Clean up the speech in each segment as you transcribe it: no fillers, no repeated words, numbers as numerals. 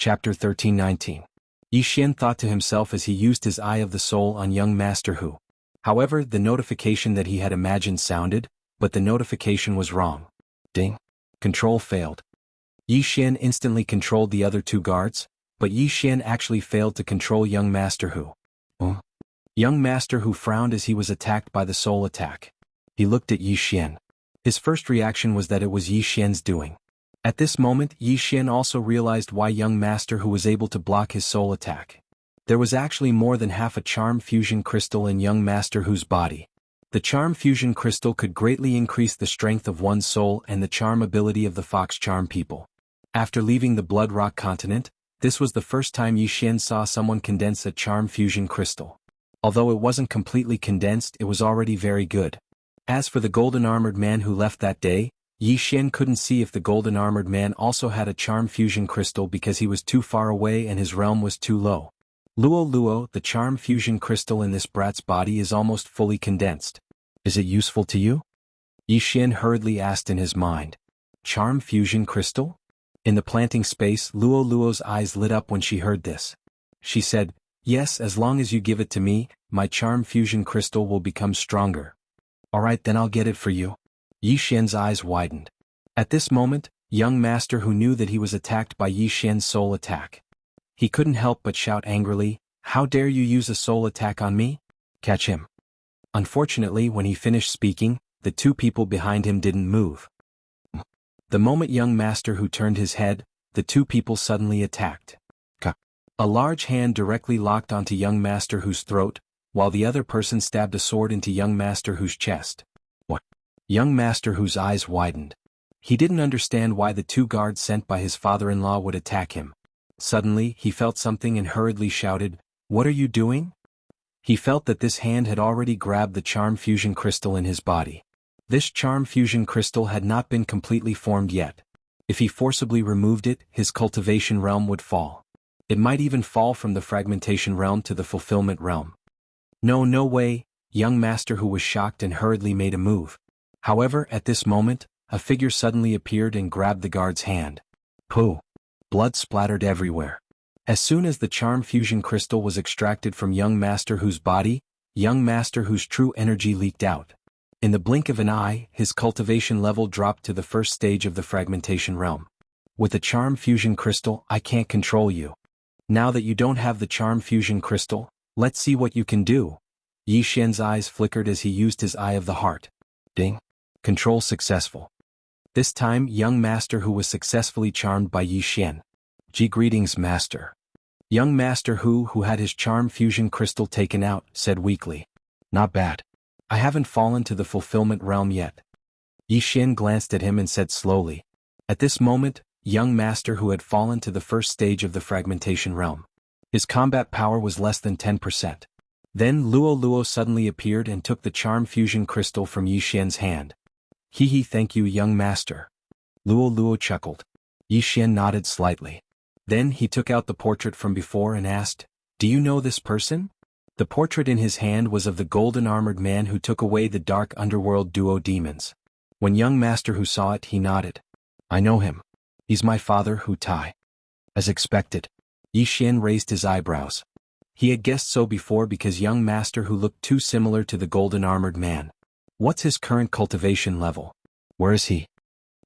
Chapter 13-19. Yi Xian thought to himself as he used his Eye of the Soul on young Master Hu. However, the notification that he had imagined sounded, but the notification was wrong. Ding. Control failed. Yi Xian instantly controlled the other two guards, but Yi Xian actually failed to control young Master Hu. Young Master Hu frowned as he was attacked by the soul attack. He looked at Yi Xian. His first reaction was that it was Yi Xian's doing. At this moment, Yi Xian also realized why young Master Hu was able to block his soul attack. There was actually more than half a charm fusion crystal in young Master Hu's body. The charm fusion crystal could greatly increase the strength of one's soul and the charm ability of the fox charm people. After leaving the Blood Rock continent, this was the first time Yi Xian saw someone condense a charm fusion crystal. Although it wasn't completely condensed, it was already very good. As for the golden armored man who left that day, Yi Xian couldn't see if the golden armored man also had a charm fusion crystal because he was too far away and his realm was too low. Luo, the charm fusion crystal in this brat's body is almost fully condensed. Is it useful to you? Yi Xian hurriedly asked in his mind. Charm fusion crystal? In the planting space, Luo's eyes lit up when she heard this. She said, yes, as long as you give it to me, my charm fusion crystal will become stronger. Alright, then I'll get it for you. Yi Xian's eyes widened. At this moment, young Master Hu knew that he was attacked by Yi Xian's soul attack. He couldn't help but shout angrily, how dare you use a soul attack on me? Catch him. Unfortunately, when he finished speaking, the two people behind him didn't move. The moment young Master Hu turned his head, the two people suddenly attacked. A large hand directly locked onto young Master Hu's throat, while the other person stabbed a sword into young Master Hu's chest. What? Young Master Hu's eyes widened. He didn't understand why the two guards sent by his father-in-law would attack him. Suddenly, he felt something and hurriedly shouted, what are you doing? He felt that this hand had already grabbed the charm fusion crystal in his body. This charm fusion crystal had not been completely formed yet. If he forcibly removed it, his cultivation realm would fall. It might even fall from the fragmentation realm to the fulfillment realm. No way, young Master Hu was shocked and hurriedly made a move. However, at this moment, a figure suddenly appeared and grabbed the guard's hand. Pooh! Blood splattered everywhere. As soon as the charm fusion crystal was extracted from young Master Hu's body, young Master Hu's true energy leaked out. In the blink of an eye, his cultivation level dropped to the first stage of the fragmentation realm. With the charm fusion crystal, I can't control you. Now that you don't have the charm fusion crystal, let's see what you can do. Yi Xian's eyes flickered as he used his Eye of the Heart. Ding. Control successful. This time, young Master Hu was successfully charmed by Yi Xian. Greetings, Master. Young Master Hu had his charm fusion crystal taken out, said weakly. Not bad. I haven't fallen to the fulfillment realm yet. Yi Xian glanced at him and said slowly. At this moment, young Master Hu had fallen to the first stage of the fragmentation realm. His combat power was less than 10%. Then Luo suddenly appeared and took the charm fusion crystal from Yi Xian's hand. Thank you, young master. Luo chuckled. Yi Xian nodded slightly. Then he took out the portrait from before and asked, do you know this person? The portrait in his hand was of the golden armored man who took away the dark underworld duo demons. When young Master Hu saw it, he nodded. I know him. He's my father, Hu Tai. As expected. Yi Xian raised his eyebrows. He had guessed so before because young Master Hu looked too similar to the golden armored man. What's his current cultivation level? Where is he?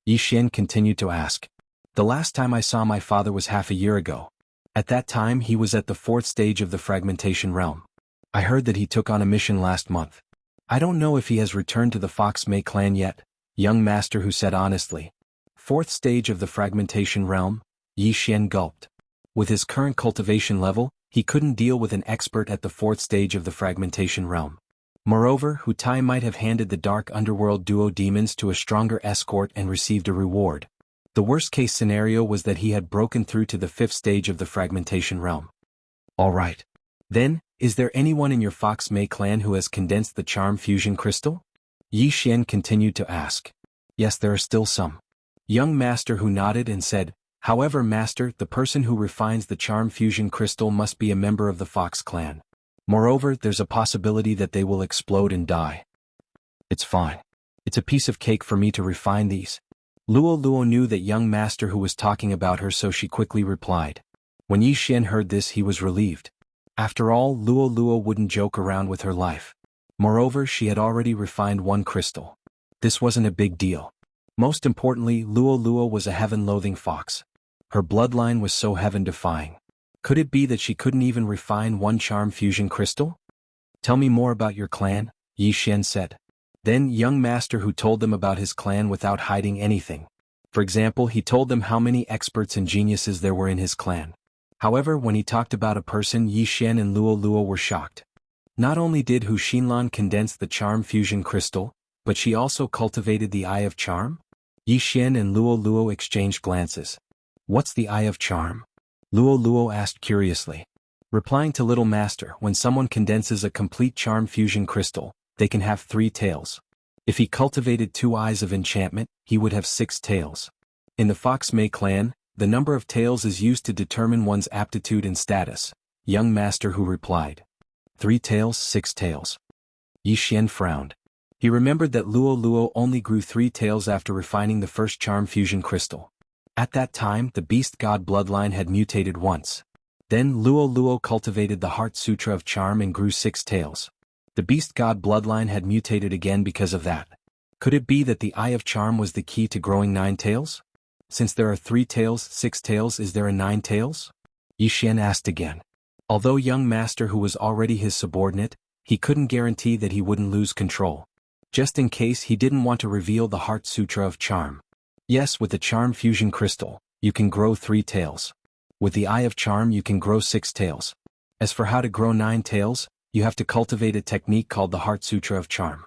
Yi Xian continued to ask. The last time I saw my father was half a year ago. At that time he was at the 4th stage of the fragmentation realm. I heard that he took on a mission last month. I don't know if he has returned to the Fox Mei clan yet, young Master Hu said honestly. 4th stage of the fragmentation realm? Yi Xian gulped. With his current cultivation level, he couldn't deal with an expert at the 4th stage of the fragmentation realm. Moreover, Hu Tai might have handed the dark underworld duo demons to a stronger escort and received a reward. The worst-case scenario was that he had broken through to the 5th stage of the fragmentation realm. All right. Then, is there anyone in your Fox Mei clan who has condensed the charm fusion crystal? Yi Xian continued to ask. Yes, there are still some. Young Master Hu nodded and said, however, Master, the person who refines the charm fusion crystal must be a member of the Fox clan. Moreover, there's a possibility that they will explode and die. It's fine. It's a piece of cake for me to refine these. Luo knew that young Master Hu was talking about her, so she quickly replied. When Yi Xian heard this, he was relieved. After all, Luo Luo wouldn't joke around with her life. Moreover, she had already refined one crystal. This wasn't a big deal. Most importantly, Luo Luo was a heaven-loathing fox. Her bloodline was so heaven-defying. Could it be that she couldn't even refine one charm fusion crystal? Tell me more about your clan, Yi Xian said. Then young master Hu told them about his clan without hiding anything. For example, he told them how many experts and geniuses there were in his clan. However, when he talked about a person, Yi Xian and Luo Luo were shocked. Not only did Hu Xinlan condense the charm fusion crystal, but she also cultivated the Eye of Charm? Yi Xian and Luo Luo exchanged glances. What's the Eye of Charm? Luo Luo asked curiously. Replying to Little Master, when someone condenses a complete charm fusion crystal, they can have 3 tails. If he cultivated 2 eyes of enchantment, he would have 6 tails. In the Fox Mei clan, the number of tails is used to determine one's aptitude and status. Young Master Hu replied. 3 tails, 6 tails. Yi Xian frowned. He remembered that Luo Luo only grew 3 tails after refining the first charm fusion crystal. At that time, the beast god bloodline had mutated once. Then Luo Luo cultivated the Heart Sutra of Charm and grew 6 tails. The beast god bloodline had mutated again because of that. Could it be that the Eye of Charm was the key to growing 9 tails? Since there are 3 tails, 6 tails, is there a 9 tails? Yi Xian asked again. Although young master Hu was already his subordinate, he couldn't guarantee that he wouldn't lose control. Just in case, he didn't want to reveal the Heart Sutra of Charm. Yes, with the Charm Fusion Crystal, you can grow 3 tails. With the Eye of Charm you can grow 6 tails. As for how to grow 9 tails, you have to cultivate a technique called the Heart Sutra of Charm.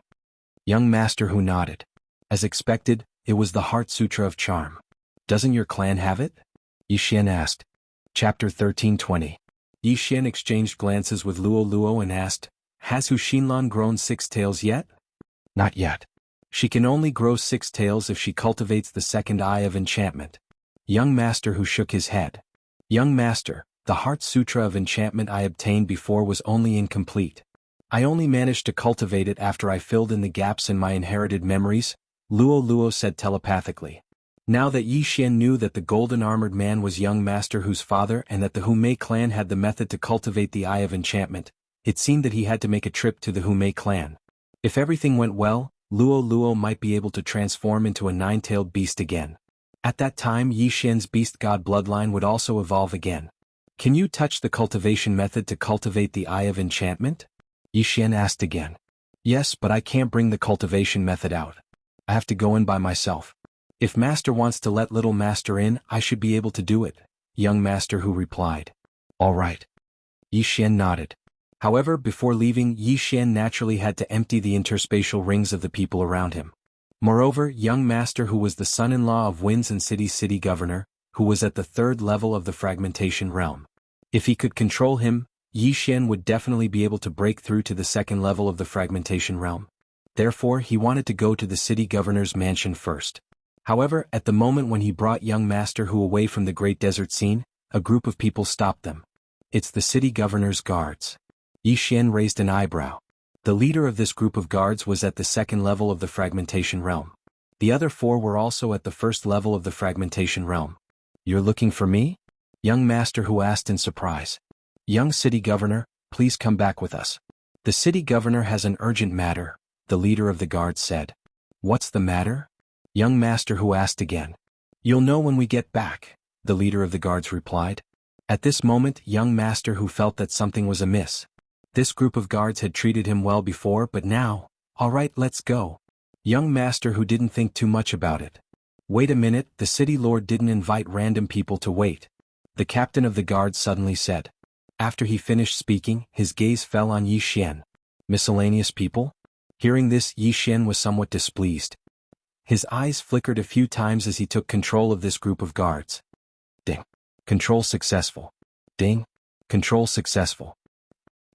Young master Hu nodded. As expected, it was the Heart Sutra of Charm. Doesn't your clan have it? Yi Xian asked. Chapter 13:20. Yi Xian exchanged glances with Luo Luo and asked, Has Hu Xinlan grown 6 tails yet? Not yet. She can only grow 6 tails if she cultivates the second Eye of Enchantment. Young master Hu shook his head. Young master, the Heart Sutra of Enchantment I obtained before was only incomplete. I only managed to cultivate it after I filled in the gaps in my inherited memories, Luo Luo said telepathically. Now that Yi Xian knew that the golden armored man was young master Hu's father and that the Hu Mei clan had the method to cultivate the Eye of Enchantment, it seemed that he had to make a trip to the Hu Mei clan. If everything went well, Luo Luo might be able to transform into a 9-tailed beast again. At that time, Yi Xian's beast god bloodline would also evolve again. Can you touch the cultivation method to cultivate the Eye of Enchantment? Yi Xian asked again. Yes, but I can't bring the cultivation method out. I have to go in by myself. If master wants to let little master in, I should be able to do it, young master Hu replied. All right. Yi Xian nodded. However, before leaving, Yi Xian naturally had to empty the interspatial rings of the people around him. Moreover, young master Hu was the son-in-law of Winds and City's city governor, who was at the 3rd level of the fragmentation realm. If he could control him, Yi Xian would definitely be able to break through to the 2nd level of the fragmentation realm. Therefore, he wanted to go to the city governor's mansion first. However, at the moment when he brought young master Hu away from the great desert scene, a group of people stopped them. It's the city governor's guards. Yi Xian raised an eyebrow. The leader of this group of guards was at the 2nd level of the fragmentation realm. The other 4 were also at the 1st level of the fragmentation realm. You're looking for me? Young master Hu asked in surprise. Young city governor, please come back with us. The city governor has an urgent matter, the leader of the guards said. What's the matter? Young master Hu asked again. You'll know when we get back, the leader of the guards replied. At this moment, young master Hu felt that something was amiss. This group of guards had treated him well before, but now, all right, let's go. Young master Hu didn't think too much about it. Wait a minute, the city lord didn't invite random people to wait. The captain of the guards suddenly said. After he finished speaking, his gaze fell on Yi Xian. Miscellaneous people? Hearing this, Yi Xian was somewhat displeased. His eyes flickered a few times as he took control of this group of guards. Ding. Control successful. Ding. Control successful.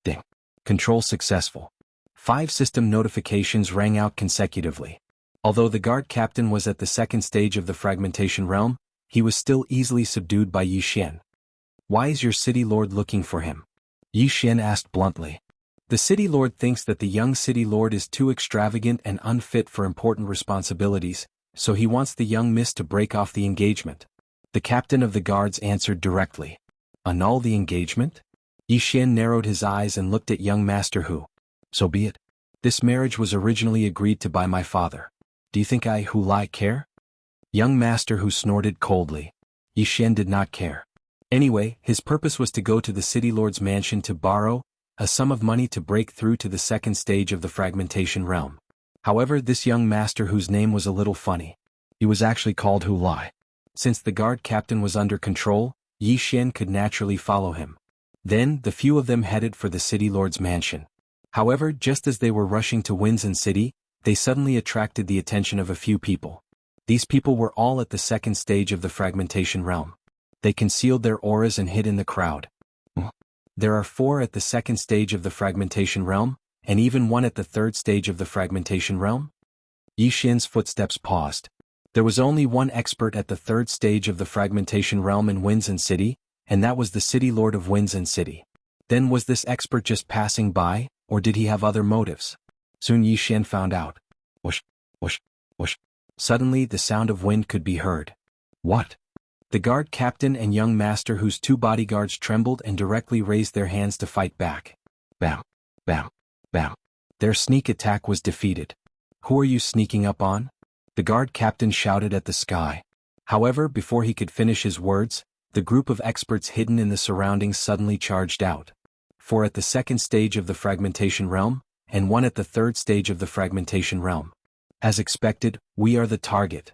Ding. Control successful. 5 system notifications rang out consecutively. Although the guard captain was at the 2nd stage of the fragmentation realm, he was still easily subdued by Yi Xian. Why is your city lord looking for him? Yi Xian asked bluntly. The city lord thinks that the young city lord is too extravagant and unfit for important responsibilities, so he wants the young miss to break off the engagement. The captain of the guards answered directly. Annul the engagement? Yi Xian narrowed his eyes and looked at young Master Hu. So be it. This marriage was originally agreed to by my father. Do you think I, Hu Lai, care? Young Master Hu snorted coldly. Yi Xian did not care. Anyway, his purpose was to go to the city lord's mansion to borrow a sum of money to break through to the second stage of the fragmentation realm. However, this young master whose name was a little funny. He was actually called Hu Lai. Since the guard captain was under control, Yi Xian could naturally follow him. Then, the few of them headed for the city lord's mansion. However, just as they were rushing to Winzen City, they suddenly attracted the attention of a few people. These people were all at the second stage of the fragmentation realm. They concealed their auras and hid in the crowd. There are 4 at the second stage of the fragmentation realm, and even 1 at the third stage of the fragmentation realm? Yi Xian's footsteps paused. There was only 1 expert at the third stage of the fragmentation realm in Winzen City, and that was the city lord of Winzen City. Then was this expert just passing by, or did he have other motives? Soon Yi Xian found out. Whoosh, whoosh, whoosh. Suddenly the sound of wind could be heard. What? The guard captain and young master whose 2 bodyguards trembled and directly raised their hands to fight back. Bam, bam, bam. Their sneak attack was defeated. Who are you sneaking up on? The guard captain shouted at the sky. However, before he could finish his words, the group of experts hidden in the surroundings suddenly charged out. 4 at the second stage of the fragmentation realm, and 1 at the third stage of the fragmentation realm. As expected, we are the target.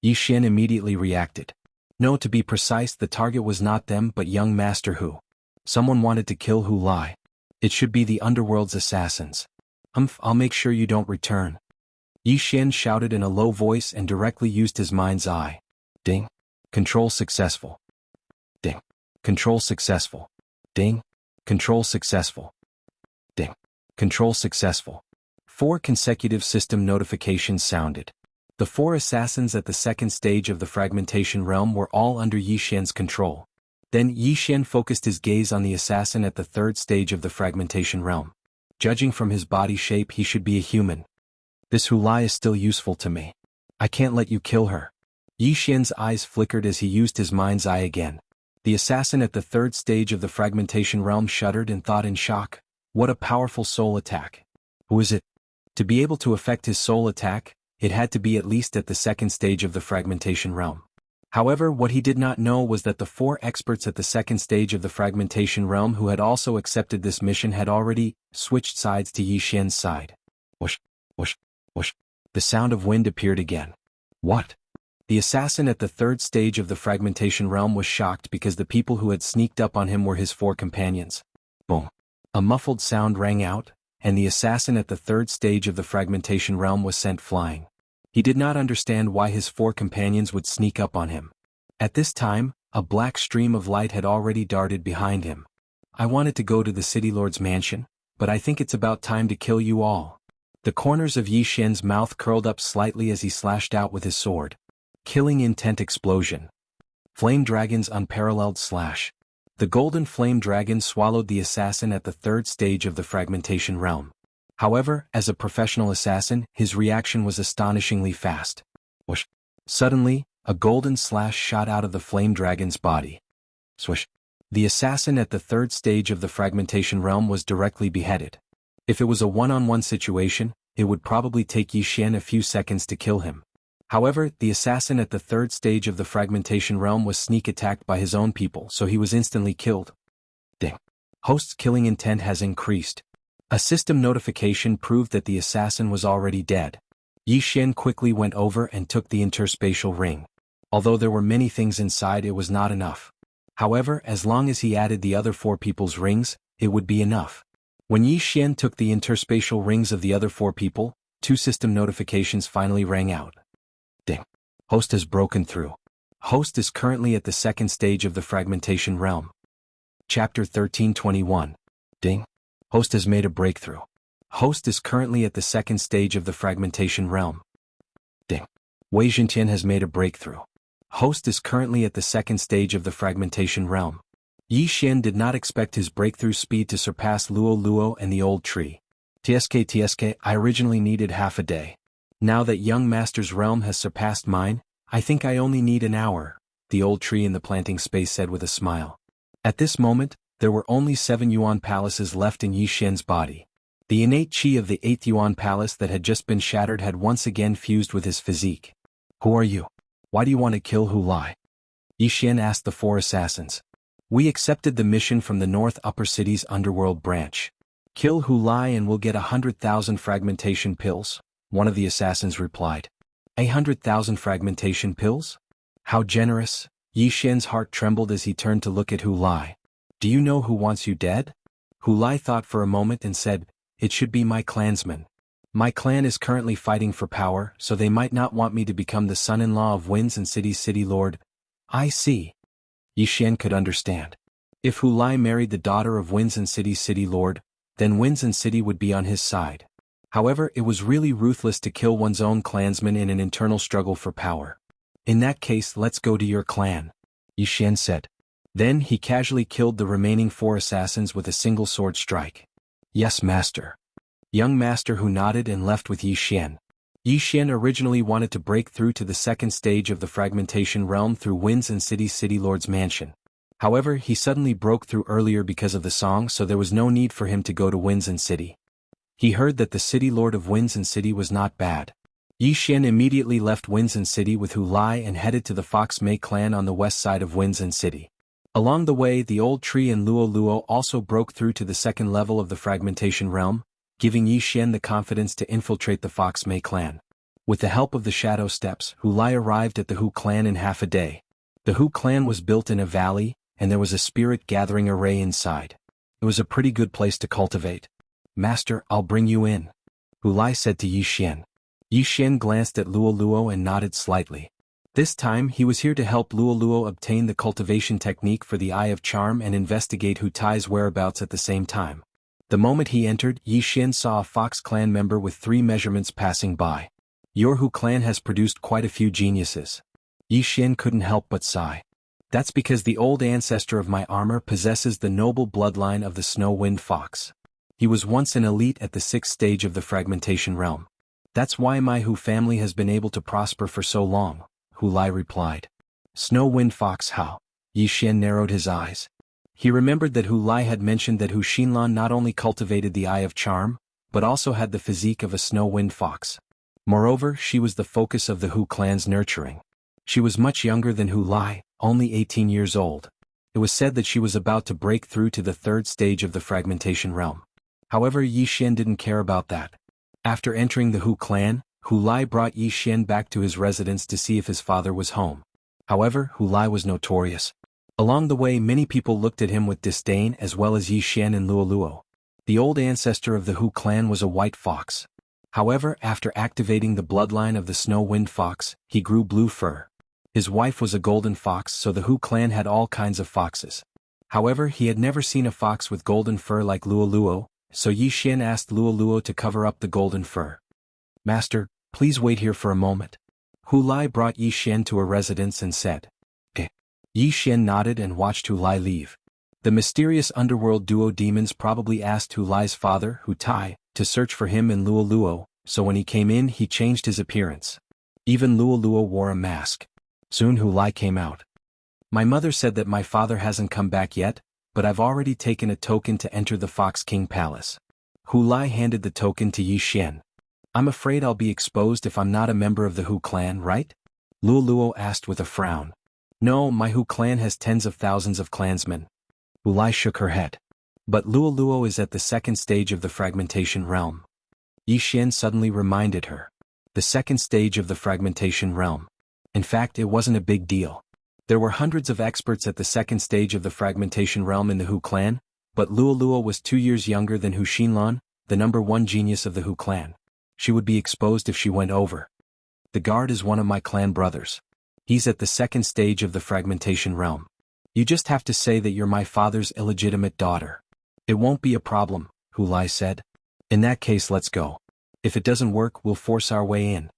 Yi Xian immediately reacted. No, to be precise, the target was not them but young Master Hu. Someone wanted to kill Hu Lai. It should be the underworld's assassins. I'll make sure you don't return. Yi Xian shouted in a low voice and directly used his mind's eye. Ding. Control successful. Ding. Control successful. Ding. Control successful. Ding. Control successful. 4 consecutive system notifications sounded. The 4 assassins at the second stage of the fragmentation realm were all under Yi Xian's control. Then Yi Xian focused his gaze on the assassin at the third stage of the fragmentation realm. Judging from his body shape, he should be a human. This Hu Lai is still useful to me. I can't let you kill her. Yi Xian's eyes flickered as he used his mind's eye again. The assassin at the third stage of the fragmentation realm shuddered and thought in shock. What a powerful soul attack. Who is it? To be able to effect his soul attack, it had to be at least at the second stage of the fragmentation realm. However, what he did not know was that the 4 experts at the second stage of the fragmentation realm who had also accepted this mission had already switched sides to Yi Xian's side. Whoosh, whoosh, whoosh. The sound of wind appeared again. What? The assassin at the third stage of the fragmentation realm was shocked because the people who had sneaked up on him were his 4 companions. Boom. A muffled sound rang out, and the assassin at the third stage of the fragmentation realm was sent flying. He did not understand why his 4 companions would sneak up on him. At this time, a black stream of light had already darted behind him. I wanted to go to the city lord's mansion, but I think it's about time to kill you all. The corners of Yi Xian's mouth curled up slightly as he slashed out with his sword. Killing intent explosion. Flame dragon's unparalleled slash. The golden flame dragon swallowed the assassin at the third stage of the fragmentation realm. However, as a professional assassin, his reaction was astonishingly fast. Whoosh. Suddenly, a golden slash shot out of the flame dragon's body. Swish. The assassin at the third stage of the fragmentation realm was directly beheaded. If it was a one-on-one situation, it would probably take Yi Xian a few seconds to kill him. However, the assassin at the third stage of the fragmentation realm was sneak attacked by his own people, so he was instantly killed. Ding. Host's killing intent has increased. A system notification proved that the assassin was already dead. Yi Xian quickly went over and took the interspatial ring. Although there were many things inside, it was not enough. However, as long as he added the other 4 people's rings, it would be enough. When Yi Xian took the interspatial rings of the other 4 people, 2 system notifications finally rang out. Ding. Host has broken through. Host is currently at the second stage of the fragmentation realm. Chapter 1321. Ding. Host has made a breakthrough. Host is currently at the second stage of the fragmentation realm. Ding. Wei Zhentian has made a breakthrough. Host is currently at the second stage of the fragmentation realm. Yi Xian did not expect his breakthrough speed to surpass Luo Luo and the old tree. TSK, I originally needed half a day. Now that young master's realm has surpassed mine, I think I only need an hour, the old tree in the planting space said with a smile. At this moment, there were only 7 Yuan palaces left in Yi Xian's body. The innate chi of the 8th Yuan palace that had just been shattered had once again fused with his physique. Who are you? Why do you want to kill Hu Lai? Yi Xian asked the 4 assassins. We accepted the mission from the North Upper City's underworld branch. Kill Hu Lai and we'll get 100,000 fragmentation pills, one of the assassins replied. 100,000 fragmentation pills? How generous! Yi Xian's heart trembled as he turned to look at Hu Lai. Do you know who wants you dead? Hu Lai thought for a moment and said, it should be my clansmen. My clan is currently fighting for power, so they might not want me to become the son-in-law of Winds and City's city lord. I see. Yi Xian could understand. If Hu Lai married the daughter of Winds and City's city lord, then Winds and City would be on his side. However, it was really ruthless to kill one's own clansmen in an internal struggle for power. In that case, let's go to your clan, Yi Xian said. Then he casually killed the remaining 4 assassins with a single sword strike. Yes, master. Young master Hu nodded and left with Yi Xian. Yi Xian originally wanted to break through to the 2nd stage of the fragmentation realm through Winds and City's city lord's mansion. However, he suddenly broke through earlier because of the song, so there was no need for him to go to Winds and City. He heard that the city lord of Winds and City was not bad. Yi Xian immediately left Winds and City with Hu Lai and headed to the Fox Mei clan on the west side of Winds and City. Along the way, the old tree and Luo Luo also broke through to the 2nd level of the fragmentation realm, giving Yi Xian the confidence to infiltrate the Fox Mei clan. With the help of the shadow steps, Hu Lai arrived at the Hu clan in half a day. The Hu clan was built in a valley, and there was a spirit gathering array inside. It was a pretty good place to cultivate. Master, I'll bring you in, Hu Lai said to Yi Xian. Yi Xian glanced at Luo Luo and nodded slightly. This time he was here to help Luo Luo obtain the cultivation technique for the Eye of Charm and investigate Hu Tai's whereabouts at the same time. The moment he entered, Yi Xian saw a Fox clan member with 3 measurements passing by. Your Hu clan has produced quite a few geniuses. Yi Xian couldn't help but sigh. That's because the old ancestor of my armor possesses the noble bloodline of the Snow-Wind Fox. He was once an elite at the 6th stage of the fragmentation realm. That's why my Hu family has been able to prosper for so long, Hu Lai replied. Snow-Wind Fox how? Yi Xian narrowed his eyes. He remembered that Hu Lai had mentioned that Hu Xinlan not only cultivated the Eye of Charm, but also had the physique of a Snow-Wind Fox. Moreover, she was the focus of the Hu clan's nurturing. She was much younger than Hu Lai, only 18 years old. It was said that she was about to break through to the 3rd stage of the fragmentation realm. However, Yi Xian didn't care about that. After entering the Hu clan, Hu Lai brought Yi Xian back to his residence to see if his father was home. However, Hu Lai was notorious. Along the way, many people looked at him with disdain, as well as Yi Xian and Luo Luo. The old ancestor of the Hu clan was a white fox. However, after activating the bloodline of the Snow-Wind Fox, he grew blue fur. His wife was a golden fox, so the Hu clan had all kinds of foxes. However, he had never seen a fox with golden fur like Luo Luo, so Yi Xian asked Luo Luo to cover up the golden fur. Master, please wait here for a moment. Hu Lai brought Yi Xian to a residence and said. Eh. Yi Xian nodded and watched Hu Lai leave. The mysterious underworld duo demons probably asked Hu Lai's father, Hu Tai, to search for him and Luo Luo, so when he came in he changed his appearance. Even Luo Luo wore a mask. Soon Hu Lai came out. My mother said that my father hasn't come back yet, but I've already taken a token to enter the Fox King Palace. Hu Lai handed the token to Yi Xian. I'm afraid I'll be exposed if I'm not a member of the Hu clan, right? Luo Luo asked with a frown. No, my Hu clan has tens of thousands of clansmen. Hu Lai shook her head. But Luo Luo is at the 2nd stage of the fragmentation realm. Yi Xian suddenly reminded her. The 2nd stage of the fragmentation realm. In fact, it wasn't a big deal. There were hundreds of experts at the 2nd stage of the fragmentation realm in the Hu clan, but Luo Luo was 2 years younger than Hu Xinlan, the #1 genius of the Hu clan. She would be exposed if she went over. The guard is one of my clan brothers. He's at the 2nd stage of the fragmentation realm. You just have to say that you're my father's illegitimate daughter. It won't be a problem, Hu Lai said. In that case, let's go. If it doesn't work, we'll force our way in.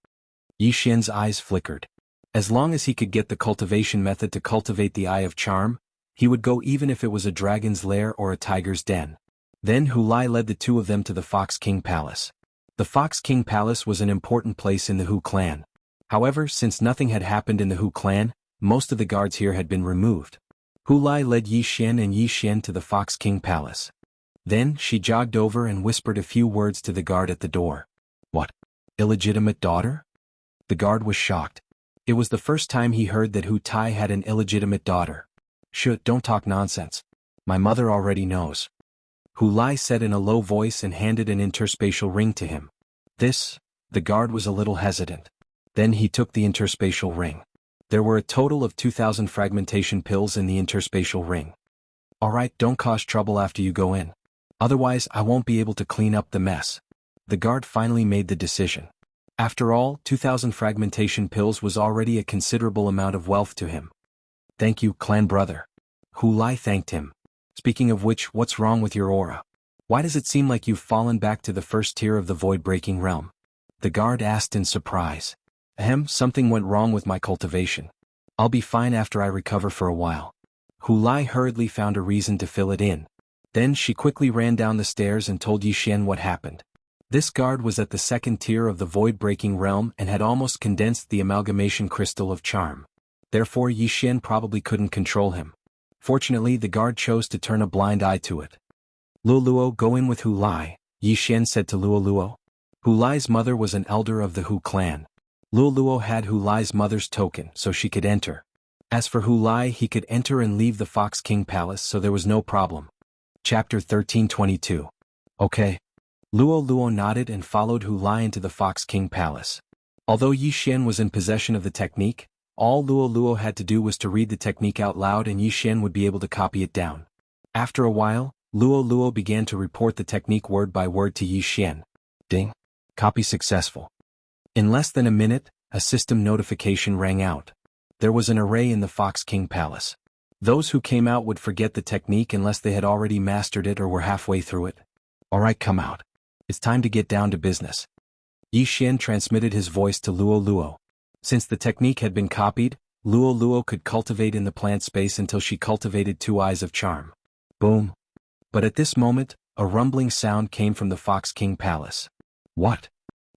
Yi Xian's eyes flickered. As long as he could get the cultivation method to cultivate the Eye of Charm, he would go even if it was a dragon's lair or a tiger's den. Then Hu Lai led the 2 of them to the Fox King Palace. The Fox King Palace was an important place in the Hu clan. However, since nothing had happened in the Hu clan, most of the guards here had been removed. Hu Lai led Yi Xian and Yi Xian to the Fox King Palace. Then she jogged over and whispered a few words to the guard at the door. What? Illegitimate daughter? The guard was shocked. It was the first time he heard that Hu Tai had an illegitimate daughter. Don't talk nonsense. My mother already knows. Hu Lai said in a low voice and handed an interspatial ring to him. The guard was a little hesitant. Then he took the interspatial ring. There were a total of 2,000 fragmentation pills in the interspatial ring. Alright, don't cause trouble after you go in. Otherwise I won't be able to clean up the mess. The guard finally made the decision. After all, 2,000 fragmentation pills was already a considerable amount of wealth to him. Thank you, clan brother. Hu Lai thanked him. Speaking of which, what's wrong with your aura? Why does it seem like you've fallen back to the first tier of the void-breaking realm? The guard asked in surprise. Something went wrong with my cultivation. I'll be fine after I recover for a while. Hu Lai hurriedly found a reason to fill it in. Then she quickly ran down the stairs and told Yi Xian what happened. This guard was at the second tier of the void-breaking realm and had almost condensed the amalgamation crystal of charm. Therefore Yi Xian probably couldn't control him. Fortunately the guard chose to turn a blind eye to it. Luo, go in with Hu Lai, Yi Xian said to Luo. Hu Lai's mother was an elder of the Hu clan. Luo had Hu Lai's mother's token so she could enter. As for Hu Lai, he could enter and leave the Fox King Palace, so there was no problem. Chapter 1322. Okay. Luo nodded and followed Hu Lai into the Fox King Palace. Although Yi Xian was in possession of the technique, all Luo had to do was to read the technique out loud and Yi Xian would be able to copy it down. After a while, Luo began to report the technique word by word to Yi Xian. Ding. Copy successful. In less than a minute, a system notification rang out. There was an array in the Fox King Palace. Those who came out would forget the technique unless they had already mastered it or were halfway through it. Alright, come out. It's time to get down to business. Yi Xian transmitted his voice to Luo. Since the technique had been copied, Luo could cultivate in the plant space until she cultivated 2 eyes of charm. Boom. But at this moment, a rumbling sound came from the Fox King Palace. What?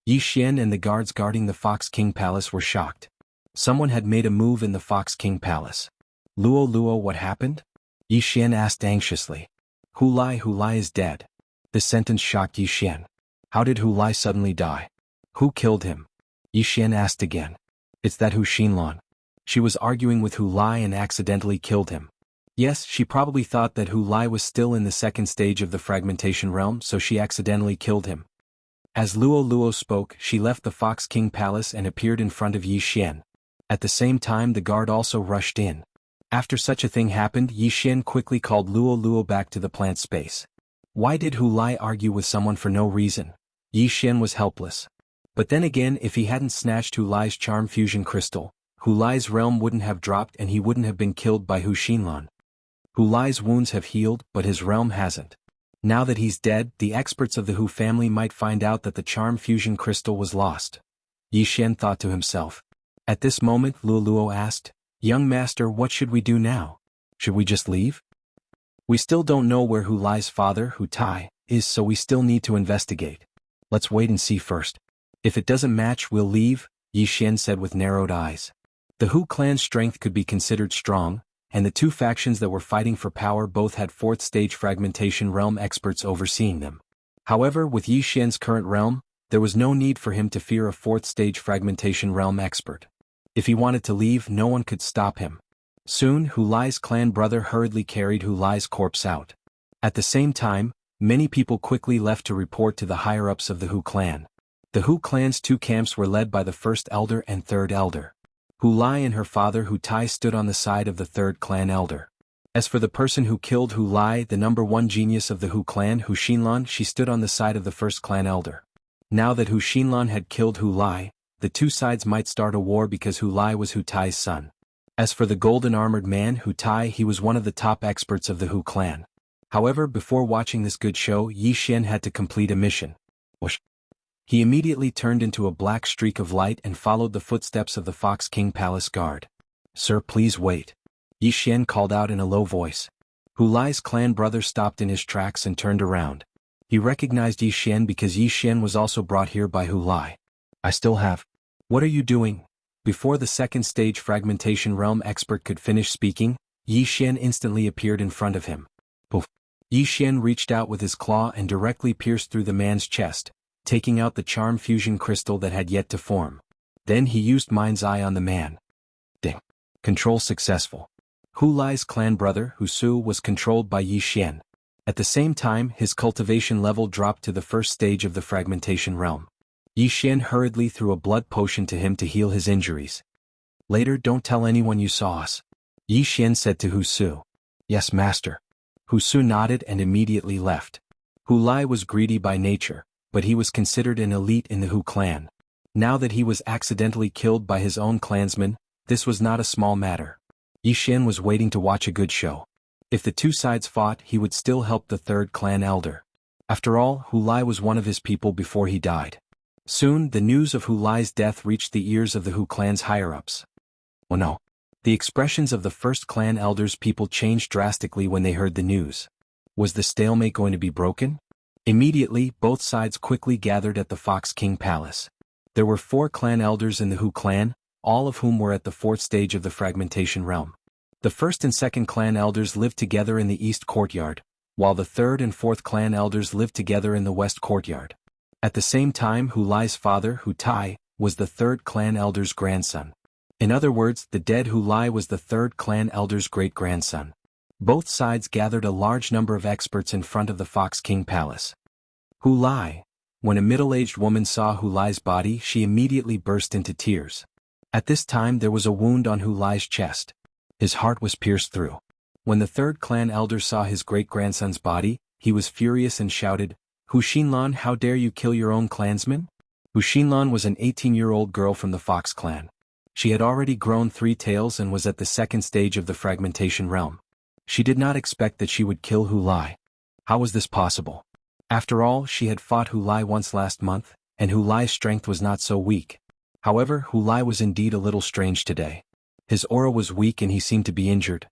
Yi Xian and the guards guarding the Fox King Palace were shocked. Someone had made a move in the Fox King Palace. Luo, what happened? Yi Xian asked anxiously. Hu Lai is dead. This sentence shocked Yi Xian. How did Hu Lai suddenly die? Who killed him? Yi Xian asked again. It's that Hu Xinlan. She was arguing with Hu Lai and accidentally killed him. Yes, she probably thought that Hu Lai was still in the second stage of the fragmentation realm, so she accidentally killed him. As Luo spoke, she left the Fox King Palace and appeared in front of Yi Xian. At the same time the guard also rushed in. After such a thing happened, Yi Xian quickly called Luo back to the plant space. Why did Hu Lai argue with someone for no reason? Yi Xian was helpless. But then again, if he hadn't snatched Hu Lai's charm fusion crystal, Hu Lai's realm wouldn't have dropped and he wouldn't have been killed by Hu Xinlan. Hu Lai's wounds have healed, but his realm hasn't. Now that he's dead, the experts of the Hu family might find out that the charm fusion crystal was lost. Yi Xian thought to himself. At this moment Luo asked, Young master, what should we do now? Should we just leave? We still don't know where Hu Lai's father, Hu Tai, is, so we still need to investigate. Let's wait and see first. If it doesn't match, we'll leave, Yi Xian said with narrowed eyes. The Hu clan's strength could be considered strong, and the two factions that were fighting for power both had 4th stage fragmentation realm experts overseeing them. However, with Yi Xian's current realm, there was no need for him to fear a 4th stage fragmentation realm expert. If he wanted to leave, no one could stop him. Soon, Hu Lai's clan brother hurriedly carried Hu Lai's corpse out. At the same time, many people quickly left to report to the higher-ups of the Hu clan. The Hu clan's 2 camps were led by the 1st elder and 3rd elder. Hu Lai and her father Hu Tai stood on the side of the 3rd clan elder. As for the person who killed Hu Lai, the number 1 genius of the Hu clan, Hu Xinlan, she stood on the side of the 1st clan elder. Now that Hu Xinlan had killed Hu Lai, the 2 sides might start a war because Hu Lai was Hu Tai's son. As for the golden armored man Hu Tai, he was one of the top experts of the Hu clan. However, before watching this good show, Yi Xian had to complete a mission. Whoosh. He immediately turned into a black streak of light and followed the footsteps of the Fox King Palace guard. Sir, please wait. Yi Xian called out in a low voice. Hu Lai's clan brother stopped in his tracks and turned around. He recognized Yi Xian because Yi Xian was also brought here by Hu Lai. I still have. What are you doing? Before the 2nd stage fragmentation realm expert could finish speaking, Yi Xian instantly appeared in front of him. Poof! Yi Xian reached out with his claw and directly pierced through the man's chest, taking out the charm fusion crystal that had yet to form. Then he used Mind's Eye on the man. Ding! Control successful. Hu Lai's clan brother, Hu Su, was controlled by Yi Xian. At the same time, his cultivation level dropped to the first stage of the fragmentation realm. Yi Xian hurriedly threw a blood potion to him to heal his injuries. Later, don't tell anyone you saw us, Yi Xian said to Hu Su. Yes, master. Hu Su nodded and immediately left. Hu Lai was greedy by nature, but he was considered an elite in the Hu clan. Now that he was accidentally killed by his own clansmen, this was not a small matter. Yi Xian was waiting to watch a good show. If the two sides fought, he would still help the third clan elder. After all, Hu Lai was one of his people before he died. Soon, the news of Hu Lai's death reached the ears of the Hu clan's higher-ups. Oh no. The expressions of the first clan elders' people changed drastically when they heard the news. Was the stalemate going to be broken? Immediately, both sides quickly gathered at the Fox King Palace. There were 4 clan elders in the Hu clan, all of whom were at the 4th stage of the fragmentation realm. The 1st and 2nd clan elders lived together in the East Courtyard, while the 3rd and 4th clan elders lived together in the West Courtyard. At the same time, Hu Lai's father, Hu Tai, was the 3rd clan elder's grandson. In other words, the dead Hu Lai was the 3rd clan elder's great-grandson. Both sides gathered a large number of experts in front of the Fox King Palace. Hu Lai. When a middle-aged woman saw Hu Lai's body, she immediately burst into tears. At this time there was a wound on Hu Lai's chest. His heart was pierced through. When the 3rd clan elder saw his great-grandson's body, he was furious and shouted, Hu Xinlan, how dare you kill your own clansman? Hu Xinlan was an 18-year-old girl from the Fox clan. She had already grown 3 tails and was at the 2nd stage of the fragmentation realm. She did not expect that she would kill Hu Lai. How was this possible? After all, she had fought Hu Lai once last month, and Hu Lai's strength was not so weak. However, Hu Lai was indeed a little strange today. His aura was weak and he seemed to be injured.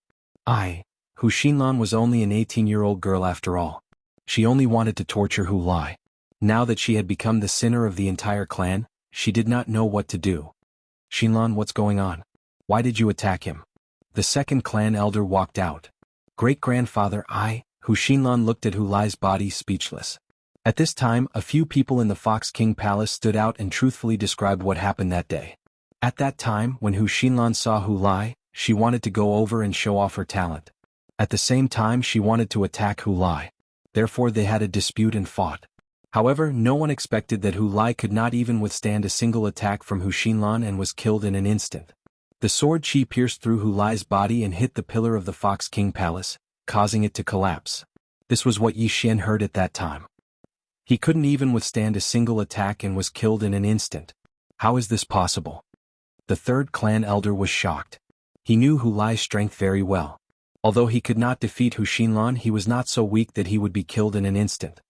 Hu Xinlan was only an 18-year-old girl after all. She only wanted to torture Hu Lai. Now that she had become the sinner of the entire clan, she did not know what to do. Xinlan, what's going on? Why did you attack him? The 2nd clan elder walked out. Great-grandfather Hu Xinlan looked at Hu Lai's body speechless. At this time, a few people in the Fox King Palace stood out and truthfully described what happened that day. At that time, when Hu Xinlan saw Hu Lai, she wanted to go over and show off her talent. At the same time, she wanted to attack Hu Lai. Therefore they had a dispute and fought. However, no one expected that Hu Lai could not even withstand a single attack from Hu Xinlan and was killed in an instant. The sword chi pierced through Hu Lai's body and hit the pillar of the Fox King Palace, causing it to collapse. This was what Yi Xian heard at that time. He couldn't even withstand a single attack and was killed in an instant. How is this possible? The 3rd clan elder was shocked. He knew Hu Lai's strength very well. Although he could not defeat Hu Xinlan, he was not so weak that he would be killed in an instant.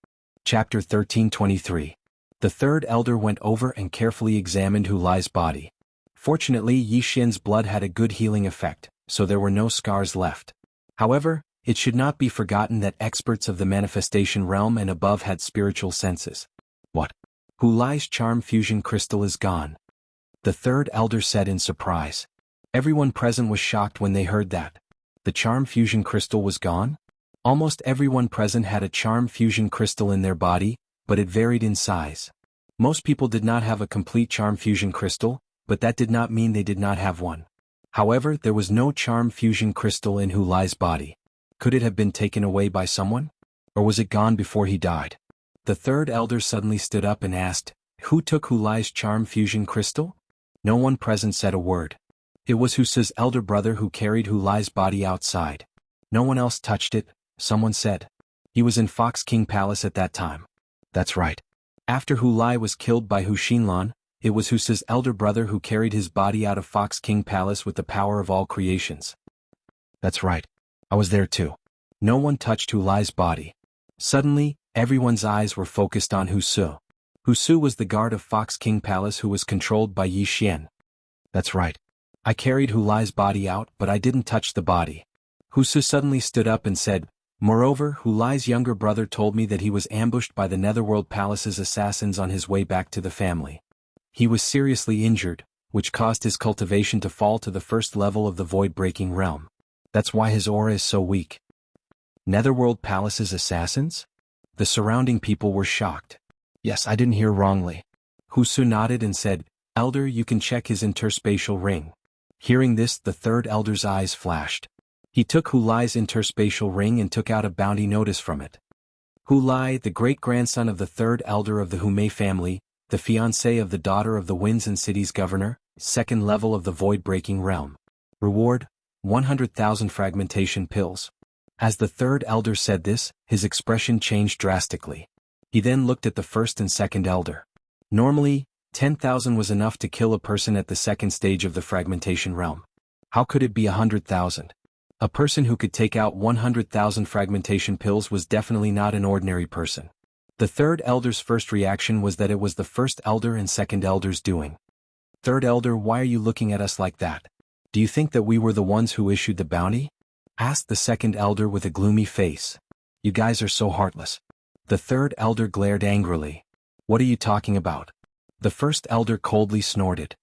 Chapter 1323. The 3rd elder went over and carefully examined Hu Lai's body. Fortunately, Yi Xian's blood had a good healing effect, so there were no scars left. However, it should not be forgotten that experts of the manifestation realm and above had spiritual senses. What? Hu Lai's charm fusion crystal is gone. The 3rd elder said in surprise. Everyone present was shocked when they heard that. The charm fusion crystal was gone? Almost everyone present had a charm fusion crystal in their body, but it varied in size. Most people did not have a complete charm fusion crystal, but that did not mean they did not have one. However, there was no charm fusion crystal in Hu Lai's body. Could it have been taken away by someone? Or was it gone before he died? The 3rd elder suddenly stood up and asked, Who took Hu Lai's charm fusion crystal? No one present said a word. It was Hu Su's elder brother who carried Hu Lai's body outside. No one else touched it, someone said. He was in Fox King Palace at that time. That's right. After Hu Lai was killed by Hu Xinlan, it was Hu Su's elder brother who carried his body out of Fox King Palace with the power of all creations. That's right. I was there too. No one touched Hu Lai's body. Suddenly, everyone's eyes were focused on Hu Su. Hu Su was the guard of Fox King Palace who was controlled by Yi Xian. That's right. I carried Hu Lai's body out, but I didn't touch the body. Hu Su suddenly stood up and said, Moreover, Hu Lai's younger brother told me that he was ambushed by the Netherworld Palace's assassins on his way back to the family. He was seriously injured, which caused his cultivation to fall to the 1st level of the void-breaking realm. That's why his aura is so weak. Netherworld Palace's assassins? The surrounding people were shocked. Yes, I didn't hear wrongly. Wuxia nodded and said, Elder, you can check his interspatial ring. Hearing this, the third elder's eyes flashed. He took Hu Lai's interspatial ring and took out a bounty notice from it. Hu Lai, the great-grandson of the third elder of the Humei family, the fiancé of the daughter of the Winds and Cities governor, second level of the void-breaking realm. Reward, 100,000 fragmentation pills. As the third elder said this, his expression changed drastically. He then looked at the first and second elder. Normally, 10,000 was enough to kill a person at the second stage of the fragmentation realm. How could it be 100,000? A person who could take out 100,000 fragmentation pills was definitely not an ordinary person. The third elder's first reaction was that it was the first elder and second elder's doing. Third elder, why are you looking at us like that? Do you think that we were the ones who issued the bounty? Asked the second elder with a gloomy face. You guys are so heartless. The third elder glared angrily. What are you talking about? The first elder coldly snorted.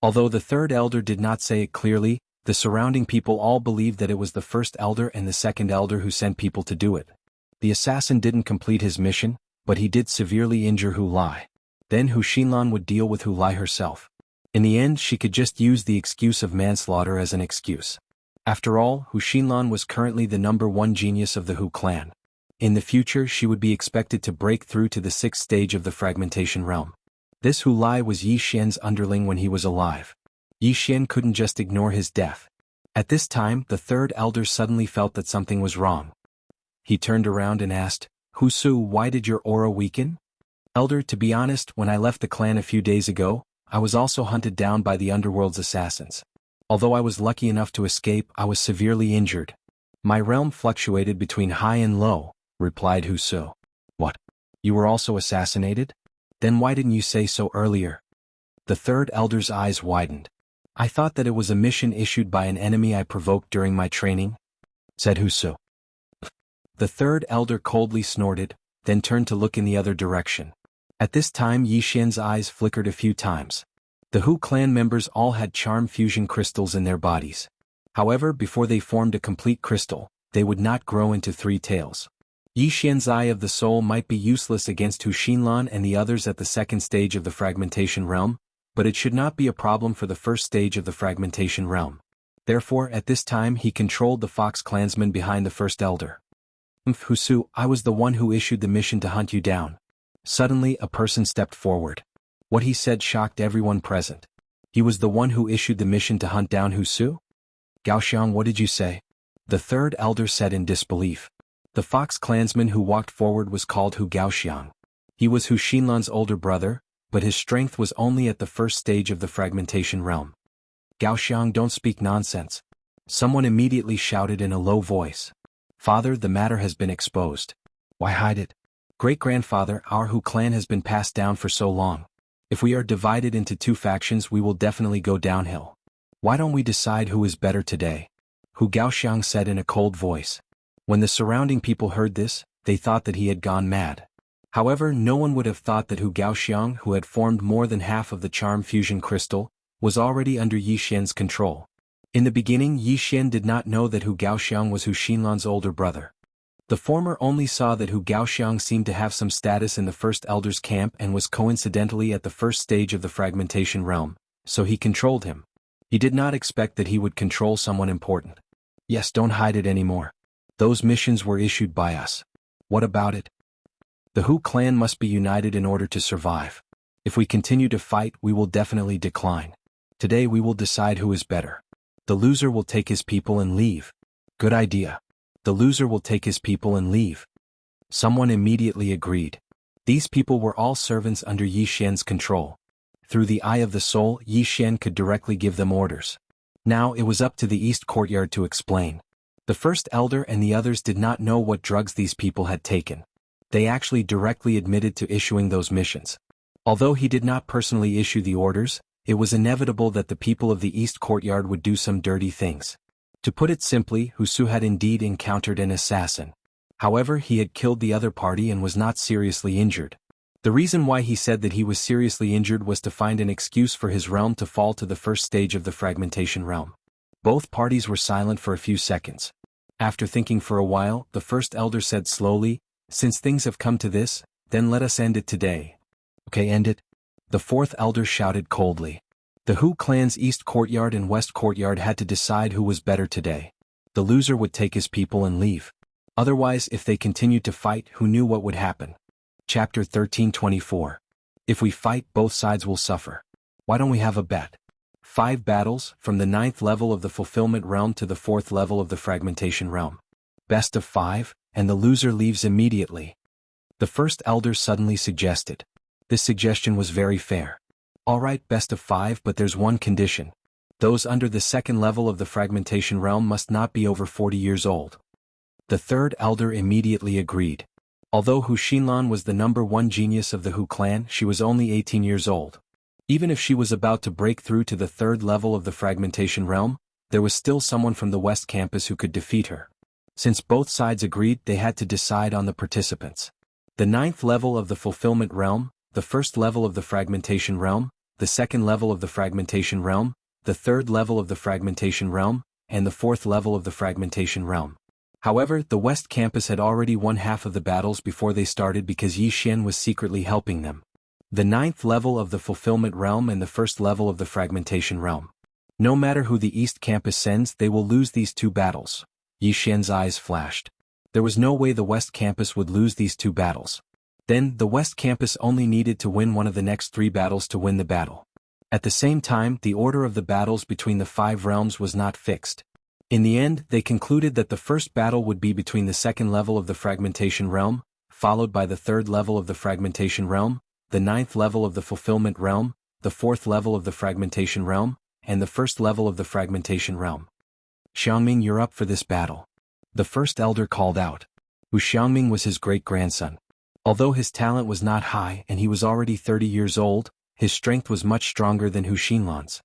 Although the third elder did not say it clearly, the surrounding people all believed that it was the first elder and the second elder who sent people to do it. The assassin didn't complete his mission, but he did severely injure Hu Lai. Then Hu Xinlan would deal with Hu Lai herself. In the end, she could just use the excuse of manslaughter as an excuse. After all, Hu Xinlan was currently the #1 genius of the Hu clan. In the future, she would be expected to break through to the 6th stage of the fragmentation realm. This Hu Lai was Yi Xian's underling when he was alive. Yi Xian couldn't just ignore his death. At this time, the third elder suddenly felt that something was wrong. He turned around and asked, Wuxia, why did your aura weaken? Elder, to be honest, when I left the clan a few days ago, I was also hunted down by the underworld's assassins. Although I was lucky enough to escape, I was severely injured. My realm fluctuated between high and low, replied Wuxia. What? You were also assassinated? Then why didn't you say so earlier? The third elder's eyes widened. I thought that it was a mission issued by an enemy I provoked during my training, said Wuxia. The third elder coldly snorted, then turned to look in the other direction. At this time Yi Xian's eyes flickered a few times. The Hu clan members all had charm fusion crystals in their bodies. However, before they formed a complete crystal, they would not grow into 3 tails. Yi Xian's eye of the soul might be useless against Hu Xinlan and the others at the 2nd stage of the fragmentation realm, but it should not be a problem for the 1st stage of the fragmentation realm. Therefore, at this time he controlled the Fox clansmen behind the first elder. Wuxia, I was the one who issued the mission to hunt you down. Suddenly, a person stepped forward. What he said shocked everyone present. He was the one who issued the mission to hunt down Wuxia? Gaoxiang, what did you say? The third elder said in disbelief. The Fox clansman who walked forward was called Hu Gaoxiang. He was Hu Xinlan's older brother, but his strength was only at the 1st stage of the fragmentation realm. Gaoxiang, don't speak nonsense. Someone immediately shouted in a low voice. Father, the matter has been exposed. Why hide it? Great-grandfather, our Hu clan has been passed down for so long. If we are divided into 2 factions, we will definitely go downhill. Why don't we decide who is better today? Hu Gaoxiang said in a cold voice. When the surrounding people heard this, they thought that he had gone mad. However, no one would have thought that Hu Gaoxiang, who had formed more than half of the charm fusion crystal, was already under Yi Xian's control. In the beginning, Yi Xian did not know that Hu Gaoxiang was Hu Xinlan's older brother. The former only saw that Hu Gaoxiang seemed to have some status in the first elder's camp and was coincidentally at the 1st stage of the fragmentation realm, so he controlled him. He did not expect that he would control someone important. Yes, don't hide it anymore. Those missions were issued by us. What about it? The Hu clan must be united in order to survive. If we continue to fight, we will definitely decline. Today we will decide who is better. The loser will take his people and leave. Good idea. The loser will take his people and leave. Someone immediately agreed. These people were all servants under Yi Xian's control. Through the eye of the soul, Yi Xian could directly give them orders. Now it was up to the east courtyard to explain. The first elder and the others did not know what drugs these people had taken. They actually directly admitted to issuing those missions. Although he did not personally issue the orders, it was inevitable that the people of the east courtyard would do some dirty things. To put it simply, Wuxia had indeed encountered an assassin. However, he had killed the other party and was not seriously injured. The reason why he said that he was seriously injured was to find an excuse for his realm to fall to the 1st stage of the fragmentation realm. Both parties were silent for a few seconds. After thinking for a while, the first elder said slowly, "Since things have come to this, then let us end it today." "Okay, end it." The fourth elder shouted coldly. The Hu clan's east courtyard and west courtyard had to decide who was better today. The loser would take his people and leave. Otherwise, if they continued to fight, who knew what would happen? Chapter 13:24. If we fight, both sides will suffer. Why don't we have a bet? 5 battles, from the 9th level of the fulfillment realm to the 4th level of the fragmentation realm. Best of 5, and the loser leaves immediately. The first elder suddenly suggested. This suggestion was very fair. Alright, best of 5, but there's one condition. Those under the 2nd level of the fragmentation realm must not be over 40 years old. The third elder immediately agreed. Although Hu Xinlan was the #1 genius of the Hu clan, she was only 18 years old. Even if she was about to break through to the 3rd level of the fragmentation realm, there was still someone from the West Campus who could defeat her. Since both sides agreed, they had to decide on the participants. The 9th level of the fulfillment realm, the 1st level of the fragmentation realm, the 2nd level of the fragmentation realm, the 3rd level of the fragmentation realm, and the 4th level of the fragmentation realm. However, the West Campus had already won half of the battles before they started because Yi Xian was secretly helping them. The 9th level of the fulfillment realm and the 1st level of the fragmentation realm. No matter who the East Campus sends, they will lose these 2 battles. Yi Xian's eyes flashed. There was no way the West Campus would lose these 2 battles. Then, the West Campus only needed to win one of the next 3 battles to win the battle. At the same time, the order of the battles between the 5 realms was not fixed. In the end, they concluded that the first battle would be between the 2nd level of the fragmentation realm, followed by the 3rd level of the fragmentation realm, the 9th level of the fulfillment realm, the 4th level of the fragmentation realm, and the 1st level of the fragmentation realm. "Xiangming, you're up for this battle." The first elder called out. Hu Xiangming was his great-grandson. Although his talent was not high and he was already 30 years old, his strength was much stronger than Hu Xinlan's.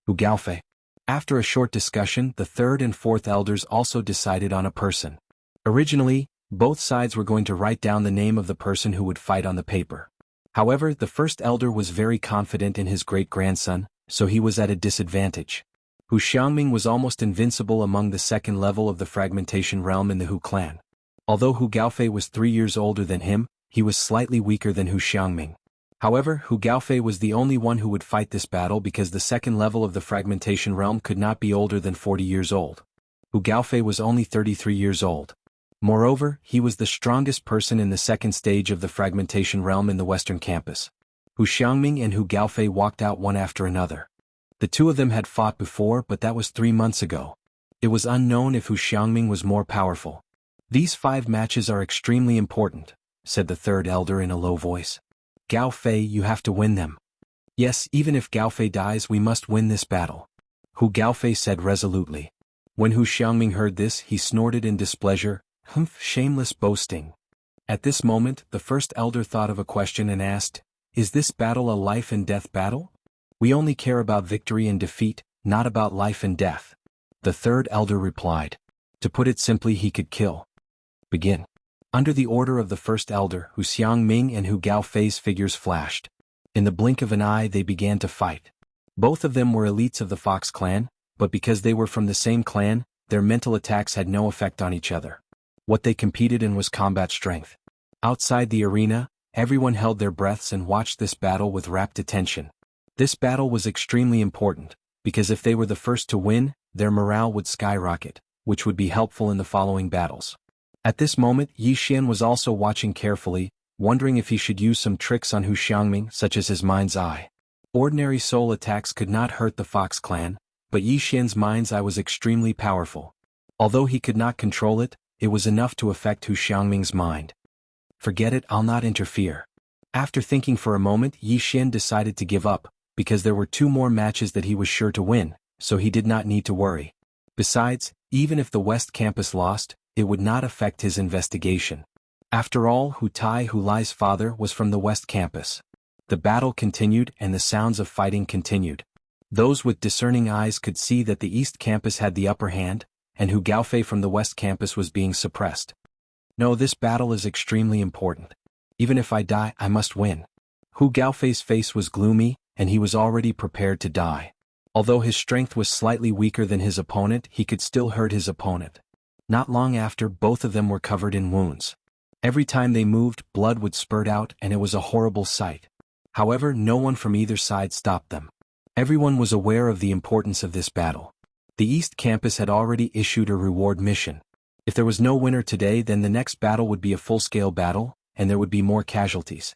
Hu Gaofei. After a short discussion, the 3rd and 4th elders also decided on a person. Originally, both sides were going to write down the name of the person who would fight on the paper. However, the first elder was very confident in his great-grandson, so he was at a disadvantage. Hu Xiangming was almost invincible among the 2nd level of the fragmentation realm in the Hu clan. Although Hu Gaofei was 3 years older than him, he was slightly weaker than Hu Xiangming. However, Hu Gaofei was the only one who would fight this battle because the 2nd level of the fragmentation realm could not be older than 40 years old. Hu Gaofei was only 33 years old. Moreover, he was the strongest person in the 2nd stage of the fragmentation realm in the Western Campus. Hu Xiangming and Hu Gaofei walked out one after another. The 2 of them had fought before, but that was 3 months ago. It was unknown if Hu Xiangming was more powerful. "These 5 matches are extremely important," said the 3rd elder in a low voice. "Gaofei, you have to win them." "Yes, even if Gaofei dies, we must win this battle," Hu Gaofei said resolutely. When Hu Xiangming heard this, he snorted in displeasure. "Humph, shameless boasting." At this moment, the first elder thought of a question and asked, "Is this battle a life-and-death battle? We only care about victory and defeat, not about life and death." The 3rd elder replied. To put it simply, he could kill. Begin. Under the order of the first elder, Hu Xiangming and Hu Gaofei's figures flashed. In the blink of an eye they began to fight. Both of them were elites of the Fox clan, but because they were from the same clan, their mental attacks had no effect on each other. What they competed in was combat strength. Outside the arena, everyone held their breaths and watched this battle with rapt attention. This battle was extremely important, because if they were the first to win, their morale would skyrocket, which would be helpful in the following battles. At this moment, Yi Xian was also watching carefully, wondering if he should use some tricks on Hu Xiangming, such as his mind's eye. Ordinary soul attacks could not hurt the Fox clan, but Yi Xian's mind's eye was extremely powerful. Although he could not control it, it was enough to affect Hu Xiangming's mind. "Forget it, I'll not interfere." After thinking for a moment, Yi Xian decided to give up, because there were 2 more matches that he was sure to win, so he did not need to worry. Besides, even if the West Campus lost, it would not affect his investigation. After all, Hu Tai Hu Lai's father was from the West Campus. The battle continued and the sounds of fighting continued. Those with discerning eyes could see that the East Campus had the upper hand, and Hu Gaofei from the West Campus was being suppressed. "No, this battle is extremely important. Even if I die, I must win." Hu Gaofei's face was gloomy, and he was already prepared to die. Although his strength was slightly weaker than his opponent, he could still hurt his opponent. Not long after, both of them were covered in wounds. Every time they moved, blood would spurt out, and it was a horrible sight. However, no one from either side stopped them. Everyone was aware of the importance of this battle. The East Campus had already issued a reward mission. If there was no winner today, then the next battle would be a full-scale battle, and there would be more casualties.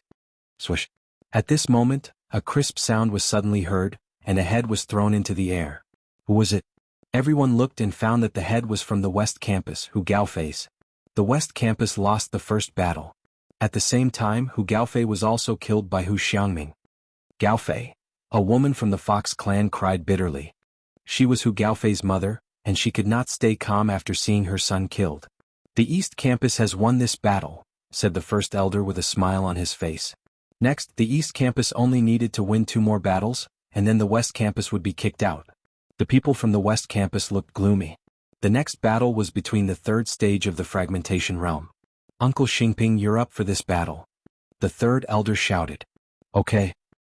Swish. At this moment, a crisp sound was suddenly heard, and a head was thrown into the air. Who was it? Everyone looked and found that the head was from the West Campus, Hu Gaofei's. The West Campus lost the first battle. At the same time, Hu Gaofei was also killed by Hu Xiangming. Gaofei, a woman from the Fox clan, cried bitterly. She was Hu Gaofei's mother, and she could not stay calm after seeing her son killed. The East Campus has won this battle, said the first elder with a smile on his face. Next, the East Campus only needed to win 2 more battles, and then the West Campus would be kicked out. The people from the West Campus looked gloomy. The next battle was between the 3rd stage of the Fragmentation Realm. Uncle Xingping, you're up for this battle. The 3rd elder shouted. Okay.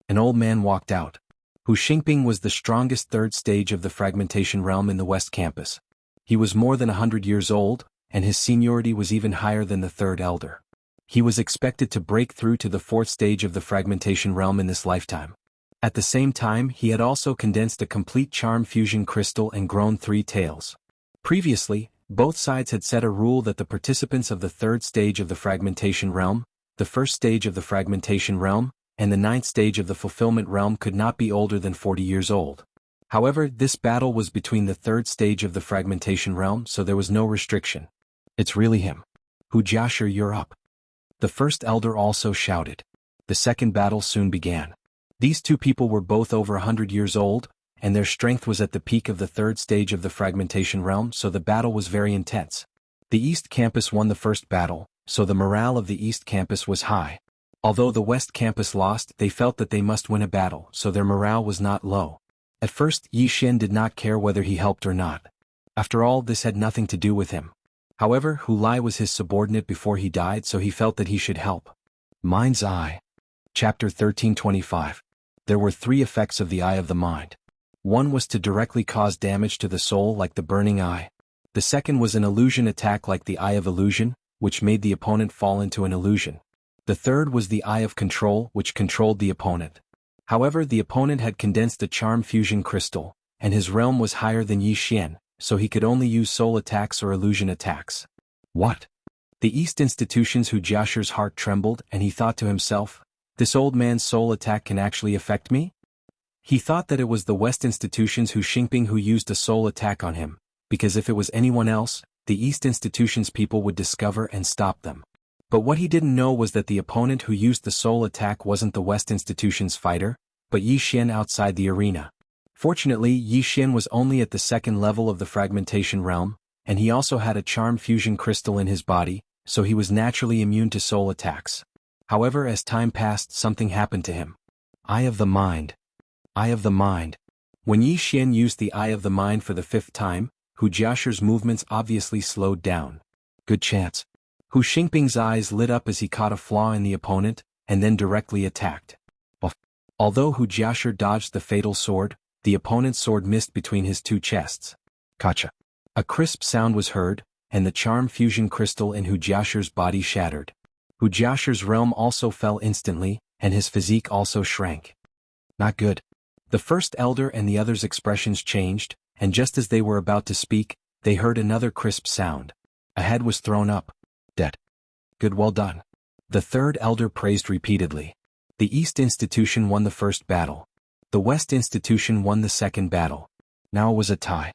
An old man walked out. Hu Xingping was the strongest 3rd stage of the Fragmentation Realm in the West Campus. He was more than 100 years old, and his seniority was even higher than the 3rd elder. He was expected to break through to the 4th stage of the Fragmentation Realm in this lifetime. At the same time, he had also condensed a complete charm fusion crystal and grown 3 tails. Previously, both sides had set a rule that the participants of the 3rd stage of the Fragmentation Realm, the 1st stage of the Fragmentation Realm, and the 9th stage of the Fulfillment Realm could not be older than 40 years old. However, this battle was between the 3rd stage of the Fragmentation Realm, so there was no restriction. It's really him. Hu Jiashir, you're up. The first elder also shouted. The second battle soon began. These 2 people were both over 100 years old, and their strength was at the peak of the 3rd stage of the Fragmentation Realm, so the battle was very intense. The East Campus won the first battle, so the morale of the East Campus was high. Although the West Campus lost, they felt that they must win a battle, so their morale was not low. At first, Yi Xian did not care whether he helped or not. After all, this had nothing to do with him. However, Hu Lai was his subordinate before he died, so he felt that he should help. Mind's Eye. Chapter 1325. There were 3 effects of the Eye of the Mind. One was to directly cause damage to the soul like the Burning Eye. The second was an illusion attack like the Eye of Illusion, which made the opponent fall into an illusion. The third was the Eye of Control, which controlled the opponent. However, the opponent had condensed a charm fusion crystal, and his realm was higher than Yi Xian, so he could only use soul attacks or illusion attacks. What? The East institutions Hu Jiashir's heart trembled, and he thought to himself, this old man's soul attack can actually affect me? He thought that it was the West institutions Hu Xingping who used a soul attack on him, because if it was anyone else, the East institutions people would discover and stop them. But what he didn't know was that the opponent who used the soul attack wasn't the West institutions fighter, but Yi Xian outside the arena. Fortunately, Yi Xian was only at the 2nd level of the Fragmentation Realm, and he also had a charm fusion crystal in his body, so he was naturally immune to soul attacks. However, as time passed, something happened to him. Eye of the Mind. Eye of the Mind. When Yi Xian used the Eye of the Mind for the 5th time, Hu Jiashir's movements obviously slowed down. Good chance. Hu Xingping's eyes lit up as he caught a flaw in the opponent, and then directly attacked. Although Hu Jiashir dodged the fatal sword, the opponent's sword missed between his 2 chests. Gotcha. A crisp sound was heard, and the charm fusion crystal in Hu Jiashir's body shattered. Hu Jiashir's realm also fell instantly, and his physique also shrank. Not good. The first elder and the others' expressions changed, and just as they were about to speak, they heard another crisp sound. A head was thrown up. Dead. Good, well done. The third elder praised repeatedly. The East institution won the first battle. The West institution won the second battle. Now it was a tie.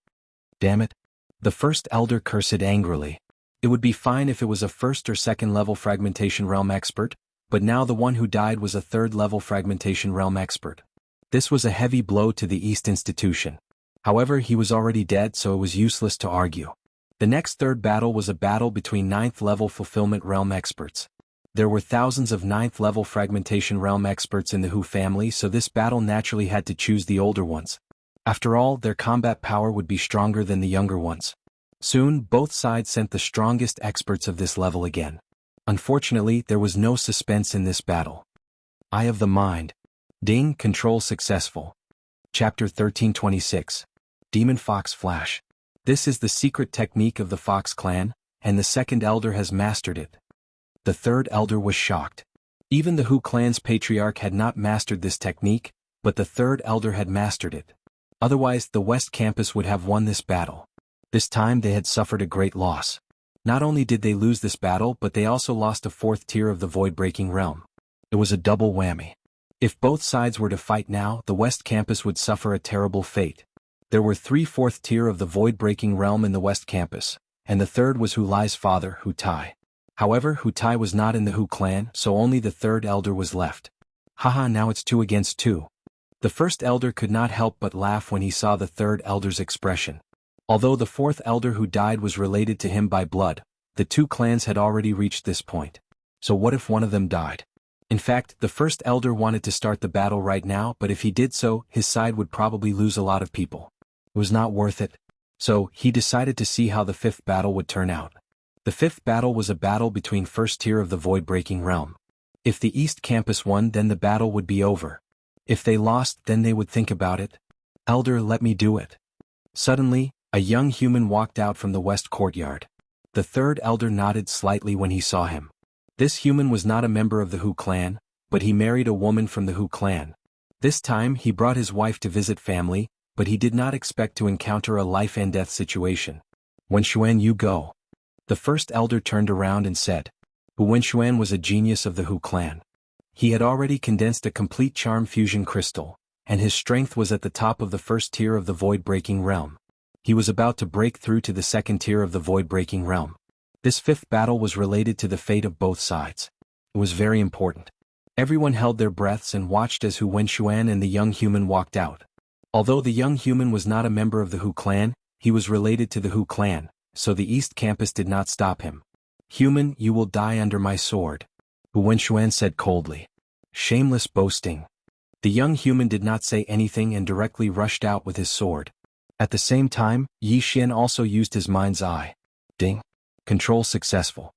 Damn it. The first elder cursed angrily. It would be fine if it was a 1st or 2nd level Fragmentation Realm expert, but now the one who died was a 3rd level Fragmentation Realm expert. This was a heavy blow to the East institution. However, he was already dead, so it was useless to argue. The next 3rd battle was a battle between 9th level Fulfillment Realm experts. There were thousands of 9th level Fragmentation Realm experts in the Hu family, so this battle naturally had to choose the older ones. After all, their combat power would be stronger than the younger ones. Soon, both sides sent the strongest experts of this level again. Unfortunately, there was no suspense in this battle. Eye of the Mind. Ding, control successful. Chapter 1326. Demon Fox Flash. This is the secret technique of the Fox clan, and the second elder has mastered it. The third elder was shocked. Even the Hu clan's patriarch had not mastered this technique, but the third elder had mastered it. Otherwise, the West Campus would have won this battle. This time they had suffered a great loss. Not only did they lose this battle, but they also lost a fourth tier of the void-breaking realm. It was a double whammy. If both sides were to fight now, the West Campus would suffer a terrible fate. There were 3 fourth tier of the void-breaking realm in the West Campus, and the third was Hu Lai's father, Hu Tai. However, Hu Tai was not in the Hu clan, so only the third elder was left. Haha, now it's 2 against 2. The first elder could not help but laugh when he saw the third elder's expression. Although the fourth elder who died was related to him by blood, the 2 clans had already reached this point. So what if one of them died? In fact, the first elder wanted to start the battle right now, but if he did so, his side would probably lose a lot of people. It was not worth it. So, he decided to see how the 5th battle would turn out. The 5th battle was a battle between first tier of the void-breaking realm. If the East Campus won, then the battle would be over. If they lost, then they would think about it. Elder, let me do it. Suddenly, a young human walked out from the west courtyard. The third elder nodded slightly when he saw him. This human was not a member of the Hu clan, but he married a woman from the Hu clan. This time he brought his wife to visit family, but he did not expect to encounter a life-and-death situation. Wenshuan, you go. The first elder turned around and said. Wenshuan was a genius of the Hu clan. He had already condensed a complete charm fusion crystal, and his strength was at the top of the first tier of the void-breaking realm. He was about to break through to the second tier of the void-breaking realm. This 5th battle was related to the fate of both sides. It was very important. Everyone held their breaths and watched as Hu Wenshuan and the young human walked out. Although the young human was not a member of the Hu clan, he was related to the Hu clan, so the East Campus did not stop him. Human, you will die under my sword, Hu Wenshuan said coldly. Shameless boasting. The young human did not say anything and directly rushed out with his sword. At the same time, Yi Xian also used his mind's eye. Ding. Control successful.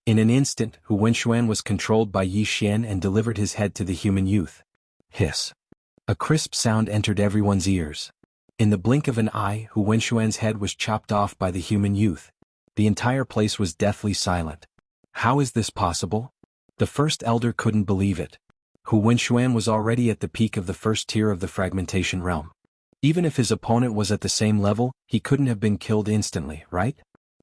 In an instant, Hu Wenshuan was controlled by Yi Xian and delivered his head to the human youth. Hiss. A crisp sound entered everyone's ears. In the blink of an eye, Hu Wenshuan's head was chopped off by the human youth. The entire place was deathly silent. How is this possible? The first elder couldn't believe it. Hu Wenshuan was already at the peak of the first tier of the fragmentation realm. Even if his opponent was at the same level, he couldn't have been killed instantly, right?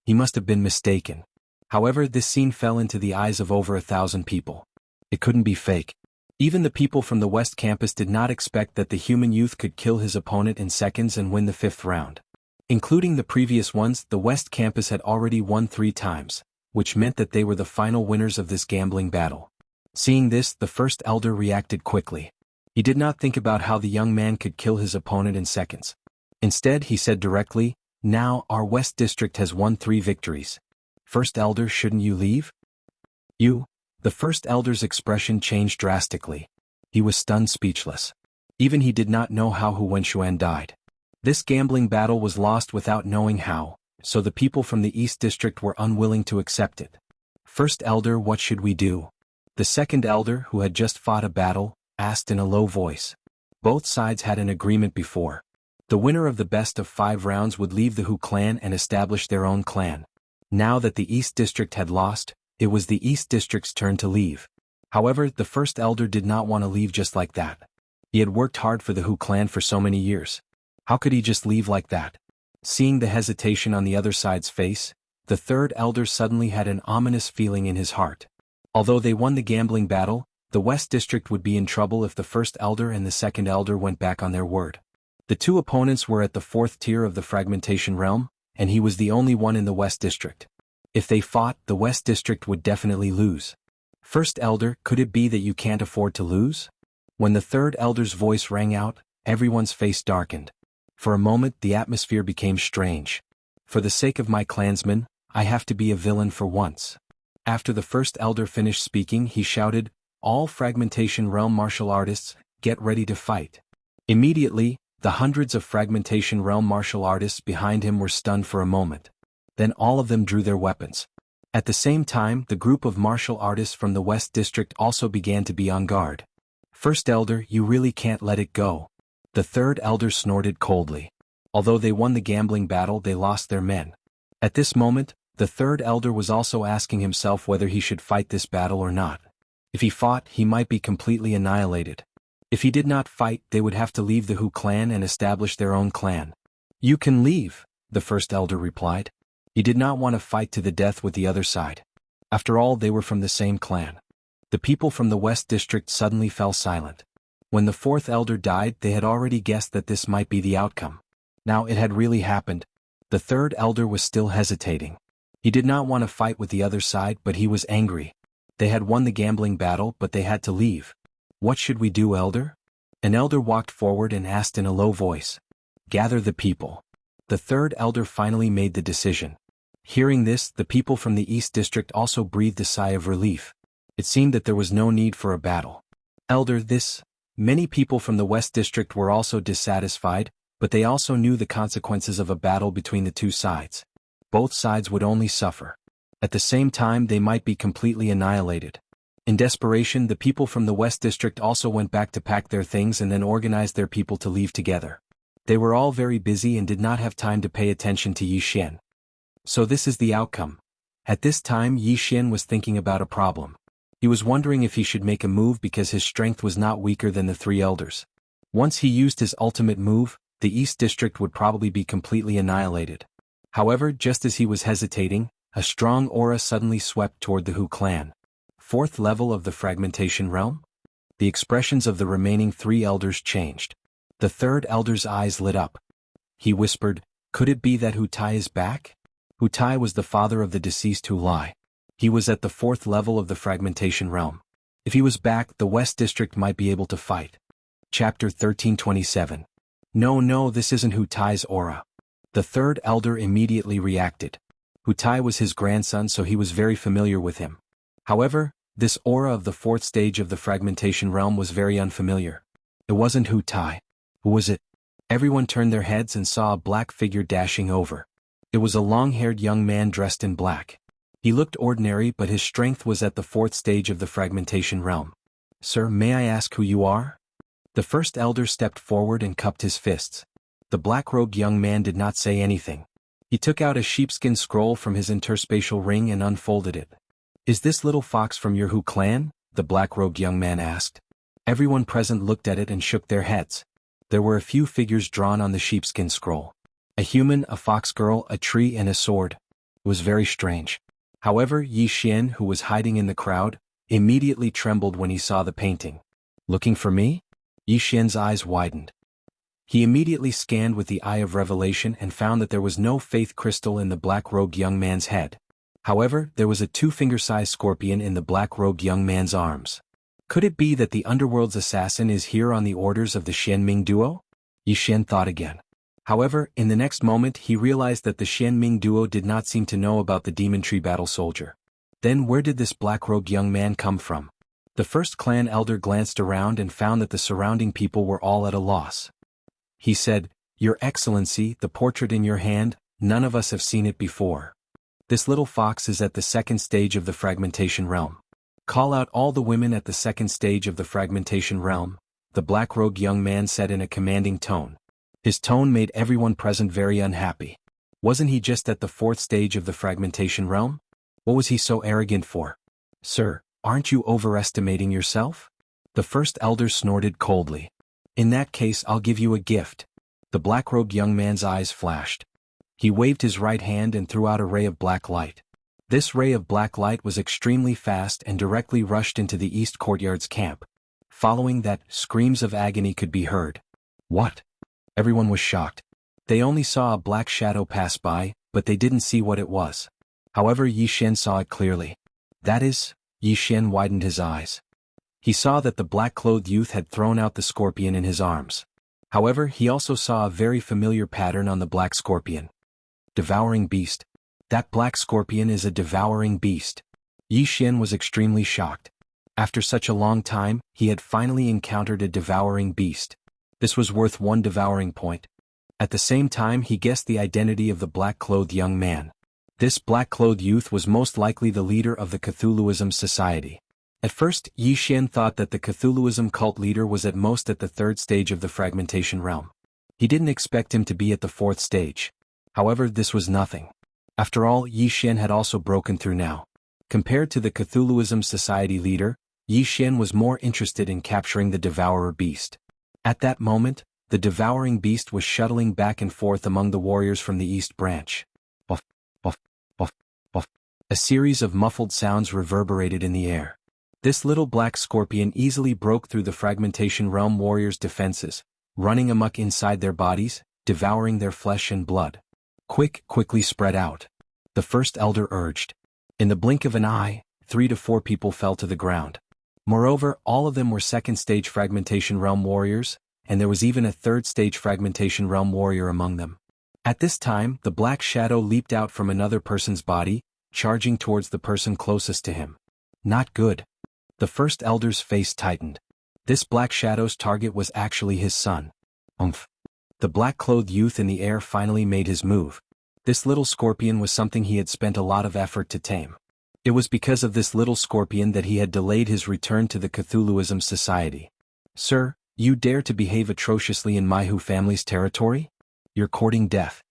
He must have been mistaken. However, this scene fell into the eyes of over 1,000 people. It couldn't be fake. Even the people from the West Campus did not expect that the human youth could kill his opponent in seconds and win the 5th round. Including the previous ones, the West Campus had already won 3 times, which meant that they were the final winners of this gambling battle. Seeing this, the first elder reacted quickly. He did not think about how the young man could kill his opponent in seconds. Instead, he said directly, now, our West District has won 3 victories. First elder, shouldn't you leave? You? The first elder's expression changed drastically. He was stunned speechless. Even he did not know how Hu Wenshuan died. This gambling battle was lost without knowing how, so the people from the East District were unwilling to accept it. First elder, what should we do? The second elder, who had just fought a battle, asked in a low voice. Both sides had an agreement before. The winner of the best of 5 rounds would leave the Hu clan and establish their own clan. Now that the East District had lost, it was the East District's turn to leave. However, the first elder did not want to leave just like that. He had worked hard for the Hu clan for so many years. How could he just leave like that? Seeing the hesitation on the other side's face, the third elder suddenly had an ominous feeling in his heart. Although they won the gambling battle, the West District would be in trouble if the first elder and the second elder went back on their word. The 2 opponents were at the 4th tier of the fragmentation realm, and he was the only one in the West District. If they fought, the West District would definitely lose. First elder, could it be that you can't afford to lose? When the third elder's voice rang out, everyone's face darkened. For a moment, the atmosphere became strange. For the sake of my clansmen, I have to be a villain for once. After the first elder finished speaking, he shouted, all fragmentation realm martial artists, get ready to fight. Immediately, the hundreds of fragmentation realm martial artists behind him were stunned for a moment. Then all of them drew their weapons. At the same time, the group of martial artists from the West District also began to be on guard. First elder, you really can't let it go. The third elder snorted coldly. Although they won the gambling battle, they lost their men. At this moment, the third elder was also asking himself whether he should fight this battle or not. If he fought, he might be completely annihilated. If he did not fight, they would have to leave the Hu clan and establish their own clan. You can leave, the first elder replied. He did not want to fight to the death with the other side. After all, they were from the same clan. The people from the West District suddenly fell silent. When the fourth elder died, they had already guessed that this might be the outcome. Now it had really happened. The third elder was still hesitating. He did not want to fight with the other side, but he was angry. They had won the gambling battle, but they had to leave. What should we do, elder? An elder walked forward and asked in a low voice. Gather the people. The third elder finally made the decision. Hearing this, the people from the East District also breathed a sigh of relief. It seemed that there was no need for a battle. Elder, Many people from the West District were also dissatisfied, but they also knew the consequences of a battle between the two sides. Both sides would only suffer. At the same time, they might be completely annihilated. In desperation, the people from the West District also went back to pack their things and then organized their people to leave together. They were all very busy and did not have time to pay attention to Yi Xian. So this is the outcome. At this time, Yi Xian was thinking about a problem. He was wondering if he should make a move because his strength was not weaker than the three elders. Once he used his ultimate move, the East District would probably be completely annihilated. However, just as he was hesitating, a strong aura suddenly swept toward the Hu clan. Fourth level of the fragmentation realm? The expressions of the remaining three elders changed. The third elder's eyes lit up. He whispered, could it be that Hu Tai is back? Hu Tai was the father of the deceased Hu Lai. He was at the fourth level of the fragmentation realm. If he was back, the West District might be able to fight. Chapter 1327. No, this isn't Hu Tai's aura. The third elder immediately reacted. Hu Tai was his grandson, so he was very familiar with him. However, this aura of the fourth stage of the fragmentation realm was very unfamiliar. It wasn't Hu Tai. Who was it? Everyone turned their heads and saw a black figure dashing over. It was a long-haired young man dressed in black. He looked ordinary, but his strength was at the fourth stage of the fragmentation realm. Sir, may I ask who you are? The first elder stepped forward and cupped his fists. The black-robed young man did not say anything. He took out a sheepskin scroll from his interspatial ring and unfolded it. Is this little fox from your Hu clan? The black-robed young man asked. Everyone present looked at it and shook their heads. There were a few figures drawn on the sheepskin scroll. A human, a fox girl, a tree, and a sword. It was very strange. However, Yi Xian, who was hiding in the crowd, immediately trembled when he saw the painting. Looking for me? Yi Xian's eyes widened. He immediately scanned with the eye of revelation and found that there was no faith crystal in the black-robed young man's head. However, there was a two-finger-sized scorpion in the black-robed young man's arms. Could it be that the underworld's assassin is here on the orders of the Xianming duo? Yi Xian thought again. However, in the next moment he realized that the Xianming duo did not seem to know about the demon tree battle soldier. Then where did this black-robed young man come from? The first clan elder glanced around and found that the surrounding people were all at a loss. He said, Your Excellency, the portrait in your hand, none of us have seen it before. This little fox is at the second stage of the fragmentation realm. Call out all the women at the second stage of the fragmentation realm, the black-robed young man said in a commanding tone. His tone made everyone present very unhappy. Wasn't he just at the fourth stage of the fragmentation realm? What was he so arrogant for? Sir, aren't you overestimating yourself? The first elder snorted coldly. In that case, I'll give you a gift. The black-robed young man's eyes flashed. He waved his right hand and threw out a ray of black light. This ray of black light was extremely fast and directly rushed into the East Courtyard's camp. Following that, screams of agony could be heard. What? Everyone was shocked. They only saw a black shadow pass by, but they didn't see what it was. However, Yi Xian saw it clearly. That is, Yi Xian widened his eyes. He saw that the black-clothed youth had thrown out the scorpion in his arms. However, he also saw a very familiar pattern on the black scorpion. Devouring beast. That black scorpion is a devouring beast. Yi Xian was extremely shocked. After such a long time, he had finally encountered a devouring beast. This was worth 1 devouring point. At the same time, he guessed the identity of the black-clothed young man. This black-clothed youth was most likely the leader of the Cthulhuism Society. At first, Yi Xian thought that the Cthulhuism cult leader was at most at the third stage of the fragmentation realm. He didn't expect him to be at the fourth stage. However, this was nothing. After all, Yi Xian had also broken through now. Compared to the Cthulhuism society leader, Yi Xian was more interested in capturing the devourer beast. At that moment, the devouring beast was shuttling back and forth among the warriors from the east branch. Buff, buff, buff, buff. A series of muffled sounds reverberated in the air. This little black scorpion easily broke through the fragmentation realm warriors' defenses, running amok inside their bodies, devouring their flesh and blood. Quickly spread out. The first elder urged. In the blink of an eye, 3 to 4 people fell to the ground. Moreover, all of them were second-stage fragmentation realm warriors, and there was even a third-stage fragmentation realm warrior among them. At this time, the black shadow leaped out from another person's body, charging towards the person closest to him. Not good. The first elder's face tightened. This black shadow's target was actually his son. Umph. The black-clothed youth in the air finally made his move. This little scorpion was something he had spent a lot of effort to tame. It was because of this little scorpion that he had delayed his return to the Cthulhuism society. Sir, you dare to behave atrociously in my Hu family's territory? You're courting death.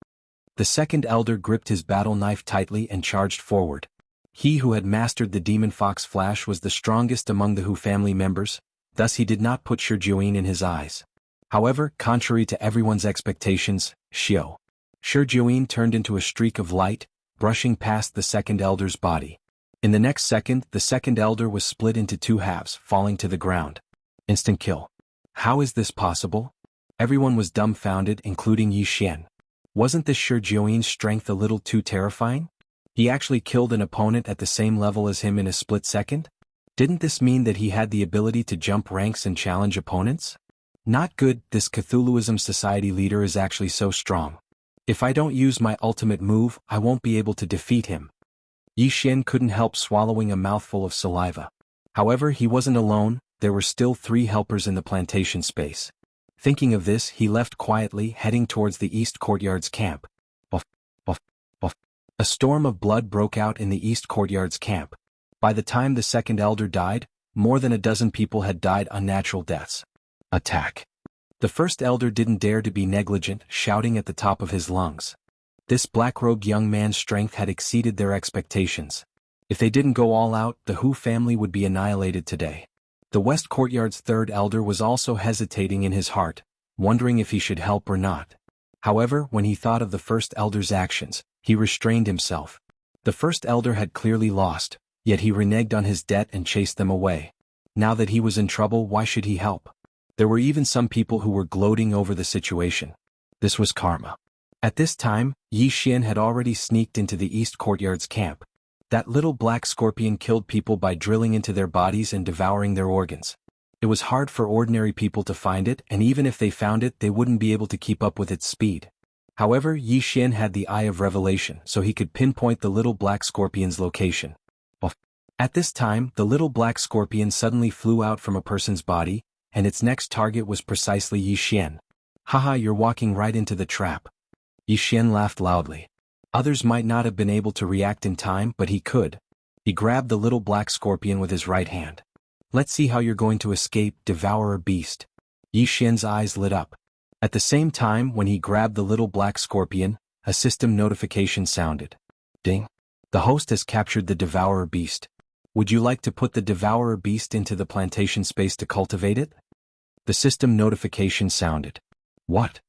The second elder gripped his battle knife tightly and charged forward. He who had mastered the demon fox flash was the strongest among the Hu family members, thus he did not put Shijuin in his eyes. However, contrary to everyone's expectations, Shijuin turned into a streak of light, brushing past the second elder's body. In the next second, the second elder was split into 2 halves, falling to the ground. Instant kill. How is this possible? Everyone was dumbfounded, including Yi Xian. Wasn't this Shijuin's strength a little too terrifying? He actually killed an opponent at the same level as him in a split second? Didn't this mean that he had the ability to jump ranks and challenge opponents? Not good, this Cthulhuism society leader is actually so strong. If I don't use my ultimate move, I won't be able to defeat him. Yi Xian couldn't help swallowing a mouthful of saliva. However, he wasn't alone, there were still 3 helpers in the plantation space. Thinking of this, he left quietly, heading towards the East Courtyard's camp. Buff, buff, buff. A storm of blood broke out in the East Courtyard's camp. By the time the second elder died, more than a dozen people had died unnatural deaths. Attack. The first elder didn't dare to be negligent, shouting at the top of his lungs. This black-robed young man's strength had exceeded their expectations. If they didn't go all out, the Hu family would be annihilated today. The West Courtyard's third elder was also hesitating in his heart, wondering if he should help or not. However, when he thought of the first elder's actions, he restrained himself. The first elder had clearly lost, yet he reneged on his debt and chased them away. Now that he was in trouble, why should he help? There were even some people who were gloating over the situation. This was karma. At this time, Yi Xian had already sneaked into the East Courtyard's camp. That little black scorpion killed people by drilling into their bodies and devouring their organs. It was hard for ordinary people to find it, and even if they found it, they wouldn't be able to keep up with its speed. However, Yi Xian had the Eye of Revelation, so he could pinpoint the little black scorpion's location. At this time, the little black scorpion suddenly flew out from a person's body, and its next target was precisely Yi Xian. Haha, you're walking right into the trap. Yi Xian laughed loudly. Others might not have been able to react in time, but he could. He grabbed the little black scorpion with his right hand. Let's see how you're going to escape, devourer beast. Yi Xian's eyes lit up. At the same time, when he grabbed the little black scorpion, a system notification sounded. Ding. The host has captured the devourer beast. Would you like to put the devourer beast into the plantation space to cultivate it? The system notification sounded. What?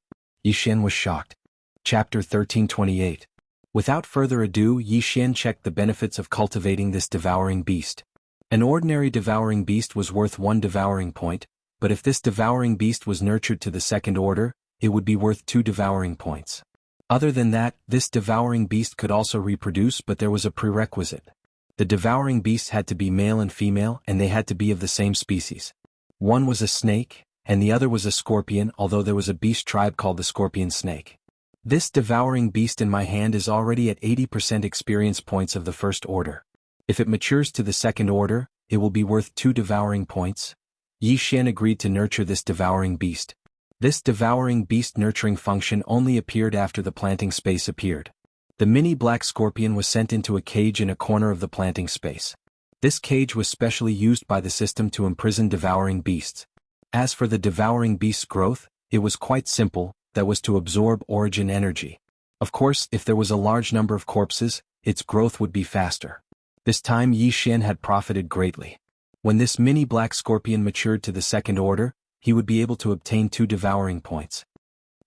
Yi Xian was shocked. Chapter 1328. Without further ado, Yi Xian checked the benefits of cultivating this devouring beast. An ordinary devouring beast was worth 1 devouring point, but if this devouring beast was nurtured to the second order, it would be worth 2 devouring points. Other than that, this devouring beast could also reproduce, but there was a prerequisite. The devouring beasts had to be male and female, and they had to be of the same species. One was a snake, and the other was a scorpion, although there was a beast tribe called the scorpion snake. This devouring beast in my hand is already at 80% experience points of the first order. If it matures to the second order, it will be worth 2 devouring points. Yi Xian agreed to nurture this devouring beast. This devouring beast nurturing function only appeared after the planting space appeared. The mini black scorpion was sent into a cage in a corner of the planting space. This cage was specially used by the system to imprison devouring beasts. As for the devouring beast's growth, it was quite simple, that was to absorb origin energy. Of course, if there was a large number of corpses, its growth would be faster. This time Yi Xian had profited greatly. When this mini black scorpion matured to the second order, he would be able to obtain 2 devouring points.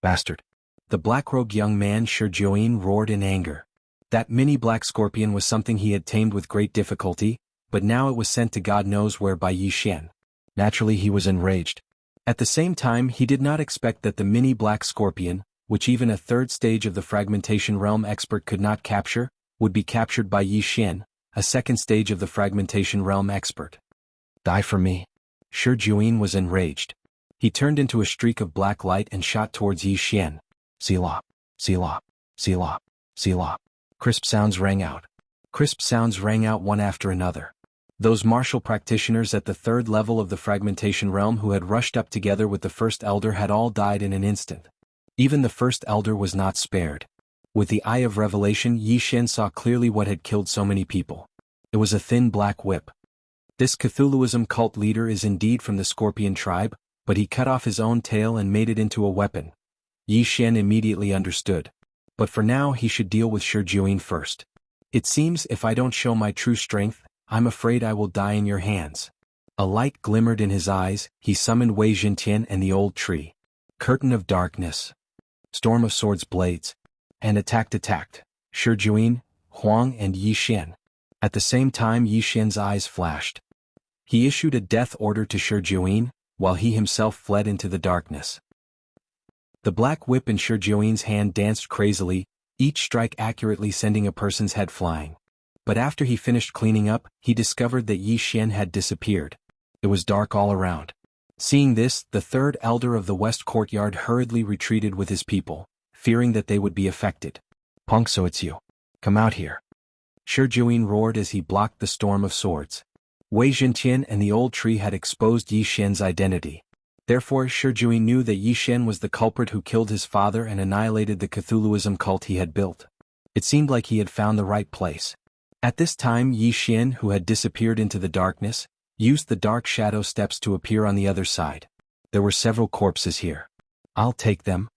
Bastard. The black-robed young man Shi Jiuyin roared in anger. That mini black scorpion was something he had tamed with great difficulty, but now it was sent to God knows where by Yi Xian. Naturally he was enraged. At the same time he did not expect that the mini black scorpion, which even a third stage of the fragmentation realm expert could not capture, would be captured by Yi Xian, a second stage of the fragmentation realm expert. Die for me. Shi Jiuyin was enraged. He turned into a streak of black light and shot towards Yi Xian. Selah, Selah, Selah, Selah. Crisp sounds rang out. Crisp sounds rang out one after another. Those martial practitioners at the third level of the fragmentation realm who had rushed up together with the first elder had all died in an instant. Even the first elder was not spared. With the eye of revelation Yi Xian saw clearly what had killed so many people. It was a thin black whip. This Cthulhuism cult leader is indeed from the Scorpion tribe, but he cut off his own tail and made it into a weapon. Yi Xian immediately understood. But for now he should deal with Shi Jiuyin first. It seems if I don't show my true strength, I'm afraid I will die in your hands. A light glimmered in his eyes, he summoned Wei Zhentian and the old tree. Curtain of darkness. Storm of swords blades. And attacked. Shi Jiuyin, Huang and Yi Xian. At the same time Yi Xian's eyes flashed. He issued a death order to Shi Jiuyin, while he himself fled into the darkness. The black whip in Shi Jiuyin's hand danced crazily, each strike accurately sending a person's head flying. But after he finished cleaning up, he discovered that Yi Xian had disappeared. It was dark all around. Seeing this, the third elder of the west courtyard hurriedly retreated with his people, fearing that they would be affected. Punk, so it's you. Come out here. Shi Jiuyin roared as he blocked the storm of swords. Wei Zhentian and the old tree had exposed Yi Xian's identity. Therefore Shi Jiuyin knew that Yi Xian was the culprit who killed his father and annihilated the Cthulhuism cult he had built. It seemed like he had found the right place. At this time Yi Xian, who had disappeared into the darkness, used the dark shadow steps to appear on the other side. There were several corpses here. I'll take them.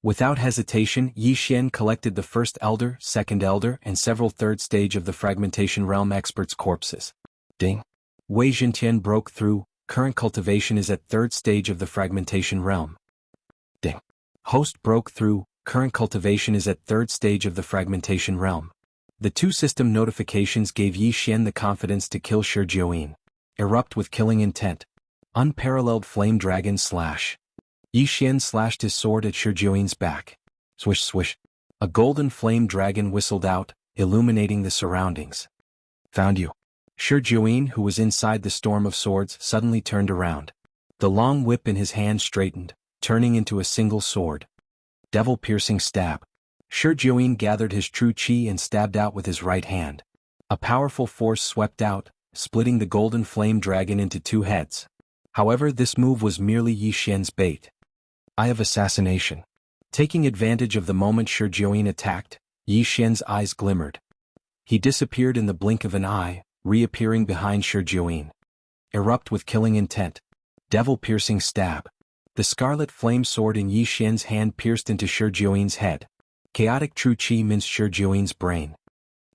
Without hesitation Yi Xian collected the first elder, second elder and several third stage of the fragmentation realm experts' corpses. Ding. Wei Zhentian broke through. Current cultivation is at third stage of the fragmentation realm. Ding. Host broke through. Current cultivation is at third stage of the fragmentation realm. The 2 system notifications gave Yi Xian the confidence to kill Shi Jiuyin. Erupt with killing intent. Unparalleled flame dragon slash. Yi Xian slashed his sword at Shi Jiuyin's back. Swish swish. A golden flame dragon whistled out, illuminating the surroundings. Found you. Shi Jiuyin, who was inside the storm of swords, suddenly turned around. The long whip in his hand straightened, turning into a single sword. Devil-piercing stab. Shi Jiuyin gathered his true chi and stabbed out with his right hand. A powerful force swept out, splitting the golden flame dragon into 2 heads. However, this move was merely Yi Xian's bait. Eye of assassination. Taking advantage of the moment Shi Jiuyin attacked, Yi Xian's eyes glimmered. He disappeared in the blink of an eye, reappearing behind Shi Jiuyin. Erupt with killing intent. Devil-piercing stab. The scarlet flame sword in Yi Xian's hand pierced into Shi Jiuyin's head. Chaotic true chi minced Shi Jiuyin brain.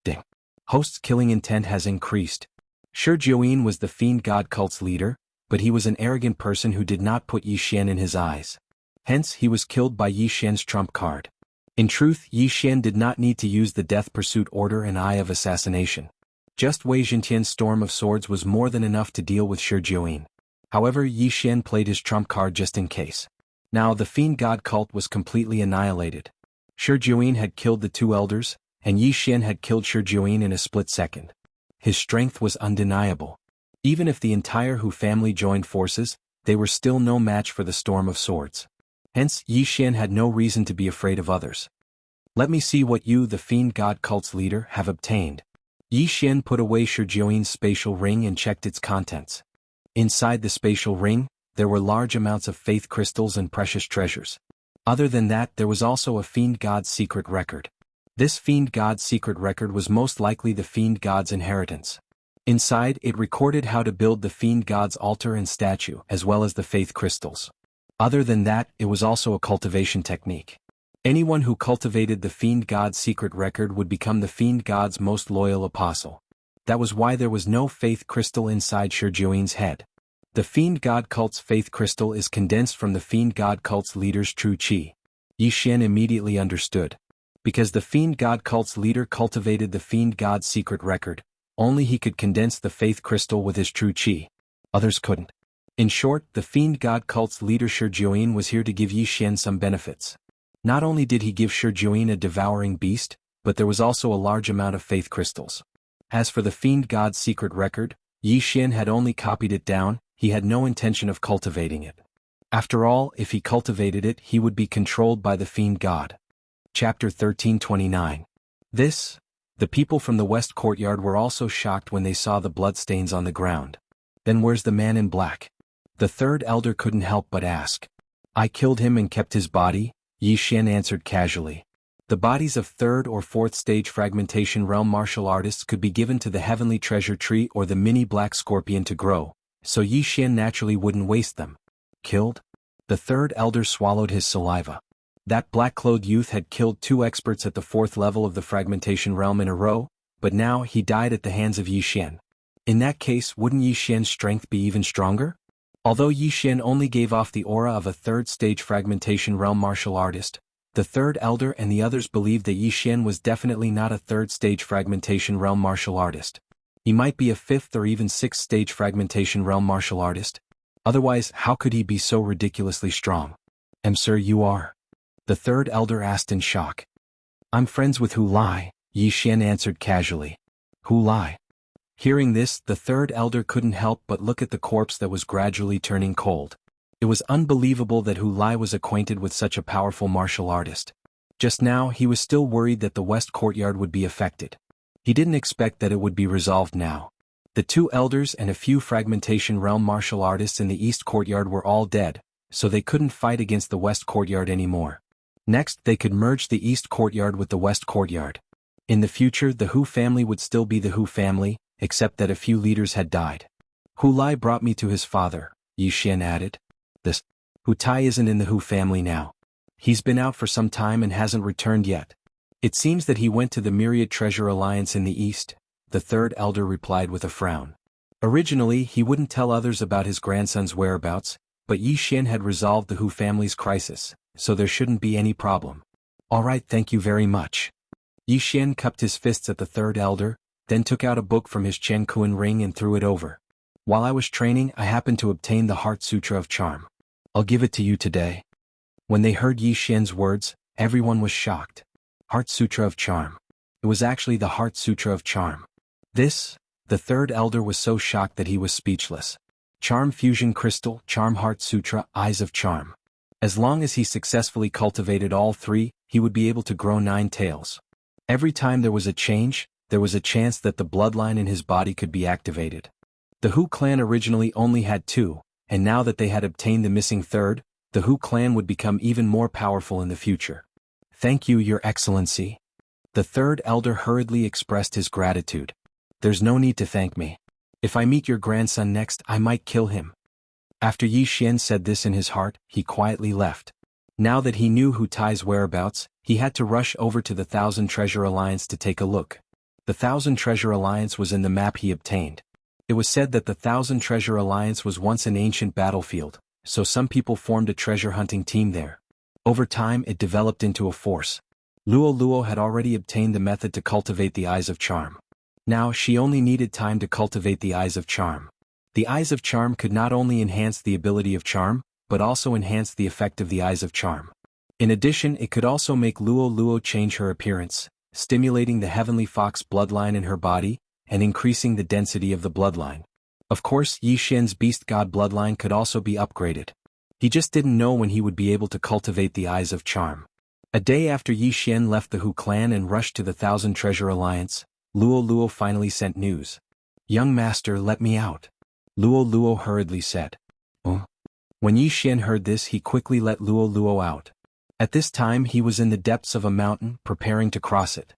Ding. Host's killing intent has increased. Shi Jiuyin was the fiend god cult's leader, but he was an arrogant person who did not put Yi Xian in his eyes. Hence he was killed by Yi Xian's trump card. In truth, Yi Xian did not need to use the death pursuit order and eye of assassination. Just Wei Zhentian's storm of swords was more than enough to deal with Shi Jiuyin. However, Yi Xian played his trump card just in case. Now the fiend god cult was completely annihilated. Shi Jiuyin had killed the 2 elders, and Yi Xian had killed Shi Jiuyin in a split second. His strength was undeniable. Even if the entire Hu family joined forces, they were still no match for the storm of swords. Hence, Yi Xian had no reason to be afraid of others. Let me see what you, the fiend god cult's leader, have obtained. Yi Xian put away Shi Jiuyin's spatial ring and checked its contents. Inside the spatial ring, there were large amounts of faith crystals and precious treasures. Other than that, there was also a fiend god's secret record. This fiend god's secret record was most likely the fiend god's inheritance. Inside, it recorded how to build the fiend god's altar and statue as well as the faith crystals. Other than that, it was also a cultivation technique. Anyone who cultivated the fiend god's secret record would become the fiend god's most loyal apostle. That was why there was no faith crystal inside Shi Juin's head. The fiend god cult's faith crystal is condensed from the fiend god cult's leader's true qi. Yi Xian immediately understood. Because the fiend god cult's leader cultivated the fiend god's secret record, only he could condense the faith crystal with his true qi. Others couldn't. In short, the fiend god cult's leader Shi Juin was here to give Yi Xian some benefits. Not only did he give Shi Juin a devouring beast, but there was also a large amount of faith crystals. As for the fiend god's secret record, Yi Xian had only copied it down, he had no intention of cultivating it. After all, if he cultivated it, he would be controlled by the fiend god. Chapter 1329. The people from the west courtyard were also shocked when they saw the bloodstains on the ground. Then where's the man in black? The third elder couldn't help but ask. I killed him and kept his body, Yi Xian answered casually. The bodies of third or fourth stage fragmentation realm martial artists could be given to the heavenly treasure tree or the mini black scorpion to grow, so Yi Xian naturally wouldn't waste them. Killed? The third elder swallowed his saliva. That black-clothed youth had killed 2 experts at the 4th level of the fragmentation realm in a row, but now he died at the hands of Yi Xian. In that case, wouldn't Yi Xian's strength be even stronger? Although Yi Xian only gave off the aura of a 3rd stage fragmentation realm martial artist, the third elder and the others believed that Yi Xian was definitely not a 3rd stage fragmentation realm martial artist. He might be a 5th or even 6th stage fragmentation realm martial artist. Otherwise, how could he be so ridiculously strong? Sir, you are? The third elder asked in shock. I'm friends with Hu Lai, Yi Xian answered casually. Hu Lai? Hearing this, the third elder couldn't help but look at the corpse that was gradually turning cold. It was unbelievable that Hu Lai was acquainted with such a powerful martial artist. Just now, he was still worried that the west courtyard would be affected. He didn't expect that it would be resolved now. The 2 elders and a few fragmentation realm martial artists in the east courtyard were all dead, so they couldn't fight against the west courtyard anymore. Next, they could merge the east courtyard with the west courtyard. In the future, the Hu family would still be the Hu family, except that a few leaders had died. Hu Lai brought me to his father, Yi Xian added. This Hu Tai isn't in the Hu family now. He's been out for some time and hasn't returned yet. It seems that he went to the Myriad Treasure Alliance in the east, the third elder replied with a frown. Originally, he wouldn't tell others about his grandson's whereabouts, but Yi Xian had resolved the Hu family's crisis, so there shouldn't be any problem. All right, thank you very much. Yi Xian cupped his fists at the third elder, then took out a book from his Chen Kuan ring and threw it over. While I was training, I happened to obtain the Heart Sutra of Charm. I'll give it to you today. When they heard Yi Xian's words, everyone was shocked. Heart Sutra of Charm. It was actually the Heart Sutra of Charm. The third elder was so shocked that he was speechless. Charm Fusion Crystal, Charm Heart Sutra, Eyes of Charm. As long as he successfully cultivated all 3, he would be able to grow 9 tails. Every time there was a change, there was a chance that the bloodline in his body could be activated. The Hu clan originally only had 2, and now that they had obtained the missing 3rd, the Hu clan would become even more powerful in the future. Thank you, Your Excellency. The third elder hurriedly expressed his gratitude. There's no need to thank me. If I meet your grandson next, I might kill him. After Yi Xian said this in his heart, he quietly left. Now that he knew Hu Tai's whereabouts, he had to rush over to the Thousand Treasure Alliance to take a look. The Thousand Treasure Alliance was in the map he obtained. It was said that the Thousand Treasure Alliance was once an ancient battlefield, so some people formed a treasure hunting team there. Over time, it developed into a force. Luo Luo had already obtained the method to cultivate the Eyes of Charm. Now she only needed time to cultivate the Eyes of Charm. The Eyes of Charm could not only enhance the ability of Charm, but also enhance the effect of the Eyes of Charm. In addition, it could also make Luo Luo change her appearance, stimulating the Heavenly Fox bloodline in her body, and increasing the density of the bloodline. Of course, Yi Xian's Beast God bloodline could also be upgraded. He just didn't know when he would be able to cultivate the Eyes of Charm. A day after Yi Xian left the Hu clan and rushed to the Thousand Treasure Alliance, Luo Luo finally sent news. Young master, let me out. Luo Luo hurriedly said. When Yi Xian heard this, he quickly let Luo Luo out. At this time he was in the depths of a mountain, preparing to cross it.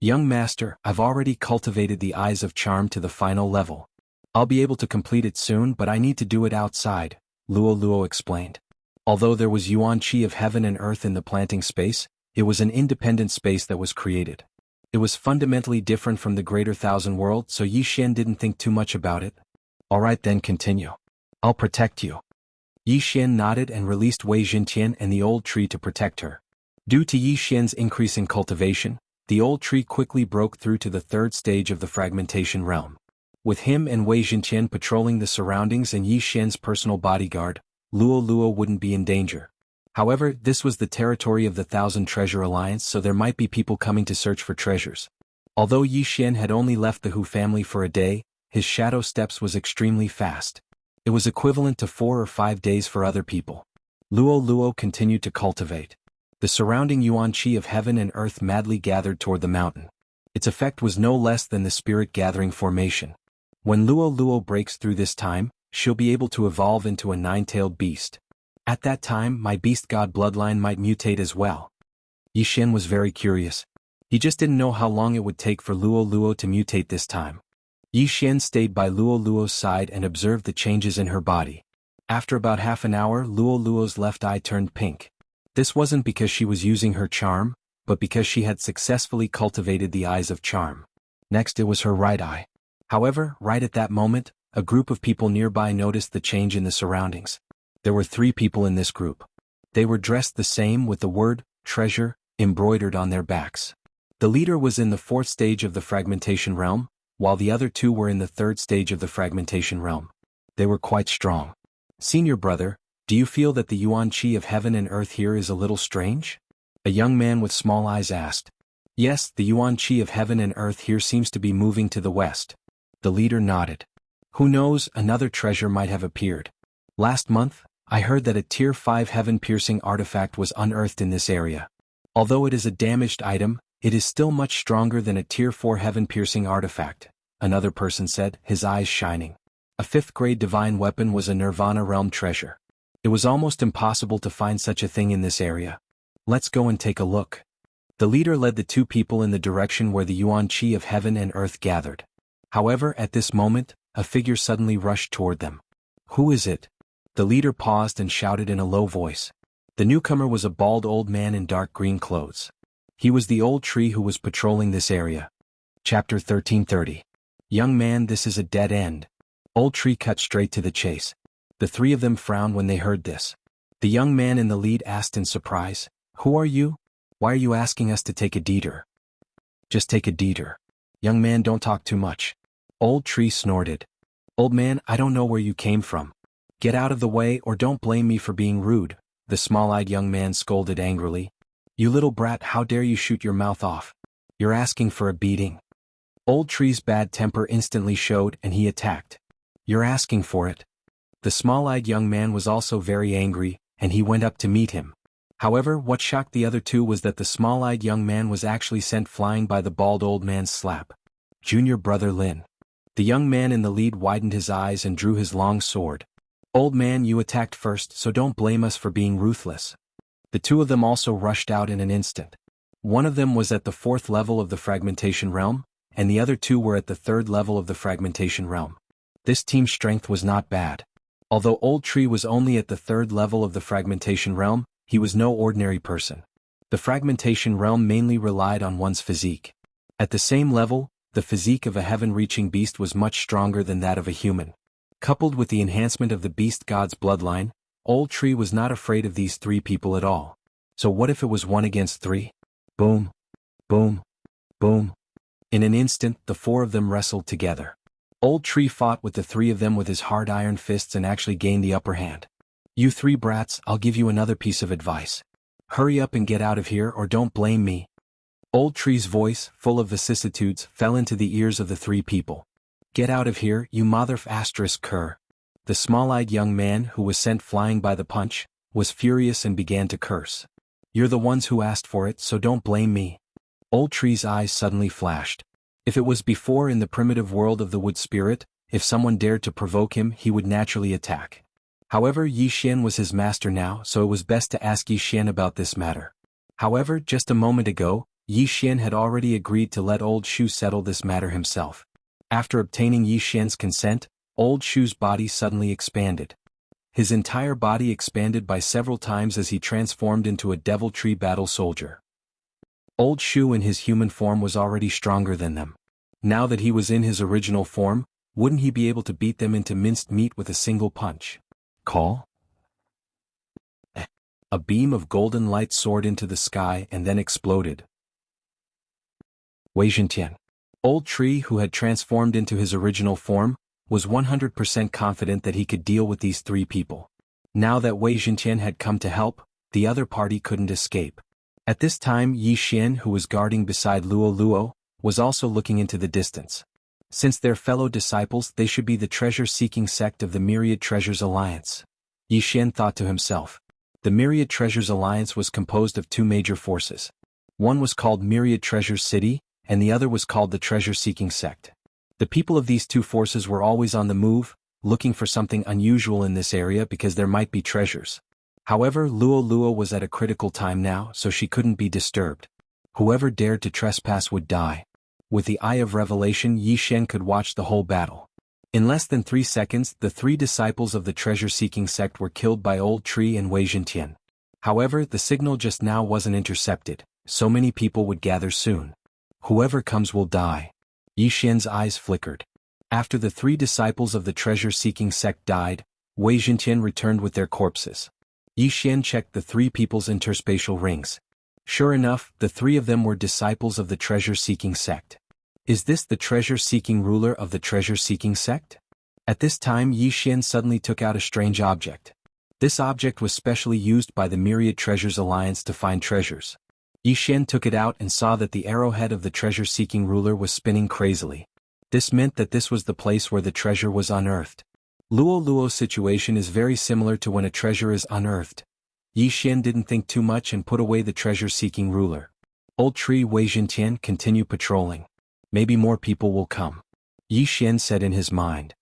Young master, I've already cultivated the eyes of charm to the final level. I'll be able to complete it soon, but I need to do it outside, Luo Luo explained. Although there was yuan qi of heaven and earth in the planting space, it was an independent space that was created. It was fundamentally different from the greater thousand world, so Yi Xian didn't think too much about it. Alright then, continue. I'll protect you. Yi Xian nodded and released Wei Jintian and the old tree to protect her. Due to Yi Xian's increase in cultivation, the old tree quickly broke through to the third stage of the fragmentation realm. With him and Wei Jintian patrolling the surroundings and Yi Xian's personal bodyguard, Luo Luo wouldn't be in danger. However, this was the territory of the Thousand Treasure Alliance, so there might be people coming to search for treasures. Although Yi Xian had only left the Hu family for a day, his shadow steps was extremely fast. It was equivalent to 4 or 5 days for other people. Luo Luo continued to cultivate. The surrounding yuan qi of heaven and earth madly gathered toward the mountain. Its effect was no less than the spirit-gathering formation. When Luo Luo breaks through this time, she'll be able to evolve into a 9-tailed beast. At that time, my beast god bloodline might mutate as well. Yi Xian was very curious. He just didn't know how long it would take for Luo Luo to mutate this time. Yi Xian stayed by Luo Luo's side and observed the changes in her body. After about half an hour, Luo Luo's left eye turned pink. This wasn't because she was using her charm, but because she had successfully cultivated the eyes of charm. Next it was her right eye. However, right at that moment, a group of people nearby noticed the change in the surroundings. There were 3 people in this group. They were dressed the same with the word, treasure, embroidered on their backs. The leader was in the 4th stage of the fragmentation realm, while the other 2 were in the 3rd stage of the fragmentation realm. They were quite strong. Senior brother, do you feel that the yuan qi of heaven and earth here is a little strange? A young man with small eyes asked. Yes, the yuan qi of heaven and earth here seems to be moving to the west. The leader nodded. Who knows, another treasure might have appeared. Last month, I heard that a tier 5 heaven-piercing artifact was unearthed in this area. Although it is a damaged item, it is still much stronger than a tier 4 heaven-piercing artifact, another person said, his eyes shining. A 5th-grade divine weapon was a Nirvana realm treasure. It was almost impossible to find such a thing in this area. Let's go and take a look. The leader led the 2 people in the direction where the yuan qi of heaven and earth gathered. However, at this moment, a figure suddenly rushed toward them. Who is it? The leader paused and shouted in a low voice. The newcomer was a bald old man in dark green clothes. He was the old tree who was patrolling this area. Chapter 1330. Young man, this is a dead end. Old tree cut straight to the chase. The 3 of them frowned when they heard this. The young man in the lead asked in surprise, Who are you? Why are you asking us to take a detour? Just take a detour. Young man, don't talk too much. Old tree snorted. Old man, I don't know where you came from. Get out of the way or don't blame me for being rude, the small-eyed young man scolded angrily. You little brat, how dare you shoot your mouth off? You're asking for a beating. Old tree's bad temper instantly showed and he attacked. You're asking for it. The small-eyed young man was also very angry, and he went up to meet him. However, what shocked the other 2 was that the small-eyed young man was actually sent flying by the bald old man's slap. Junior brother Lin. The young man in the lead widened his eyes and drew his long sword. Old man, you attacked first, so don't blame us for being ruthless. The 2 of them also rushed out in an instant. One of them was at the 4th level of the fragmentation realm, and the other 2 were at the 3rd level of the fragmentation realm. This team's strength was not bad. Although Old Tree was only at the 3rd level of the fragmentation realm, he was no ordinary person. The fragmentation realm mainly relied on one's physique. At the same level, the physique of a heaven-reaching beast was much stronger than that of a human. Coupled with the enhancement of the beast god's bloodline, Old Tree was not afraid of these 3 people at all. So what if it was 1 against 3? Boom. Boom. Boom. In an instant, the 4 of them wrestled together. Old Tree fought with the 3 of them with his hard iron fists and actually gained the upper hand. You 3 brats, I'll give you another piece of advice. Hurry up and get out of here or don't blame me. Old Tree's voice, full of vicissitudes, fell into the ears of the 3 people. Get out of here, you cur. The small-eyed young man, who was sent flying by the punch, was furious and began to curse. You're the ones who asked for it, so don't blame me. Old Tree's eyes suddenly flashed. If it was before in the primitive world of the wood spirit, if someone dared to provoke him, he would naturally attack. However, Yi Xian was his master now, so it was best to ask Yi Xian about this matter. However, just a moment ago, Yi Xian had already agreed to let Old Shu settle this matter himself. After obtaining Yi Xian's consent, Old Shu's body suddenly expanded. His entire body expanded by several times as he transformed into a deviltree battle soldier. Old Shu in his human form was already stronger than them. Now that he was in his original form, wouldn't he be able to beat them into minced meat with a single punch? Call? A beam of golden light soared into the sky and then exploded. Wei Zhentian. Old Tree, who had transformed into his original form, was 100% confident that he could deal with these three people. Now that Wei Zhentian had come to help, the other party couldn't escape. At this time Yi Xian, who was guarding beside Luo Luo, was also looking into the distance. Since they're fellow disciples, they should be the treasure-seeking sect of the Myriad Treasures Alliance. Yi Xian thought to himself. The Myriad Treasures Alliance was composed of two major forces. One was called Myriad Treasures City, and the other was called the Treasure-Seeking Sect. The people of these two forces were always on the move, looking for something unusual in this area because there might be treasures. However, Luo Luo was at a critical time now, so she couldn't be disturbed. Whoever dared to trespass would die. With the Eye of Revelation, Yi Xian could watch the whole battle. In less than 3 seconds, the three disciples of the treasure-seeking sect were killed by Old Tree and Wei Zhentian. However, the signal just now wasn't intercepted. So many people would gather soon. Whoever comes will die. Yi Xian's eyes flickered. After the three disciples of the treasure-seeking sect died, Wei Zhentian returned with their corpses. Yi Xian checked the three people's interspatial rings. Sure enough, the three of them were disciples of the treasure-seeking sect. Is this the treasure-seeking ruler of the treasure-seeking sect? At this time Yi Xian suddenly took out a strange object. This object was specially used by the Myriad Treasures Alliance to find treasures. Yi Xian took it out and saw that the arrowhead of the treasure-seeking ruler was spinning crazily. This meant that this was the place where the treasure was unearthed. Luo Luo's situation is very similar to when a treasure is unearthed. Yi Xian didn't think too much and put away the treasure-seeking ruler. Old Tree Wei Zhentian continued patrolling. Maybe more people will come. Yi Xian said in his mind.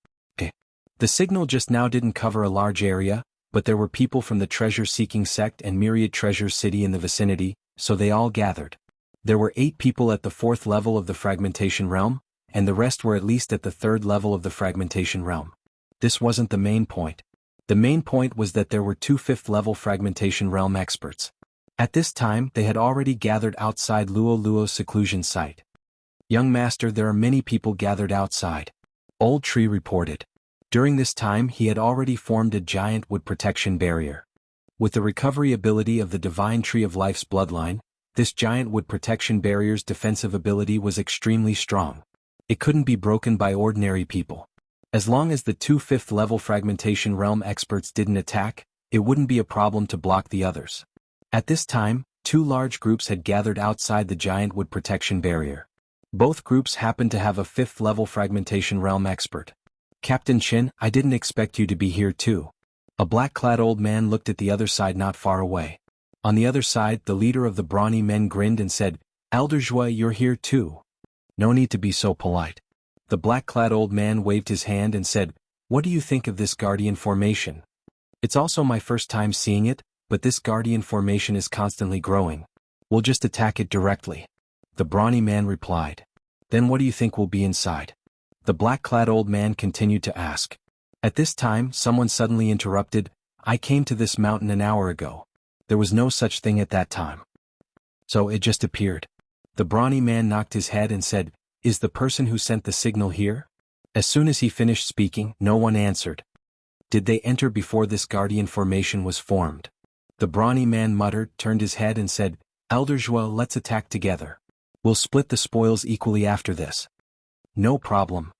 The signal just now didn't cover a large area, but there were people from the treasure-seeking sect and Myriad Treasure City in the vicinity, so they all gathered. There were 8 people at the 4th level of the fragmentation realm, and the rest were at least at the 3rd level of the fragmentation realm. This wasn't the main point. The main point was that there were 2 5th-level fragmentation realm experts. At this time, they had already gathered outside Luo Luo's seclusion site. Young master, there are many people gathered outside. Old Tree reported. During this time he had already formed a giant wood protection barrier. With the recovery ability of the Divine Tree of Life's bloodline, this giant wood protection barrier's defensive ability was extremely strong. It couldn't be broken by ordinary people. As long as the 2 5th-level fragmentation realm experts didn't attack, it wouldn't be a problem to block the others. At this time, 2 large groups had gathered outside the giant wood protection barrier. Both groups happened to have a 5th-level fragmentation realm expert. Captain Qin, I didn't expect you to be here too. A black-clad old man looked at the other side not far away. On the other side, the leader of the brawny men grinned and said, Elder Zhua, you're here too. No need to be so polite. The black-clad old man waved his hand and said, What do you think of this guardian formation? It's also my first time seeing it, but this guardian formation is constantly growing. We'll just attack it directly. The brawny man replied. Then what do you think will be inside? The black-clad old man continued to ask. At this time, someone suddenly interrupted, I came to this mountain an hour ago. There was no such thing at that time. So it just appeared. The brawny man knocked his head and said, Is the person who sent the signal here? As soon as he finished speaking, no one answered. Did they enter before this guardian formation was formed? The brawny man muttered, turned his head and said, Elder Zhua, let's attack together. We'll split the spoils equally after this. No problem.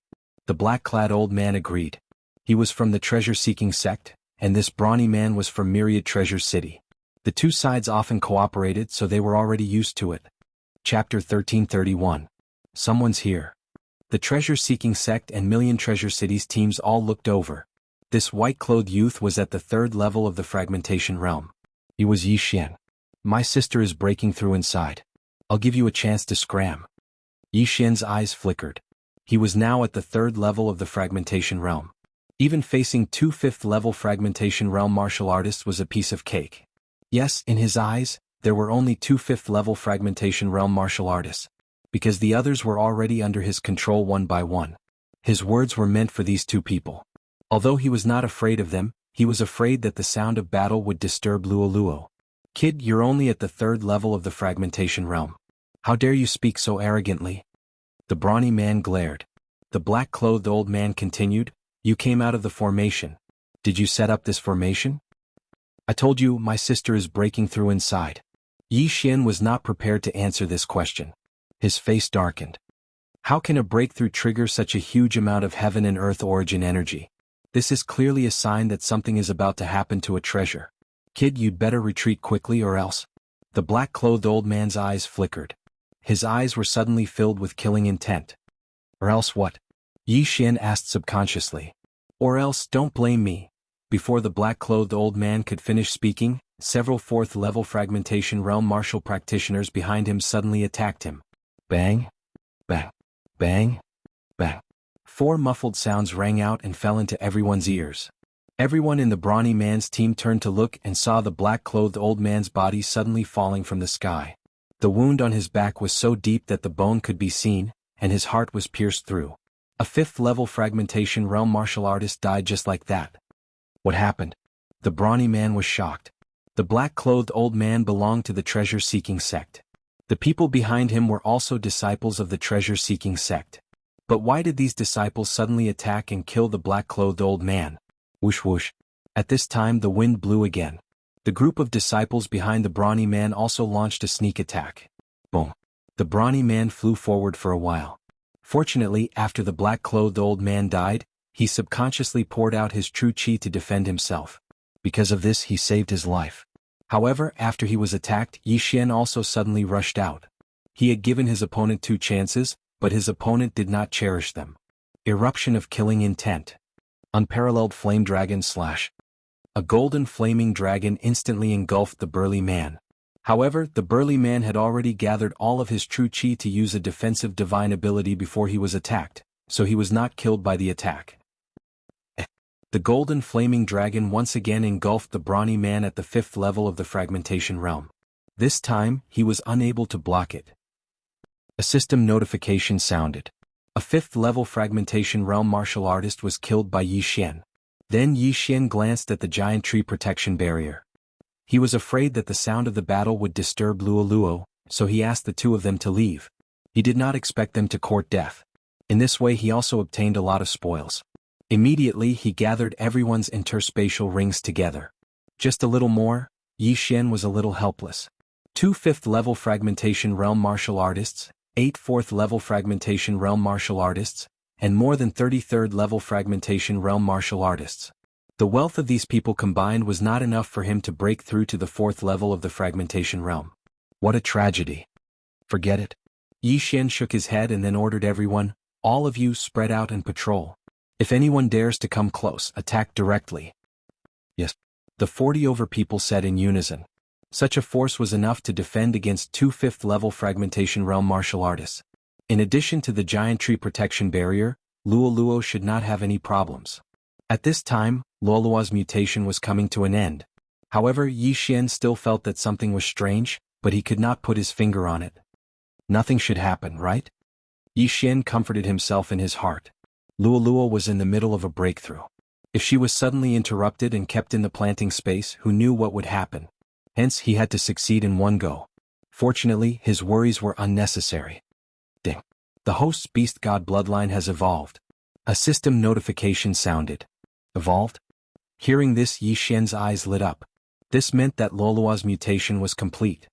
The black-clad old man agreed. He was from the treasure-seeking sect, and this brawny man was from Myriad Treasure City. The two sides often cooperated, so they were already used to it. Chapter 1331. Someone's here. The treasure-seeking sect and Million Treasure Cities teams all looked over. This white-clothed youth was at the 3rd level of the fragmentation realm. He was Yi Xian. My sister is breaking through inside. I'll give you a chance to scram. Yi Xian's eyes flickered. He was now at the 3rd level of the fragmentation realm. Even facing 2 5th-level fragmentation realm martial artists was a piece of cake. Yes, in his eyes, there were only 2 5th-level Fragmentation Realm martial artists, because the others were already under his control one by one. His words were meant for these 2 people. Although he was not afraid of them, he was afraid that the sound of battle would disturb Luo. Kid, you're only at the 3rd level of the Fragmentation Realm. How dare you speak so arrogantly? The brawny man glared. The black-clothed old man continued, you came out of the formation. Did you set up this formation? I told you, my sister is breaking through inside. Yi Xian was not prepared to answer this question. His face darkened. How can a breakthrough trigger such a huge amount of heaven and earth origin energy? This is clearly a sign that something is about to happen to a treasure. Kid, you'd better retreat quickly or else. The black-clothed old man's eyes flickered. His eyes were suddenly filled with killing intent. Or else what? Yi Xian asked subconsciously. Or else, don't blame me. Before the black-clothed old man could finish speaking, several 4th-level Fragmentation Realm martial practitioners behind him suddenly attacked him. Bang! Bang! Bang! Bang! 4 muffled sounds rang out and fell into everyone's ears. Everyone in the brawny man's team turned to look and saw the black-clothed old man's body suddenly falling from the sky. The wound on his back was so deep that the bone could be seen, and his heart was pierced through. A 5th-level Fragmentation Realm martial artist died just like that. What happened? The brawny man was shocked. The black-clothed old man belonged to the treasure-seeking sect. The people behind him were also disciples of the treasure-seeking sect. But why did these disciples suddenly attack and kill the black-clothed old man? Whoosh whoosh. At this time the wind blew again. The group of disciples behind the brawny man also launched a sneak attack. Boom. The brawny man flew forward for a while. Fortunately, after the black-clothed old man died, he subconsciously poured out his true chi to defend himself. Because of this he saved his life. However, after he was attacked, Yi Xian also suddenly rushed out. He had given his opponent 2 chances, but his opponent did not cherish them. Eruption of killing intent. Unparalleled flame dragon slash. A golden flaming dragon instantly engulfed the burly man. However, the burly man had already gathered all of his true chi to use a defensive divine ability before he was attacked, so he was not killed by the attack. The golden flaming dragon once again engulfed the brawny man at the 5th level of the Fragmentation Realm. This time, he was unable to block it. A system notification sounded. A 5th-level Fragmentation Realm martial artist was killed by Yi Xian. Then Yi Xian glanced at the giant tree protection barrier. He was afraid that the sound of the battle would disturb Luo, so he asked the 2 of them to leave. He did not expect them to court death. In this way he also obtained a lot of spoils. Immediately he gathered everyone's interspatial rings together. Just a little more, Yi Xian was a little helpless. 2 5th-level Fragmentation Realm martial artists, 8 4th-level Fragmentation Realm martial artists, and more than 33rd-level Fragmentation Realm martial artists. The wealth of these people combined was not enough for him to break through to the 4th level of the Fragmentation Realm. What a tragedy. Forget it. Yi Xian shook his head and then ordered everyone, all of you spread out and patrol. If anyone dares to come close, attack directly. Yes. The 40 people said in unison. Such a force was enough to defend against 2 5th-level Fragmentation Realm martial artists. In addition to the giant tree protection barrier, Luo should not have any problems. At this time, Luo's mutation was coming to an end. However, Yi Xian still felt that something was strange, but he could not put his finger on it. Nothing should happen, right? Yi Xian comforted himself in his heart. Luo was in the middle of a breakthrough. If she was suddenly interrupted and kept in the planting space, who knew what would happen? Hence, he had to succeed in one go. Fortunately, his worries were unnecessary. Ding. The host's beast god bloodline has evolved. A system notification sounded. Evolved? Hearing this, Yi Xian's eyes lit up. This meant that Luo's mutation was complete.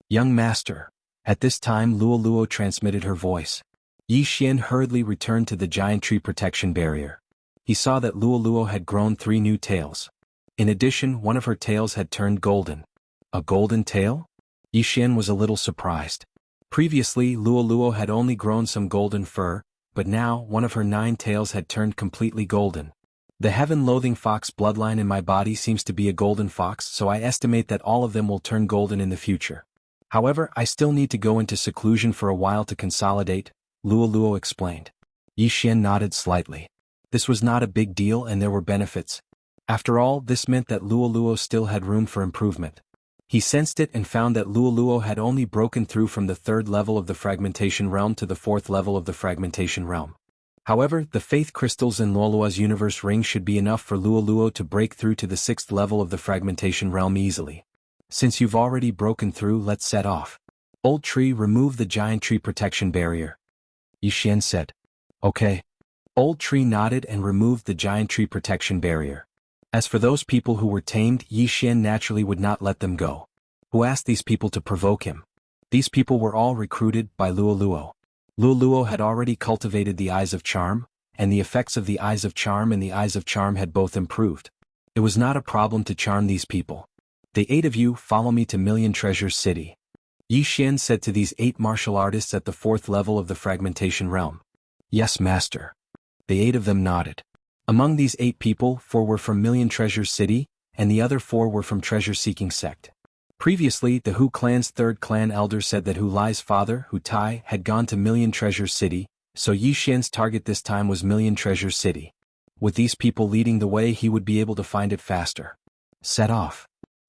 Young master. At this time Luo transmitted her voice. Yi Xian hurriedly returned to the giant tree protection barrier. He saw that Luo had grown 3 new tails. In addition, one of her tails had turned golden. A golden tail? Yi Xian was a little surprised. Previously, Luo had only grown some golden fur, but now one of her 9 tails had turned completely golden. The heaven-loathing fox bloodline in my body seems to be a golden fox, so I estimate that all of them will turn golden in the future. However, I still need to go into seclusion for a while to consolidate, Luo explained. Yi Xian nodded slightly. This was not a big deal and there were benefits. After all, this meant that Luo still had room for improvement. He sensed it and found that Luoluo had only broken through from the 3rd level of the fragmentation realm to the 4th level of the fragmentation realm. However, the faith crystals in Luoluo's universe ring should be enough for Luoluo to break through to the 6th level of the fragmentation realm easily. Since you've already broken through, let's set off. Old tree, remove the giant tree protection barrier. Yi Xian said. Okay. Old tree nodded and removed the giant tree protection barrier. As for those people who were tamed, Yi Xian naturally would not let them go. Who asked these people to provoke him? These people were all recruited by Luoluo. Luoluo had already cultivated the Eyes of Charm, and the effects of the Eyes of Charm and the Eyes of Charm had both improved. It was not a problem to charm these people. The 8 of you follow me to Million Treasures City. Yi Xian said to these 8 martial artists at the 4th level of the fragmentation realm. Yes, master. The 8 of them nodded. Among these 8 people, 4 were from Million Treasures City, and the other 4 were from Treasure-Seeking Sect. Previously, the Hu clan's 3rd clan elder said that Hu Lai's father, Hu Tai, had gone to Million Treasures City, so Yi Xian's target this time was Million Treasures City. With these people leading the way, he would be able to find it faster. Set off.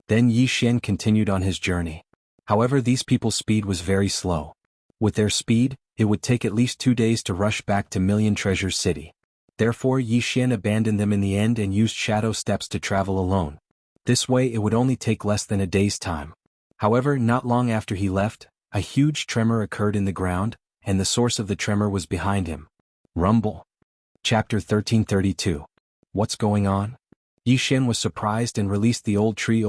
Then Yi Xian continued on his journey. However, these people's speed was very slow. With their speed, it would take at least 2 days to rush back to Million Treasures City. Therefore, Yi Xian abandoned them in the end and used shadow steps to travel alone. This way it would only take less than a day's time. However, not long after he left, a huge tremor occurred in the ground, and the source of the tremor was behind him. Rumble. Chapter 1332. What's going on? Yi Xian was surprised and released the old tree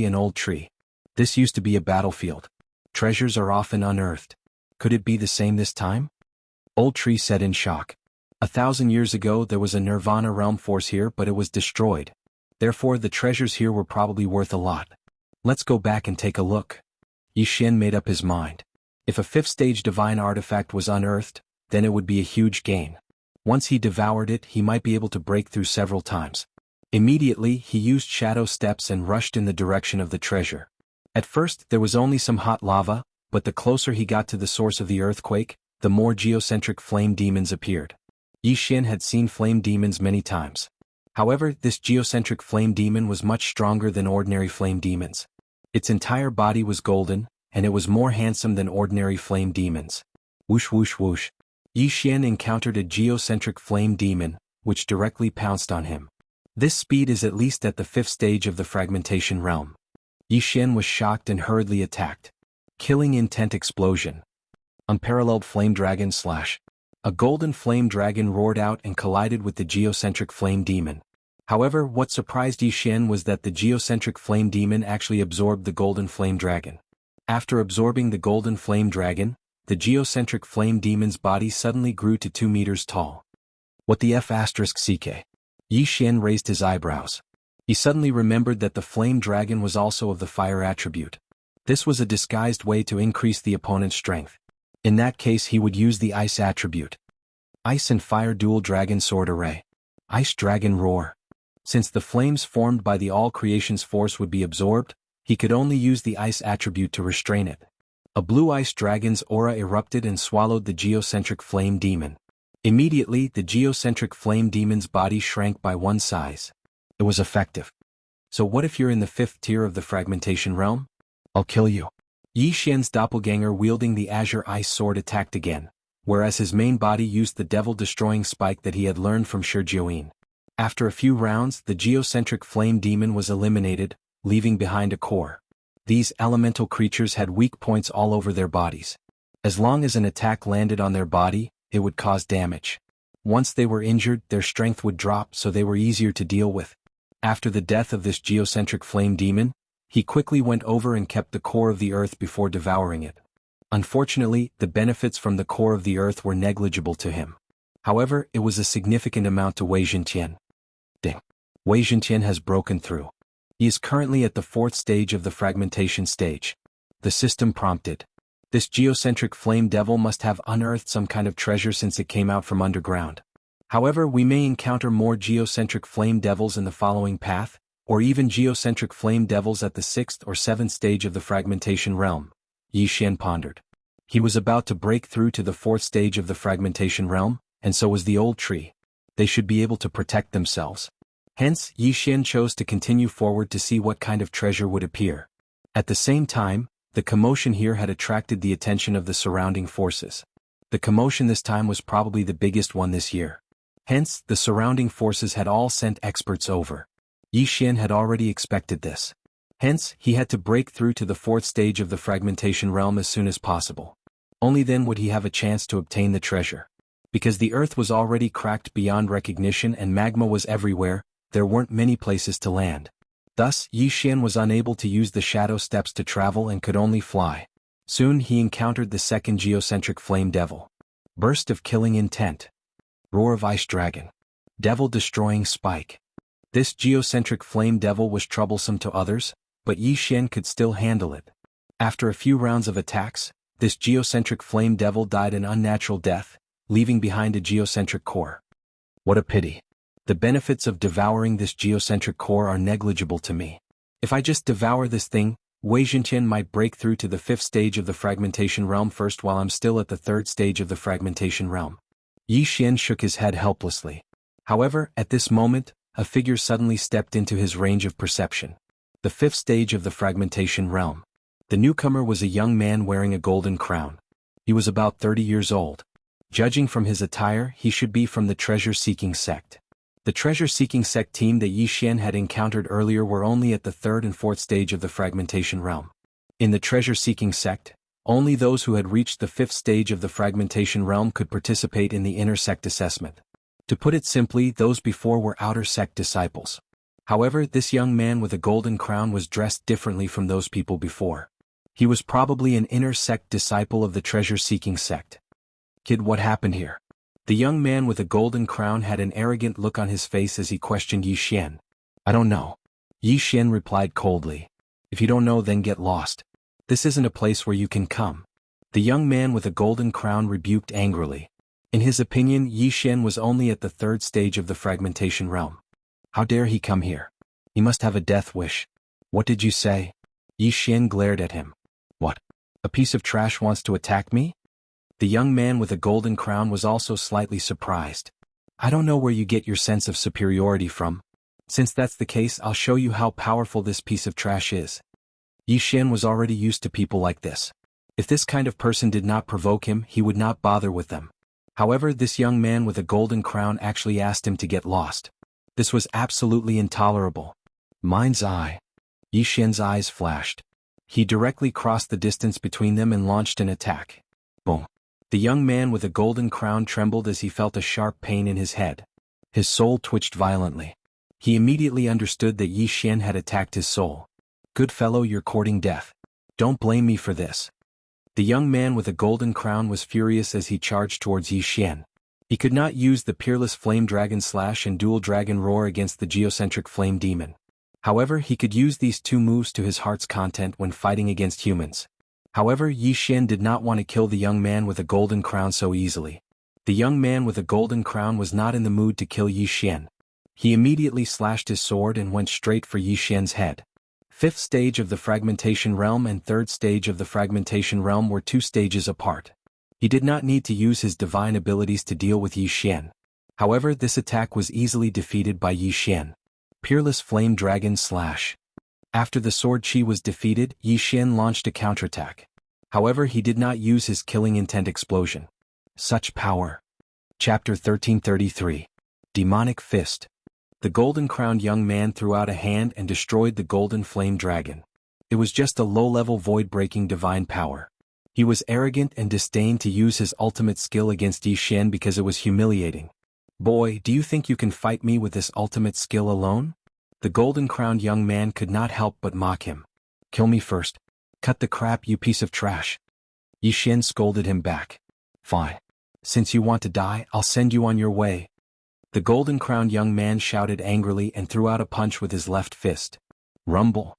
and old tree. This used to be a battlefield. Treasures are often unearthed. Could it be the same this time? Old tree said in shock. 1,000 years ago there was a Nirvana realm force here, but it was destroyed. Therefore the treasures here were probably worth a lot. Let's go back and take a look. Yi Xian made up his mind. If a 5th stage divine artifact was unearthed, then it would be a huge gain. Once he devoured it, he might be able to break through several times. Immediately, he used shadow steps and rushed in the direction of the treasure. At first, there was only some hot lava, but the closer he got to the source of the earthquake, the more geocentric flame demons appeared. Yi Xian had seen flame demons many times. However, this geocentric flame demon was much stronger than ordinary flame demons. Its entire body was golden, and it was more handsome than ordinary flame demons. Whoosh whoosh whoosh. Yi Xian encountered a geocentric flame demon, which directly pounced on him. This speed is at least at the 5th stage of the fragmentation realm. Yi Xian was shocked and hurriedly attacked. Killing intent explosion. Unparalleled flame dragon slash. A golden flame dragon roared out and collided with the geocentric flame demon. However, what surprised Yi Xian was that the geocentric flame demon actually absorbed the golden flame dragon. After absorbing the golden flame dragon, the geocentric flame demon's body suddenly grew to 2 meters tall. What the F***ck? Yi Xian raised his eyebrows. He suddenly remembered that the flame dragon was also of the fire attribute. This was a disguised way to increase the opponent's strength. In that case he would use the ice attribute. Ice and fire dual dragon sword array. Ice dragon roar. Since the flames formed by the all creation's force would be absorbed, he could only use the ice attribute to restrain it. A blue ice dragon's aura erupted and swallowed the geocentric flame demon. Immediately the geocentric flame demon's body shrank by 1 size. It was effective. So what if you're in the 5th tier of the fragmentation realm? I'll kill you. Yi Xian's doppelganger wielding the azure ice sword attacked again, whereas his main body used the devil-destroying spike that he had learned from Shi. After a few rounds, the geocentric flame demon was eliminated, leaving behind a core. These elemental creatures had weak points all over their bodies. As long as an attack landed on their body, it would cause damage. Once they were injured, their strength would drop, so they were easier to deal with. After the death of this geocentric flame demon, he quickly went over and kept the core of the earth before devouring it. Unfortunately, the benefits from the core of the earth were negligible to him. However, it was a significant amount to Wei Zhentian. Ding. Wei Zhentian has broken through. He is currently at the 4th stage of the fragmentation stage. The system prompted. This geocentric flame devil must have unearthed some kind of treasure since it came out from underground. However, we may encounter more geocentric flame devils in the following path, or even geocentric flame devils at the 6th or 7th stage of the fragmentation realm. Yi Xian pondered. He was about to break through to the 4th stage of the fragmentation realm, and so was the old tree. They should be able to protect themselves. Hence, Yi Xian chose to continue forward to see what kind of treasure would appear. At the same time, the commotion here had attracted the attention of the surrounding forces. The commotion this time was probably the biggest one this year. Hence, the surrounding forces had all sent experts over. Yi Xian had already expected this. Hence, he had to break through to the fourth stage of the fragmentation realm as soon as possible. Only then would he have a chance to obtain the treasure. Because the earth was already cracked beyond recognition and magma was everywhere, there weren't many places to land. Thus, Yi Xian was unable to use the shadow steps to travel and could only fly. Soon he encountered the second geocentric flame devil. Burst of killing intent. Roar of ice dragon. Devil destroying spike. This geocentric flame devil was troublesome to others, but Yi Xian could still handle it. After a few rounds of attacks, this geocentric flame devil died an unnatural death, leaving behind a geocentric core. What a pity. The benefits of devouring this geocentric core are negligible to me. If I just devour this thing, Wei Zhentian might break through to the fifth stage of the fragmentation realm first while I'm still at the third stage of the fragmentation realm. Yi Xian shook his head helplessly. However, at this moment, a figure suddenly stepped into his range of perception. The fifth stage of the fragmentation realm. The newcomer was a young man wearing a golden crown. He was about 30 years old. Judging from his attire, he should be from the treasure-seeking sect. The treasure-seeking sect team that Yi Xian had encountered earlier were only at the third and fourth stage of the fragmentation realm. In the treasure-seeking sect, only those who had reached the fifth stage of the fragmentation realm could participate in the inner sect assessment. To put it simply, those before were outer sect disciples. However, this young man with a golden crown was dressed differently from those people before. He was probably an inner sect disciple of the treasure-seeking sect. Kid, what happened here? The young man with a golden crown had an arrogant look on his face as he questioned Yi Xian. I don't know. Yi Xian replied coldly. If you don't know, then get lost. This isn't a place where you can come. The young man with a golden crown rebuked angrily. In his opinion, Yi Xian was only at the third stage of the fragmentation realm. How dare he come here? He must have a death wish. What did you say? Yi Xian glared at him. What? A piece of trash wants to attack me? The young man with a golden crown was also slightly surprised. I don't know where you get your sense of superiority from. Since that's the case, I'll show you how powerful this piece of trash is. Yi Xian was already used to people like this. If this kind of person did not provoke him, he would not bother with them. However, this young man with a golden crown actually asked him to get lost. This was absolutely intolerable. Mind's eye. Yi Xian's eyes flashed. He directly crossed the distance between them and launched an attack. Boom. The young man with a golden crown trembled as he felt a sharp pain in his head. His soul twitched violently. He immediately understood that Yi Xian had attacked his soul. Good fellow, you're courting death. Don't blame me for this. The young man with a golden crown was furious as he charged towards Yi Xian. He could not use the peerless flame dragon slash and dual dragon roar against the geocentric flame demon. However, he could use these two moves to his heart's content when fighting against humans. However, Yi Xian did not want to kill the young man with a golden crown so easily. The young man with a golden crown was not in the mood to kill Yi Xian. He immediately slashed his sword and went straight for Yi Xian's head. Fifth stage of the fragmentation realm and third stage of the fragmentation realm were 2 stages apart. He did not need to use his divine abilities to deal with Yi Xian. However, this attack was easily defeated by Yi Xian. Peerless Flame Dragon Slash. After the sword chi was defeated, Yi Xian launched a counterattack. However, he did not use his killing intent explosion. Such power. Chapter 1333. Demonic Fist. The golden-crowned young man threw out a hand and destroyed the golden flame dragon. It was just a low-level void-breaking divine power. He was arrogant and disdained to use his ultimate skill against Yi Xian because it was humiliating. Boy, do you think you can fight me with this ultimate skill alone? The golden-crowned young man could not help but mock him. Kill me first. Cut the crap, you piece of trash. Yi Xian scolded him back. Fine. Since you want to die, I'll send you on your way. The golden-crowned young man shouted angrily and threw out a punch with his left fist. Rumble.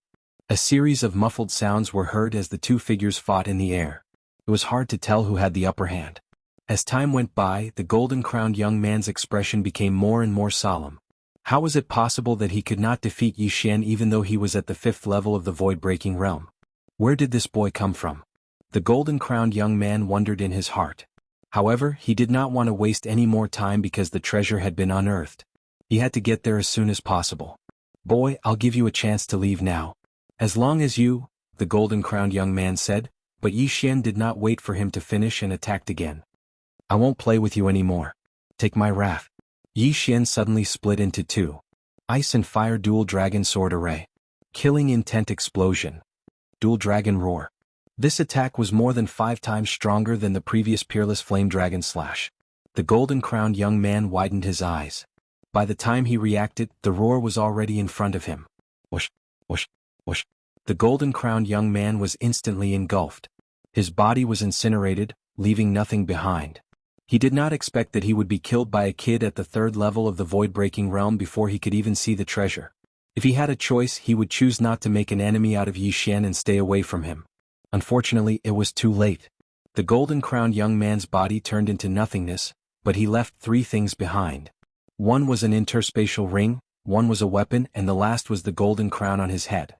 A series of muffled sounds were heard as the two figures fought in the air. It was hard to tell who had the upper hand. As time went by, the golden-crowned young man's expression became more and more solemn. How was it possible that he could not defeat Yi Xian even though he was at the 5th level of the void-breaking realm? Where did this boy come from? The golden-crowned young man wondered in his heart. However, he did not want to waste any more time because the treasure had been unearthed. He had to get there as soon as possible. Boy, I'll give you a chance to leave now. As long as you the golden-crowned young man said, but Yi Xian did not wait for him to finish and attacked again. I won't play with you anymore. Take my wrath. Yi Xian suddenly split into two. Ice and Fire Dual Dragon Sword Array. Killing Intent Explosion. Dual Dragon Roar. This attack was more than 5 times stronger than the previous Peerless Flame Dragon Slash. The golden-crowned young man widened his eyes. By the time he reacted, the roar was already in front of him. Whoosh, whoosh, whoosh. The golden-crowned young man was instantly engulfed. His body was incinerated, leaving nothing behind. He did not expect that he would be killed by a kid at the 3rd level of the void-breaking realm before he could even see the treasure. If he had a choice, he would choose not to make an enemy out of Yi Xian and stay away from him. Unfortunately, it was too late. The golden-crowned young man's body turned into nothingness, but he left 3 things behind. One was an interspatial ring, one was a weapon, and the last was the golden crown on his head.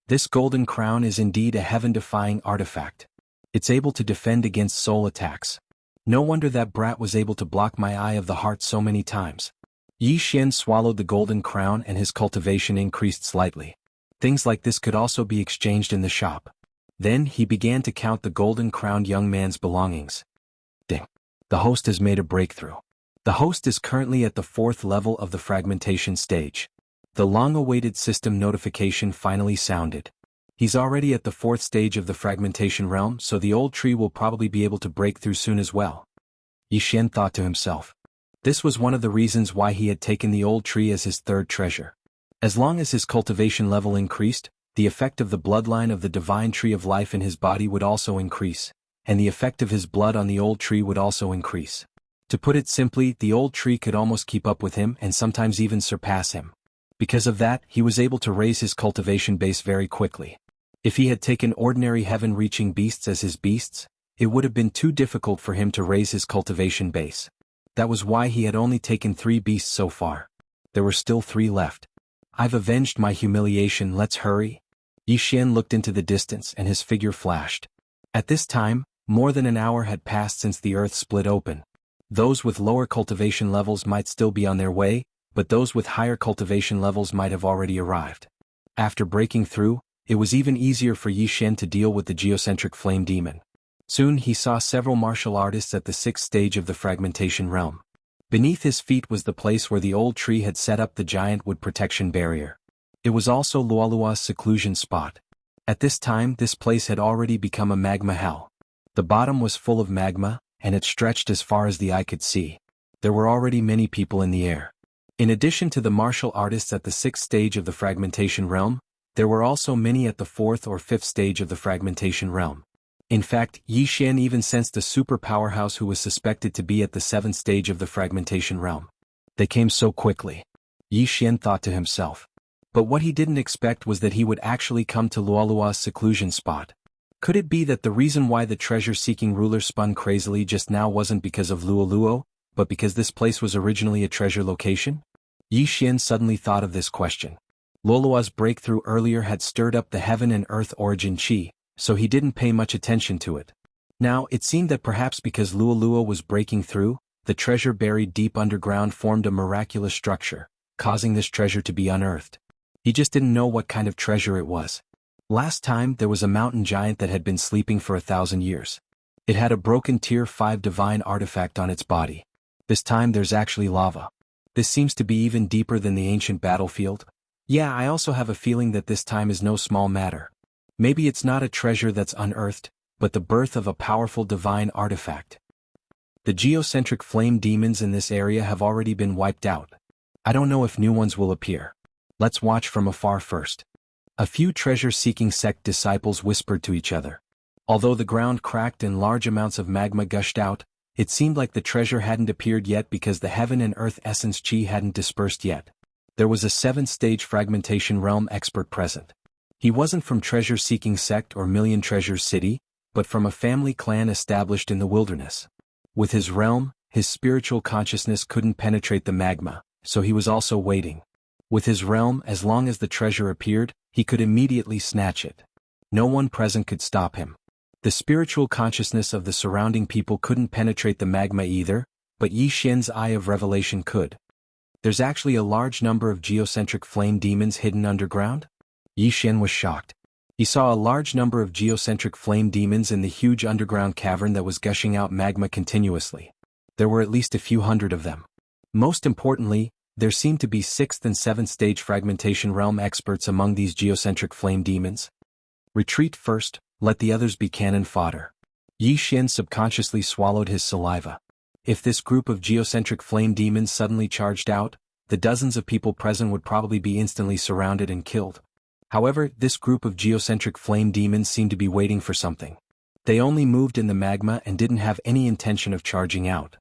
This golden crown is indeed a heaven-defying artifact. It's able to defend against soul attacks. No wonder that brat was able to block my eye of the heart so many times. Yi Xian swallowed the golden crown and his cultivation increased slightly. Things like this could also be exchanged in the shop. Then he began to count the golden-crowned young man's belongings. Ding. The host has made a breakthrough. The host is currently at the 4th level of the fragmentation stage. The long-awaited system notification finally sounded. He's already at the 4th stage of the fragmentation realm, so the old tree will probably be able to break through soon as well. Yi Xian thought to himself. This was one of the reasons why he had taken the old tree as his 3rd treasure. As long as his cultivation level increased, the effect of the bloodline of the divine tree of life in his body would also increase, and the effect of his blood on the old tree would also increase. To put it simply, the old tree could almost keep up with him and sometimes even surpass him. Because of that, he was able to raise his cultivation base very quickly. If he had taken ordinary heaven-reaching beasts as his beasts, it would have been too difficult for him to raise his cultivation base. That was why he had only taken 3 beasts so far. There were still 3 left. I've avenged my humiliation, let's hurry. Yi Xian looked into the distance and his figure flashed. At this time, more than an hour had passed since the earth split open. Those with lower cultivation levels might still be on their way, but those with higher cultivation levels might have already arrived. After breaking through, it was even easier for Yi Xian to deal with the geocentric flame demon. Soon he saw several martial artists at the 6th stage of the fragmentation realm. Beneath his feet was the place where the old tree had set up the giant wood protection barrier. It was also Luolua's seclusion spot. At this time, this place had already become a magma hell. The bottom was full of magma, and it stretched as far as the eye could see. There were already many people in the air. In addition to the martial artists at the 6th stage of the fragmentation realm, there were also many at the 4th or 5th stage of the fragmentation realm. In fact, Yi Xian even sensed a super powerhouse who was suspected to be at the 7th stage of the fragmentation realm. They came so quickly. Yi Xian thought to himself. But what he didn't expect was that he would actually come to Luolua's seclusion spot. Could it be that the reason why the treasure-seeking ruler spun crazily just now wasn't because of Luoluo, but because this place was originally a treasure location? Yi Xian suddenly thought of this question. Luolua's breakthrough earlier had stirred up the heaven and earth origin chi, so he didn't pay much attention to it. Now, it seemed that perhaps because Luoluo was breaking through, the treasure buried deep underground formed a miraculous structure, causing this treasure to be unearthed. He just didn't know what kind of treasure it was. Last time, there was a mountain giant that had been sleeping for 1,000 years. It had a broken Tier 5 divine artifact on its body. This time there's actually lava. This seems to be even deeper than the ancient battlefield. Yeah, I also have a feeling that this time is no small matter. Maybe it's not a treasure that's unearthed, but the birth of a powerful divine artifact. The geocentric flame demons in this area have already been wiped out. I don't know if new ones will appear. Let's watch from afar first. A few treasure-seeking sect disciples whispered to each other. Although the ground cracked and large amounts of magma gushed out, it seemed like the treasure hadn't appeared yet because the heaven and earth essence chi hadn't dispersed yet. There was a 7th-stage fragmentation realm expert present. He wasn't from treasure-seeking sect or Million Treasures City, but from a family clan established in the wilderness. With his realm, his spiritual consciousness couldn't penetrate the magma, so he was also waiting. With his realm, as long as the treasure appeared, he could immediately snatch it. No one present could stop him. The spiritual consciousness of the surrounding people couldn't penetrate the magma either, but Yi Xian's eye of revelation could. There's actually a large number of geocentric flame demons hidden underground? Yi Xian was shocked. He saw a large number of geocentric flame demons in the huge underground cavern that was gushing out magma continuously. There were at least a few hundred of them. Most importantly, there seemed to be 6th and 7th stage fragmentation realm experts among these geocentric flame demons. Retreat first, let the others be cannon fodder. Yi Xian subconsciously swallowed his saliva. If this group of geocentric flame demons suddenly charged out, the dozens of people present would probably be instantly surrounded and killed. However, this group of geocentric flame demons seemed to be waiting for something. They only moved in the magma and didn't have any intention of charging out.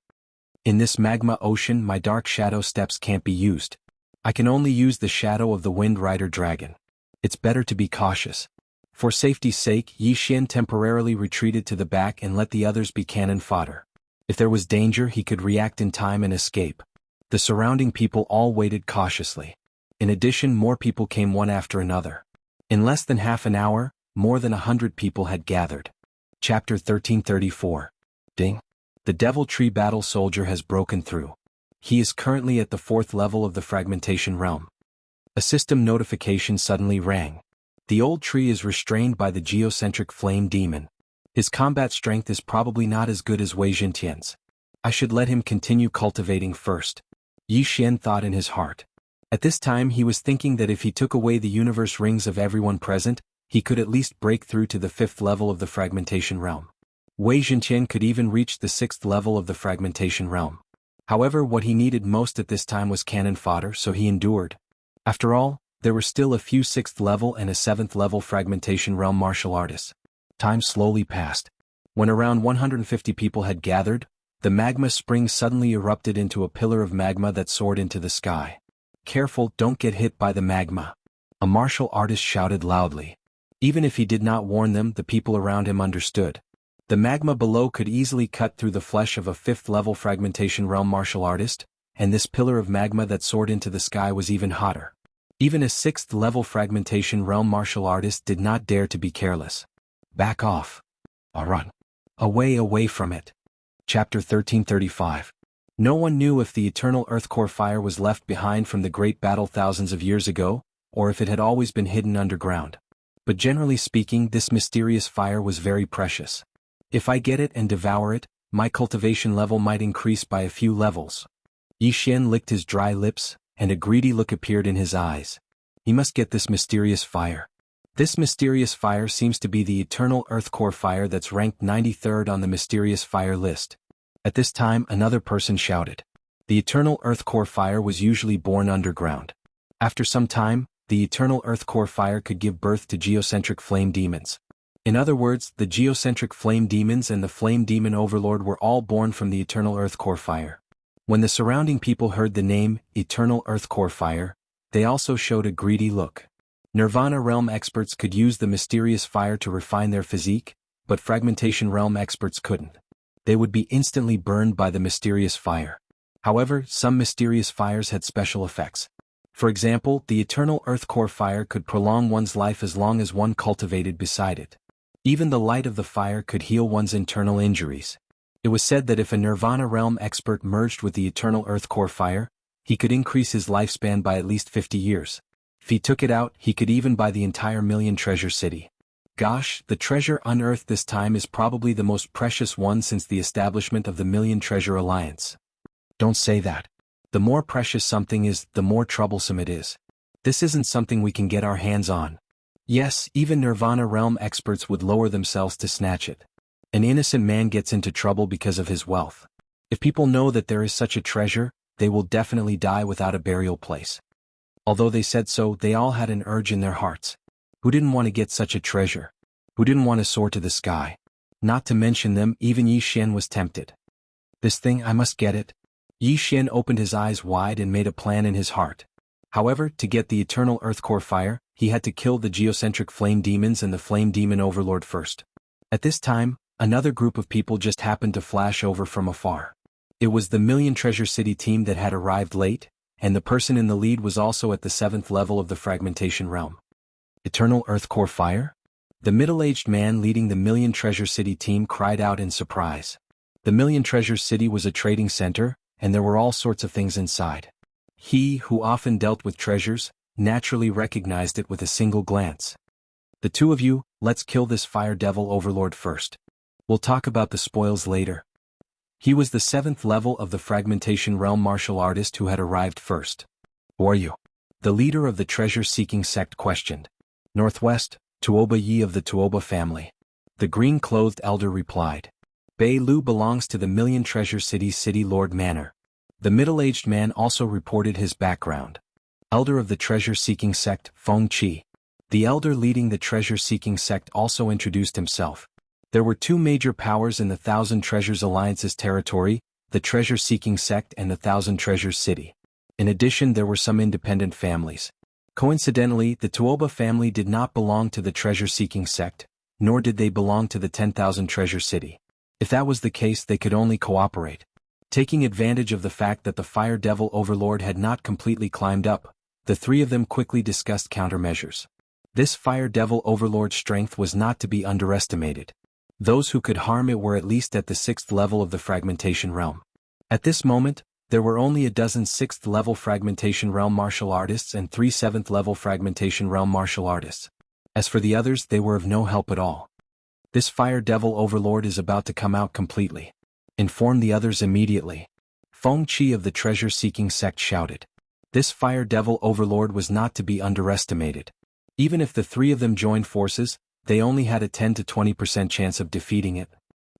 In this magma ocean, my dark shadow steps can't be used. I can only use the shadow of the Wind Rider dragon. It's better to be cautious. For safety's sake, Yi Xian temporarily retreated to the back and let the others be cannon fodder. If there was danger, he could react in time and escape. The surrounding people all waited cautiously. In addition, more people came one after another. In less than half an hour, more than 100 people had gathered. Chapter 1334. Ding. The Devil Tree Battle Soldier has broken through. He is currently at the 4th level of the fragmentation realm. A system notification suddenly rang. The old tree is restrained by the geocentric flame demon. His combat strength is probably not as good as Wei Jintian's. I should let him continue cultivating first. Yi Xian thought in his heart. At this time he was thinking that if he took away the universe rings of everyone present, he could at least break through to the 5th level of the fragmentation realm. Wei Jintian could even reach the 6th level of the fragmentation realm. However, what he needed most at this time was cannon fodder, so he endured. After all, there were still a few 6th level and a 7th level fragmentation realm martial artists. Time slowly passed. When around 150 people had gathered, the magma spring suddenly erupted into a pillar of magma that soared into the sky. Careful, don't get hit by the magma. A martial artist shouted loudly. Even if he did not warn them, the people around him understood. The magma below could easily cut through the flesh of a 5th level fragmentation realm martial artist, and this pillar of magma that soared into the sky was even hotter. Even a 6th level fragmentation realm martial artist did not dare to be careless. Back off. Run. Away from it. Chapter 1335. No one knew if the eternal earth core fire was left behind from the great battle thousands of years ago, or if it had always been hidden underground. But generally speaking, this mysterious fire was very precious. If I get it and devour it, my cultivation level might increase by a few levels. Yi Xian licked his dry lips, and a greedy look appeared in his eyes. He must get this mysterious fire. This mysterious fire seems to be the eternal earth core fire that's ranked 93rd on the mysterious fire list. At this time, another person shouted. The eternal earth core fire was usually born underground. After some time, the eternal earth core fire could give birth to geocentric flame demons. In other words, the geocentric flame demons and the flame demon overlord were all born from the eternal earth core fire. When the surrounding people heard the name, eternal earth core fire, they also showed a greedy look. Nirvana realm experts could use the mysterious fire to refine their physique, but fragmentation realm experts couldn't. They would be instantly burned by the mysterious fire. However, some mysterious fires had special effects. For example, the eternal earth core fire could prolong one's life as long as one cultivated beside it. Even the light of the fire could heal one's internal injuries. It was said that if a Nirvana realm expert merged with the eternal earth core fire, he could increase his lifespan by at least 50 years. If he took it out, he could even buy the entire Million Treasure City. Gosh, the treasure unearthed this time is probably the most precious one since the establishment of the Million Treasure Alliance. Don't say that. The more precious something is, the more troublesome it is. This isn't something we can get our hands on. Yes, even Nirvana realm experts would lower themselves to snatch it. An innocent man gets into trouble because of his wealth. If people know that there is such a treasure, they will definitely die without a burial place. Although they said so, they all had an urge in their hearts. Who didn't want to get such a treasure? Who didn't want to soar to the sky? Not to mention them, even Yi Xian was tempted. This thing, I must get it. Yi Xian opened his eyes wide and made a plan in his heart. However, to get the eternal earth core fire, he had to kill the geocentric flame demons and the flame demon overlord first. At this time, another group of people just happened to flash over from afar. It was the Million Treasure City team that had arrived late, and the person in the lead was also at the 7th level of the fragmentation realm. Eternal earth core fire? The middle-aged man leading the Million Treasure City team cried out in surprise. The Million Treasure City was a trading center, and there were all sorts of things inside. He, who often dealt with treasures, naturally recognized it with a single glance. The two of you, let's kill this fire devil overlord first. We'll talk about the spoils later. He was the 7th level of the fragmentation realm martial artist who had arrived first. Who are you? The leader of the treasure-seeking sect questioned. Northwest, Tuoba Yi of the Tuoba family. The green-clothed elder replied. Bei Lu belongs to the Million Treasure City Lord Manor. The middle-aged man also reported his background. Elder of the treasure-seeking sect, Feng Qi. The elder leading the treasure-seeking sect also introduced himself. There were two major powers in the Thousand Treasures Alliance's territory, the treasure-seeking sect and the Thousand Treasures City. In addition, there were some independent families. Coincidentally, the Tuoba family did not belong to the treasure-seeking sect, nor did they belong to the 10,000 Treasure City. If that was the case, they could only cooperate. Taking advantage of the fact that the Fire Devil Overlord had not completely climbed up, the three of them quickly discussed countermeasures. This Fire Devil Overlord's strength was not to be underestimated. Those who could harm it were at least at the 6th level of the fragmentation realm. At this moment, there were only a dozen 6th level fragmentation realm martial artists and 3 7th level fragmentation realm martial artists. As for the others, they were of no help at all. This Fire Devil Overlord is about to come out completely. Inform the others immediately. Feng Qi of the treasure-seeking sect shouted. This Fire Devil Overlord was not to be underestimated. Even if the three of them joined forces, they only had a 10 to 20% chance of defeating it.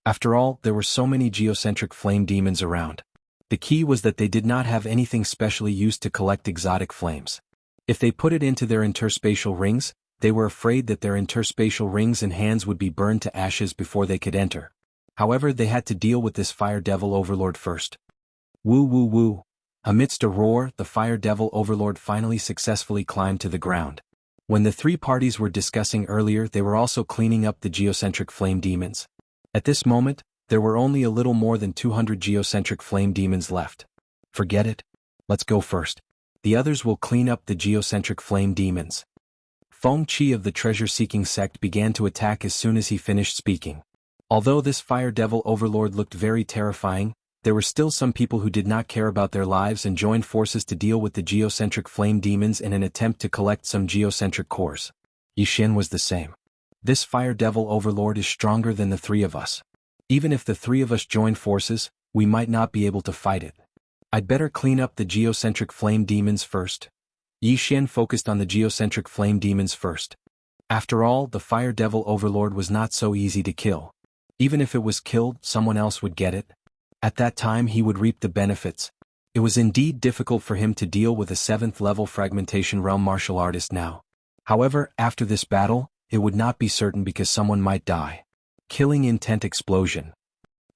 After all, there were so many geocentric flame demons around. The key was that they did not have anything specially used to collect exotic flames. If they put it into their interspatial rings, they were afraid that their interspatial rings and hands would be burned to ashes before they could enter. However, they had to deal with this Fire Devil Overlord first. Woo woo woo. Amidst a roar, the Fire Devil Overlord finally successfully climbed to the ground. When the three parties were discussing earlier, they were also cleaning up the geocentric flame demons. At this moment, there were only a little more than 200 geocentric flame demons left. Forget it. Let's go first. The others will clean up the geocentric flame demons. Feng Qi of the treasure-seeking sect began to attack as soon as he finished speaking. Although this Fire Devil Overlord looked very terrifying, there were still some people who did not care about their lives and joined forces to deal with the geocentric flame demons in an attempt to collect some geocentric cores. Yixin was the same. This Fire Devil Overlord is stronger than the three of us. Even if the three of us join forces, we might not be able to fight it. I'd better clean up the geocentric flame demons first. Yixin focused on the geocentric flame demons first. After all, the Fire Devil Overlord was not so easy to kill. Even if it was killed, someone else would get it. At that time he would reap the benefits. It was indeed difficult for him to deal with a 7th level fragmentation realm martial artist now. However, after this battle, it would not be certain because someone might die. Killing intent explosion.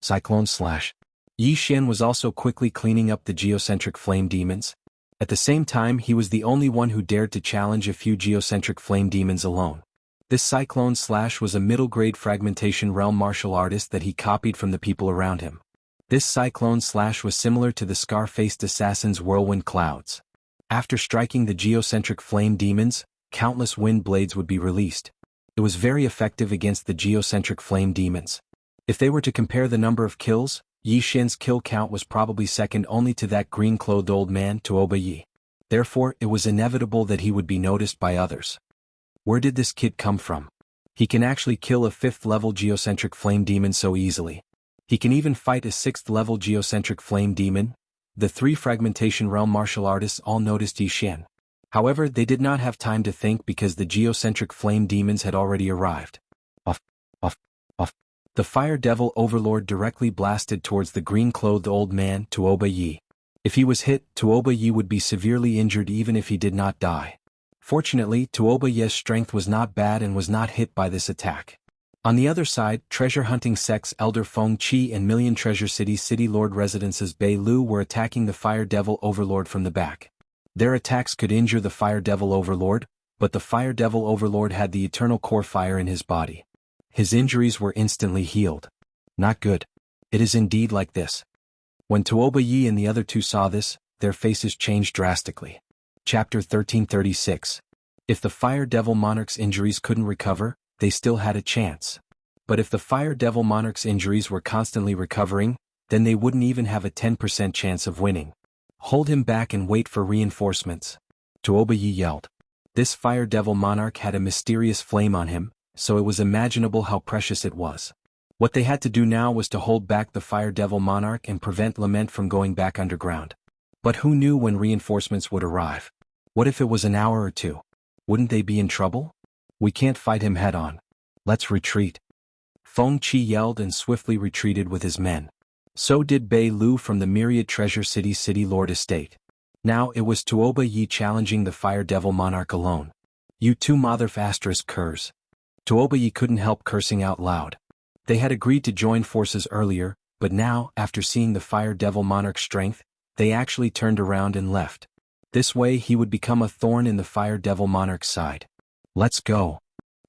Cyclone slash. Yixin was also quickly cleaning up the geocentric flame demons. At the same time, he was the only one who dared to challenge a few geocentric flame demons alone. This Cyclone Slash was a middle-grade fragmentation realm martial artist that he copied from the people around him. This Cyclone Slash was similar to the scar-faced assassin's whirlwind clouds. After striking the geocentric flame demons, countless wind blades would be released. It was very effective against the geocentric flame demons. If they were to compare the number of kills, Yixin's kill count was probably second only to that green-clothed old man, Tuoba Yi. Therefore, it was inevitable that he would be noticed by others. Where did this kid come from? He can actually kill a 5th-level geocentric flame demon so easily. He can even fight a 6th-level geocentric flame demon. The three fragmentation realm martial artists all noticed Yixin. However, they did not have time to think because the geocentric flame demons had already arrived. Off. The Fire Devil Overlord directly blasted towards the green-clothed old man, Tuoba Yi. If he was hit, Tuoba Yi would be severely injured even if he did not die. Fortunately, Tuoba Yi's strength was not bad and was not hit by this attack. On the other side, treasure hunting sect's elder Feng Qi and Million Treasure City Lord Residence's Bei Lu were attacking the Fire Devil Overlord from the back. Their attacks could injure the Fire Devil Overlord, but the Fire Devil Overlord had the eternal core fire in his body. His injuries were instantly healed. Not good. It is indeed like this. When Tuoba Yi and the other two saw this, their faces changed drastically. Chapter 1336. If the Fire Devil Monarch's injuries couldn't recover, they still had a chance. But if the Fire Devil Monarch's injuries were constantly recovering, then they wouldn't even have a 10% chance of winning. Hold him back and wait for reinforcements. Tuoba Yi yelled. This fire devil monarch had a mysterious flame on him, so it was imaginable how precious it was. What they had to do now was to hold back the fire devil monarch and prevent Lament from going back underground. But who knew when reinforcements would arrive? What if it was an hour or two? Wouldn't they be in trouble? We can't fight him head-on. Let's retreat. Feng Qi yelled and swiftly retreated with his men. So did Bei Lu from the Myriad Treasure City Lord estate. Now it was Tuoba Yi challenging the fire devil monarch alone. You two motherf*** curs. Tuoba Yi couldn't help cursing out loud. They had agreed to join forces earlier, but now, after seeing the fire devil monarch's strength, they actually turned around and left. This way he would become a thorn in the fire devil monarch's side. Let's go.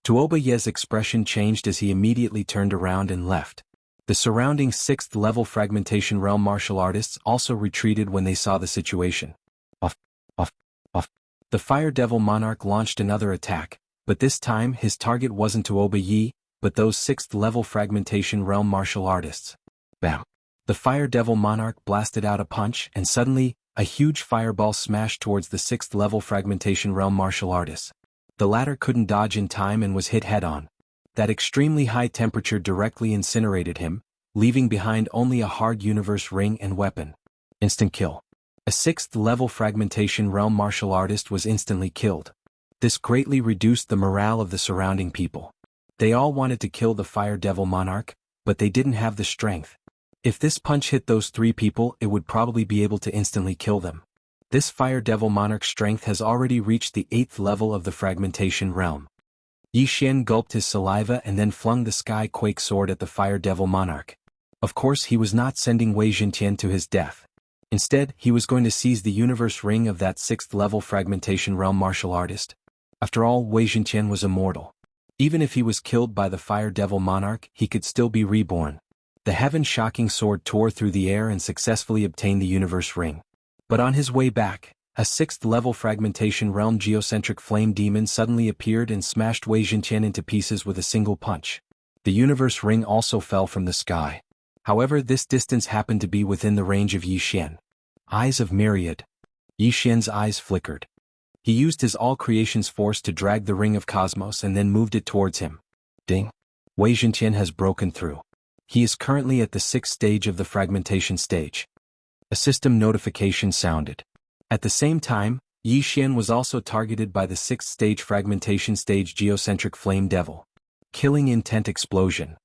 Tuoba Yi's expression changed as he immediately turned around and left. The surrounding 6th level fragmentation realm martial artists also retreated when they saw the situation. Off. The fire devil monarch launched another attack, but this time his target wasn't Tuoba Yi, but those 6th level fragmentation realm martial artists. Bam! The fire devil monarch blasted out a punch and suddenly, a huge fireball smashed towards the 6th level fragmentation realm martial artists. The latter couldn't dodge in time and was hit head-on. That extremely high temperature directly incinerated him, leaving behind only a hard universe ring and weapon. Instant kill. A 6th level fragmentation realm martial artist was instantly killed. This greatly reduced the morale of the surrounding people. They all wanted to kill the fire devil monarch, but they didn't have the strength. If this punch hit those 3 people, it would probably be able to instantly kill them. This fire devil monarch's strength has already reached the 8th level of the fragmentation realm. Yi Xian gulped his saliva and then flung the sky quake sword at the fire devil monarch. Of course he was not sending Wei Jintian to his death. Instead, he was going to seize the universe ring of that 6th level fragmentation realm martial artist. After all, Wei Jintian was immortal. Even if he was killed by the fire devil monarch, he could still be reborn. The heaven-shocking sword tore through the air and successfully obtained the universe ring. But on his way back, a 6th level fragmentation realm geocentric flame demon suddenly appeared and smashed Wei Jintian into pieces with a single punch. The universe ring also fell from the sky. However, this distance happened to be within the range of Yi Xian. Eyes of Myriad. Yi Xian's eyes flickered. He used his all-creation's force to drag the ring of cosmos and then moved it towards him. Ding! Wei Jintian has broken through. He is currently at the 6th stage of the fragmentation stage. A system notification sounded. At the same time, Yi Xian was also targeted by the 6th stage fragmentation stage geocentric flame devil. Killing intent explosion.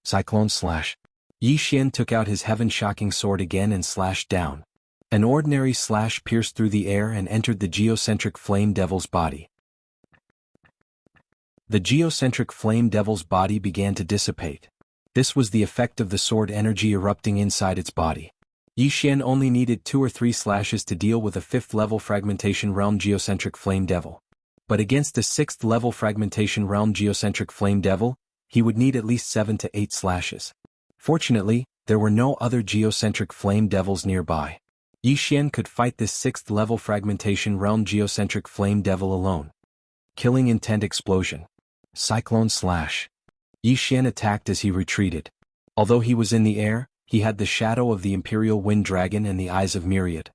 Cyclone slash. Yi Xian took out his heaven-shocking sword again and slashed down. An ordinary slash pierced through the air and entered the geocentric flame devil's body. The geocentric flame devil's body began to dissipate. This was the effect of the sword energy erupting inside its body. Yi Xian only needed 2 or 3 slashes to deal with a 5th level fragmentation realm geocentric flame devil. But against a 6th level fragmentation realm geocentric flame devil, he would need at least 7 to 8 slashes. Fortunately, there were no other geocentric flame devils nearby. Yi Xian could fight this 6th level fragmentation realm geocentric flame devil alone. Killing intent explosion. Cyclone slash. Yi Xian attacked as he retreated. Although he was in the air, he had the shadow of the Imperial Wind Dragon and the eyes of Myriad.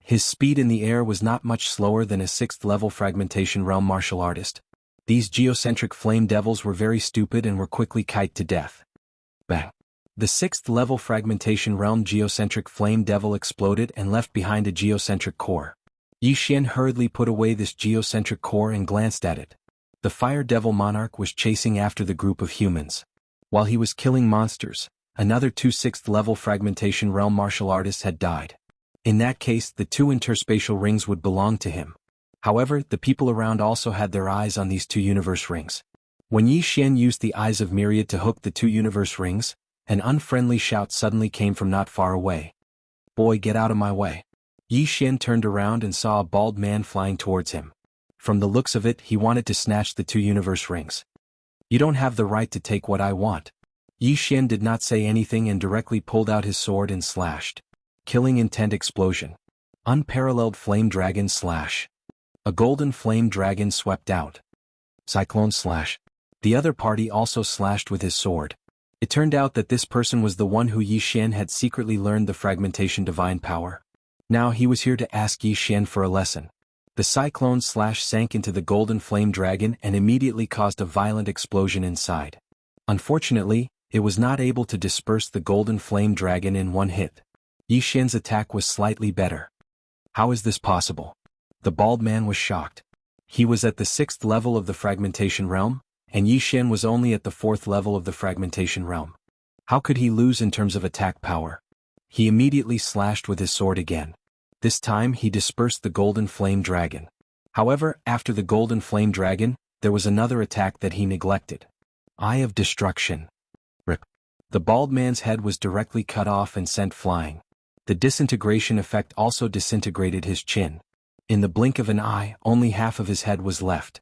His speed in the air was not much slower than a 6th level fragmentation realm martial artist. These geocentric flame devils were very stupid and were quickly kited to death. Bang! The 6th level fragmentation realm geocentric flame devil exploded and left behind a geocentric core. Yi Xian hurriedly put away this geocentric core and glanced at it. The fire devil monarch was chasing after the group of humans. While he was killing monsters, another 2 6th level fragmentation realm martial artists had died. In that case, the 2 interspatial rings would belong to him. However, the people around also had their eyes on these 2 universe rings. When Yi Xian used the eyes of Myriad to hook the 2 universe rings, an unfriendly shout suddenly came from not far away. "Boy, get out of my way." Yi Xian turned around and saw a bald man flying towards him. From the looks of it, he wanted to snatch the 2 universe rings. "You don't have the right to take what I want." Yi Xian did not say anything and directly pulled out his sword and slashed. Killing intent explosion. Unparalleled flame dragon slash. A golden flame dragon swept out. Cyclone slash. The other party also slashed with his sword. It turned out that this person was the one who Yi Xian had secretly learned the fragmentation divine power. Now he was here to ask Yi Xian for a lesson. The cyclone slash sank into the golden flame dragon and immediately caused a violent explosion inside. Unfortunately, it was not able to disperse the golden flame dragon in one hit. Yi Xian's attack was slightly better. How is this possible? The bald man was shocked. He was at the 6th level of the fragmentation realm, and Yi Xian was only at the 4th level of the fragmentation realm. How could he lose in terms of attack power? He immediately slashed with his sword again. This time he dispersed the golden flame dragon. However, after the golden flame dragon, there was another attack that he neglected. Eye of Destruction. Rip. The bald man's head was directly cut off and sent flying. The disintegration effect also disintegrated his chin. In the blink of an eye, only half of his head was left.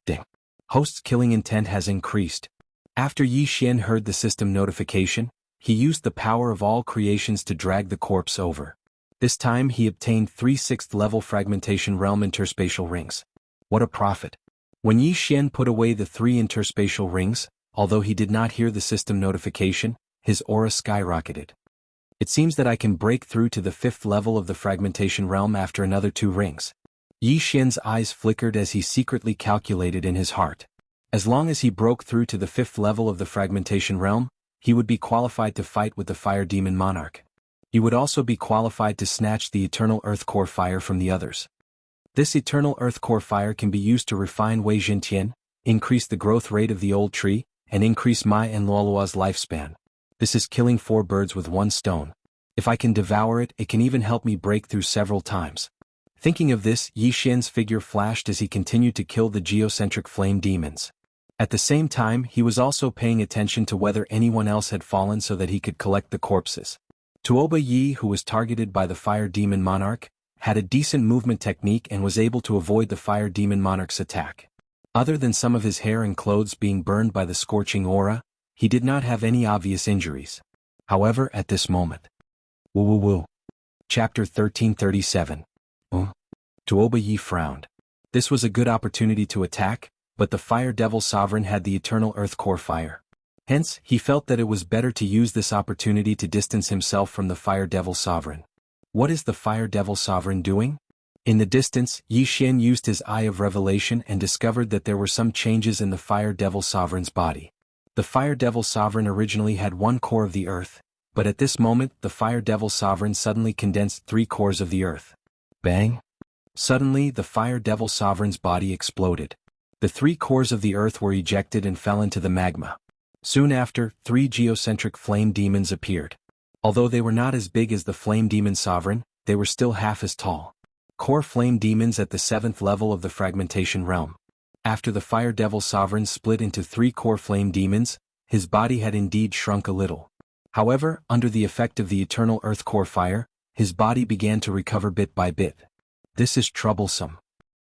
Ding. Host's killing intent has increased. After Yi Xian heard the system notification, he used the power of all creations to drag the corpse over. This time he obtained 3 6th level fragmentation realm interspatial rings. What a profit. When Yi Xian put away the 3 interspatial rings, although he did not hear the system notification, his aura skyrocketed. It seems that I can break through to the 5th level of the fragmentation realm after another 2 rings. Yi Xian's eyes flickered as he secretly calculated in his heart. As long as he broke through to the 5th level of the fragmentation realm, he would be qualified to fight with the Fire Demon Monarch. He would also be qualified to snatch the Eternal Earth Core Fire from the others. This Eternal Earth Core Fire can be used to refine Wei Jintian, increase the growth rate of the old tree, and increase Mai and Luolua's lifespan. This is killing 4 birds with 1 stone. If I can devour it, it can even help me break through several times. Thinking of this, Yi Xian's figure flashed as he continued to kill the geocentric flame demons. At the same time, he was also paying attention to whether anyone else had fallen so that he could collect the corpses. Tuoba Yi, who was targeted by the Fire Demon Monarch, had a decent movement technique and was able to avoid the Fire Demon Monarch's attack. Other than some of his hair and clothes being burned by the scorching aura, he did not have any obvious injuries. However, at this moment. Woo. Chapter 1337. Tuoba Yi frowned. This was a good opportunity to attack, but the Fire Devil Sovereign had the Eternal Earth Core Fire. Hence, he felt that it was better to use this opportunity to distance himself from the Fire Devil Sovereign. What is the Fire Devil Sovereign doing? In the distance, Yi Xian used his Eye of Revelation and discovered that there were some changes in the Fire Devil Sovereign's body. The Fire Devil Sovereign originally had 1 core of the earth, but at this moment the Fire Devil Sovereign suddenly condensed 3 cores of the earth. Bang! Suddenly the Fire Devil Sovereign's body exploded. The 3 cores of the earth were ejected and fell into the magma. Soon after, 3 geocentric flame demons appeared. Although they were not as big as the Flame Demon Sovereign, they were still half as tall. Core flame demons at the 7th level of the fragmentation realm. After the Fire Devil Sovereign split into 3 core flame demons, his body had indeed shrunk a little. However, under the effect of the Eternal Earth Core Fire, his body began to recover bit by bit. This is troublesome.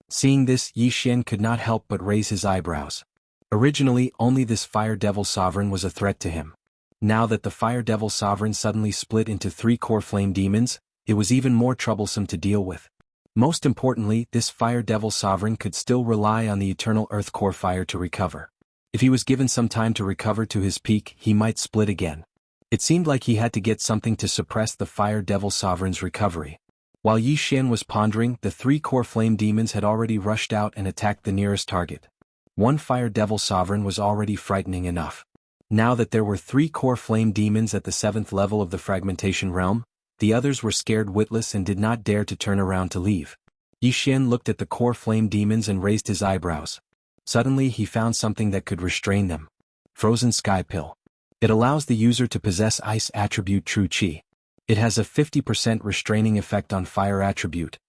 Seeing this, Yi Xian could not help but raise his eyebrows. Originally, only this Fire Devil Sovereign was a threat to him. Now that the Fire Devil Sovereign suddenly split into 3 core flame demons, it was even more troublesome to deal with. Most importantly, this Fire Devil Sovereign could still rely on the Eternal Earth Core Fire to recover. If he was given some time to recover to his peak, he might split again. It seemed like he had to get something to suppress the Fire Devil Sovereign's recovery. While Yi Xian was pondering, the 3 core flame demons had already rushed out and attacked the nearest target. 1 Fire Devil Sovereign was already frightening enough. Now that there were 3 core flame demons at the 7th level of the fragmentation realm, the others were scared witless and did not dare to turn around to leave. Yi Xian looked at the core flame demons and raised his eyebrows. Suddenly he found something that could restrain them. Frozen Sky Pill. It allows the user to possess Ice attribute True Qi. It has a 50% restraining effect on Fire attribute.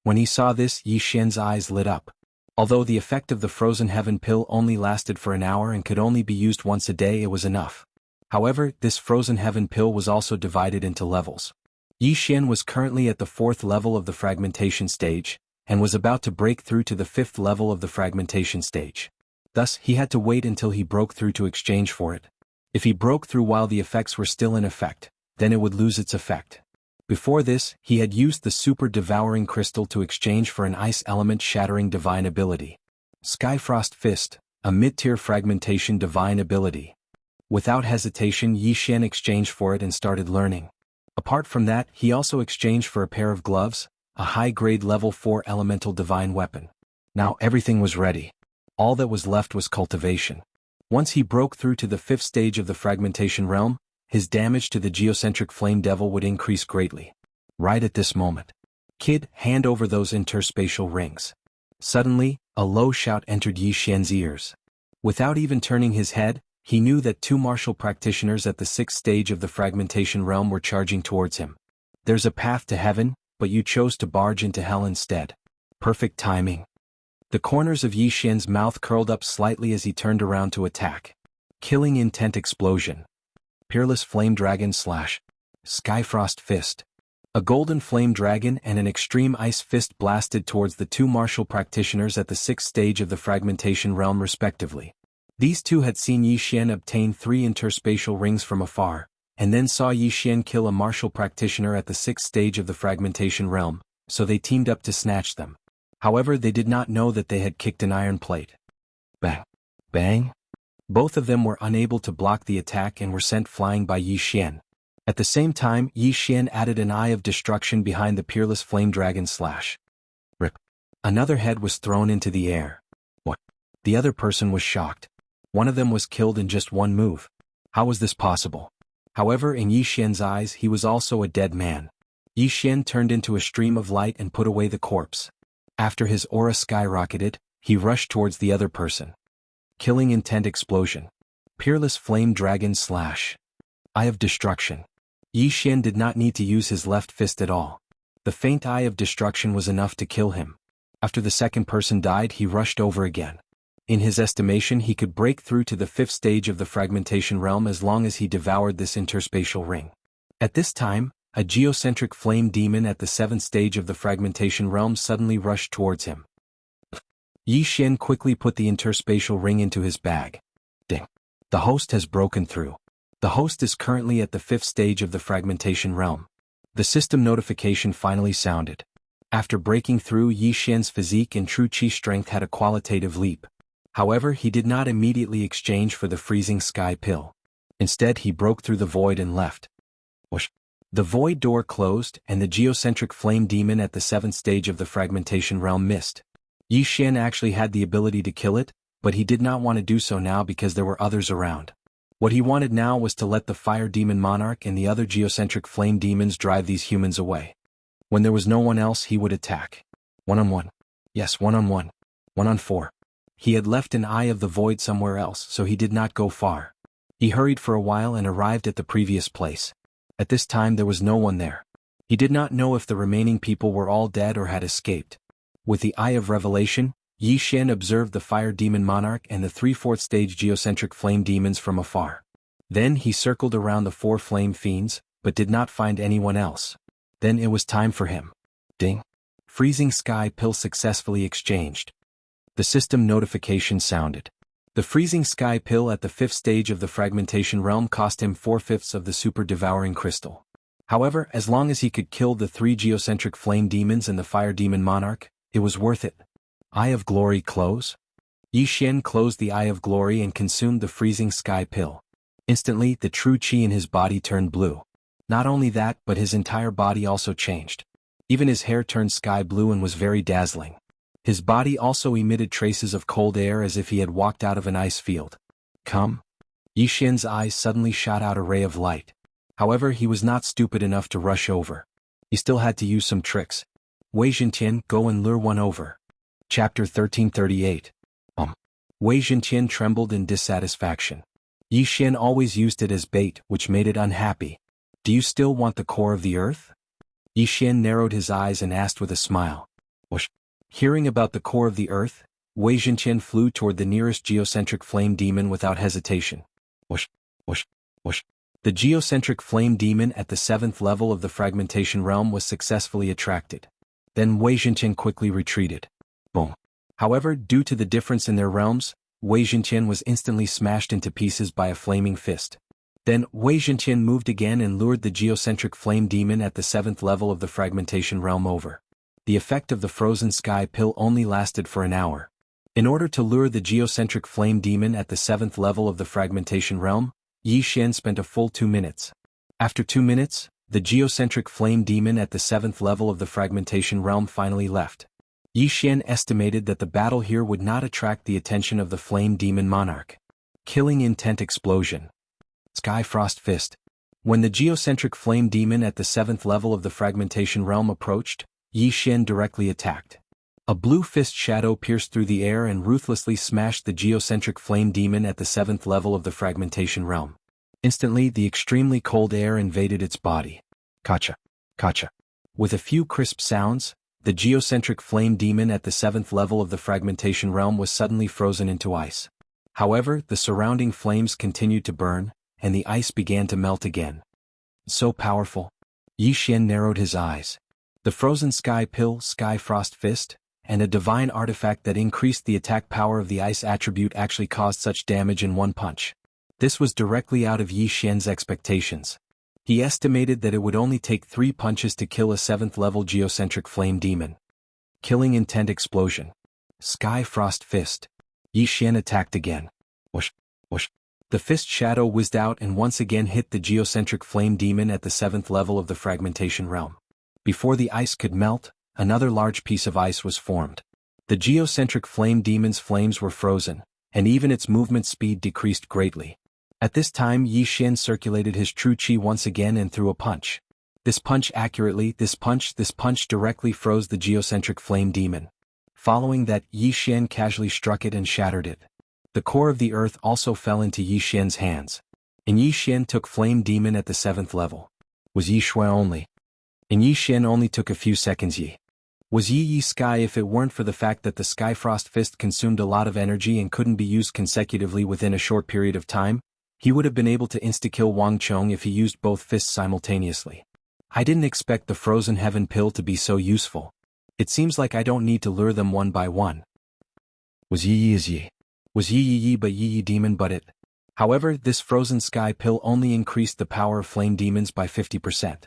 When he saw this, Yi Xian's eyes lit up. Although the effect of the Frozen Heaven Pill only lasted for an hour and could only be used once a day, it was enough. However, this Frozen Heaven Pill was also divided into levels. Yi Xian was currently at the 4th level of the fragmentation stage, and was about to break through to the 5th level of the fragmentation stage. Thus, he had to wait until he broke through to exchange for it. If he broke through while the effects were still in effect, then it would lose its effect. Before this, he had used the Super Devouring Crystal to exchange for an Ice Element Shattering Divine ability. Skyfrost Fist, a mid-tier fragmentation divine ability. Without hesitation, Yi Xian exchanged for it and started learning. Apart from that, he also exchanged for a pair of gloves, a high-grade level 4 elemental divine weapon. Now everything was ready. All that was left was cultivation. Once he broke through to the 5th stage of the fragmentation realm, his damage to the geocentric flame devil would increase greatly. Right at this moment. Kid, hand over those interspatial rings. Suddenly, a low shout entered Yi Xian's ears. Without even turning his head, he knew that 2 martial practitioners at the 6th stage of the fragmentation realm were charging towards him. There's a path to heaven, but you chose to barge into hell instead. Perfect timing. The corners of Yi Xian's mouth curled up slightly as he turned around to attack. Killing intent explosion. Peerless flame dragon slash. Skyfrost fist. A golden flame dragon and an extreme ice fist blasted towards the 2 martial practitioners at the 6th stage of the fragmentation realm respectively. These two had seen Yi Xian obtain 3 interspatial rings from afar, and then saw Yi Xian kill a martial practitioner at the 6th stage of the fragmentation realm, so they teamed up to snatch them. However, they did not know that they had kicked an iron plate. Bang! Bang! Both of them were unable to block the attack and were sent flying by Yi Xian. At the same time, Yi Xian added an eye of destruction behind the peerless flame dragon slash. Rip. Another head was thrown into the air. What? The other person was shocked. One of them was killed in just one move. How was this possible? However, in Yi Xian's eyes, he was also a dead man. Yi Xian turned into a stream of light and put away the corpse. After his aura skyrocketed, he rushed towards the other person. Killing intent explosion. Peerless flame dragon slash. Eye of destruction. Yi Xian did not need to use his left fist at all. The faint eye of destruction was enough to kill him. After the second person died, he rushed over again. In his estimation, he could break through to the 5th stage of the fragmentation realm as long as he devoured this interspatial ring. At this time, a geocentric flame demon at the 7th stage of the fragmentation realm suddenly rushed towards him. Yi Xian quickly put the interspatial ring into his bag. Ding! The host has broken through. The host is currently at the 5th stage of the fragmentation realm. The system notification finally sounded. After breaking through, Yi Xian's physique and true chi strength had a qualitative leap. However, he did not immediately exchange for the freezing sky pill. Instead, he broke through the void and left. Whoosh! The void door closed, and the geocentric flame demon at the 7th stage of the fragmentation realm missed. Yi Xian actually had the ability to kill it, but he did not want to do so now because there were others around. What he wanted now was to let the fire demon monarch and the other geocentric flame demons drive these humans away. When there was no one else, he would attack. 1-on-1. Yes, 1-on-1. 1-on-4. He had left an eye of the void somewhere else, so he did not go far. He hurried for a while and arrived at the previous place. At this time there was no one there. He did not know if the remaining people were all dead or had escaped. With the Eye of Revelation, Yi Xian observed the Fire Demon Monarch and the 3/4 stage geocentric flame demons from afar. Then he circled around the 4 flame fiends, but did not find anyone else. Then it was time for him. Ding! Freezing Sky Pill successfully exchanged. The system notification sounded. The Freezing Sky Pill at the 5th stage of the fragmentation realm cost him 4/5 of the Super Devouring Crystal. However, as long as he could kill the 3 geocentric flame demons and the Fire Demon Monarch, it was worth it. Eye of Glory close? Yi Xian closed the Eye of Glory and consumed the Freezing Sky Pill. Instantly, the true chi in his body turned blue. Not only that, but his entire body also changed. Even his hair turned sky blue and was very dazzling. His body also emitted traces of cold air as if he had walked out of an ice field. Come? Yi Xian's eyes suddenly shot out a ray of light. However, he was not stupid enough to rush over. He still had to use some tricks. Wei Zhenqian, go and lure one over. Chapter 1338. Wei Zhenqian trembled in dissatisfaction. Yi Xian always used it as bait, which made it unhappy. Do you still want the core of the earth? Yi Xian narrowed his eyes and asked with a smile. Whoosh. Hearing about the core of the earth, Wei Zhenqian flew toward the nearest geocentric flame demon without hesitation. Whoosh, whoosh, whoosh. The geocentric flame demon at the 7th level of the fragmentation realm was successfully attracted. Then Wei Zhenqian quickly retreated. Boom. However, due to the difference in their realms, Wei Zhenqian was instantly smashed into pieces by a flaming fist. Then Wei Zhenqian moved again and lured the geocentric flame demon at the 7th level of the fragmentation realm over. The effect of the frozen sky pill only lasted for an hour. In order to lure the geocentric flame demon at the 7th level of the fragmentation realm, Yi Xian spent a full 2 minutes. After 2 minutes, the geocentric flame demon at the 7th level of the fragmentation realm finally left. Yi Xian estimated that the battle here would not attract the attention of the flame demon monarch. Killing intent explosion. Sky Frost Fist. When the geocentric flame demon at the 7th level of the fragmentation realm approached, Yi Xian directly attacked. A blue fist shadow pierced through the air and ruthlessly smashed the geocentric flame demon at the 7th level of the fragmentation realm. Instantly, the extremely cold air invaded its body. Kacha. Kacha. With a few crisp sounds, the geocentric flame demon at the 7th level of the fragmentation realm was suddenly frozen into ice. However, the surrounding flames continued to burn, and the ice began to melt again. So powerful. Yi Xian narrowed his eyes. The frozen sky pill, Sky Frost Fist, and a divine artifact that increased the attack power of the ice attribute actually caused such damage in one punch. This was directly out of Yi Xian's expectations. He estimated that it would only take 3 punches to kill a 7th level geocentric flame demon. Killing intent explosion. Sky Frost Fist. Yi Xian attacked again. Whoosh, whoosh. The fist shadow whizzed out and once again hit the geocentric flame demon at the 7th level of the fragmentation realm. Before the ice could melt, another large piece of ice was formed. The geocentric flame demon's flames were frozen, and even its movement speed decreased greatly. At this time Yi Xian circulated his true qi once again and threw a punch. This punch directly froze the geocentric flame demon. Following that, Yi Xian casually struck it and shattered it. The core of the earth also fell into Yi Xian's hands. And Yi Xian took flame demon at the 7th level. Was Yi Shui only? And Yi Xian only took a few seconds. Was Yi Sky if it weren't for the fact that the Sky Frost Fist consumed a lot of energy and couldn't be used consecutively within a short period of time, he would have been able to insta-kill Wang Chong if he used both fists simultaneously. I didn't expect the Frozen Heaven pill to be so useful. It seems like I don't need to lure them one by one. Was Yi is Yi. Was Yi but Yi demon but it. However, this frozen sky pill only increased the power of flame demons by 50%.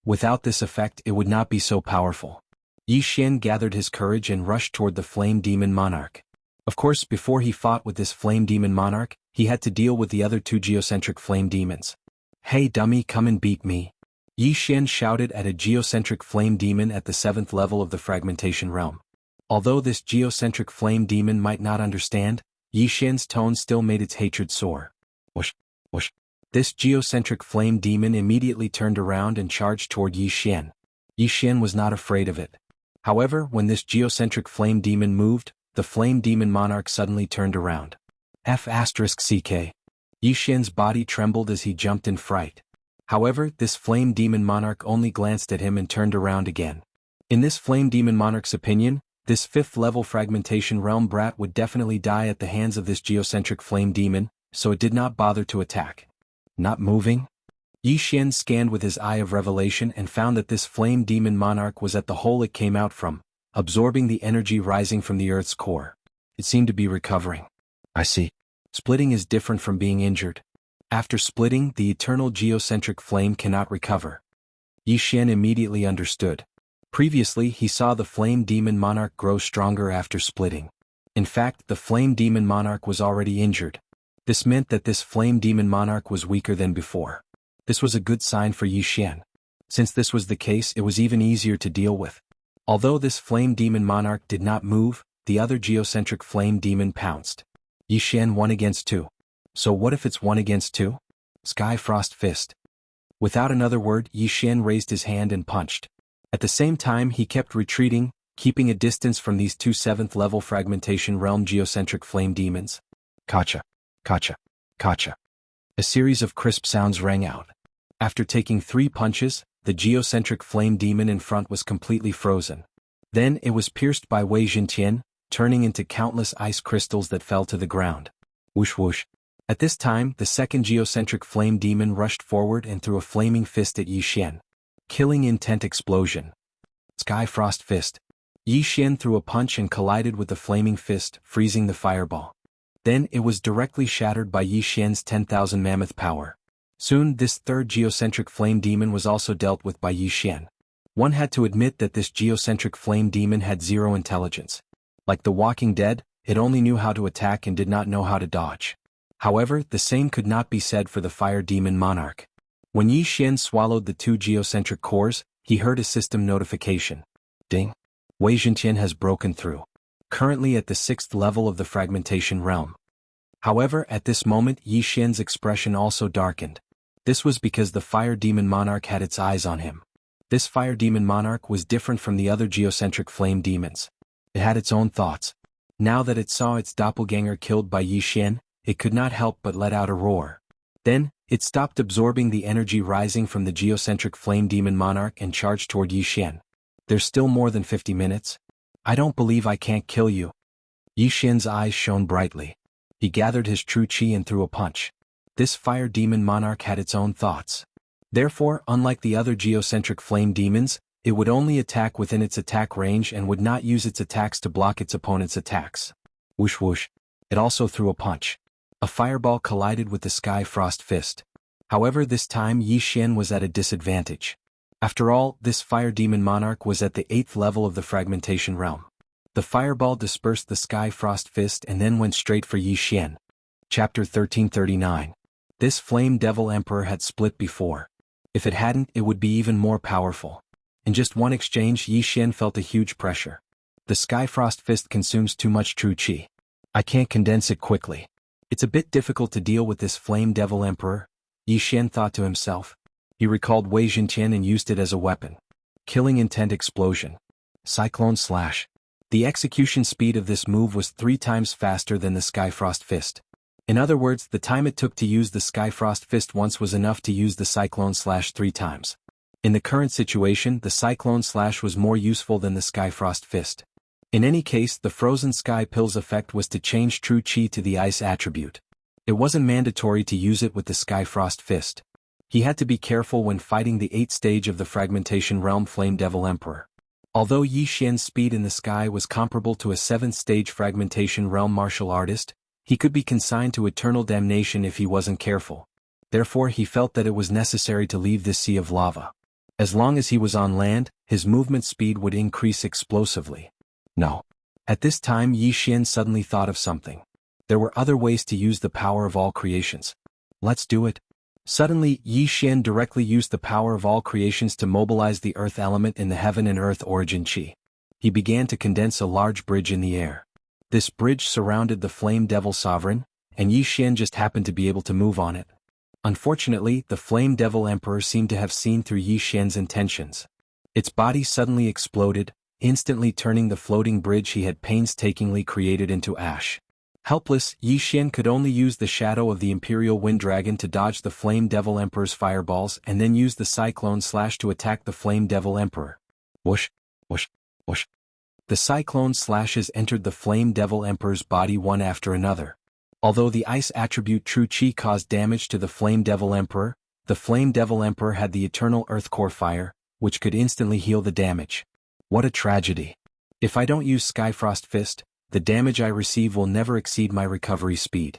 Without this effect it would not be so powerful. Yi Xian gathered his courage and rushed toward the flame demon monarch. Of course, before he fought with this flame demon monarch, he had to deal with the other 2 geocentric flame demons. Hey dummy, come and beat me. Yi Xian shouted at a geocentric flame demon at the 7th level of the fragmentation realm. Although this geocentric flame demon might not understand, Yi Xian's tone still made its hatred soar. Whoosh, whoosh. This geocentric flame demon immediately turned around and charged toward Yi Xian. Yi Xian was not afraid of it. However, when this geocentric flame demon moved, the flame demon monarch suddenly turned around. F***ck. Yi Xian's body trembled as he jumped in fright. However, this flame demon monarch only glanced at him and turned around again. In this flame demon monarch's opinion, this 5th level fragmentation realm brat would definitely die at the hands of this geocentric flame demon, so it did not bother to attack. Not moving? Yi Xian scanned with his eye of revelation and found that this flame demon monarch was at the hole it came out from, absorbing the energy rising from the earth's core. It seemed to be recovering. I see. Splitting is different from being injured. After splitting, the eternal geocentric flame cannot recover. Yi Xian immediately understood. Previously, he saw the flame demon monarch grow stronger after splitting. In fact, the flame demon monarch was already injured. This meant that this flame demon monarch was weaker than before. This was a good sign for Yi Xian. Since this was the case, it was even easier to deal with. Although this flame demon monarch did not move, the other geocentric flame demon pounced. Yi Xian 1 against 2. So what if it's 1 against 2? Sky Frost Fist. Without another word, Yi Xian raised his hand and punched. At the same time he kept retreating, keeping a distance from these 2 7th level fragmentation realm geocentric flame demons. Kacha. Kacha. Kacha. A series of crisp sounds rang out. After taking 3 punches, the geocentric flame demon in front was completely frozen. Then it was pierced by Wei Jintian, turning into countless ice crystals that fell to the ground. Whoosh whoosh. At this time, the second geocentric flame demon rushed forward and threw a flaming fist at Yi Xian. Killing intent explosion. Sky Frost Fist. Yi Xian threw a punch and collided with the flaming fist, freezing the fireball. Then it was directly shattered by Yi Xian's 10,000 mammoth power. Soon this third geocentric flame demon was also dealt with by Yi Xian. One had to admit that this geocentric flame demon had 0 intelligence. Like the Walking Dead, it only knew how to attack and did not know how to dodge. However, the same could not be said for the fire demon monarch. When Yi Xian swallowed the 2 geocentric cores, he heard a system notification. Ding. Wei Zhenqian has broken through. Currently at the 6th level of the fragmentation realm. However, at this moment Yi Xian's expression also darkened. This was because the Fire Demon Monarch had its eyes on him. This Fire Demon Monarch was different from the other geocentric flame demons. It had its own thoughts. Now that it saw its doppelganger killed by Yi Xian, it could not help but let out a roar. Then, it stopped absorbing the energy rising from the geocentric flame demon monarch and charged toward Yi Xian. There's still more than 50 minutes. I don't believe I can't kill you. Yi Xian's eyes shone brightly. He gathered his true qi and threw a punch. This fire demon monarch had its own thoughts. Therefore, unlike the other geocentric flame demons, it would only attack within its attack range and would not use its attacks to block its opponent's attacks. Whoosh whoosh. It also threw a punch. A fireball collided with the Sky Frost Fist. However, this time Yi Xian was at a disadvantage. After all, this fire demon monarch was at the 8th level of the fragmentation realm. The fireball dispersed the Sky Frost Fist and then went straight for Yi Xian. Chapter 1339. This Flame Devil Emperor had split before. If it hadn't, it would be even more powerful. In just one exchange, Yi Xian felt a huge pressure. The Sky Frost Fist consumes too much true qi. I can't condense it quickly. It's a bit difficult to deal with this Flame Devil Emperor, Yi Xian thought to himself. He recalled Wei Zhenqian and used it as a weapon. Killing Intent Explosion. Cyclone Slash. The execution speed of this move was 3 times faster than the Skyfrost Fist. In other words, the time it took to use the Skyfrost Fist once was enough to use the Cyclone Slash 3 times. In the current situation, the Cyclone Slash was more useful than the Skyfrost Fist. In any case, the Frozen Sky Pills effect was to change True Qi to the Ice attribute. It wasn't mandatory to use it with the Skyfrost Fist. He had to be careful when fighting the 8th stage of the Fragmentation Realm Flame Devil Emperor. Although Yi Xian's speed in the sky was comparable to a 7th stage Fragmentation Realm martial artist, he could be consigned to eternal damnation if he wasn't careful. Therefore he felt that it was necessary to leave this sea of lava. As long as he was on land, his movement speed would increase explosively. No. At this time Yi Xian suddenly thought of something. There were other ways to use the power of all creations. Let's do it. Suddenly, Yi Xian directly used the power of all creations to mobilize the earth element in the heaven and earth origin qi. He began to condense a large bridge in the air. This bridge surrounded the Flame Devil Sovereign, and Yi Xian just happened to be able to move on it. Unfortunately, the Flame Devil Emperor seemed to have seen through Yi Xian's intentions. Its body suddenly exploded, instantly turning the floating bridge he had painstakingly created into ash. Helpless, Yi Xian could only use the shadow of the Imperial Wind Dragon to dodge the Flame Devil Emperor's fireballs and then use the Cyclone Slash to attack the Flame Devil Emperor. Whoosh, whoosh, whoosh. The Cyclone Slashes entered the Flame Devil Emperor's body one after another. Although the Ice attribute True Qi caused damage to the Flame Devil Emperor, the Flame Devil Emperor had the Eternal Earth Core Fire, which could instantly heal the damage. What a tragedy. If I don't use Skyfrost Fist, the damage I receive will never exceed my recovery speed.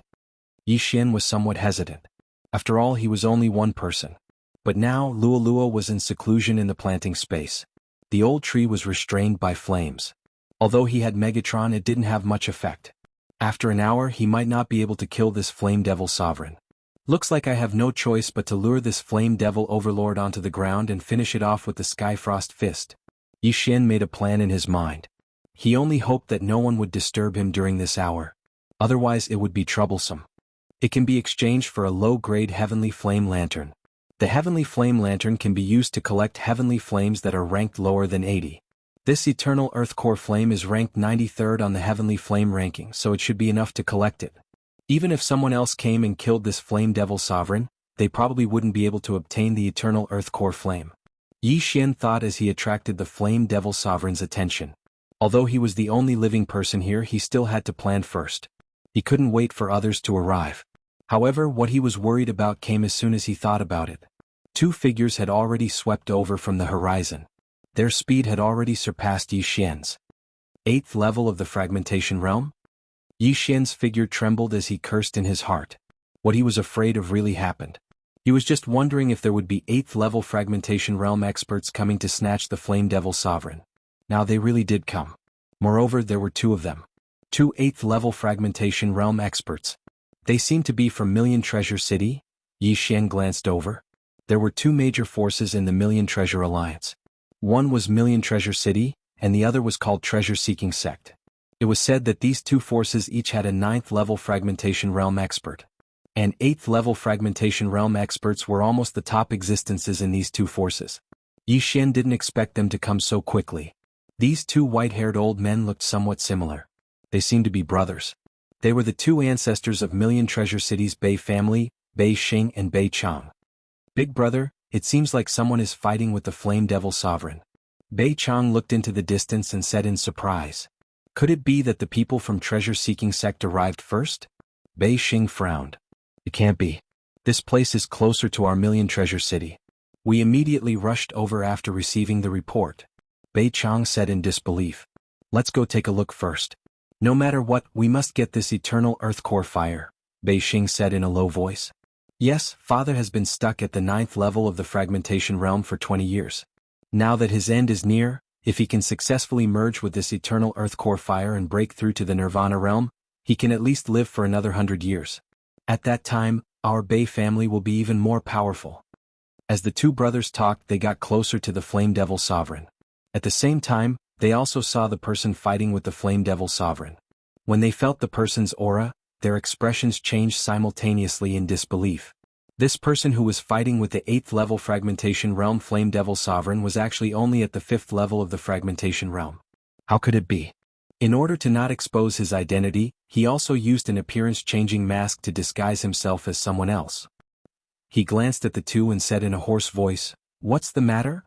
Yi Xian was somewhat hesitant. After all, he was only one person. But now, Luolua was in seclusion in the planting space. The old tree was restrained by flames. Although he had Megatron, it didn't have much effect. After an hour, he might not be able to kill this Flame Devil Sovereign. Looks like I have no choice but to lure this Flame Devil Overlord onto the ground and finish it off with the Skyfrost Fist. Yi Xian made a plan in his mind. He only hoped that no one would disturb him during this hour. Otherwise it would be troublesome. It can be exchanged for a low-grade Heavenly Flame Lantern. The Heavenly Flame Lantern can be used to collect heavenly flames that are ranked lower than 80. This Eternal Earth Core Flame is ranked 93rd on the Heavenly Flame ranking, so it should be enough to collect it. Even if someone else came and killed this Flame Devil Sovereign, they probably wouldn't be able to obtain the Eternal Earth Core Flame. Yi Xian thought as he attracted the Flame Devil Sovereign's attention. Although he was the only living person here, he still had to plan first. He couldn't wait for others to arrive. However, what he was worried about came as soon as he thought about it. 2 figures had already swept over from the horizon. Their speed had already surpassed Yi Xian's. 8th level of the Fragmentation Realm? Yi Xian's figure trembled as he cursed in his heart. What he was afraid of really happened. He was just wondering if there would be 8th level Fragmentation Realm experts coming to snatch the Flame Devil Sovereign. Now they really did come. Moreover, there were 2 of them. 2 8th level Fragmentation Realm experts. They seemed to be from Million Treasure City. Yi Xian glanced over. There were two major forces in the Million Treasure Alliance. One was Million Treasure City, and the other was called Treasure Seeking Sect. It was said that these two forces each had a 9th-level Fragmentation Realm expert. And 8th-level Fragmentation Realm experts were almost the top existences in these two forces. Yi Xian didn't expect them to come so quickly. These two white-haired old men looked somewhat similar. They seemed to be brothers. They were the two ancestors of Million Treasure City's Bei family, Bei Xing and Bei Chang. Big brother, it seems like someone is fighting with the Flame Devil Sovereign. Bei Chang looked into the distance and said in surprise. Could it be that the people from Treasure Seeking Sect arrived first? Bei Xing frowned. It can't be. This place is closer to our Million Treasure City. We immediately rushed over after receiving the report. Bei Chang said in disbelief. Let's go take a look first. No matter what, we must get this eternal earth core fire, Bei Xing said in a low voice. Yes, father has been stuck at the 9th level of the Fragmentation Realm for 20 years. Now that his end is near, if he can successfully merge with this eternal earth core fire and break through to the Nirvana realm, he can at least live for another 100 years. At that time, our Bei family will be even more powerful. As the two brothers talked, they got closer to the Flame Devil Sovereign. At the same time, they also saw the person fighting with the Flame Devil Sovereign. When they felt the person's aura, their expressions changed simultaneously in disbelief. This person who was fighting with the 8th level Fragmentation Realm Flame Devil Sovereign was actually only at the 5th level of the Fragmentation Realm. How could it be? In order to not expose his identity, he also used an appearance-changing mask to disguise himself as someone else. He glanced at the two and said in a hoarse voice, "What's the matter?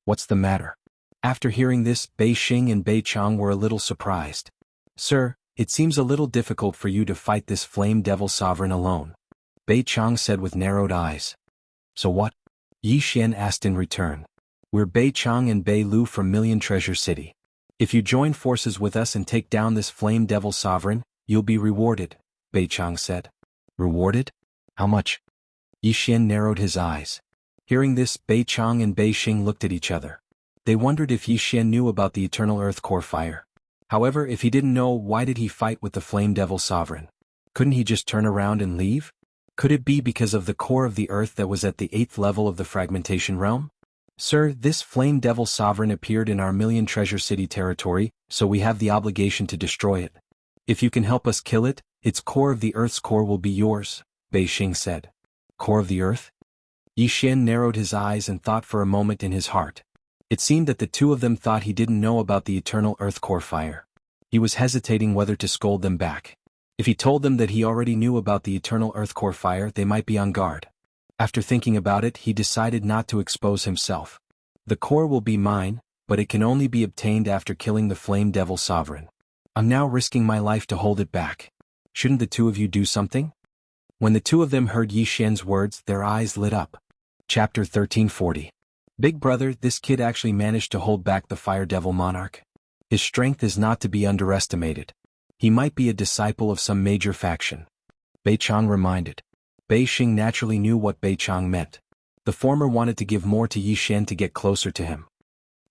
What's the matter?" After hearing this, Bei Xing and Bei Chang were a little surprised. Sir, it seems a little difficult for you to fight this Flame Devil Sovereign alone, Bei Chang said with narrowed eyes. So what? Yi Xian asked in return. We're Bei Chang and Bei Lu from Million Treasure City. If you join forces with us and take down this Flame Devil Sovereign, you'll be rewarded, Bei Chang said. Rewarded? How much? Yi Xian narrowed his eyes. Hearing this, Bei Chang and Bei Xing looked at each other. They wondered if Yi Xian knew about the Eternal Earth Core Fire. However, if he didn't know, why did he fight with the Flame Devil Sovereign? Couldn't he just turn around and leave? Could it be because of the core of the earth that was at the 8th level of the Fragmentation Realm? Sir, this Flame Devil Sovereign appeared in our Million Treasure City territory, so we have the obligation to destroy it. If you can help us kill it, its core of the earth's core will be yours, Bei Xing said. Core of the earth? Yi Xian narrowed his eyes and thought for a moment in his heart. It seemed that the two of them thought he didn't know about the Eternal Earth Core Fire. He was hesitating whether to scold them back. If he told them that he already knew about the Eternal Earth Core Fire, they might be on guard. After thinking about it, he decided not to expose himself. The core will be mine, but it can only be obtained after killing the Flame Devil Sovereign. I'm now risking my life to hold it back. Shouldn't the two of you do something? When the two of them heard Yi Xian's words, their eyes lit up. Chapter 1340. Big brother, this kid actually managed to hold back the Fire Devil Monarch. His strength is not to be underestimated. He might be a disciple of some major faction. Bei Chang reminded. Bei Xing naturally knew what Bei Chang meant. The former wanted to give more to Yi Xian to get closer to him.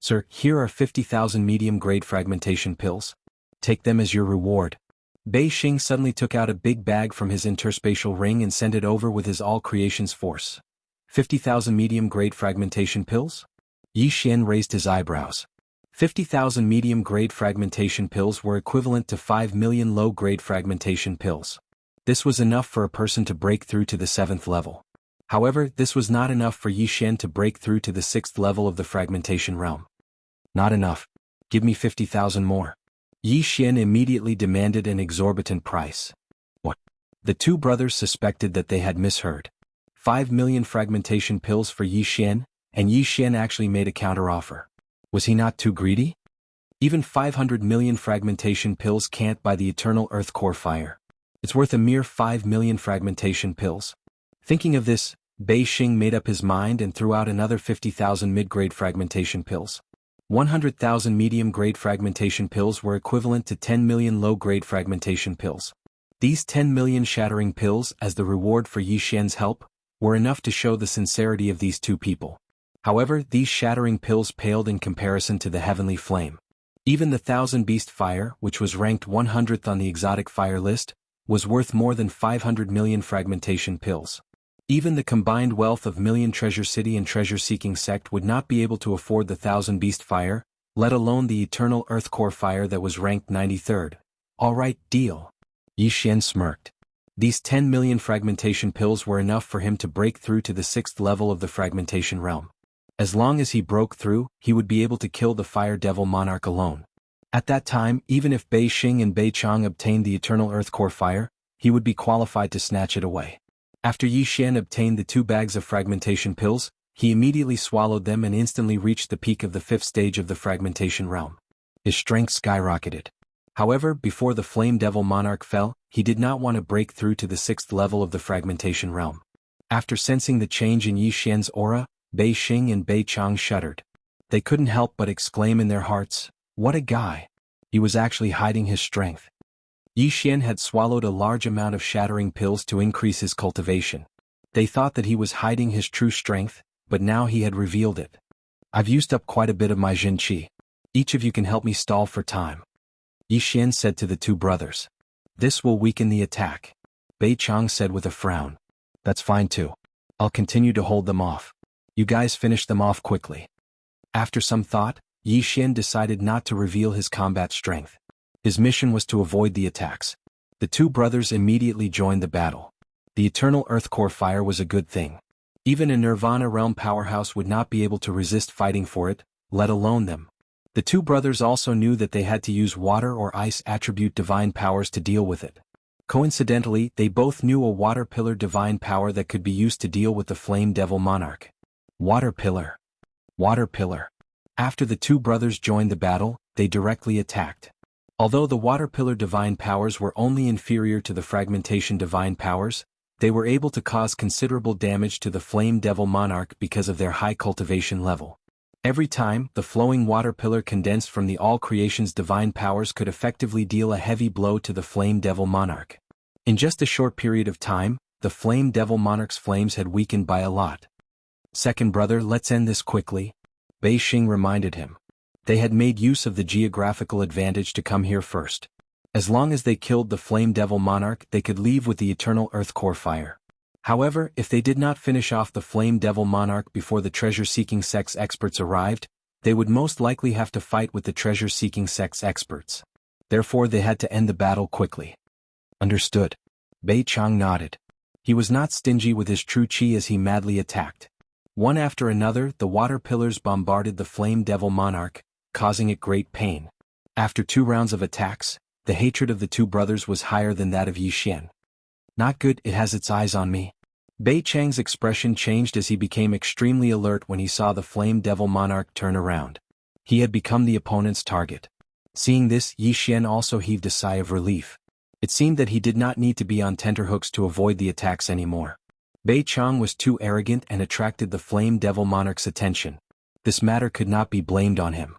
Sir, here are 50,000 medium-grade fragmentation pills. Take them as your reward. Bei Xing suddenly took out a big bag from his interspatial ring and sent it over with his all-creations force. 50,000 medium-grade fragmentation pills? Yi Xian raised his eyebrows. 50,000 medium-grade fragmentation pills were equivalent to 5 million low-grade fragmentation pills. This was enough for a person to break through to the 7th level. However, this was not enough for Yi Xian to break through to the 6th level of the fragmentation realm. Not enough. Give me 50,000 more. Yi Xian immediately demanded an exorbitant price. What? The two brothers suspected that they had misheard. 5 million fragmentation pills for Yi Xian, and Yi Xian actually made a counteroffer. Was he not too greedy? Even 500 million fragmentation pills can't buy the Eternal Earth Core Fire. It's worth a mere 5 million fragmentation pills. Thinking of this, Bei Xing made up his mind and threw out another 50,000 mid-grade fragmentation pills. 100,000 medium-grade fragmentation pills were equivalent to 10 million low-grade fragmentation pills. These 10 million shattering pills, as the reward for Yi Xian's help, were enough to show the sincerity of these two people. However, these shattering pills paled in comparison to the heavenly flame. Even the 1,000 Beast Fire, which was ranked 100th on the exotic fire list, was worth more than 500 million fragmentation pills. Even the combined wealth of Million Treasure City and treasure-seeking sect would not be able to afford the 1000 Beast Fire, let alone the Eternal Earth Core Fire that was ranked 93rd. Alright, deal. Yi Xian smirked. These 10 million fragmentation pills were enough for him to break through to the 6th level of the fragmentation realm. As long as he broke through, he would be able to kill the Fire Devil Monarch alone. At that time, even if Bei Xing and Bei Chang obtained the Eternal Earth Core Fire, he would be qualified to snatch it away. After Yi Xian obtained the 2 bags of fragmentation pills, he immediately swallowed them and instantly reached the peak of the 5th stage of the fragmentation realm. His strength skyrocketed. However, before the Flame Devil Monarch fell, he did not want to break through to the 6th level of the fragmentation realm. After sensing the change in Yi Xian's aura, Bei Xing and Bei Chang shuddered. They couldn't help but exclaim in their hearts, "What a guy!" He was actually hiding his strength. Yi Xian had swallowed a large amount of shattering pills to increase his cultivation. They thought that he was hiding his true strength, but now he had revealed it. "I've used up quite a bit of my Jin Qi. Each of you can help me stall for time," Yi Xian said to the 2 brothers. "This will weaken the attack," Bei Chang said with a frown. "That's fine too. I'll continue to hold them off. You guys finish them off quickly." After some thought, Yi Xian decided not to reveal his combat strength. His mission was to avoid the attacks. The 2 brothers immediately joined the battle. The Eternal Earth Core Fire was a good thing. Even a Nirvana Realm powerhouse would not be able to resist fighting for it, let alone them. The 2 brothers also knew that they had to use water or ice attribute divine powers to deal with it. Coincidentally, they both knew a water pillar divine power that could be used to deal with the Flame Devil Monarch. Water pillar. Water pillar. After the 2 brothers joined the battle, they directly attacked. Although the water pillar divine powers were only inferior to the fragmentation divine powers, they were able to cause considerable damage to the Flame Devil Monarch because of their high cultivation level. Every time, the flowing water pillar condensed from the All Creation's divine powers could effectively deal a heavy blow to the Flame Devil Monarch. In just a short period of time, the Flame Devil Monarch's flames had weakened by a lot. "Second brother, let's end this quickly," Bei Xing reminded him. They had made use of the geographical advantage to come here first. As long as they killed the Flame Devil Monarch, they could leave with the Eternal Earth Core Fire. However, if they did not finish off the Flame Devil Monarch before the treasure-seeking sect's experts arrived, they would most likely have to fight with the treasure-seeking sect's experts. Therefore they had to end the battle quickly. Understood. Bei Chang nodded. He was not stingy with his true chi as he madly attacked. One after another, the water pillars bombarded the Flame Devil Monarch, causing it great pain. After 2 rounds of attacks, the hatred of the 2 brothers was higher than that of Yi Xian. "Not good, it has its eyes on me." Bei Chang's expression changed as he became extremely alert when he saw the Flame Devil Monarch turn around. He had become the opponent's target. Seeing this, Yi Xian also heaved a sigh of relief. It seemed that he did not need to be on tenterhooks to avoid the attacks anymore. Bei Chang was too arrogant and attracted the Flame Devil Monarch's attention. This matter could not be blamed on him.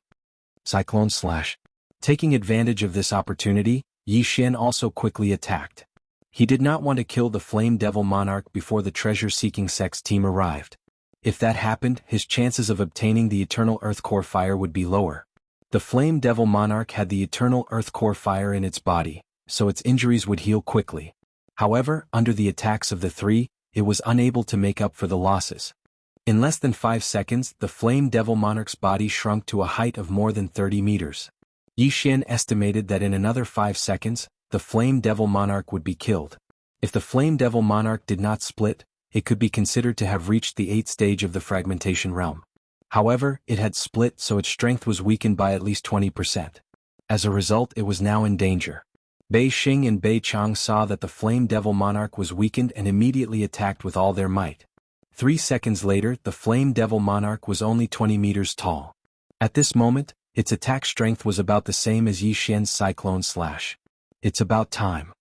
Cyclone Slash. Taking advantage of this opportunity, Yi Xian also quickly attacked. He did not want to kill the Flame Devil Monarch before the treasure-seeking sect's team arrived. If that happened, his chances of obtaining the Eternal Earth Core Fire would be lower. The Flame Devil Monarch had the Eternal Earth Core Fire in its body, so its injuries would heal quickly. However, under the attacks of the 3, it was unable to make up for the losses. In less than 5 seconds, the Flame Devil Monarch's body shrunk to a height of more than 30 meters. Yi Xian estimated that in another 5 seconds, the Flame Devil Monarch would be killed. If the Flame Devil Monarch did not split, it could be considered to have reached the 8th stage of the fragmentation realm. However, it had split, so its strength was weakened by at least 20%. As a result, it was now in danger. Bei Xing and Bei Chang saw that the Flame Devil Monarch was weakened and immediately attacked with all their might. 3 seconds later, the Flame Devil Monarch was only 20 meters tall. At this moment, its attack strength was about the same as Yi Xian's Cyclone Slash. It's about time.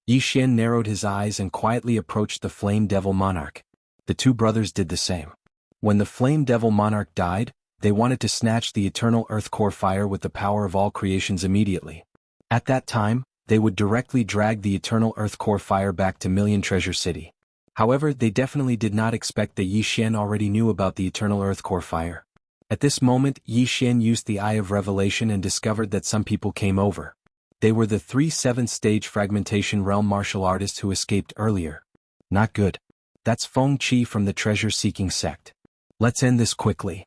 Yi Xian narrowed his eyes and quietly approached the Flame Devil Monarch. The 2 brothers did the same. When the Flame Devil Monarch died, they wanted to snatch the Eternal Earth Core Fire with the power of all creations immediately. At that time, they would directly drag the Eternal Earth Core Fire back to Million Treasure City. However, they definitely did not expect that Yi Xian already knew about the Eternal Earth Core Fire. At this moment, Yi Xian used the Eye of Revelation and discovered that some people came over. They were the 3 7th stage fragmentation realm martial artists who escaped earlier. Not good. That's Feng Qi from the treasure-seeking sect. Let's end this quickly,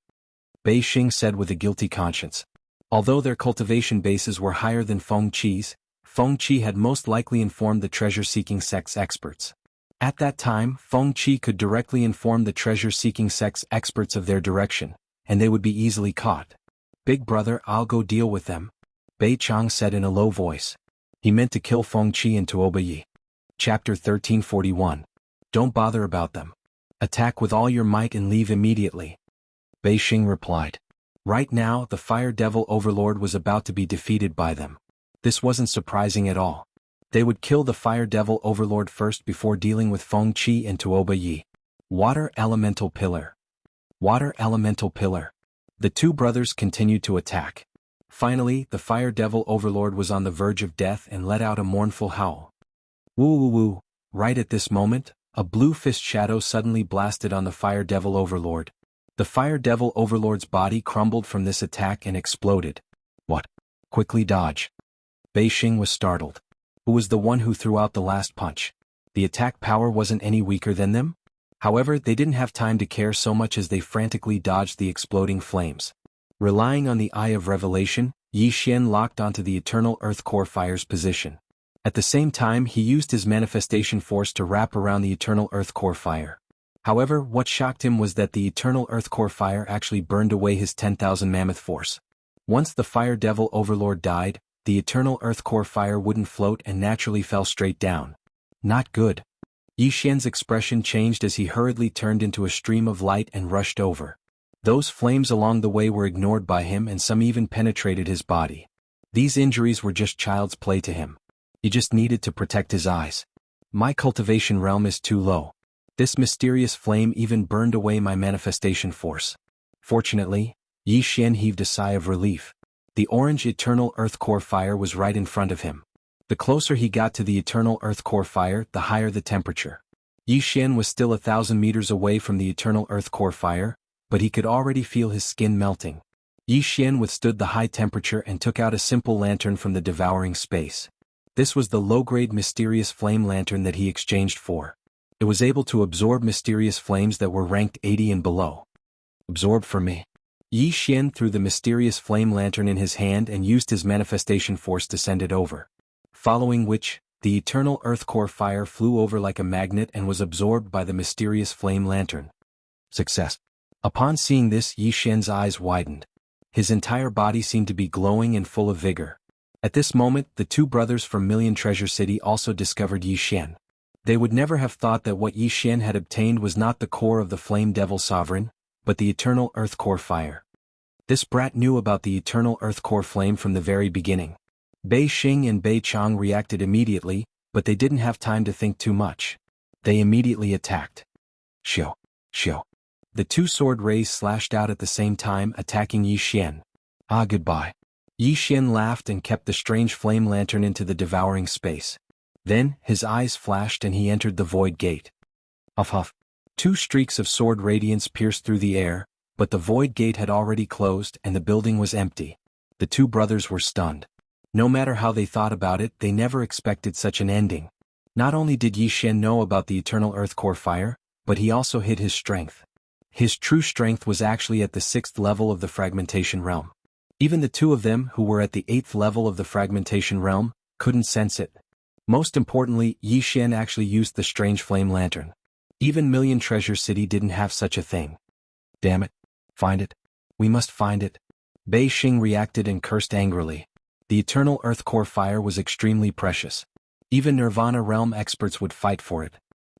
Bei Xing said with a guilty conscience. Although their cultivation bases were higher than Feng Qi's, Feng Qi had most likely informed the treasure-seeking sect's experts. At that time, Feng Qi could directly inform the treasure-seeking sect's experts of their direction, and they would be easily caught. Big brother, I'll go deal with them, Bei Chang said in a low voice. He meant to kill Feng Qi and Tuoba Yi. Chapter 1341. Don't bother about them. Attack with all your might and leave immediately, Bei Xing replied. Right now, the Fire Devil Overlord was about to be defeated by them. This wasn't surprising at all. They would kill the Fire Devil Overlord first before dealing with Feng Qi and Tuoba Yi. Water Elemental Pillar. Water Elemental Pillar. The two brothers continued to attack. Finally, the Fire Devil Overlord was on the verge of death and let out a mournful howl. Woo woo woo. Right at this moment, a blue fist shadow suddenly blasted on the Fire Devil Overlord. The Fire Devil Overlord's body crumbled from this attack and exploded. What? Quickly dodge. Bei Xing was startled. Who was the one who threw out the last punch? The attack power wasn't any weaker than them? However, they didn't have time to care so much as they frantically dodged the exploding flames. Relying on the Eye of Revelation, Yi Xian locked onto the Eternal Earth Core Fire's position. At the same time, he used his manifestation force to wrap around the Eternal Earth Core Fire. However, what shocked him was that the Eternal Earth Core Fire actually burned away his 10,000 mammoth force. Once the Fire Devil Overlord died, the Eternal Earth Core Fire wouldn't float and naturally fell straight down. Not good. Yi Xian's expression changed as he hurriedly turned into a stream of light and rushed over. Those flames along the way were ignored by him and some even penetrated his body. These injuries were just child's play to him. He just needed to protect his eyes. My cultivation realm is too low. This mysterious flame even burned away my manifestation force. Fortunately, Yi Xian heaved a sigh of relief. The orange Eternal Earth Core Fire was right in front of him. The closer he got to the Eternal Earth Core Fire, the higher the temperature. Yi Xian was still 1,000 meters away from the Eternal Earth Core Fire, but he could already feel his skin melting. Yi Xian withstood the high temperature and took out a simple lantern from the devouring space. This was the low-grade mysterious flame lantern that he exchanged for. It was able to absorb mysterious flames that were ranked 80 and below. Absorb for me. Yi Xian threw the mysterious flame lantern in his hand and used his manifestation force to send it over. Following which, the Eternal Earth Core Fire flew over like a magnet and was absorbed by the mysterious flame lantern. Success. Upon seeing this, Yi Xian's eyes widened. His entire body seemed to be glowing and full of vigor. At this moment, the two brothers from Million Treasure City also discovered Yi Xian. They would never have thought that what Yi Xian had obtained was not the core of the Flame Devil Sovereign, but the Eternal Earth Core Fire. This brat knew about the Eternal Earth Core Flame from the very beginning. Bei Xing and Bei Chang reacted immediately, but they didn't have time to think too much. They immediately attacked. Xiao, xiao. The two sword rays slashed out at the same time, attacking Yi Xian. Ah, goodbye. Yi Xian laughed and kept the strange flame lantern into the devouring space. Then, his eyes flashed and he entered the void gate. Huff huff. Two streaks of sword radiance pierced through the air, but the void gate had already closed and the building was empty. The two brothers were stunned. No matter how they thought about it, they never expected such an ending. Not only did Yi Xian know about the Eternal Earth Core Fire, but he also hid his strength. His true strength was actually at the 6th level of the Fragmentation Realm. Even the two of them, who were at the 8th level of the Fragmentation Realm, couldn't sense it. Most importantly, Yi Xian actually used the strange flame lantern. Even Million Treasure City didn't have such a thing. Damn it. Find it. We must find it. Bei Xing reacted and cursed angrily. The Eternal Earth Core Fire was extremely precious. Even Nirvana Realm experts would fight for it.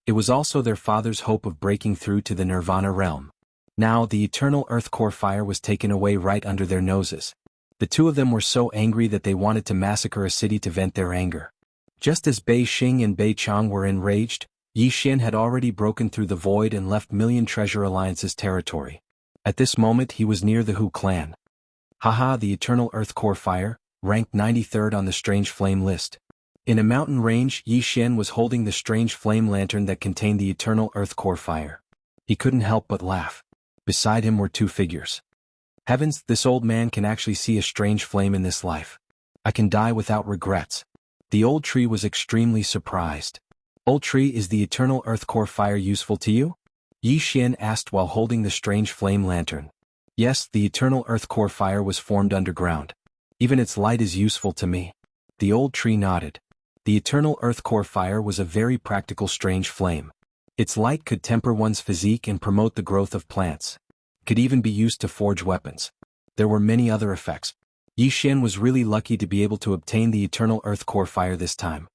It was also their father's hope of breaking through to the Nirvana Realm. Now the Eternal Earth Core Fire was taken away right under their noses. The two of them were so angry that they wanted to massacre a city to vent their anger. Just as Bei Xing and Bei Chang were enraged, Yi Xian had already broken through the void and left Million Treasure Alliance's territory. At this moment he was near the Hu clan. Haha, the Eternal Earth Core Fire, ranked 93rd on the Strange Flame list. In a mountain range, Yi Xian was holding the strange flame lantern that contained the Eternal Earth Core Fire. He couldn't help but laugh. Beside him were two figures. Heavens, this old man can actually see a strange flame in this life. I can die without regrets. The old tree was extremely surprised. Old tree, is the eternal earth core fire useful to you? Yi Xian asked while holding the strange flame lantern. Yes, the eternal earth core fire was formed underground. Even its light is useful to me. The old tree nodded. The eternal earth core fire was a very practical strange flame. Its light could temper one's physique and promote the growth of plants. It could even be used to forge weapons. There were many other effects. Yi Xian was really lucky to be able to obtain the eternal earth core fire this time.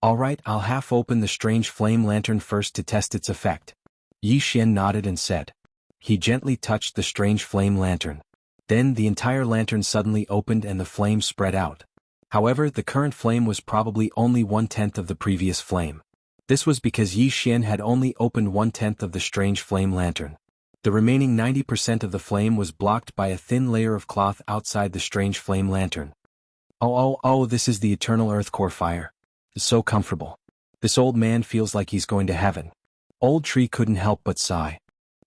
Alright, I'll half open the strange flame lantern first to test its effect. Yi Xian nodded and said. He gently touched the strange flame lantern. Then the entire lantern suddenly opened and the flame spread out. However, the current flame was probably only 1/10 of the previous flame. This was because Yi Xian had only opened 1/10 of the strange flame lantern. The remaining 90% of the flame was blocked by a thin layer of cloth outside the strange flame lantern. Oh, this is the eternal earth core fire. It's so comfortable. This old man feels like he's going to heaven. Old tree couldn't help but sigh.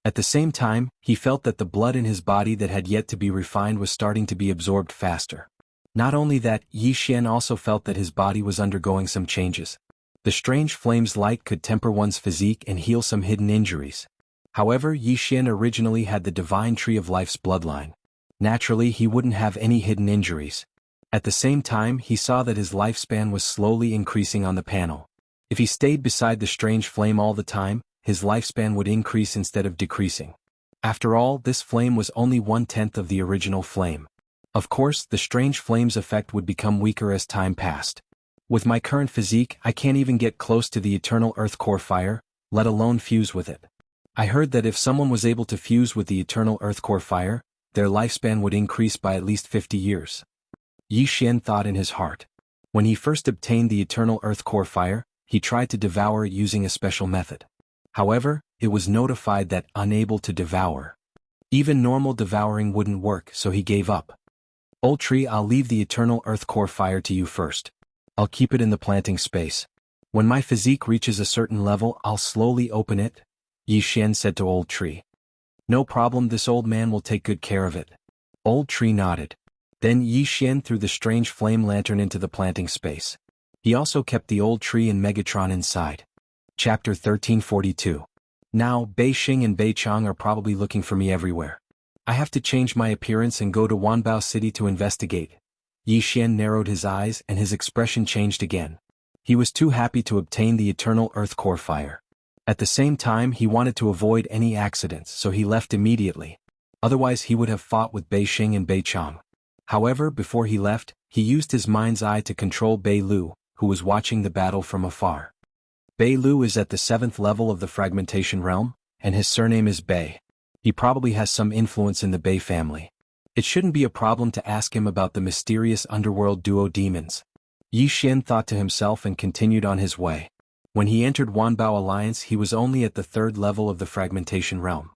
At the same time, he felt that the blood in his body that had yet to be refined was starting to be absorbed faster. Not only that, Yi Xian also felt that his body was undergoing some changes. The strange flame's light could temper one's physique and heal some hidden injuries. However, Yi Xian originally had the divine tree of life's bloodline. Naturally, he wouldn't have any hidden injuries. At the same time, he saw that his lifespan was slowly increasing on the panel. If he stayed beside the strange flame all the time, his lifespan would increase instead of decreasing. After all, this flame was only 1/10 of the original flame. Of course, the strange flame's effect would become weaker as time passed. With my current physique, I can't even get close to the eternal earth core fire, let alone fuse with it. I heard that if someone was able to fuse with the eternal earth core fire, their lifespan would increase by at least 50 years. Yi Xian thought in his heart. When he first obtained the eternal earth core fire, he tried to devour it using a special method. However, it was notified that unable to devour. Even normal devouring wouldn't work, so he gave up. Old tree, I'll leave the eternal earth core fire to you first. I'll keep it in the planting space. When my physique reaches a certain level, I'll slowly open it, Yi Xian said to old tree. No problem, this old man will take good care of it. Old tree nodded. Then Yi Xian threw the strange flame lantern into the planting space. He also kept the old tree and Megatron inside. Chapter 1342. Now, Bei Xing and Bei Chang are probably looking for me everywhere. I have to change my appearance and go to Wanbao City to investigate. Yi Xian narrowed his eyes and his expression changed again. He was too happy to obtain the eternal earth core fire. At the same time, he wanted to avoid any accidents, so he left immediately. Otherwise, he would have fought with Bei Xing and Bei Chang. However, before he left, he used his mind's eye to control Bei Lu, who was watching the battle from afar. Bei Lu is at the 7th level of the fragmentation realm, and his surname is Bei. He probably has some influence in the Bei family. It shouldn't be a problem to ask him about the mysterious underworld duo demons. Yi Xian thought to himself and continued on his way. When he entered Wanbao Alliance, he was only at the 3rd level of the fragmentation realm.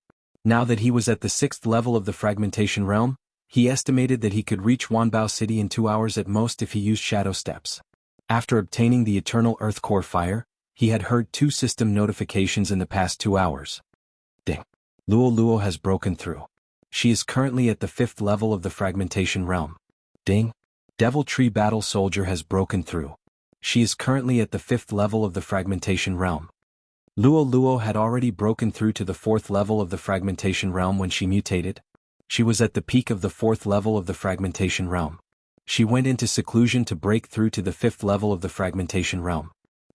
Now that he was at the 6th level of the fragmentation realm, he estimated that he could reach Wanbao City in 2 hours at most if he used shadow steps. After obtaining the eternal earth core fire, he had heard 2 system notifications in the past 2 hours. Ding. Luo has broken through. She is currently at the 5th level of the fragmentation realm. Ding. Devil Tree Battle Soldier has broken through. She is currently at the 5th level of the fragmentation realm. Luo had already broken through to the 4th level of the fragmentation realm when she mutated. She was at the peak of the 4th level of the fragmentation realm. She went into seclusion to break through to the 5th level of the fragmentation realm.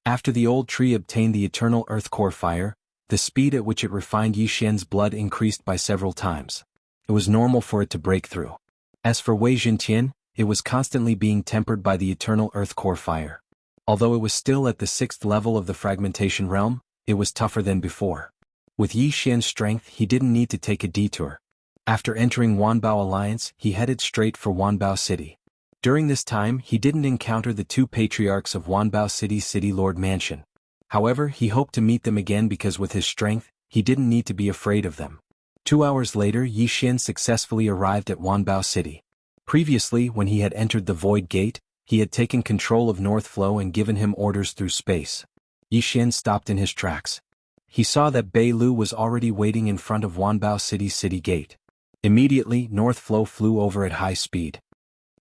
After the old tree obtained the eternal earth core fire, the speed at which it refined Yi Xian's blood increased by several times. It was normal for it to break through. As for Wei Zhintian, it was constantly being tempered by the eternal earth core fire. Although it was still at the 6th level of the fragmentation realm, it was tougher than before. With Yi Xian's strength, he didn't need to take a detour. After entering Wanbao Alliance, he headed straight for Wanbao City. During this time, he didn't encounter the 2 patriarchs of Wanbao City's City Lord Mansion. However, he hoped to meet them again because with his strength, he didn't need to be afraid of them. 2 hours later, Yi Xian successfully arrived at Wanbao City. Previously, when he had entered the Void Gate, he had taken control of North Flow and given him orders through space. Yi Xian stopped in his tracks. He saw that Bei Lu was already waiting in front of Wanbao City's city gate. Immediately, North Flow flew over at high speed.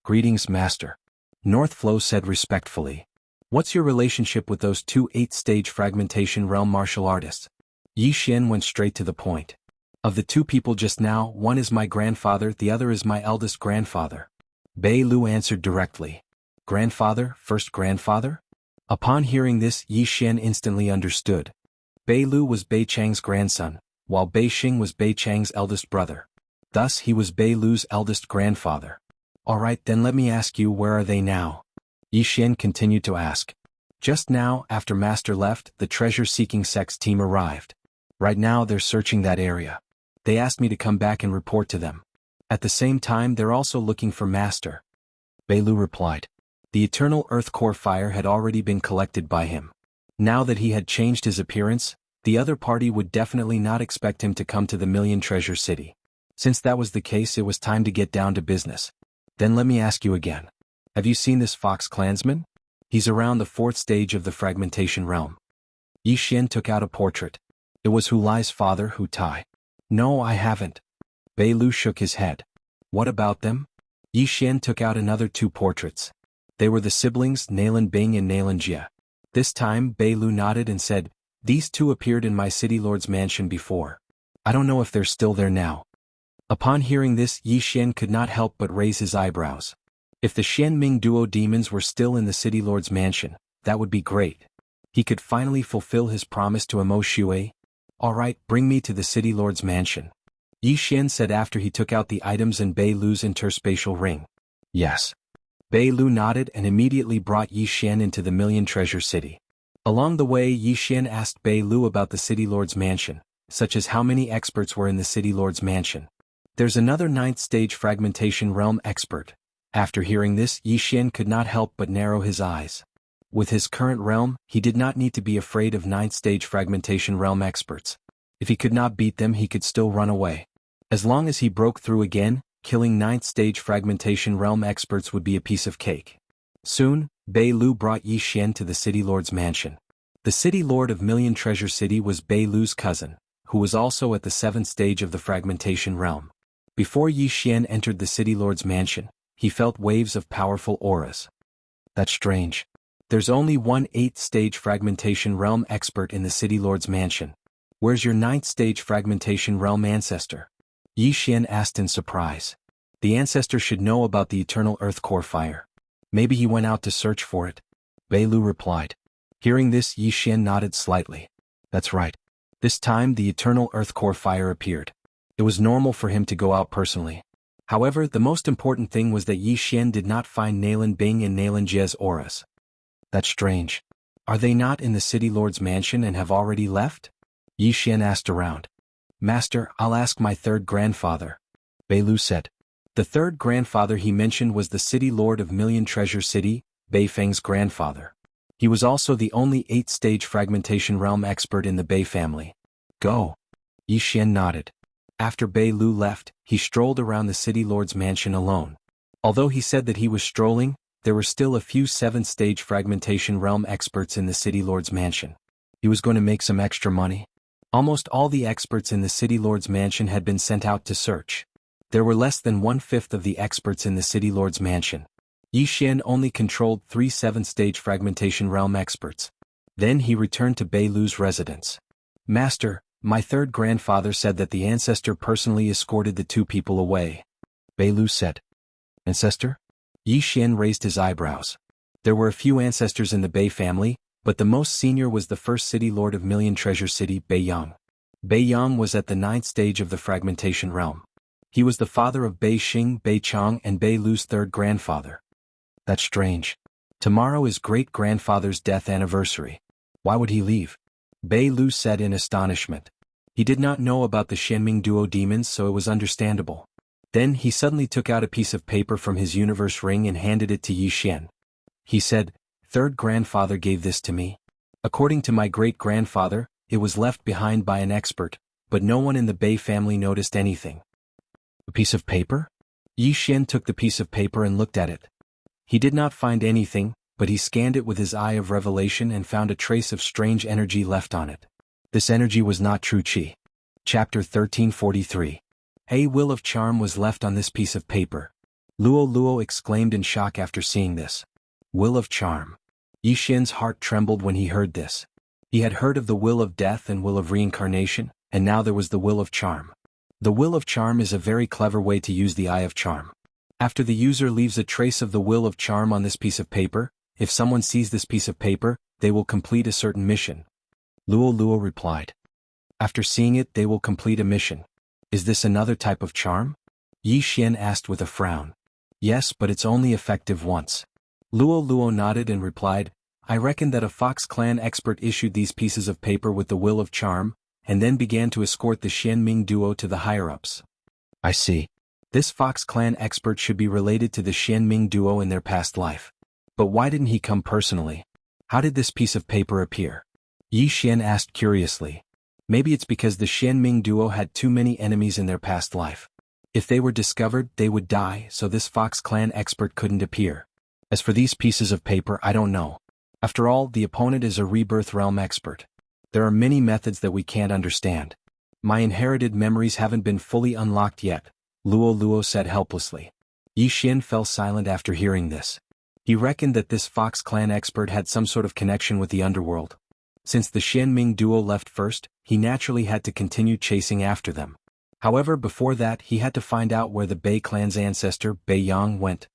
Greetings, Master. North Flow said respectfully. What's your relationship with those two 8th-stage fragmentation realm martial artists? Yi Xian went straight to the point. Of the two people just now, one is my grandfather, the other is my eldest grandfather. Bei Lu answered directly. Grandfather, first grandfather? Upon hearing this, Yi Xian instantly understood. Bei Lu was Bei Chang's grandson, while Bei Xing was Bei Chang's eldest brother. Thus he was Bei Lu's eldest grandfather. Alright, then let me ask you, where are they now? Yi Xian continued to ask. Just now, after Master left, the treasure-seeking sect's team arrived. Right now they're searching that area. They asked me to come back and report to them. At the same time they're also looking for Master. Bei Lu replied. The eternal earth core fire had already been collected by him. Now that he had changed his appearance, the other party would definitely not expect him to come to the Million Treasure City. Since that was the case, it was time to get down to business. Then let me ask you again. Have you seen this fox clansman? He's around the 4th stage of the fragmentation realm. Yi Xian took out a portrait. It was Hu Lai's father, Hu Tai. No, I haven't. Bei Lu shook his head. What about them? Yi Xian took out another 2 portraits. They were the siblings Nalan Bing and Nalan Jia. This time Bei Lu nodded and said, these 2 appeared in my city lord's mansion before. I don't know if they're still there now. Upon hearing this, Yi Xian could not help but raise his eyebrows. If the Xianming duo demons were still in the city lord's mansion, that would be great. He could finally fulfill his promise to Amo Shui. Alright, bring me to the city lord's mansion. Yi Xian said after he took out the items in Bei Lu's interspatial ring. Yes. Bei Lu nodded and immediately brought Yi Xian into the Million Treasure City. Along the way, Yi Xian asked Bei Lu about the city lord's mansion, such as how many experts were in the city lord's mansion. There's another 9th stage fragmentation realm expert. After hearing this, Yi Xian could not help but narrow his eyes. With his current realm, he did not need to be afraid of 9th stage fragmentation realm experts. If he could not beat them, he could still run away. As long as he broke through again, killing 9th stage fragmentation realm experts would be a piece of cake. Soon, Bei Lu brought Yi Xian to the city lord's mansion. The city lord of Million Treasure City was Bei Lu's cousin, who was also at the 7th stage of the fragmentation realm. Before Yi Xian entered the city lord's mansion, he felt waves of powerful auras. That's strange. There's only one 8th stage fragmentation realm expert in the city lord's mansion. Where's your 9th stage fragmentation realm ancestor? Yi Xian asked in surprise. The ancestor should know about the eternal earth core fire. Maybe he went out to search for it. Bei Lu replied. Hearing this, Yi Xian nodded slightly. That's right. This time the eternal earth core fire appeared. It was normal for him to go out personally. However, the most important thing was that Yi Xian did not find Nalan Bing and Nalan Jie's auras. That's strange. Are they not in the city lord's mansion and have already left? Yi Xian asked around. Master, I'll ask my 3rd grandfather. Bei Lu said. The 3rd grandfather he mentioned was the city lord of Million Treasure City, Bei Feng's grandfather. He was also the only 8th stage fragmentation realm expert in the Bei family. Go. Yi Xian nodded. After Bei Lu left, he strolled around the city lord's mansion alone. Although he said that he was strolling, there were still a few 7th stage fragmentation realm experts in the city lord's mansion. He was going to make some extra money. Almost all the experts in the city lord's mansion had been sent out to search. There were less than 1/5 of the experts in the city lord's mansion. Yi Xian only controlled 3 7th stage fragmentation realm experts. Then he returned to Bei Lu's residence. Master, my 3rd grandfather said that the ancestor personally escorted the 2 people away. Bei Lu said. Ancestor? Yi Xian raised his eyebrows. There were a few ancestors in the Bei family, but the most senior was the first city lord of Million Treasure City, Bei Yang. Bei Yang was at the 9th stage of the fragmentation realm. He was the father of Bei Xing, Bei Chang and Bei Lu's 3rd grandfather. That's strange. Tomorrow is great-grandfather's death anniversary. Why would he leave? Bei Lu said in astonishment. He did not know about the Xianming duo demons, so it was understandable. Then he suddenly took out a piece of paper from his universe ring and handed it to Yi Xian. He said, 3rd grandfather gave this to me. According to my great-grandfather, it was left behind by an expert, but no one in the Bei family noticed anything. A piece of paper? Yi Xian took the piece of paper and looked at it. He did not find anything, but he scanned it with his eye of revelation and found a trace of strange energy left on it. This energy was not true qi. Chapter 1343. A will of charm was left on this piece of paper. Luo exclaimed in shock after seeing this. Will of charm. Yi Xian's heart trembled when he heard this. He had heard of the will of death and will of reincarnation, and now there was the will of charm. The will of charm is a very clever way to use the eye of charm. After the user leaves a trace of the will of charm on this piece of paper, if someone sees this piece of paper, they will complete a certain mission. Luo Luo replied. After seeing it, they will complete a mission. Is this another type of charm? Yi Xian asked with a frown. Yes, but it's only effective once. Luo Luo nodded and replied, I reckon that a Fox Clan expert issued these pieces of paper with the will of charm, and then began to escort the Xianming duo to the higher-ups. I see. This Fox Clan expert should be related to the Xianming duo in their past life. But why didn't he come personally? How did this piece of paper appear? Yi Xian asked curiously. Maybe it's because the Xianming duo had too many enemies in their past life. If they were discovered, they would die, so this Fox Clan expert couldn't appear. As for these pieces of paper, I don't know. After all, the opponent is a Rebirth Realm expert. There are many methods that we can't understand. My inherited memories haven't been fully unlocked yet, Luo Luo said helplessly. Yi Xian fell silent after hearing this. He reckoned that this Fox Clan expert had some sort of connection with the underworld. Since the Xianming duo left first, he naturally had to continue chasing after them. However, before that, he had to find out where the Bei clan's ancestor, Bei Yang, went.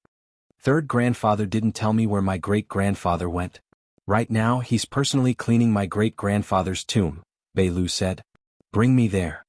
Third grandfather didn't tell me where my great-grandfather went. Right now, he's personally cleaning my great-grandfather's tomb, Bei Lu said. Bring me there.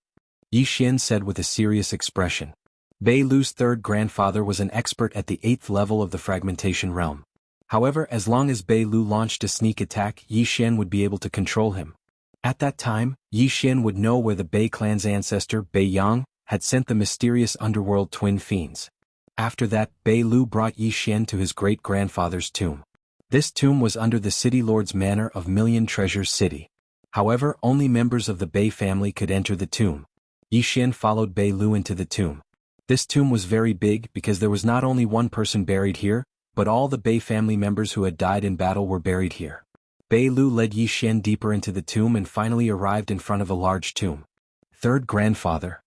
Yi Xian said with a serious expression. Bei Lu's third grandfather was an expert at the 8th level of the fragmentation realm. However, as long as Bei Lu launched a sneak attack, Yi Xian would be able to control him. At that time, Yi Xian would know where the Bei clan's ancestor, Bei Yang, had sent the mysterious underworld twin fiends. After that, Bei Lu brought Yi Xian to his great-grandfather's tomb. This tomb was under the City Lord's Manor of Million Treasures City. However, only members of the Bei family could enter the tomb. Yi Xian followed Bei Lu into the tomb. This tomb was very big because there was not only one person buried here, but all the Bei family members who had died in battle were buried here. Bei Lu led Yi Xian deeper into the tomb and finally arrived in front of a large tomb. Third grandfather.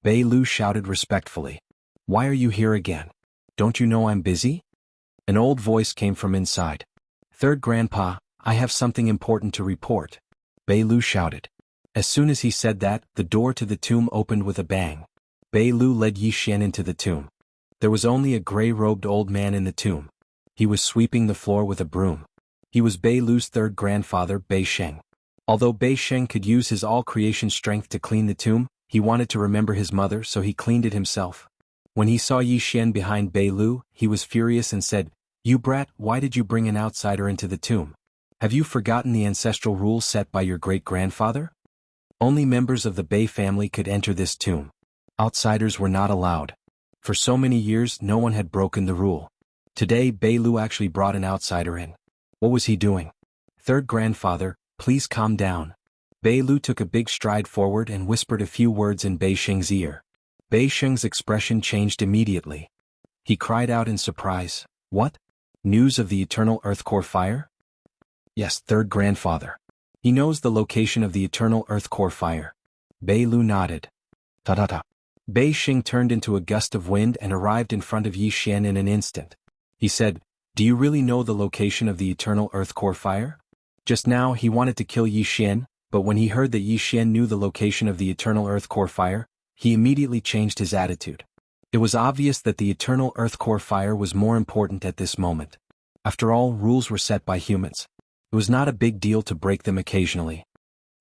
Bei Lu shouted respectfully. Why are you here again? Don't you know I'm busy? An old voice came from inside. Third grandpa, I have something important to report. Bei Lu shouted. As soon as he said that, the door to the tomb opened with a bang. Bei Lu led Yi Xian into the tomb. There was only a gray-robed old man in the tomb. He was sweeping the floor with a broom. He was Bei Lu's third grandfather, Bei Sheng. Although Bei Sheng could use his all-creation strength to clean the tomb, he wanted to remember his mother, so he cleaned it himself. When he saw Yi Xian behind Bei Lu, he was furious and said, You brat, why did you bring an outsider into the tomb? Have you forgotten the ancestral rules set by your great-grandfather? Only members of the Bei family could enter this tomb. Outsiders were not allowed. For so many years, no one had broken the rule. Today, Bei Lu actually brought an outsider in. What was he doing? Third grandfather, please calm down. Bei Lu took a big stride forward and whispered a few words in Bei Sheng's ear. Bei Sheng's expression changed immediately. He cried out in surprise, What? News of the eternal earth core fire? Yes, third grandfather. He knows the location of the eternal earth core fire. Bei Lu nodded. Ta-ta-ta. Bei Sheng turned into a gust of wind and arrived in front of Yi Xian in an instant. He said, Do you really know the location of the eternal earth core fire? Just now he wanted to kill Yi Xian, but when he heard that Yi Xian knew the location of the eternal earth core fire, he immediately changed his attitude. It was obvious that the eternal earth core fire was more important at this moment. After all, rules were set by humans. It was not a big deal to break them occasionally.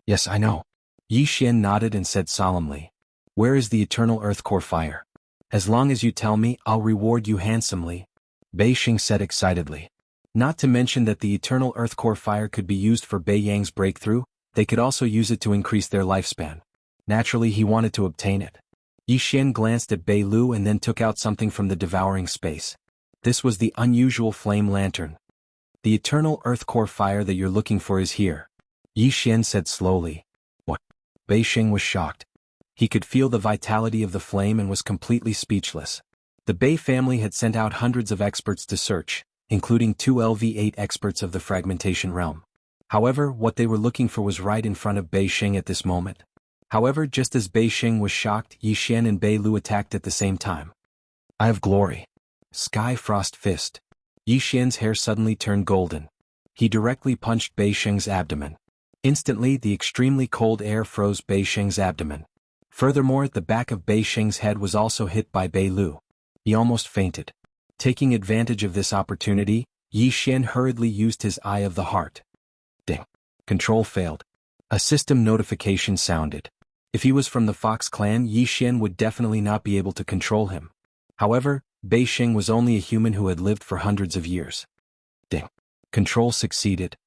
Yes, I know. Yi Xian nodded and said solemnly. Where is the eternal earth core fire? As long as you tell me, I'll reward you handsomely. Bei Sheng said excitedly. Not to mention that the eternal earth core fire could be used for Bei Yang's breakthrough, they could also use it to increase their lifespan. Naturally, he wanted to obtain it. Yi Xian glanced at Bei Lu and then took out something from the devouring space. This was the unusual flame lantern. The eternal earth core fire that you're looking for is here. Yi Xian said slowly. What? Bei Sheng was shocked. He could feel the vitality of the flame and was completely speechless. The Bei family had sent out hundreds of experts to search, including 2 LV8 experts of the fragmentation realm. However, what they were looking for was right in front of Bei Sheng at this moment. However, just as Bei Sheng was shocked, Yi Xian and Bei Lu attacked at the same time. Eye of Glory. Sky Frost Fist. Yi Xian's hair suddenly turned golden. he directly punched Bei Sheng's abdomen. Instantly, the extremely cold air froze Bei Sheng's abdomen. Furthermore, the back of Bei Sheng's head was also hit by Bei Lu. He almost fainted. Taking advantage of this opportunity, Yi Xian hurriedly used his Eye of the Heart. Ding. Control failed. A system notification sounded. If he was from the Fox clan, Yi Xian would definitely not be able to control him. However, Bei Sheng was only a human who had lived for hundreds of years. Ding. Control succeeded.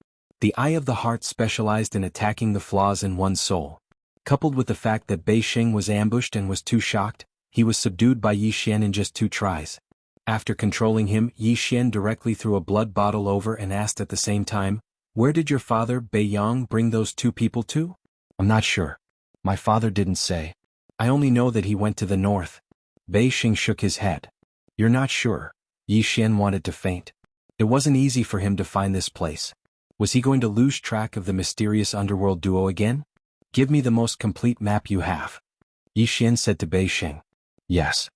The Eye of the Heart specialized in attacking the flaws in one's soul. Coupled with the fact that Bei Sheng was ambushed and was too shocked, he was subdued by Yi Xian in just 2 tries. After controlling him, Yi Xian directly threw a blood bottle over and asked at the same time, "Where did your father, Bei Yang, bring those 2 people to?" "I'm not sure. My father didn't say. I only know that he went to the north." Bei Sheng shook his head. "You're not sure?" Yi Xian wanted to faint. It wasn't easy for him to find this place. Was he going to lose track of the mysterious underworld duo again? "Give me the most complete map you have," Yi Xian said to Bei Sheng. "Yes."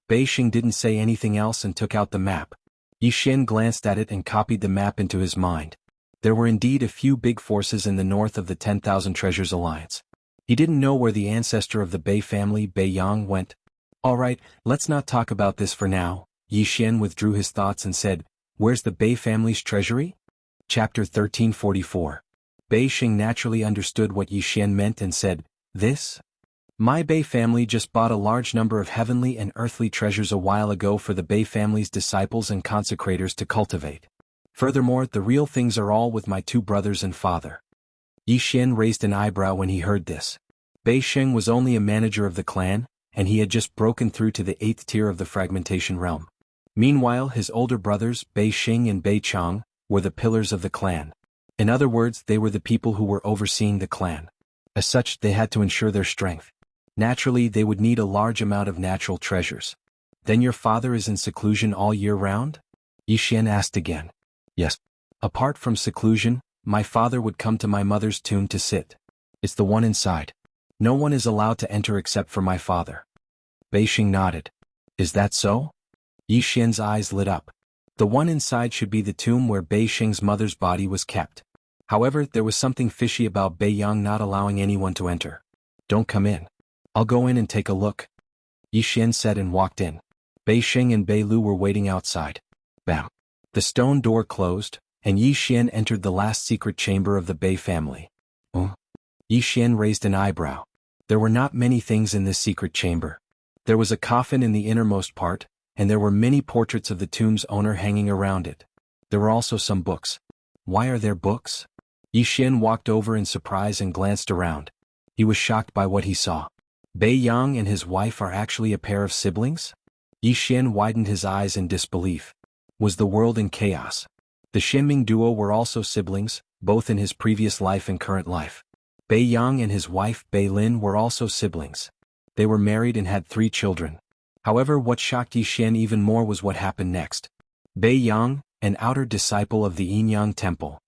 Bei Sheng didn't say anything else and took out the map. Yi Xian glanced at it and copied the map into his mind. There were indeed a few big forces in the north of the 10,000 Treasures Alliance. He didn't know where the ancestor of the Bei family, Bei Yang, went. "Alright, let's not talk about this for now." Yi Xian withdrew his thoughts and said, "Where's the Bei family's treasury?" Chapter 1344. Bei Sheng naturally understood what Yi Xian meant and said, "This? My Bei family just bought a large number of heavenly and earthly treasures a while ago for the Bei family's disciples and consecrators to cultivate. Furthermore, the real things are all with my 2 brothers and father." Yi Xian raised an eyebrow when he heard this. Bei Sheng was only a manager of the clan, and he had just broken through to the 8th tier of the fragmentation realm. Meanwhile, his older brothers, Bei Xing and Bei Chang, were the pillars of the clan. In other words, they were the people who were overseeing the clan. As such, they had to ensure their strength. Naturally, they would need a large amount of natural treasures. "Then your father is in seclusion all year round?" Yi Xian asked again. "Yes. Apart from seclusion, my father would come to my mother's tomb to sit. It's the one inside. No one is allowed to enter except for my father." Bei Sheng nodded. "Is that so?" Yi Xian's eyes lit up. The one inside should be the tomb where Bei Sheng's mother's body was kept. However, there was something fishy about Bei Yang not allowing anyone to enter. "Don't come in. I'll go in and take a look," Yi Xian said and walked in. Bei Sheng and Bei Lu were waiting outside. Bam. The stone door closed, and Yi Xian entered the last secret chamber of the Bei family. Yi Xian raised an eyebrow. There were not many things in this secret chamber. There was a coffin in the innermost part, and there were many portraits of the tomb's owner hanging around it. There were also some books. Why are there books? Yi Xian walked over in surprise and glanced around. He was shocked by what he saw. Bei Yang and his wife are actually a pair of siblings? Yi Xian widened his eyes in disbelief. Was the world in chaos? The Shenming duo were also siblings, both in his previous life and current life. Bei Yang and his wife Bei Lin were also siblings. They were married and had 3 children. However, what shocked Yi Xian even more was what happened next. Bei Yang, an outer disciple of the Yin-Yang Temple.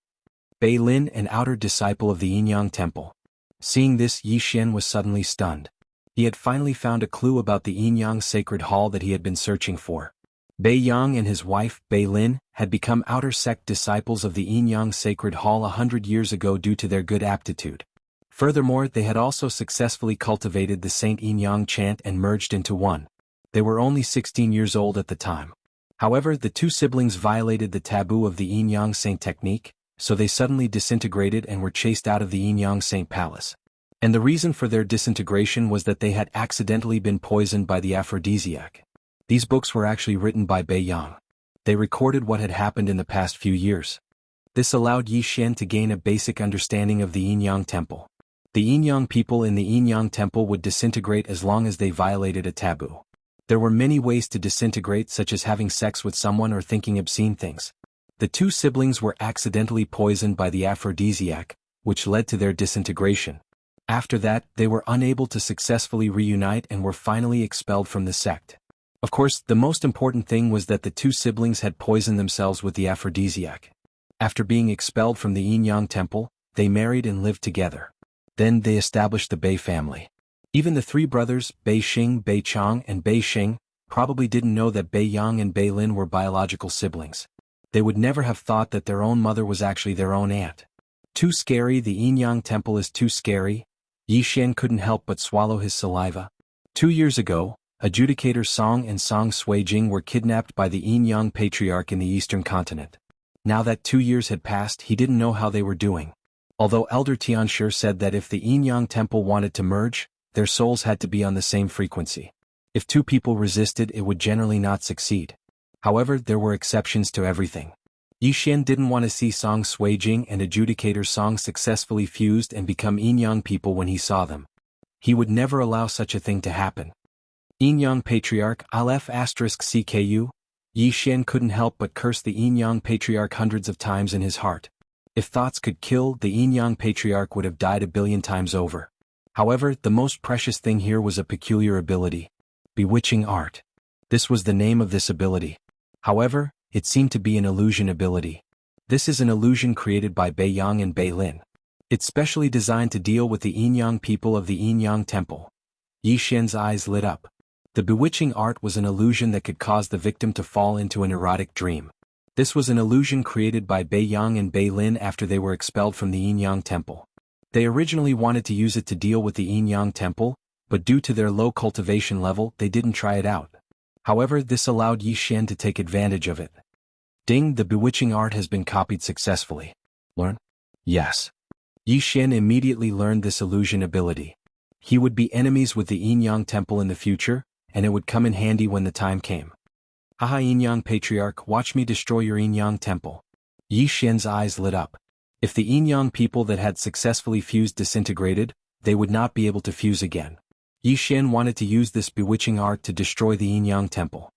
Bei Lin, an outer disciple of the Yin-Yang Temple. Seeing this, Yi Xian was suddenly stunned. He had finally found a clue about the Yin-Yang Sacred Hall that he had been searching for. Bei Yang and his wife, Bei Lin, had become outer sect disciples of the Yin-Yang Sacred Hall 100 years ago due to their good aptitude. Furthermore, they had also successfully cultivated the Saint Yin-Yang chant and merged into one. They were only 16 years old at the time. However, the 2 siblings violated the taboo of the Yin-Yang Saint technique, so they suddenly disintegrated and were chased out of the Yin-Yang Saint Palace. And the reason for their disintegration was that they had accidentally been poisoned by the aphrodisiac. These books were actually written by Bei Yang. They recorded what had happened in the past few years. This allowed Yi Xian to gain a basic understanding of the Yin-Yang Temple. The Yin-Yang people in the Yin-Yang Temple would disintegrate as long as they violated a taboo. There were many ways to disintegrate, such as having sex with someone or thinking obscene things. The 2 siblings were accidentally poisoned by the aphrodisiac, which led to their disintegration. After that, they were unable to successfully reunite and were finally expelled from the sect. Of course, the most important thing was that the 2 siblings had poisoned themselves with the aphrodisiac. After being expelled from the Yin-Yang Temple, they married and lived together. Then they established the Bei family. Even the 3 brothers, Bei Xing, Bei Chang, and Bei Xing, probably didn't know that Bei Yang and Bei Lin were biological siblings. They would never have thought that their own mother was actually their own aunt. Too scary, the Yin-Yang Temple is too scary. Yi Xian couldn't help but swallow his saliva. 2 years ago, adjudicator Song and Song Suijing were kidnapped by the Yin-Yang Patriarch in the Eastern Continent. Now that 2 years had passed, he didn't know how they were doing. Although Elder Tianshi said that if the Yin-Yang Temple wanted to merge, their souls had to be on the same frequency. If 2 people resisted, it would generally not succeed. However, there were exceptions to everything. Yi Xian didn't want to see Song Suijing and adjudicator Song successfully fused and become Yin-Yang people when he saw them. He would never allow such a thing to happen. Yin-Yang Patriarch Aleph *CKU, Yi Xian couldn't help but curse the Yin-Yang Patriarch hundreds of times in his heart. If thoughts could kill, the Yin-Yang Patriarch would have died 1,000,000,000 times over. However, the most precious thing here was a peculiar ability. Bewitching Art. This was the name of this ability. However, it seemed to be an illusion ability. This is an illusion created by Bei Yang and Bei Lin. It's specially designed to deal with the Yin-Yang people of the Yin-Yang Temple. Yi Xian's eyes lit up. The bewitching art was an illusion that could cause the victim to fall into an erotic dream. This was an illusion created by Bei Yang and Bei Lin after they were expelled from the Yin-Yang Temple. They originally wanted to use it to deal with the Yin-Yang Temple, but due to their low cultivation level, they didn't try it out. However, this allowed Yi Xian to take advantage of it. Ding, the bewitching art has been copied successfully. Learn? Yes. Yi Xian immediately learned this illusion ability. He would be enemies with the Yin-Yang Temple in the future, and it would come in handy when the time came. Haha, Yin-Yang Patriarch, watch me destroy your Yin-Yang Temple. Yi Xian's eyes lit up. If the Yin-Yang people that had successfully fused disintegrated, they would not be able to fuse again. Yi Xian wanted to use this bewitching art to destroy the Yin-Yang Temple.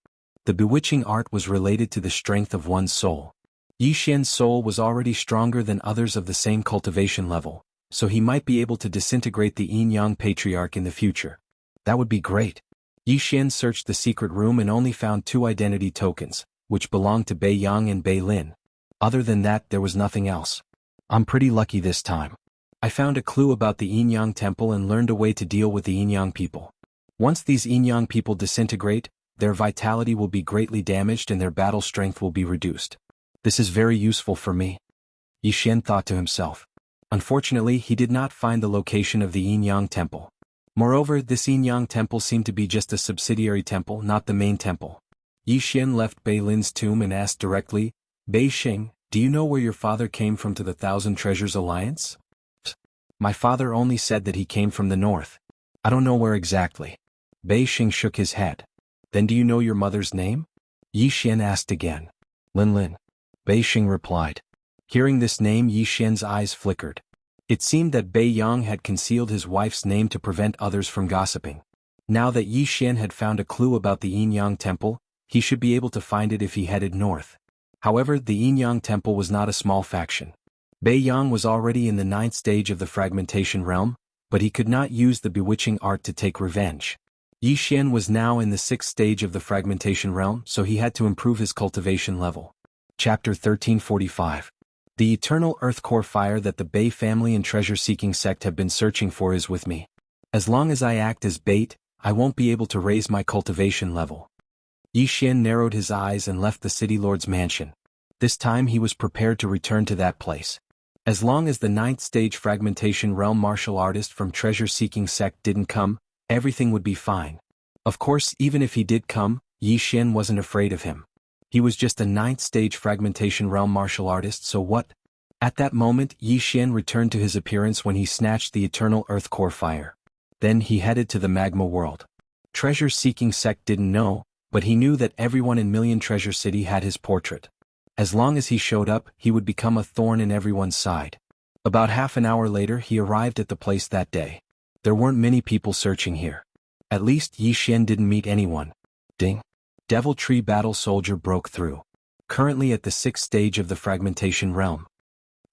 The bewitching art was related to the strength of one's soul. Yi Xian's soul was already stronger than others of the same cultivation level, so he might be able to disintegrate the Yin-Yang Patriarch in the future. That would be great. Yi Xian searched the secret room and only found 2 identity tokens, which belonged to Bei Yang and Bei Lin. Other than that, there was nothing else. I'm pretty lucky this time. I found a clue about the Yin-Yang Temple and learned a way to deal with the Yin-Yang people. Once these Yin-Yang people disintegrate, their vitality will be greatly damaged and their battle strength will be reduced. This is very useful for me. Yi Xian thought to himself. Unfortunately, he did not find the location of the Yin-Yang Temple. Moreover, this Yin-Yang Temple seemed to be just a subsidiary temple, not the main temple. Yi Xian left Bei Lin's tomb and asked directly, Bei Xing, do you know where your father came from to the Thousand Treasures Alliance? My father only said that he came from the north. I don't know where exactly. Bei Xing shook his head. Then do you know your mother's name? Yi Xian asked again. Lin Lin. Bei Xing replied. Hearing this name, Yi Xian's eyes flickered. It seemed that Bei Yang had concealed his wife's name to prevent others from gossiping. Now that Yi Xian had found a clue about the Yin-Yang Temple, he should be able to find it if he headed north. However, the Yin-Yang Temple was not a small faction. Bei Yang was already in the 9th stage of the fragmentation realm, but he could not use the bewitching art to take revenge. Yi Xian was now in the 6th stage of the fragmentation realm, so he had to improve his cultivation level. Chapter 1345. The eternal earth core fire that the Bei family and treasure-seeking sect have been searching for is with me. As long as I act as bait, I won't be able to raise my cultivation level. Yi Xian narrowed his eyes and left the city lord's mansion. This time he was prepared to return to that place. As long as the 9th stage fragmentation realm martial artist from treasure-seeking sect didn't come, everything would be fine. Of course, even if he did come, Yi Xian wasn't afraid of him. He was just a 9th stage fragmentation realm martial artist, so what? At that moment, Yi Xian returned to his appearance when he snatched the eternal earth core fire. Then he headed to the magma world. Treasure-seeking sect didn't know, but he knew that everyone in Million Treasure City had his portrait. As long as he showed up, he would become a thorn in everyone's side. About half an hour later, he arrived at the place that day. There weren't many people searching here. At least Yi Xian didn't meet anyone. Ding. Devil Tree Battle Soldier broke through. Currently at the 6th stage of the fragmentation realm.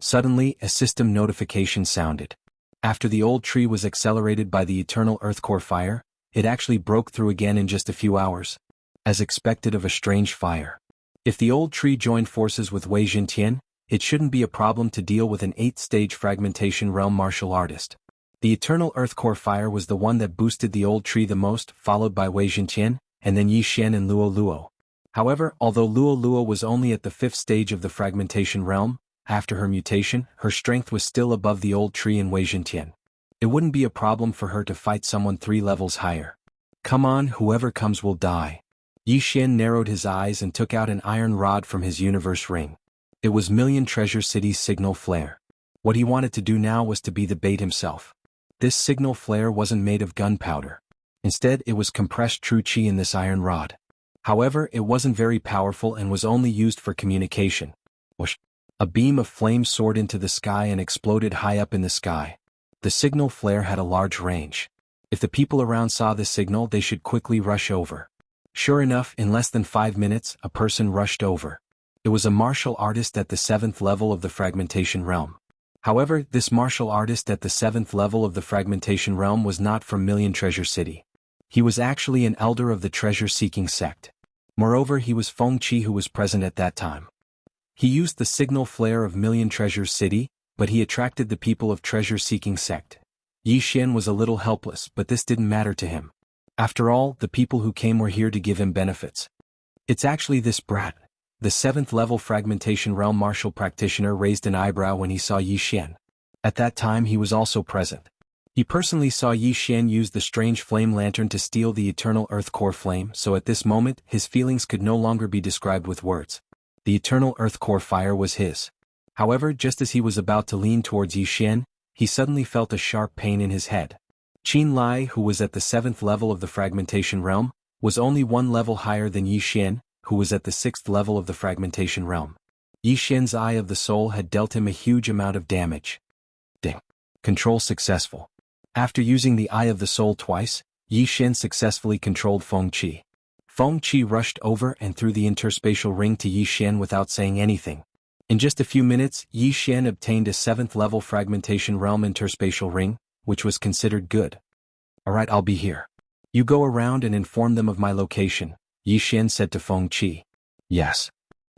Suddenly, a system notification sounded. After the old tree was accelerated by the eternal earth core fire, it actually broke through again in just a few hours. As expected of a strange fire. If the old tree joined forces with Wei Jintian, it shouldn't be a problem to deal with an 8th stage fragmentation realm martial artist. The eternal earth core fire was the one that boosted the old tree the most, followed by Wei Jintian, and then Yi Xian and Luo Luo. However, although Luo was only at the 5th stage of the fragmentation realm, after her mutation, her strength was still above the old tree in Weijintian. It wouldn't be a problem for her to fight someone 3 levels higher. Come on, whoever comes will die. Yi Xian narrowed his eyes and took out an iron rod from his universe ring. It was Million Treasure City's signal flare. What he wanted to do now was to be the bait himself. This signal flare wasn't made of gunpowder. Instead, it was compressed true qi in this iron rod. However, it wasn't very powerful and was only used for communication. Whoosh! A beam of flame soared into the sky and exploded high up in the sky. The signal flare had a large range. If the people around saw the signal, they should quickly rush over. Sure enough, in less than 5 minutes, a person rushed over. It was a martial artist at the 7th level of the fragmentation realm. However, this martial artist at the 7th level of the fragmentation realm was not from Million Treasure City. He was actually an elder of the treasure-seeking sect. Moreover, he was Feng Qi, who was present at that time. He used the signal flare of Million Treasure City, but he attracted the people of treasure-seeking sect. Yi Xian was a little helpless, but this didn't matter to him. After all, the people who came were here to give him benefits. It's actually this brat. The 7th level fragmentation realm martial practitioner raised an eyebrow when he saw Yi Xian. At that time he was also present. He personally saw Yi Xian use the strange flame lantern to steal the eternal earth core flame, so at this moment his feelings could no longer be described with words. The eternal earth core fire was his. However, just as he was about to lean towards Yi Xian, he suddenly felt a sharp pain in his head. Qin Lai, who was at the 7th level of the fragmentation realm, was only 1 level higher than Yi Xian, who was at the 6th level of the fragmentation realm. Yi Xian's Eye of the Soul had dealt him a huge amount of damage. Ding. Control successful. After using the Eye of the Soul twice, Yi Xian successfully controlled Feng Qi. Feng Qi rushed over and threw the interspatial ring to Yi Xian without saying anything. In just a few minutes, Yi Xian obtained a 7th level fragmentation realm interspatial ring, which was considered good. Alright, I'll be here. You go around and inform them of my location, Yi Xian said to Feng Qi. Yes.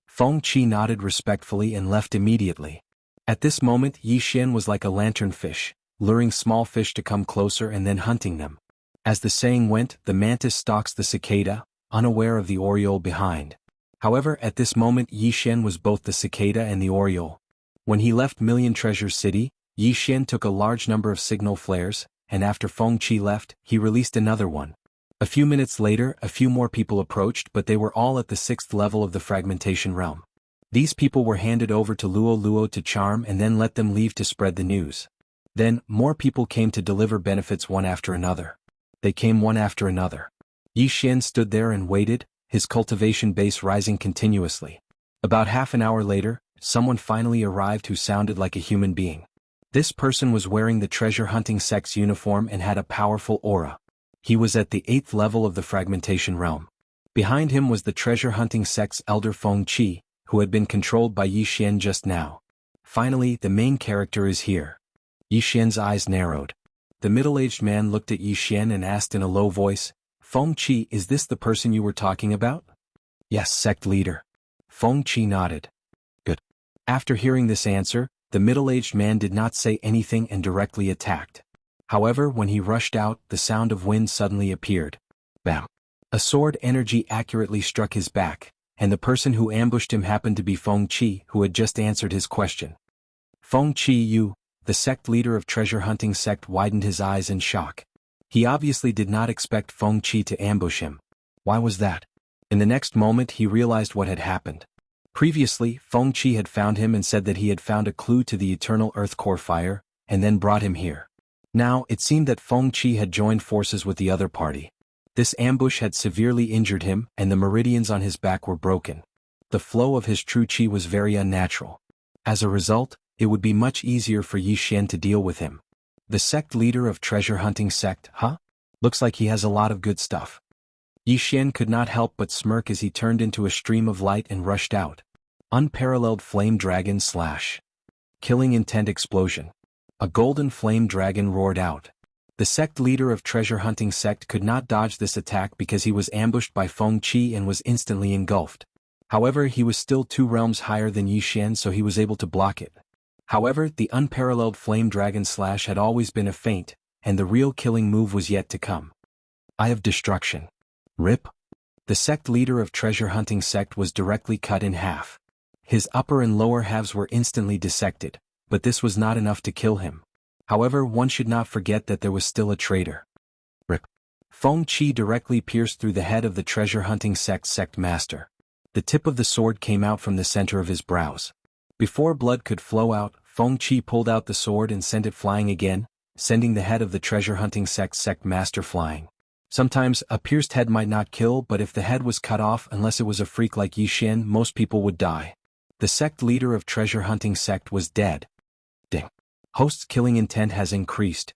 Feng Qi nodded respectfully and left immediately. At this moment, Yi Xian was like a lanternfish, luring small fish to come closer and then hunting them. As the saying went, the mantis stalks the cicada, unaware of the oriole behind. However, at this moment Yi Xian was both the cicada and the oriole. When he left Million Treasure City, Yi Xian took a large number of signal flares, and after Feng Qi left, he released another one. A few minutes later, a few more people approached, but they were all at the 6th level of the fragmentation realm. These people were handed over to Luo to charm and then let them leave to spread the news. Then, more people came to deliver benefits one after another. They came one after another. Yi Xian stood there and waited, his cultivation base rising continuously. About half an hour later, someone finally arrived who sounded like a human being. This person was wearing the treasure hunting sect's uniform and had a powerful aura. He was at the 8th level of the fragmentation realm. Behind him was the treasure hunting sect's elder Feng Qi, who had been controlled by Yi Xian just now. Finally, the main character is here. Yi Xian's eyes narrowed. The middle-aged man looked at Yi Xian and asked in a low voice, Feng Qi, is this the person you were talking about? Yes, sect leader. Feng Qi nodded. Good. After hearing this answer, the middle-aged man did not say anything and directly attacked. However, when he rushed out, the sound of wind suddenly appeared. Bam! A sword energy accurately struck his back, and the person who ambushed him happened to be Feng Qi, who had just answered his question. Feng Qi, you, the sect leader of treasure hunting sect, widened his eyes in shock. He obviously did not expect Feng Qi to ambush him. Why was that? In the next moment he realized what had happened. Previously, Feng Qi had found him and said that he had found a clue to the eternal earth core fire, and then brought him here. Now, it seemed that Feng Qi had joined forces with the other party. This ambush had severely injured him, and the meridians on his back were broken. The flow of his true qi was very unnatural. As a result, it would be much easier for Yi Xian to deal with him. The sect leader of treasure hunting sect, huh? Looks like he has a lot of good stuff. Yi Xian could not help but smirk as he turned into a stream of light and rushed out. Unparalleled flame dragon slash. Killing intent explosion. A golden flame dragon roared out. The sect leader of treasure hunting sect could not dodge this attack because he was ambushed by Feng Qi and was instantly engulfed. However, he was still 2 realms higher than Yi Xian, so he was able to block it. However, the unparalleled flame dragon slash had always been a feint, and the real killing move was yet to come. Eye of Destruction. Rip. The sect leader of treasure hunting sect was directly cut in half. His upper and lower halves were instantly dissected, but this was not enough to kill him. However, one should not forget that there was still a traitor. Rip. Feng Qi directly pierced through the head of the treasure hunting sect master. The tip of the sword came out from the center of his brows. Before blood could flow out, Feng Qi pulled out the sword and sent it flying again, sending the head of the treasure hunting sect master flying. Sometimes, a pierced head might not kill, but if the head was cut off, unless it was a freak like Yi Xian, most people would die. The sect leader of treasure hunting sect was dead. Ding. Host's killing intent has increased.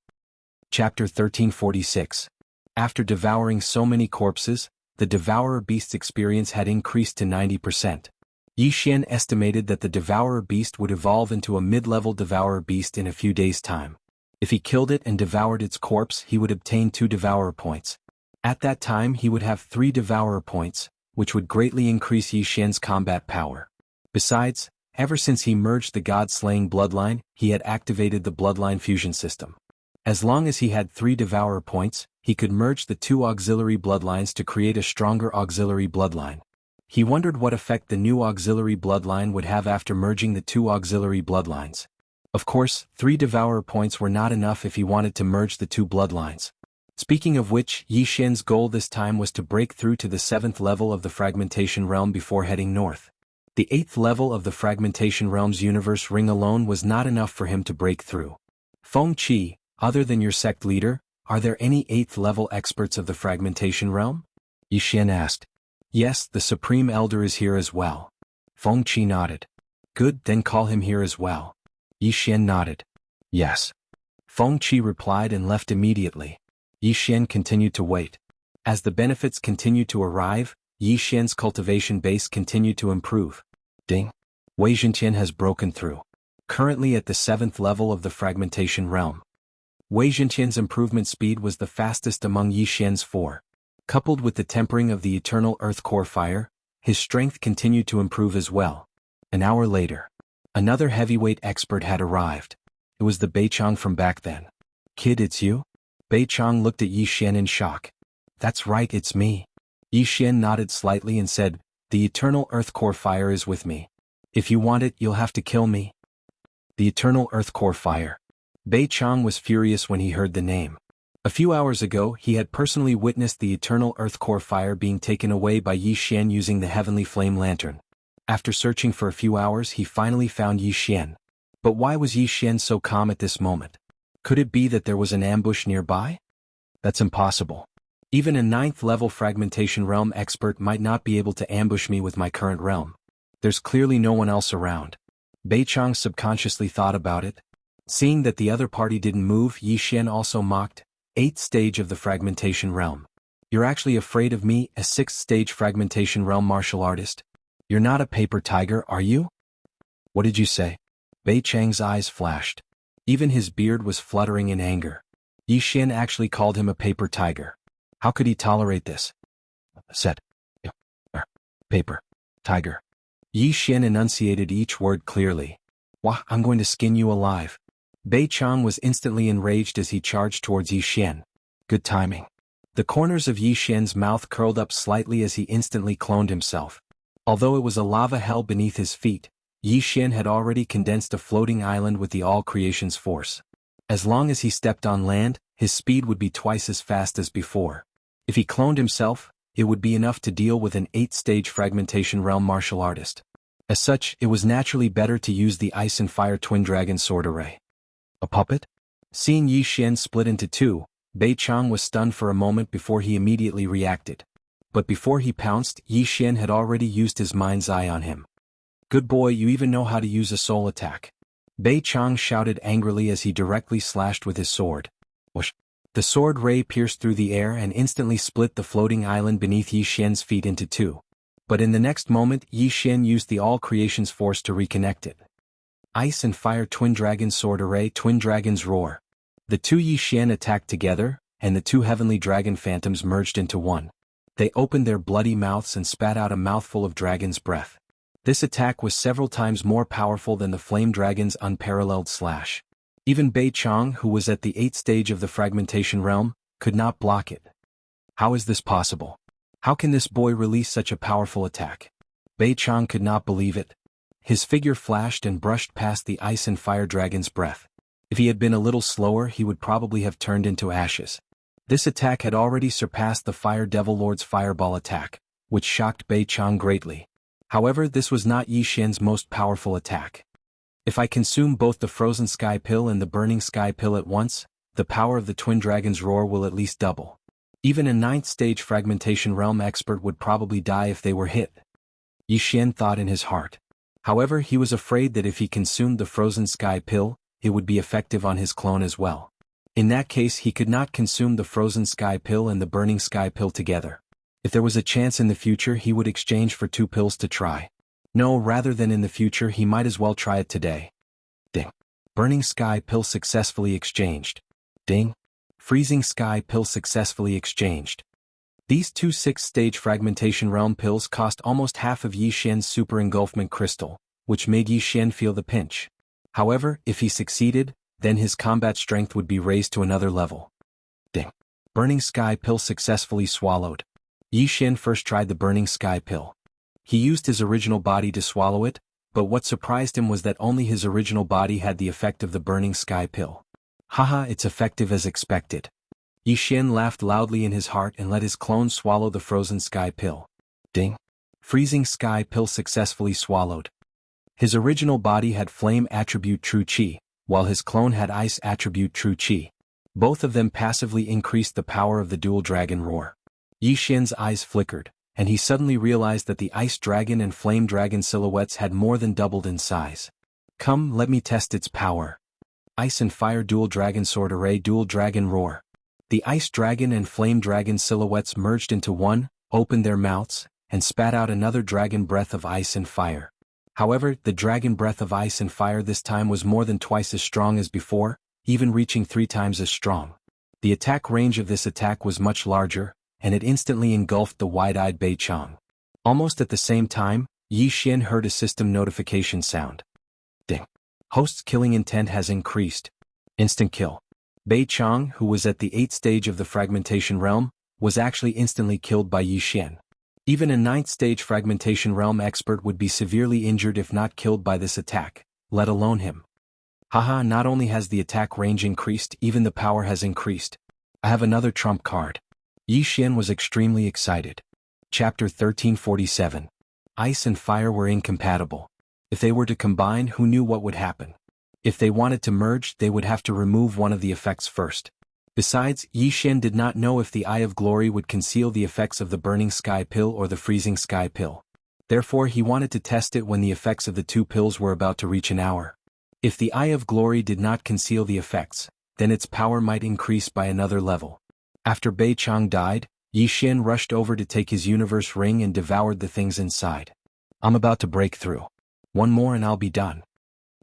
Chapter 1346. After devouring so many corpses, the devourer beast's experience had increased to 90%. Yi Xian estimated that the devourer beast would evolve into a mid-level devourer beast in a few days' time. If he killed it and devoured its corpse, he would obtain 2 devourer points. At that time he would have 3 devourer points, which would greatly increase Yi Xian's combat power. Besides, ever since he merged the god-slaying bloodline, he had activated the bloodline fusion system. As long as he had 3 devourer points, he could merge the 2 auxiliary bloodlines to create a stronger auxiliary bloodline. He wondered what effect the new auxiliary bloodline would have after merging the 2 auxiliary bloodlines. Of course, 3 devourer points were not enough if he wanted to merge the 2 bloodlines. Speaking of which, Yi Xian's goal this time was to break through to the 7th level of the fragmentation realm before heading north. The 8th level of the fragmentation realm's universe ring alone was not enough for him to break through. Feng Qi, other than your sect leader, are there any 8th level experts of the fragmentation realm? Yi Xian asked. Yes, the Supreme Elder is here as well. Feng Qi nodded. Good, then call him here as well. Yi Xian nodded. Yes. Feng Qi replied and left immediately. Yi Xian continued to wait. As the benefits continued to arrive, Yi Xian's cultivation base continued to improve. Ding. Wei Zhentian has broken through. Currently at the 7th level of the fragmentation realm. Wei Zhentian's improvement speed was the fastest among Yi Xian's 4. Coupled with the tempering of the eternal earth core fire, his strength continued to improve as well. An hour later, another heavyweight expert had arrived. It was the Beichang from back then. Kid, it's you? Beichang looked at Yi Xian in shock. That's right, it's me. Yi Xian nodded slightly and said, the eternal earth core fire is with me. If you want it, you'll have to kill me. The eternal earth core fire. Beichang was furious when he heard the name. A few hours ago, he had personally witnessed the eternal earth core fire being taken away by Yi Xian using the heavenly flame lantern. After searching for a few hours, he finally found Yi Xian. But why was Yi Xian so calm at this moment? Could it be that there was an ambush nearby? That's impossible. Even a 9th level fragmentation realm expert might not be able to ambush me with my current realm. There's clearly no one else around. Beichang subconsciously thought about it. Seeing that the other party didn't move, Yi Xian also mocked. 8th stage of the fragmentation realm. You're actually afraid of me, a 6th stage fragmentation realm martial artist? You're not a paper tiger, are you? What did you say? Beichang's eyes flashed. Even his beard was fluttering in anger. Yi Xian actually called him a paper tiger. How could he tolerate this? Set. Paper. Tiger. Yi Xian enunciated each word clearly. Wah, I'm going to skin you alive. Beichang was instantly enraged as he charged towards Yi Xian. Good timing. The corners of Yi Xian's mouth curled up slightly as he instantly cloned himself. Although it was a lava hell beneath his feet, Yi Xian had already condensed a floating island with the all creation's force. As long as he stepped on land, his speed would be twice as fast as before. If he cloned himself, it would be enough to deal with an 8th-stage fragmentation realm martial artist. As such, it was naturally better to use the Ice and Fire Twin Dragon Sword Array. A puppet? Seeing Yi Xian split into 2, Beichang was stunned for a moment before he immediately reacted. But before he pounced, Yi Xian had already used his mind's eye on him. Good boy, you even know how to use a soul attack. Beichang shouted angrily as he directly slashed with his sword. Whoosh! The sword ray pierced through the air and instantly split the floating island beneath Yi Xian's feet into 2. But in the next moment, Yi Xian used the all creation's force to reconnect it. Ice and Fire Twin Dragon Sword Array Twin Dragon's Roar. The 2 Yi Xian attacked together, and the 2 heavenly dragon phantoms merged into one. They opened their bloody mouths and spat out a mouthful of dragon's breath. This attack was several times more powerful than the flame dragon's unparalleled slash. Even Beichang, who was at the 8th stage of the fragmentation realm, could not block it. How is this possible? How can this boy release such a powerful attack? Bei Chang could not believe it. His figure flashed and brushed past the ice and fire dragon's breath. If he had been a little slower, he would probably have turned into ashes. This attack had already surpassed the Fire Devil Lord's fireball attack, which shocked Bei Chang greatly. However, this was not Yi Xian's most powerful attack. If I consume both the Frozen Sky Pill and the Burning Sky Pill at once, the power of the Twin Dragon's roar will at least double. Even a 9th stage Fragmentation Realm expert would probably die if they were hit. Yi Xian thought in his heart. However, he was afraid that if he consumed the Frozen Sky Pill, it would be effective on his clone as well. In that case, he could not consume the Frozen Sky Pill and the Burning Sky Pill together. If there was a chance in the future, he would exchange for 2 pills to try. No, rather than in the future, he might as well try it today. Ding. Burning Sky Pill successfully exchanged. Ding. Freezing Sky Pill successfully exchanged. These 2 6th-stage Fragmentation Realm pills cost almost half of Yi Xian's Super Engulfment Crystal, which made Yi Xian feel the pinch. However, if he succeeded, then his combat strength would be raised to another level. Ding. Burning Sky Pill successfully swallowed. Yi Xian first tried the Burning Sky Pill. He used his original body to swallow it, but what surprised him was that only his original body had the effect of the Burning Sky Pill. Haha, it's effective as expected. Yi Xian laughed loudly in his heart and let his clone swallow the Frozen Sky Pill. Ding. Freezing Sky Pill successfully swallowed. His original body had Flame Attribute True Qi, while his clone had Ice Attribute True Qi. Both of them passively increased the power of the Dual Dragon Roar. Yi Xian's eyes flickered, and he suddenly realized that the Ice Dragon and Flame Dragon silhouettes had more than doubled in size. Come, let me test its power. Ice and Fire Dual Dragon Sword Array Dual Dragon Roar. The Ice Dragon and Flame Dragon silhouettes merged into one, opened their mouths, and spat out another dragon breath of ice and fire. However, the dragon breath of ice and fire this time was more than twice as strong as before, even reaching 3 times as strong. The attack range of this attack was much larger, and it instantly engulfed the wide-eyed Bei Chang. Almost at the same time, Yi Xian heard a system notification sound. Ding. Host's killing intent has increased. Instant kill. Bei Chang, who was at the 8th stage of the Fragmentation Realm, was actually instantly killed by Yi Xian. Even a 9th stage Fragmentation Realm expert would be severely injured if not killed by this attack, let alone him. Haha, not only has the attack range increased, even the power has increased. I have another trump card. Yi Xian was extremely excited. Chapter 1347. Ice and fire were incompatible. If they were to combine, who knew what would happen? If they wanted to merge, they would have to remove one of the effects first. Besides, Yi Xian did not know if the Eye of Glory would conceal the effects of the Burning Sky Pill or the Freezing Sky Pill. Therefore, he wanted to test it when the effects of the 2 pills were about to reach an hour. If the Eye of Glory did not conceal the effects, then its power might increase by another level. After Bei Chang died, Yi Xian rushed over to take his universe ring and devoured the things inside. I'm about to break through. One more and I'll be done.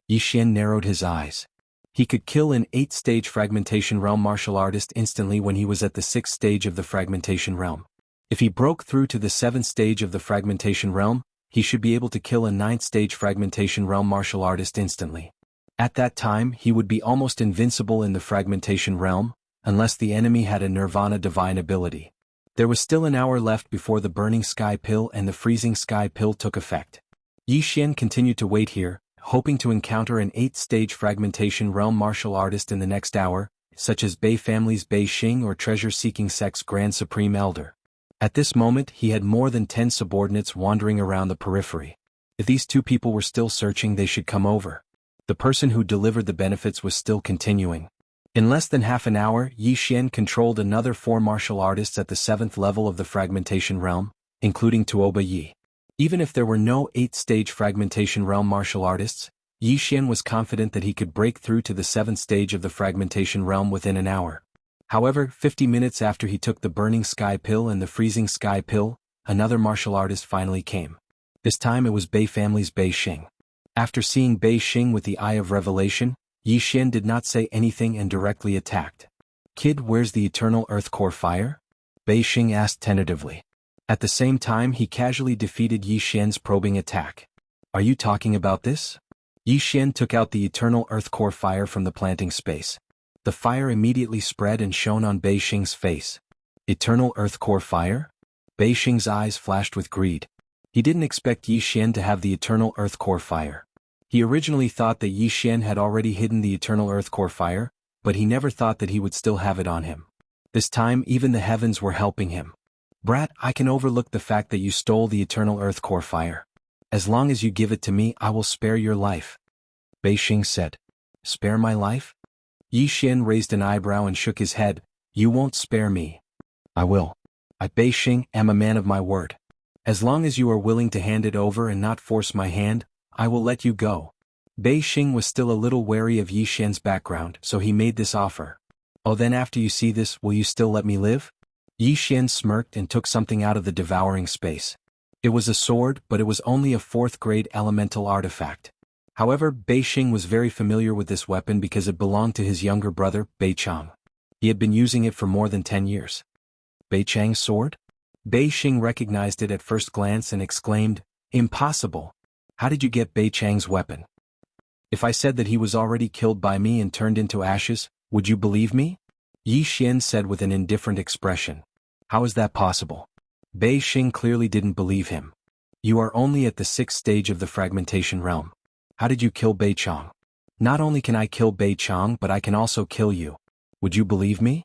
Yi Xian narrowed his eyes. He could kill an 8th stage Fragmentation Realm martial artist instantly when he was at the 6th stage of the Fragmentation Realm. If he broke through to the 7th stage of the Fragmentation Realm, he should be able to kill a 9th stage Fragmentation Realm martial artist instantly. At that time, he would be almost invincible in the Fragmentation Realm, unless the enemy had a Nirvana Divine ability. There was still an hour left before the Burning Sky Pill and the Freezing Sky Pill took effect. Yi Xian continued to wait here, hoping to encounter an 8th stage Fragmentation Realm martial artist in the next hour, such as Bei family's Bei Xing or treasure-seeking sect's Grand Supreme Elder. At this moment, he had more than 10 subordinates wandering around the periphery. If these 2 people were still searching, they should come over. The person who delivered the benefits was still continuing. In less than half an hour, Yi Xian controlled another 4 martial artists at the 7th level of the Fragmentation Realm, including Tuoba Yi. Even if there were no 8th stage Fragmentation Realm martial artists, Yi Xian was confident that he could break through to the 7th stage of the Fragmentation Realm within an hour. However, 50 minutes after he took the Burning Sky Pill and the Freezing Sky Pill, another martial artist finally came. This time it was Bei family's Bei Xing. After seeing Bei Xing with the Eye of Revelation, Yi Xian did not say anything and directly attacked. Kid, where's the Eternal Earth Core Fire? Bei Xing asked tentatively. At the same time, he casually defeated Yi Xian's probing attack. Are you talking about this? Yi Xian took out the Eternal Earth Core Fire from the planting space. The fire immediately spread and shone on Bei Xing's face. Eternal Earth Core Fire? Bei Xing's eyes flashed with greed. He didn't expect Yi Xian to have the eternal earth core fire. He originally thought that Yi Xian had already hidden the eternal earth core fire, but he never thought that he would still have it on him. This time even the heavens were helping him. Brat, I can overlook the fact that you stole the eternal earth core fire. As long as you give it to me, I will spare your life. Bei Xing said. Spare my life? Yi Xian raised an eyebrow and shook his head. You won't spare me. I will. I, Bei Xing, am a man of my word. As long as you are willing to hand it over and not force my hand, I will let you go. Bei Xing was still a little wary of Yi Xian's background, so he made this offer. Oh, then after you see this, will you still let me live? Yi Xian smirked and took something out of the devouring space. It was a sword, but it was only a 4th-grade elemental artifact. However, Bei Xing was very familiar with this weapon because it belonged to his younger brother, Bei Chang. He had been using it for more than 10 years. Bei Chang's sword? Bei Xing recognized it at first glance and exclaimed, Impossible! How did you get Bei Chang's weapon? If I said that he was already killed by me and turned into ashes, would you believe me? Yi Xian said with an indifferent expression. How is that possible? Bei Xing clearly didn't believe him. You are only at the 6th stage of the fragmentation realm. How did you kill Bei Chang? Not only can I kill Bei Chang, but I can also kill you. Would you believe me?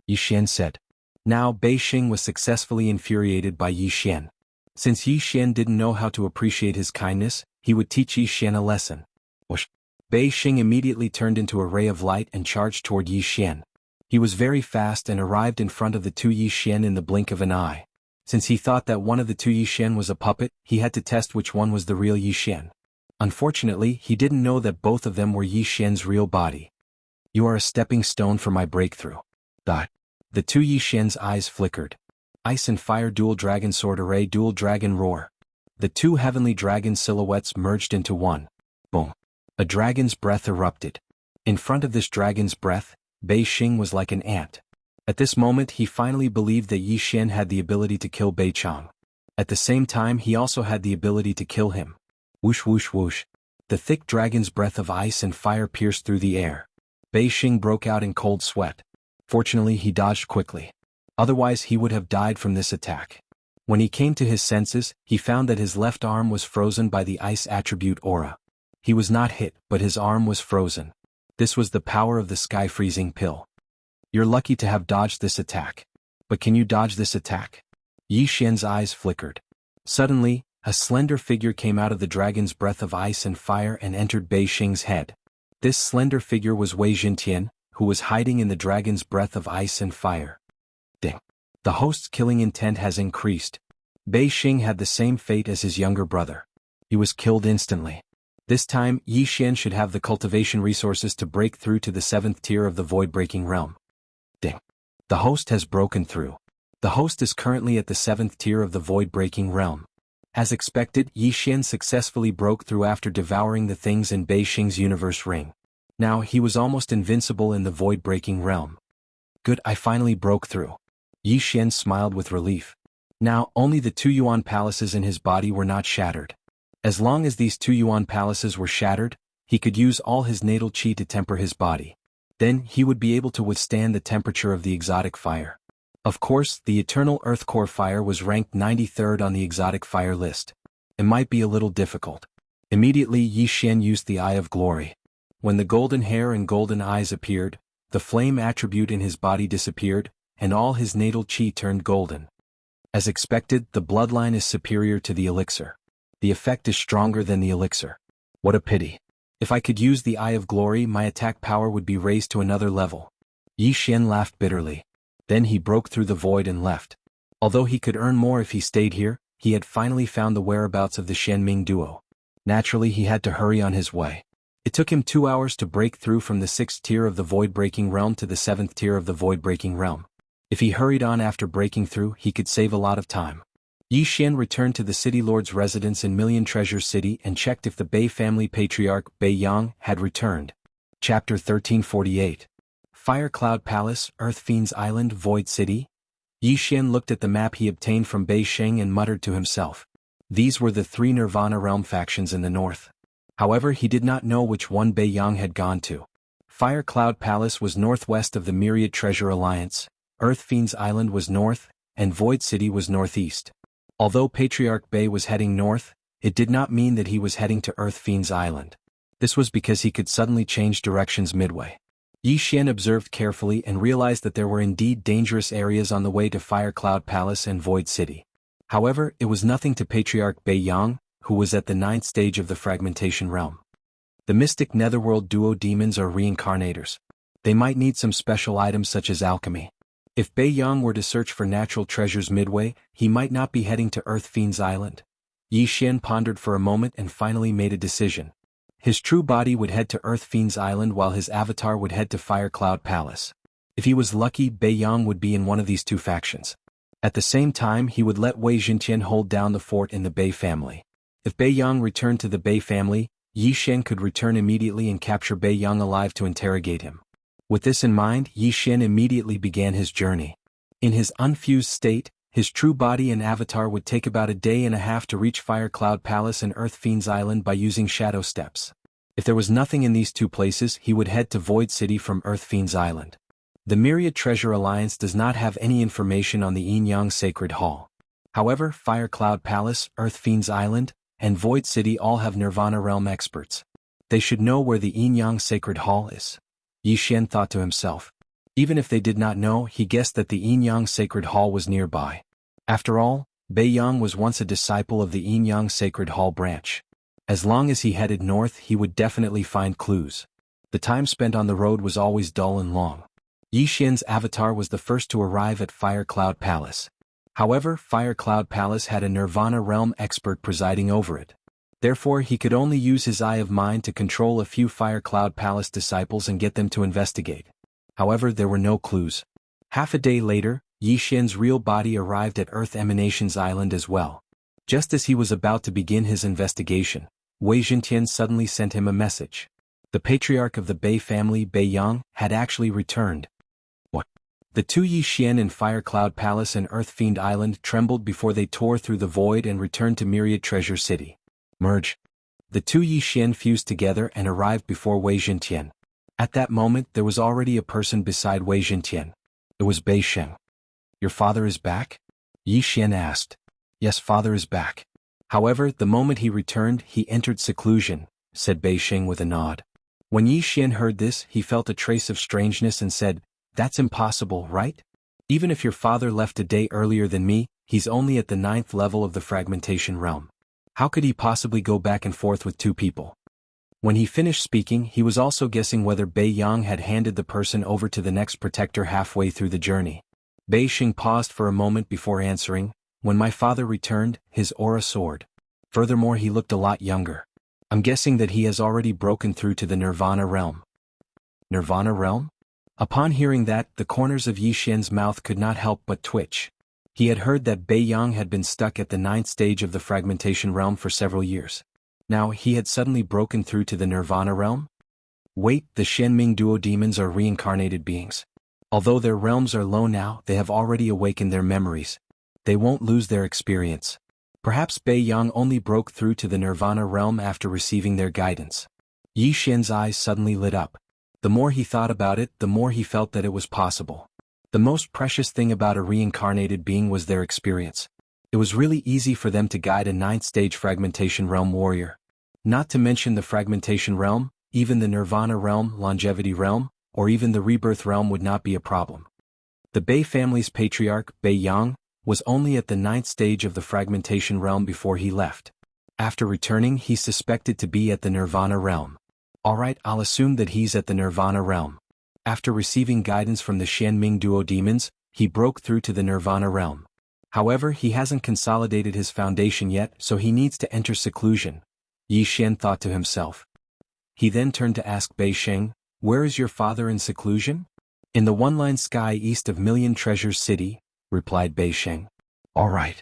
Yi Xian said. Now Bei Xing was successfully infuriated by Yi Xian. Since Yi Xian didn't know how to appreciate his kindness, he would teach Yi Xian a lesson. Whoosh! Bei Xing immediately turned into a ray of light and charged toward Yi Xian. He was very fast and arrived in front of the 2 Yi Xian in the blink of an eye. Since he thought that one of the 2 Yi Xian was a puppet, he had to test which one was the real Yi Xian. Unfortunately, he didn't know that both of them were Yi Xian's real body. You are a stepping stone for my breakthrough. The 2 Yi Xian's eyes flickered. Ice and Fire Dual Dragon Sword Array Dual Dragon Roar. The 2 heavenly dragon silhouettes merged into one. Boom. A dragon's breath erupted. In front of this dragon's breath, Bei Xing was like an ant. At this moment he finally believed that Yi Xian had the ability to kill Bei Chang. At the same time he also had the ability to kill him. Whoosh whoosh whoosh. The thick dragon's breath of ice and fire pierced through the air. Bei Xing broke out in cold sweat. Fortunately he dodged quickly. Otherwise he would have died from this attack. When he came to his senses, he found that his left arm was frozen by the ice attribute aura. He was not hit, but his arm was frozen. This was the power of the sky freezing pill. You're lucky to have dodged this attack. But can you dodge this attack? Yi Xian's eyes flickered. Suddenly, a slender figure came out of the dragon's breath of ice and fire and entered Bei Xing's head. This slender figure was Wei Jintian, who was hiding in the dragon's breath of ice and fire. Ding. The host's killing intent has increased. Bei Xing had the same fate as his younger brother. He was killed instantly. This time, Yi Xian should have the cultivation resources to break through to the 7th tier of the void-breaking realm. Ding. The host has broken through. The host is currently at the 7th tier of the void-breaking realm. As expected, Yi Xian successfully broke through after devouring the things in Bei Xing's universe ring. Now he was almost invincible in the void-breaking realm. Good, I finally broke through. Yi Xian smiled with relief. Now, only the 2 Yuan palaces in his body were not shattered. As long as these 2 Yuan palaces were shattered, he could use all his natal qi to temper his body. Then he would be able to withstand the temperature of the exotic fire. Of course, the eternal earth core fire was ranked 93rd on the exotic fire list. It might be a little difficult. Immediately Yi Xian used the Eye of Glory. When the golden hair and golden eyes appeared, the flame attribute in his body disappeared, and all his natal qi turned golden. As expected, the bloodline is superior to the elixir. The effect is stronger than the elixir. What a pity. If I could use the Eye of Glory, my attack power would be raised to another level. Yi Xian laughed bitterly. Then he broke through the void and left. Although he could earn more if he stayed here, he had finally found the whereabouts of the Shenming duo. Naturally he had to hurry on his way. It took him 2 hours to break through from the 6th tier of the void-breaking realm to the 7th tier of the void-breaking realm. If he hurried on after breaking through, he could save a lot of time. Yi Xian returned to the city lord's residence in Million Treasure City and checked if the Bei family patriarch, Bei Yang, had returned. Chapter 1348. Fire Cloud Palace, Earth Fiend's Island, Void City? Yi Xian looked at the map he obtained from Bei Xing and muttered to himself. These were the 3 Nirvana realm factions in the north. However, he did not know which one Bei Yang had gone to. Fire Cloud Palace was northwest of the Myriad Treasure Alliance, Earth Fiend's Island was north, and Void City was northeast. Although Patriarch Bei was heading north, it did not mean that he was heading to Earth Fiend's Island. This was because he could suddenly change directions midway. Yi Xian observed carefully and realized that there were indeed dangerous areas on the way to Fire Cloud Palace and Void City. However, it was nothing to Patriarch Bei Yang, who was at the 9th stage of the fragmentation realm. The mystic netherworld duo demons are reincarnators. They might need some special items such as alchemy. If Bei Yang were to search for natural treasures midway, he might not be heading to Earth Fiend's Island. Yi Xian pondered for a moment and finally made a decision. His true body would head to Earth Fiend's Island while his avatar would head to Fire Cloud Palace. If he was lucky, Bei Yang would be in one of these two factions. At the same time, he would let Wei Jintian hold down the fort in the Bei family. If Bei Yang returned to the Bei family, Yi Xian could return immediately and capture Bei Yang alive to interrogate him. With this in mind, Yi Xian immediately began his journey. In his unfused state, his true body and avatar would take about a day and a half to reach Fire Cloud Palace and Earth Fiend's Island by using shadow steps. If there was nothing in these two places, he would head to Void City from Earth Fiend's Island. The Myriad Treasure Alliance does not have any information on the Yin-Yang Sacred Hall. However, Fire Cloud Palace, Earth Fiend's Island, and Void City all have Nirvana Realm experts. They should know where the Yin-Yang Sacred Hall is. Yi Xian thought to himself. Even if they did not know, he guessed that the Yin-Yang Sacred Hall was nearby. After all, Bei Yang was once a disciple of the Yin-Yang Sacred Hall branch. As long as he headed north, he would definitely find clues. The time spent on the road was always dull and long. Yi Xian's avatar was the first to arrive at Fire Cloud Palace. However, Fire Cloud Palace had a Nirvana Realm expert presiding over it. Therefore, he could only use his Eye of Mind to control a few Fire Cloud Palace disciples and get them to investigate. However, there were no clues. Half a day later, Yi Xian's real body arrived at Earth Emanations Island as well. Just as he was about to begin his investigation, Wei Jintian suddenly sent him a message. The patriarch of the Bei family, Bei Yang, had actually returned. What? The two Yi Xian in Fire Cloud Palace and Earth Fiend Island trembled before they tore through the void and returned to Myriad Treasure City. Merge. The two Yi Xian fused together and arrived before Wei Jintian. At that moment, there was already a person beside Wei Jintian. It was Bei Sheng. Your father is back? Yi Xian asked. Yes, father is back. However, the moment he returned, he entered seclusion, said Bei Sheng with a nod. When Yi Xian heard this, he felt a trace of strangeness and said, That's impossible, right? Even if your father left a day earlier than me, he's only at the 9th level of the fragmentation realm. How could he possibly go back and forth with two people? When he finished speaking, he was also guessing whether Bei Yang had handed the person over to the next protector halfway through the journey. Bei Sheng paused for a moment before answering. When my father returned, his aura soared. Furthermore, he looked a lot younger. I'm guessing that he has already broken through to the Nirvana Realm. Nirvana Realm? Upon hearing that, the corners of Yi Xian's mouth could not help but twitch. He had heard that Bei Yang had been stuck at the 9th stage of the fragmentation realm for several years. Now, he had suddenly broken through to the Nirvana Realm? Wait, the Shenming duo demons are reincarnated beings. Although their realms are low now, they have already awakened their memories. They won't lose their experience. Perhaps Bei Yang only broke through to the Nirvana Realm after receiving their guidance. Yi Xian's eyes suddenly lit up. The more he thought about it, the more he felt that it was possible. The most precious thing about a reincarnated being was their experience. It was really easy for them to guide a 9th stage fragmentation realm warrior. Not to mention the fragmentation realm, even the Nirvana Realm, Longevity Realm, or even the Rebirth Realm would not be a problem. The Bei family's patriarch, Bei Yang, was only at the 9th stage of the fragmentation realm before he left. After returning, he's suspected to be at the Nirvana Realm. Alright, I'll assume that he's at the Nirvana Realm. After receiving guidance from the Shenming duo demons, he broke through to the Nirvana Realm. However, he hasn't consolidated his foundation yet, so he needs to enter seclusion. Yi Xian thought to himself. He then turned to ask Bei Sheng, Where is your father in seclusion? In the one-line sky east of Million Treasures City, replied Bei Sheng. All right.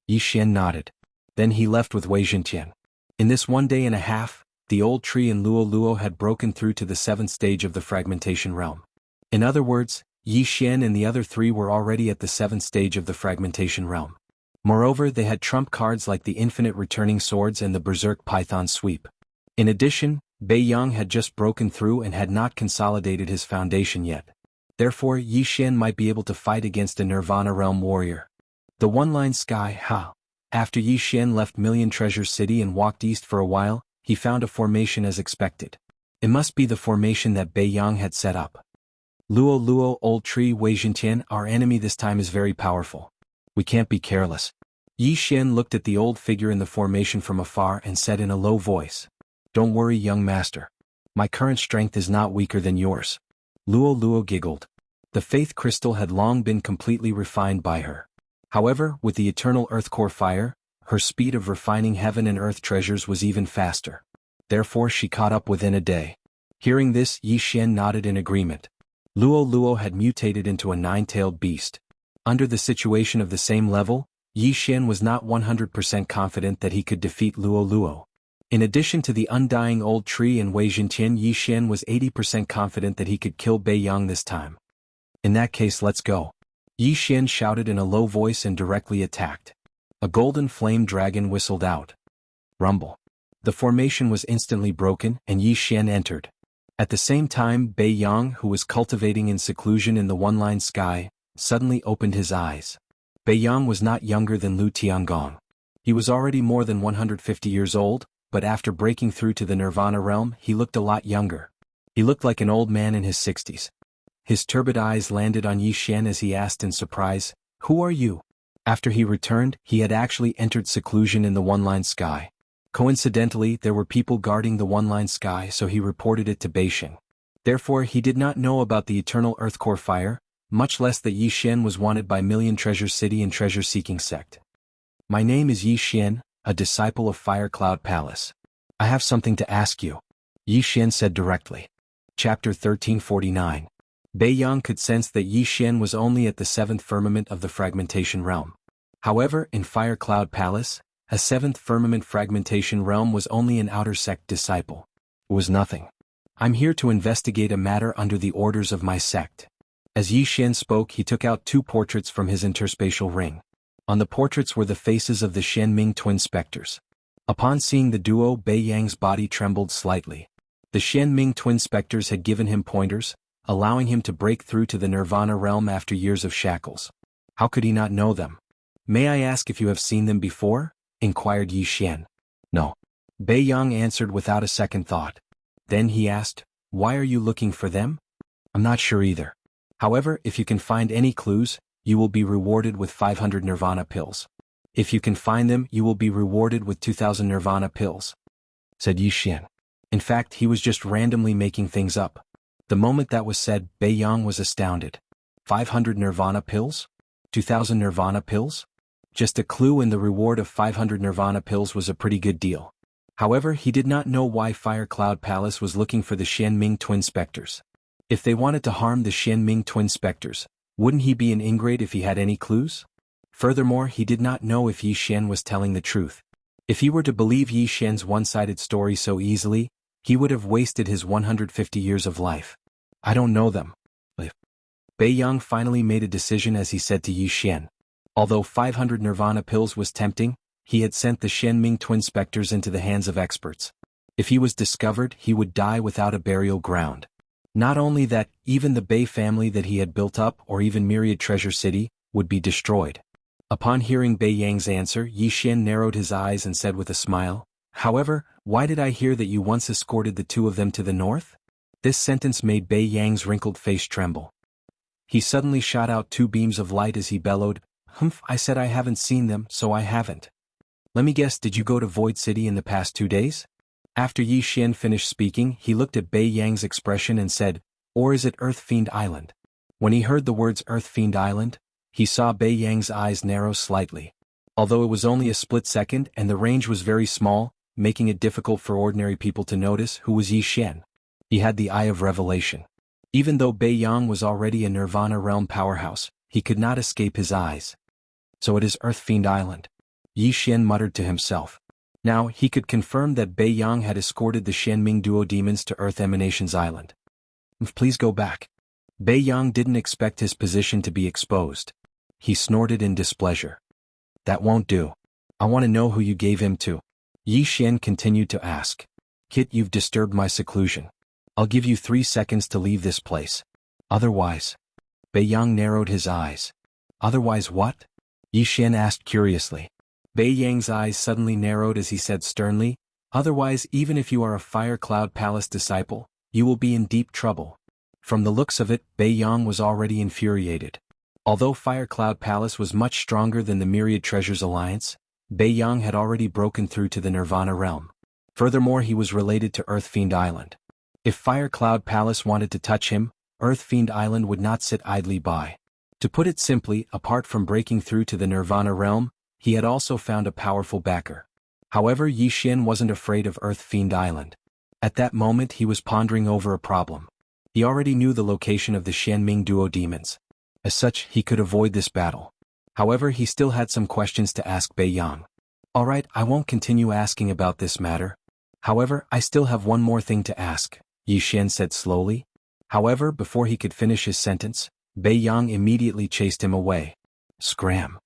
Yi Xian nodded. Then he left with Wei Jintian. In this 1 day and a half, the old tree in Luo Luo had broken through to the 7th stage of the fragmentation realm. In other words, Yi Xian and the other three were already at the 7th stage of the fragmentation realm. Moreover, they had trump cards like the infinite returning swords and the berserk python sweep. In addition, Bei Yang had just broken through and had not consolidated his foundation yet. Therefore, Yi Xian might be able to fight against a Nirvana Realm warrior. The one-line sky, ha. After Yi Xian left Million Treasure City and walked east for a while, he found a formation as expected. It must be the formation that Bei Yang had set up. Luo Luo, old tree, Wei Jintian, our enemy this time is very powerful. We can't be careless. Yi Xian looked at the old figure in the formation from afar and said in a low voice, "Don't worry, young master. My current strength is not weaker than yours." Luo Luo giggled. The faith crystal had long been completely refined by her. However, with the eternal earth core fire, her speed of refining heaven and earth treasures was even faster. Therefore she caught up within a day. Hearing this, Yi Xian nodded in agreement. Luo Luo had mutated into a nine-tailed beast. Under the situation of the same level, Yi Xian was not 100% confident that he could defeat Luo Luo. In addition to the undying old tree and Wei Jintian, Yi Xian was 80% confident that he could kill Bei Yang this time. In that case, let's go. Yi Xian shouted in a low voice and directly attacked. A golden flame dragon whistled out. Rumble. The formation was instantly broken and Yi Xian entered. At the same time, Bei Yang, who was cultivating in seclusion in the one-line sky, suddenly opened his eyes. Bei Yang was not younger than Lu Tiangong. He was already more than 150 years old, but after breaking through to the Nirvana realm, he looked a lot younger. He looked like an old man in his 60s. His turbid eyes landed on Yi Xian as he asked in surprise, "Who are you?" After he returned, he had actually entered seclusion in the one-line sky. Coincidentally, there were people guarding the one-line sky, so he reported it to Beixing. Therefore, he did not know about the eternal earth core fire, much less that Yi Xian was wanted by Million Treasure City and treasure-seeking sect. "My name is Yi Xian, a disciple of Fire Cloud Palace. I have something to ask you," Yi Xian said directly. Chapter 1349. Bei Yang could sense that Yi Xian was only at the seventh firmament of the fragmentation realm. However, in Fire Cloud Palace, a seventh firmament fragmentation realm was only an outer sect disciple. It was nothing. "I'm here to investigate a matter under the orders of my sect." As Yi Xian spoke, he took out two portraits from his interspatial ring. On the portraits were the faces of the Xianming twin specters. Upon seeing the duo, Bei Yang's body trembled slightly. The Xianming twin specters had given him pointers, allowing him to break through to the Nirvana realm after years of shackles. How could he not know them? "May I ask if you have seen them before?" inquired Yi Xian. "No." Bei Yang answered without a second thought. Then he asked, "Why are you looking for them?" "I'm not sure either. However, if you can find any clues, you will be rewarded with 500 Nirvana pills. If you can find them, you will be rewarded with 2,000 Nirvana pills," said Yi Xian. In fact, he was just randomly making things up. The moment that was said, Bei Yang was astounded. 500 Nirvana pills? 2,000 Nirvana pills? Just a clue, and the reward of 500 Nirvana pills was a pretty good deal. However, he did not know why Fire Cloud Palace was looking for the Xianming twin specters. If they wanted to harm the Xianming twin specters, wouldn't he be an ingrate if he had any clues? Furthermore, he did not know if Yi Xian was telling the truth. If he were to believe Yi Xian's one-sided story so easily, he would have wasted his 150 years of life. "I don't know them." Bei Yang finally made a decision as he said to Yi Xian. Although 500 Nirvana pills was tempting, he had sent the Xianming twin specters into the hands of experts. If he was discovered, he would die without a burial ground. Not only that, even the Bei family that he had built up, or even Myriad Treasure City, would be destroyed. Upon hearing Bei Yang's answer, Yi Xian narrowed his eyes and said with a smile, "However, why did I hear that you once escorted the two of them to the north?" This sentence made Bei Yang's wrinkled face tremble. He suddenly shot out two beams of light as he bellowed, "Humph, I said I haven't seen them, so I haven't. Let me guess, did you go to Void City in the past 2 days?" After Yi Xian finished speaking, he looked at Bei Yang's expression and said, "Or is it Earth Fiend Island?" When he heard the words Earth Fiend Island, he saw Bei Yang's eyes narrow slightly. Although it was only a split second and the range was very small, making it difficult for ordinary people to notice who was Yi Xian. He had the eye of revelation. Even though Bei Yang was already a Nirvana realm powerhouse, he could not escape his eyes. "So it is Earth Fiend Island," Yi Xian muttered to himself. Now, he could confirm that Bei Yang had escorted the Xianming duo demons to Earth Emanations Island. "Please go back." Bei Yang didn't expect his position to be exposed. He snorted in displeasure. "That won't do. I want to know who you gave him to." Yi Xian continued to ask. "Kit, you've disturbed my seclusion. I'll give you 3 seconds to leave this place. Otherwise..." Bei Yang narrowed his eyes. "Otherwise what?" Yi Xian asked curiously. Bei Yang's eyes suddenly narrowed as he said sternly, "Otherwise, even if you are a Fire Cloud Palace disciple, you will be in deep trouble." From the looks of it, Bei Yang was already infuriated. Although Fire Cloud Palace was much stronger than the Myriad Treasures Alliance, Bei Yang had already broken through to the Nirvana realm. Furthermore, he was related to Earth Fiend Island. If Fire Cloud Palace wanted to touch him, Earth Fiend Island would not sit idly by. To put it simply, apart from breaking through to the Nirvana realm, he had also found a powerful backer. However, Yi Xian wasn't afraid of Earth Fiend Island. At that moment he was pondering over a problem. He already knew the location of the Xianming Duo demons. As such, he could avoid this battle. However, he still had some questions to ask Bei Yang. "Alright, I won't continue asking about this matter. However, I still have one more thing to ask," Yi Xian said slowly. However, before he could finish his sentence, Bei Yang immediately chased him away. Scram!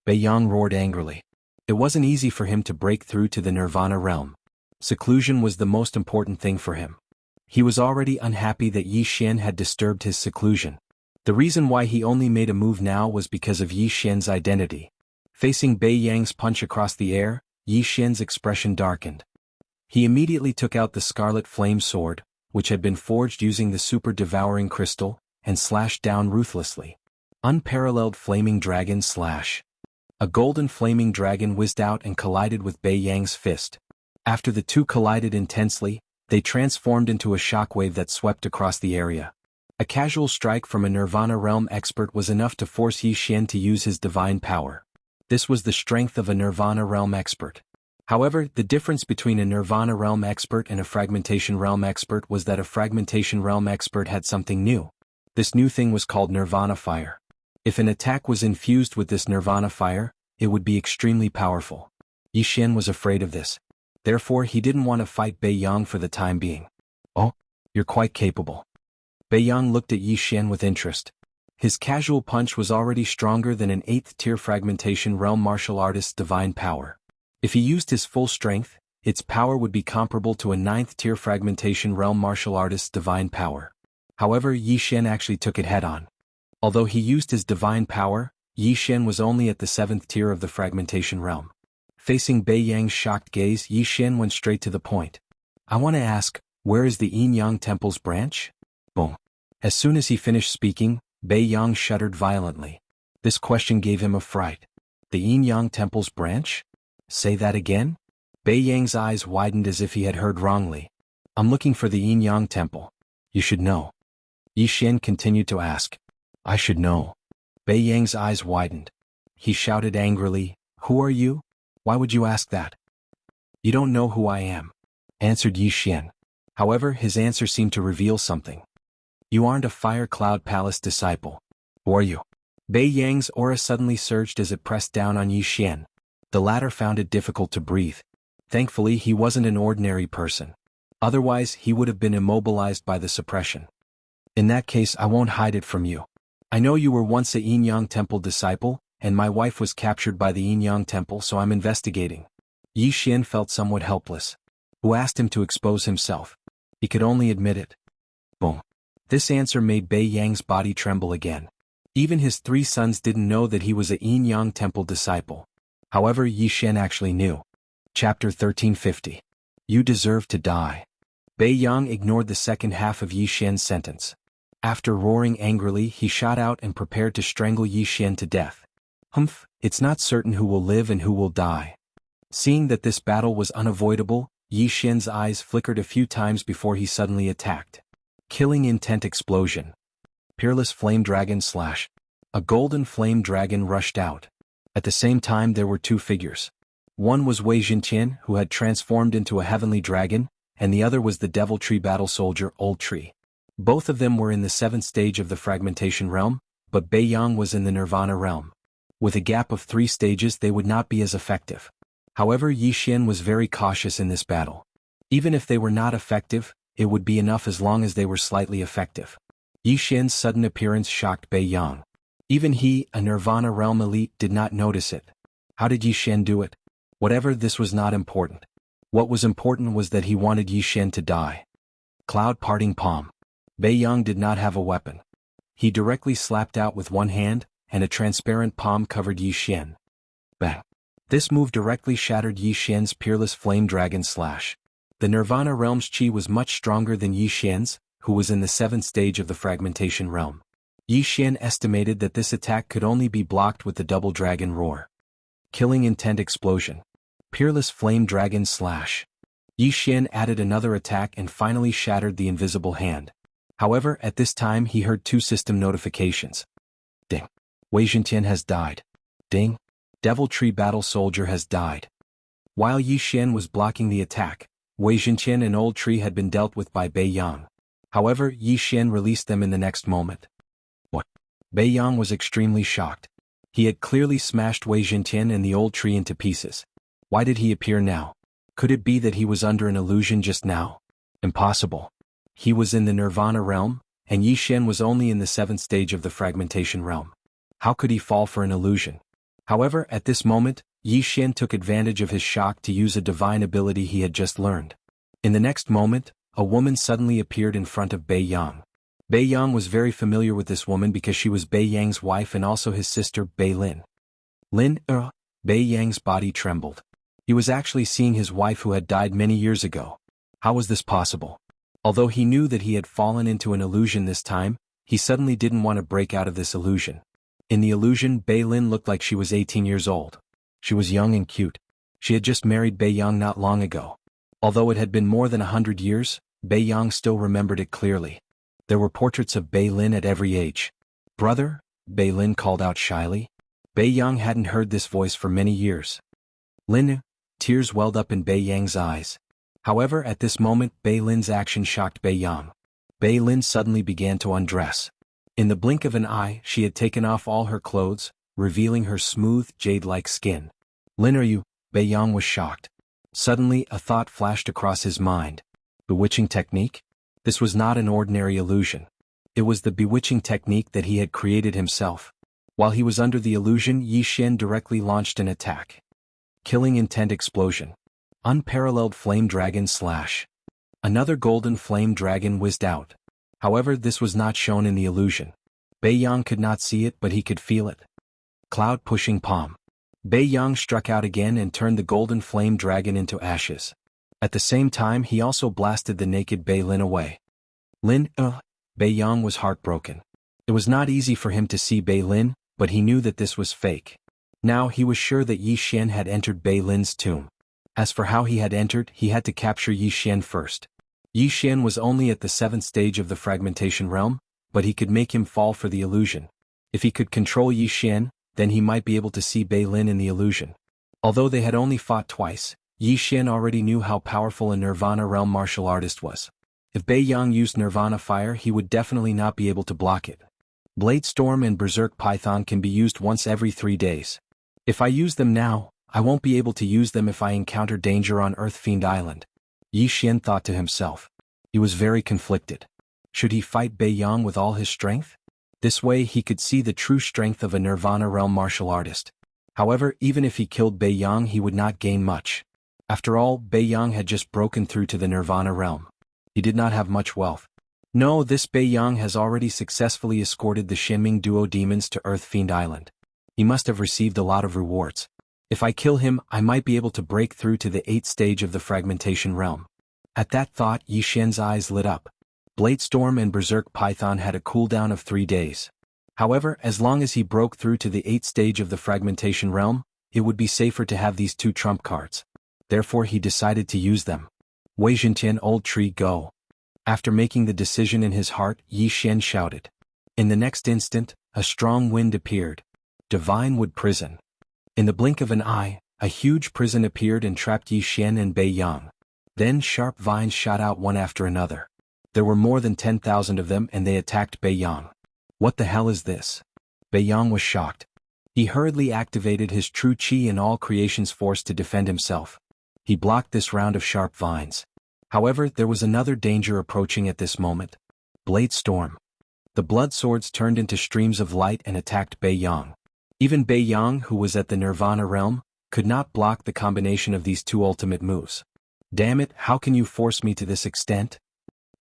Bei Yang roared angrily. It wasn't easy for him to break through to the Nirvana realm. Seclusion was the most important thing for him. He was already unhappy that Yi Xian had disturbed his seclusion. The reason why he only made a move now was because of Yi Xian's identity. Facing Bei Yang's punch across the air, Yi Xian's expression darkened. He immediately took out the Scarlet Flame Sword, which had been forged using the Super Devouring Crystal, and slashed down ruthlessly. Unparalleled Flaming Dragon Slash. A golden flaming dragon whizzed out and collided with Bei Yang's fist. After the two collided intensely, they transformed into a shockwave that swept across the area. A casual strike from a Nirvana Realm expert was enough to force Yi Xian to use his divine power. This was the strength of a Nirvana Realm expert. However, the difference between a Nirvana Realm expert and a Fragmentation Realm expert was that a Fragmentation Realm expert had something new. This new thing was called Nirvana Fire. If an attack was infused with this Nirvana Fire, it would be extremely powerful. Yi Xian was afraid of this. Therefore, he didn't want to fight Bei Yang for the time being. "Oh, you're quite capable." Bei Yang looked at Yi Xian with interest. His casual punch was already stronger than an 8th-tier Fragmentation Realm martial artist's divine power. If he used his full strength, its power would be comparable to a 9th-tier Fragmentation Realm martial artist's divine power. However, Yi Xian actually took it head-on. Although he used his divine power, Yi Xian was only at the 7th tier of the Fragmentation Realm. Facing Bei Yang's shocked gaze, Yi Xian went straight to the point. "I want to ask, where is the Yin Yang Temple's branch?" Boom. As soon as he finished speaking, Bei Yang shuddered violently. This question gave him a fright. "The Yin Yang Temple's branch? Say that again?" Bei Yang's eyes widened as if he had heard wrongly. "I'm looking for the Yin Yang Temple. You should know." Yi Xian continued to ask. "I should know." Bei Yang's eyes widened. He shouted angrily, "Who are you? Why would you ask that?" "You don't know who I am," answered Yi Xian. However, his answer seemed to reveal something. "You aren't a Fire Cloud Palace disciple. Or are you?" Bei Yang's aura suddenly surged as it pressed down on Yi Xian. The latter found it difficult to breathe. Thankfully, he wasn't an ordinary person. Otherwise, he would have been immobilized by the suppression. "In that case, I won't hide it from you. I know you were once a Yin Yang Temple disciple, and my wife was captured by the Yin Yang Temple, so I'm investigating." Yi Xian felt somewhat helpless. Who asked him to expose himself? He could only admit it. Boom. This answer made Bei Yang's body tremble again. Even his 3 sons didn't know that he was a Yin Yang Temple disciple. However, Yi Xian actually knew. Chapter 1350. You deserve to die. Bei Yang ignored the second half of Yi Xian's sentence. After roaring angrily, he shot out and prepared to strangle Yi Xian to death. Humph, it's not certain who will live and who will die. Seeing that this battle was unavoidable, Yi Xian's eyes flickered a few times before he suddenly attacked. Killing intent explosion. Peerless Flame Dragon Slash. A golden flame dragon rushed out. At the same time there were 2 figures. One was Wei Jintian, who had transformed into a heavenly dragon, and the other was the Devil Tree Battle Soldier, Old Tree. Both of them were in the 7th stage of the Fragmentation Realm, but Bei Yang was in the Nirvana Realm. With a gap of 3 stages they would not be as effective. However, Yi Xian was very cautious in this battle. Even if they were not effective, it would be enough as long as they were slightly effective. Yi Xian's sudden appearance shocked Bei Yang. Even he, a Nirvana Realm elite, did not notice it. How did Yi Xian do it? Whatever, this was not important. What was important was that he wanted Yi Xian to die. Cloud Parting Palm. Bei Yang did not have a weapon. He directly slapped out with one hand, and a transparent palm covered Yi Xian. Bang! This move directly shattered Yi Xian's peerless flame dragon slash. The Nirvana realm's chi was much stronger than Yi Xian's, who was in the 7th stage of the fragmentation realm. Yi Xian estimated that this attack could only be blocked with the double dragon roar. Killing intent explosion. Peerless flame dragon slash. Yi Xian added another attack and finally shattered the invisible hand. However, at this time he heard 2 system notifications. Ding. Wei Zhentian has died. Ding. Devil Tree Battle Soldier has died. While Yi Xian was blocking the attack, Wei Zhentian and Old Tree had been dealt with by Bai Yang. However, Yi Xian released them in the next moment. What? Bai Yang was extremely shocked. He had clearly smashed Wei Zhentian and the Old Tree into pieces. Why did he appear now? Could it be that he was under an illusion just now? Impossible. He was in the Nirvana realm, and Yi Xian was only in the 7th stage of the fragmentation realm. How could he fall for an illusion? However, at this moment, Yi Xian took advantage of his shock to use a divine ability he had just learned. In the next moment, a woman suddenly appeared in front of Bai Yang. Bai Yang was very familiar with this woman because she was Bai Yang's wife and also his sister Bai Lin. Bai Yang's body trembled. He was actually seeing his wife who had died many years ago. How was this possible? Although he knew that he had fallen into an illusion this time, he suddenly didn't want to break out of this illusion. In the illusion, Bai Lin looked like she was 18 years old. She was young and cute. She had just married Bai Yang not long ago. Although it had been more than 100 years, Bai Yang still remembered it clearly. There were portraits of Bai Lin at every age. Brother? Bai Lin called out shyly. Bai Yang hadn't heard this voice for many years. Lin? Tears welled up in Bai Yang's eyes. However, at this moment, Bai Lin's action shocked Bai Yang. Bai Lin suddenly began to undress. In the blink of an eye, she had taken off all her clothes, revealing her smooth, jade-like skin. Lin, are you? Bai Yang was shocked. Suddenly, a thought flashed across his mind. Bewitching technique? This was not an ordinary illusion. It was the bewitching technique that he had created himself. While he was under the illusion, Yi Xian directly launched an attack. Killing intent explosion. Unparalleled flame dragon slash. Another golden flame dragon whizzed out. However, this was not shown in the illusion. Bai Yang could not see it, but he could feel it. Cloud pushing palm. Bai Yang struck out again and turned the golden flame dragon into ashes. At the same time, he also blasted the naked Bai Lin away. Bai Yang was heartbroken. It was not easy for him to see Bai Lin, but he knew that this was fake. Now he was sure that Yi Xian had entered Bai Lin's tomb. As for how he had entered, he had to capture Yi Xian first. Yi Xian was only at the 7th stage of the fragmentation realm, but he could make him fall for the illusion. If he could control Yi Xian, then he might be able to see Bai Lin in the illusion. Although they had only fought twice, Yi Xian already knew how powerful a Nirvana realm martial artist was. If Bai Yang used Nirvana fire, he would definitely not be able to block it. Blade Storm and Berserk Python can be used once every 3 days. If I use them now, I won't be able to use them if I encounter danger on Earth Fiend Island. Yi Xian thought to himself. He was very conflicted. Should he fight Bai Yang with all his strength? This way he could see the true strength of a Nirvana realm martial artist. However, even if he killed Bai Yang, he would not gain much. After all, Bai Yang had just broken through to the Nirvana realm. He did not have much wealth. No, this Bai Yang has already successfully escorted the Shinming Duo demons to Earth Fiend Island. He must have received a lot of rewards. If I kill him, I might be able to break through to the 8th stage of the fragmentation realm. At that thought, Yi Xian's eyes lit up. Blade Storm and Berserk Python had a cooldown of 3 days. However, as long as he broke through to the 8th stage of the fragmentation realm, it would be safer to have these 2 trump cards. Therefore he decided to use them. Wei Zhentian, Old Tree, go. After making the decision in his heart, Yi Xian shouted. In the next instant, a strong wind appeared. Divine Wood Prison. In the blink of an eye, a huge prison appeared and trapped Yi Xian and Bai Yang. Then sharp vines shot out one after another. There were more than 10,000 of them and they attacked Bai Yang. What the hell is this? Bai Yang was shocked. He hurriedly activated his true chi and all creation's force to defend himself. He blocked this round of sharp vines. However, there was another danger approaching at this moment. Blade Storm. The blood swords turned into streams of light and attacked Bai Yang. Even Bai Yang, who was at the Nirvana realm, could not block the combination of these 2 ultimate moves. Damn it, how can you force me to this extent?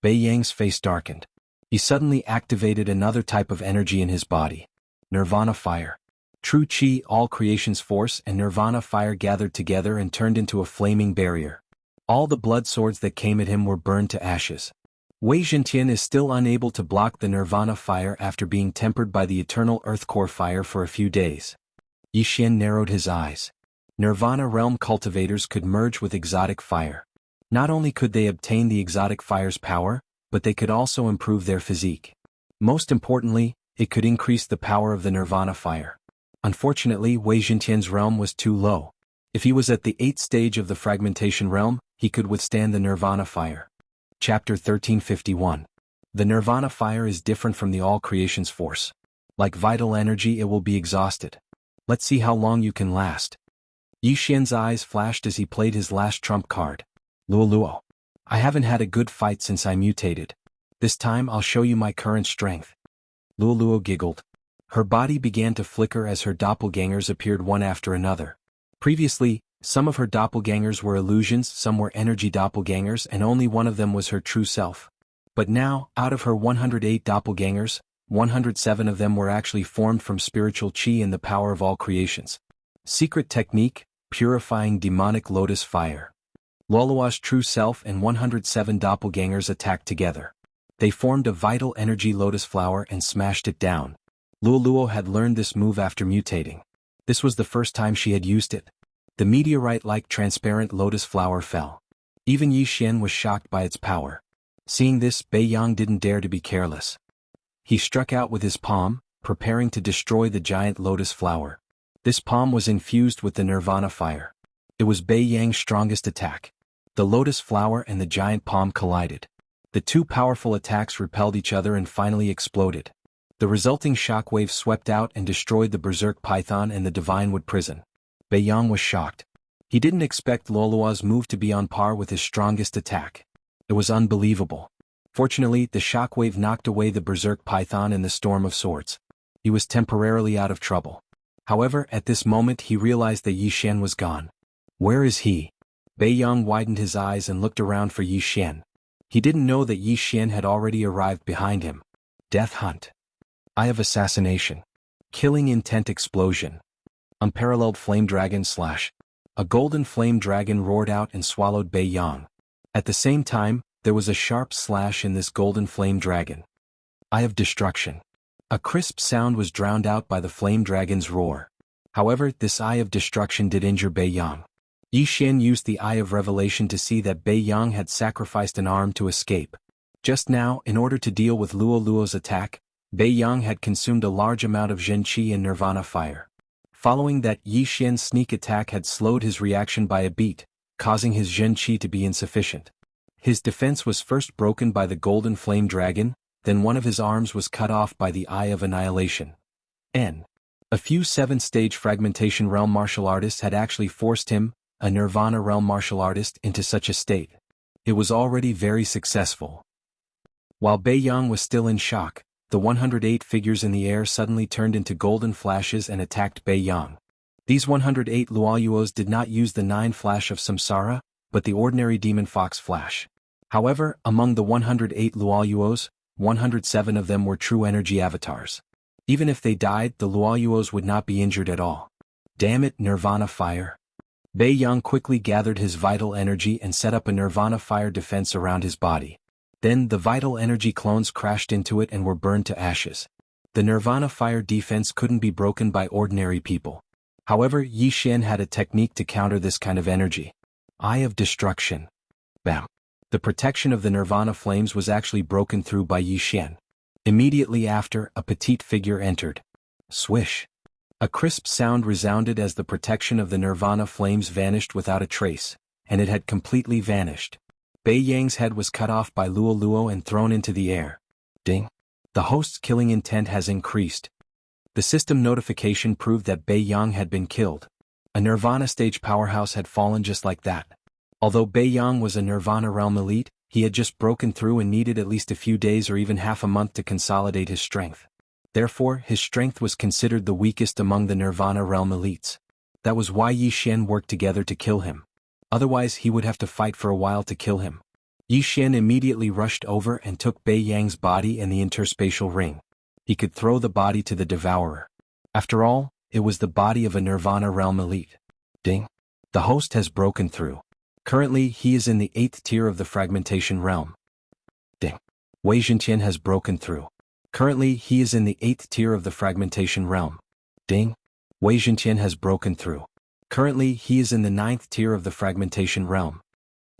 Bai Yang's face darkened. He suddenly activated another type of energy in his body. Nirvana fire. True Qi, all creation's force, and Nirvana fire gathered together and turned into a flaming barrier. All the blood swords that came at him were burned to ashes. Wei Zhentian is still unable to block the Nirvana fire after being tempered by the eternal earth core fire for a few days. Yi Xian narrowed his eyes. Nirvana realm cultivators could merge with exotic fire. Not only could they obtain the exotic fire's power, but they could also improve their physique. Most importantly, it could increase the power of the Nirvana fire. Unfortunately, Wei Zhentian's realm was too low. If he was at the 8th stage of the fragmentation realm, he could withstand the Nirvana fire. Chapter 1351. The Nirvana fire is different from the all creation's force. Like vital energy, it will be exhausted. Let's see how long you can last. Yi Xian's eyes flashed as he played his last trump card. Luo. I haven't had a good fight since I mutated. This time I'll show you my current strength. Luo giggled. Her body began to flicker as her doppelgangers appeared one after another. Previously, some of her doppelgangers were illusions, some were energy doppelgangers, and only one of them was her true self. But now, out of her 108 doppelgangers, 107 of them were actually formed from spiritual qi and the power of all creations. Secret technique, purifying demonic lotus fire. Luoluo's true self and 107 doppelgangers attacked together. They formed a vital energy lotus flower and smashed it down. Luoluo had learned this move after mutating. This was the first time she had used it. The meteorite-like transparent lotus flower fell. Even Yi Xian was shocked by its power. Seeing this, Bei Yang didn't dare to be careless. He struck out with his palm, preparing to destroy the giant lotus flower. This palm was infused with the Nirvana fire. It was Bei Yang's strongest attack. The lotus flower and the giant palm collided. The two powerful attacks repelled each other and finally exploded. The resulting shockwave swept out and destroyed the berserk python and the divine wood prison. Bei Yang was shocked. He didn't expect Luoluo's move to be on par with his strongest attack. It was unbelievable. Fortunately, the shockwave knocked away the berserk python and the storm of swords. He was temporarily out of trouble. However, at this moment he realized that Yi Xian was gone. Where is he? Bei Yang widened his eyes and looked around for Yi Xian. He didn't know that Yi Xian had already arrived behind him. Death hunt. Eye of assassination. Killing intent explosion. Unparalleled flame dragon slash. A golden flame dragon roared out and swallowed Bei Yang. At the same time, there was a sharp slash in this golden flame dragon. Eye of destruction. A crisp sound was drowned out by the flame dragon's roar. However, this eye of destruction did injure Bei Yang. Yi Xian used the eye of revelation to see that Bei Yang had sacrificed an arm to escape. Just now, in order to deal with Luoluo's attack, Bei Yang had consumed a large amount of Zhen Qi and Nirvana fire. Following that, Yi Xian's sneak attack had slowed his reaction by a beat, causing his Zhen Qi to be insufficient. His defense was first broken by the golden flame dragon, then one of his arms was cut off by the Eye of Annihilation. A few 7th-stage fragmentation realm martial artists had actually forced him, a Nirvana realm martial artist, into such a state. It was already very successful. While Bei Yang was still in shock, the 108 figures in the air suddenly turned into golden flashes and attacked Bei Yang. These 108 Luoluos did not use the 9 flash of Samsara, but the ordinary demon fox flash. However, among the 108 Luoluos, 107 of them were true energy avatars. Even if they died, the Luoluos would not be injured at all. Damn it, Nirvana fire. Bei Yang quickly gathered his vital energy and set up a Nirvana fire defense around his body. Then the vital energy clones crashed into it and were burned to ashes. The Nirvana fire defense couldn't be broken by ordinary people. However, Yi Xian had a technique to counter this kind of energy. Eye of destruction. Bam. The protection of the Nirvana flames was actually broken through by Yi Xian. Immediately after, a petite figure entered. Swish. A crisp sound resounded as the protection of the Nirvana flames vanished without a trace, and it had completely vanished. Bei Yang's head was cut off by Luoluo and thrown into the air. Ding. The host's killing intent has increased. The system notification proved that Bei Yang had been killed. A Nirvana stage powerhouse had fallen just like that. Although Bei Yang was a Nirvana realm elite, he had just broken through and needed at least a few days or even half a month to consolidate his strength. Therefore, his strength was considered the weakest among the Nirvana realm elites. That was why Yi Xian worked together to kill him. Otherwise he would have to fight for a while to kill him. Yi Xian immediately rushed over and took Bei Yang's body and the interspatial ring. He could throw the body to the devourer. After all, it was the body of a Nirvana realm elite. Ding. The host has broken through. Currently, he is in the 8th tier of the fragmentation realm. Ding. Wei Zhentian has broken through. Currently, he is in the 8th tier of the fragmentation realm. Ding. Wei Zhentian has broken through. Currently, he is in the 9th tier of the fragmentation realm.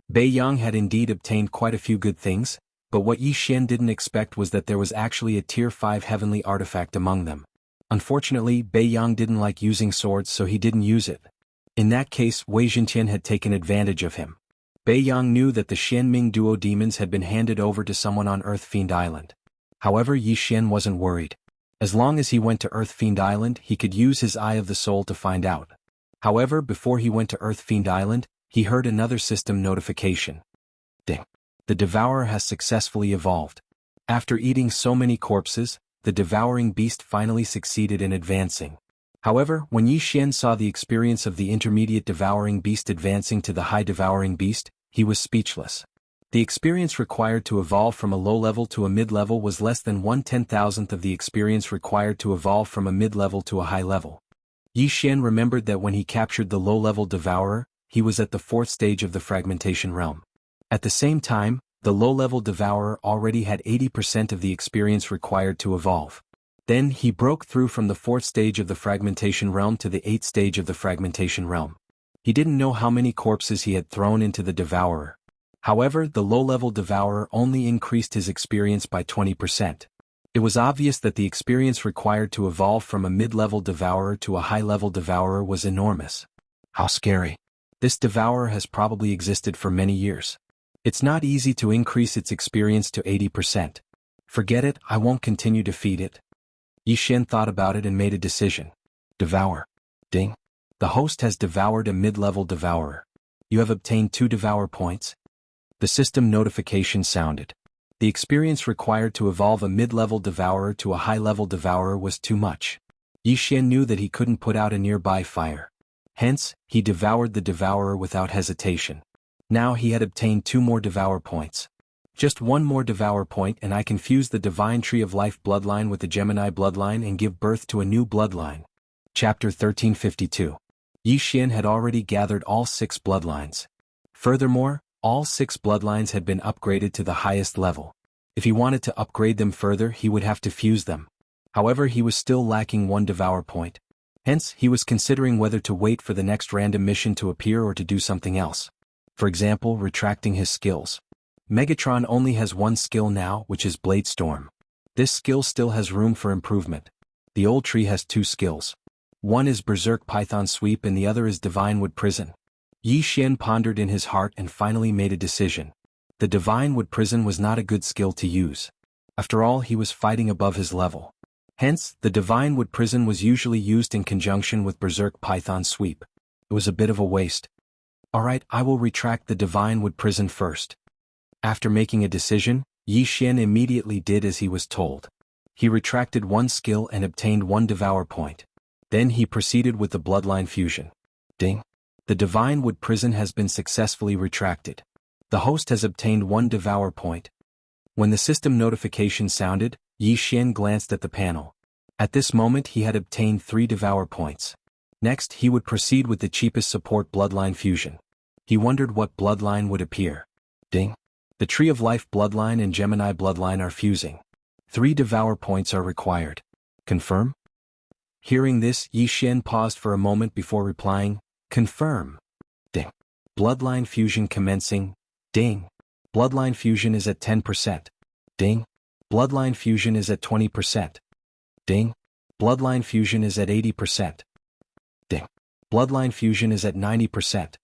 Bei Yang had indeed obtained quite a few good things, but what Yi Xian didn't expect was that there was actually a tier 5 heavenly artifact among them. Unfortunately, Bei Yang didn't like using swords, so he didn't use it. In that case, Wei Zhentian had taken advantage of him. Bei Yang knew that the Xianming duo demons had been handed over to someone on Earth Fiend Island. However, Yi Xian wasn't worried. As long as he went to Earth Fiend Island, he could use his Eye of the Soul to find out. However, before he went to Earth Fiend Island, he heard another system notification. Ding. The Devourer has successfully evolved. After eating so many corpses, the devouring beast finally succeeded in advancing. However, when Yi Xian saw the experience of the intermediate devouring beast advancing to the high devouring beast, he was speechless. The experience required to evolve from a low level to a mid-level was less than 1/10,000th of the experience required to evolve from a mid-level to a high level. Yi Xian remembered that when he captured the low-level devourer, he was at the 4th stage of the fragmentation realm. At the same time, the low-level devourer already had 80% of the experience required to evolve. Then he broke through from the 4th stage of the fragmentation realm to the 8th stage of the fragmentation realm. He didn't know how many corpses he had thrown into the devourer. However, the low-level devourer only increased his experience by 20%. It was obvious that the experience required to evolve from a mid-level devourer to a high-level devourer was enormous. How scary. This devourer has probably existed for many years. It's not easy to increase its experience to 80%. Forget it, I won't continue to feed it. Yi Xian thought about it and made a decision. Devour. Ding. The host has devoured a mid-level devourer. You have obtained 2 devour points. The system notification sounded. The experience required to evolve a mid-level devourer to a high-level devourer was too much. Yi Xian knew that he couldn't put out a nearby fire. Hence, he devoured the devourer without hesitation. Now he had obtained 2 more devour points. Just 1 more devour point and I can fuse the Divine Tree of Life bloodline with the Gemini bloodline and give birth to a new bloodline. Chapter 1352. Yi Xian had already gathered all 6 bloodlines. Furthermore, all 6 bloodlines had been upgraded to the highest level. If he wanted to upgrade them further, he would have to fuse them. However, he was still lacking 1 devour point. Hence, he was considering whether to wait for the next random mission to appear or to do something else. For example, retracting his skills. Megatron only has 1 skill now, which is Blade Storm. This skill still has room for improvement. The old tree has 2 skills. One is Berserk Python Sweep and the other is Divine Wood Prison. Yi Xian pondered in his heart and finally made a decision. The Divine Wood Prison was not a good skill to use. After all, he was fighting above his level. Hence, the Divine Wood Prison was usually used in conjunction with Berserk Python Sweep. It was a bit of a waste. Alright, I will retract the Divine Wood Prison first. After making a decision, Yi Xian immediately did as he was told. He retracted 1 skill and obtained 1 devour point. Then he proceeded with the bloodline fusion. Ding. The Divine Wood Prison has been successfully retracted. The host has obtained 1 devour point. When the system notification sounded, Yi Xian glanced at the panel. At this moment he had obtained 3 devour points. Next he would proceed with the cheapest support bloodline fusion. He wondered what bloodline would appear. Ding. The Tree of Life bloodline and Gemini bloodline are fusing. 3 devour points are required. Confirm? Hearing this, Yi Xian paused for a moment before replying, confirm. Ding. Bloodline fusion commencing. Ding. Bloodline fusion is at 10%. Ding. Bloodline fusion is at 20%. Ding. Bloodline fusion is at 80%. Ding. Bloodline fusion is at 90%.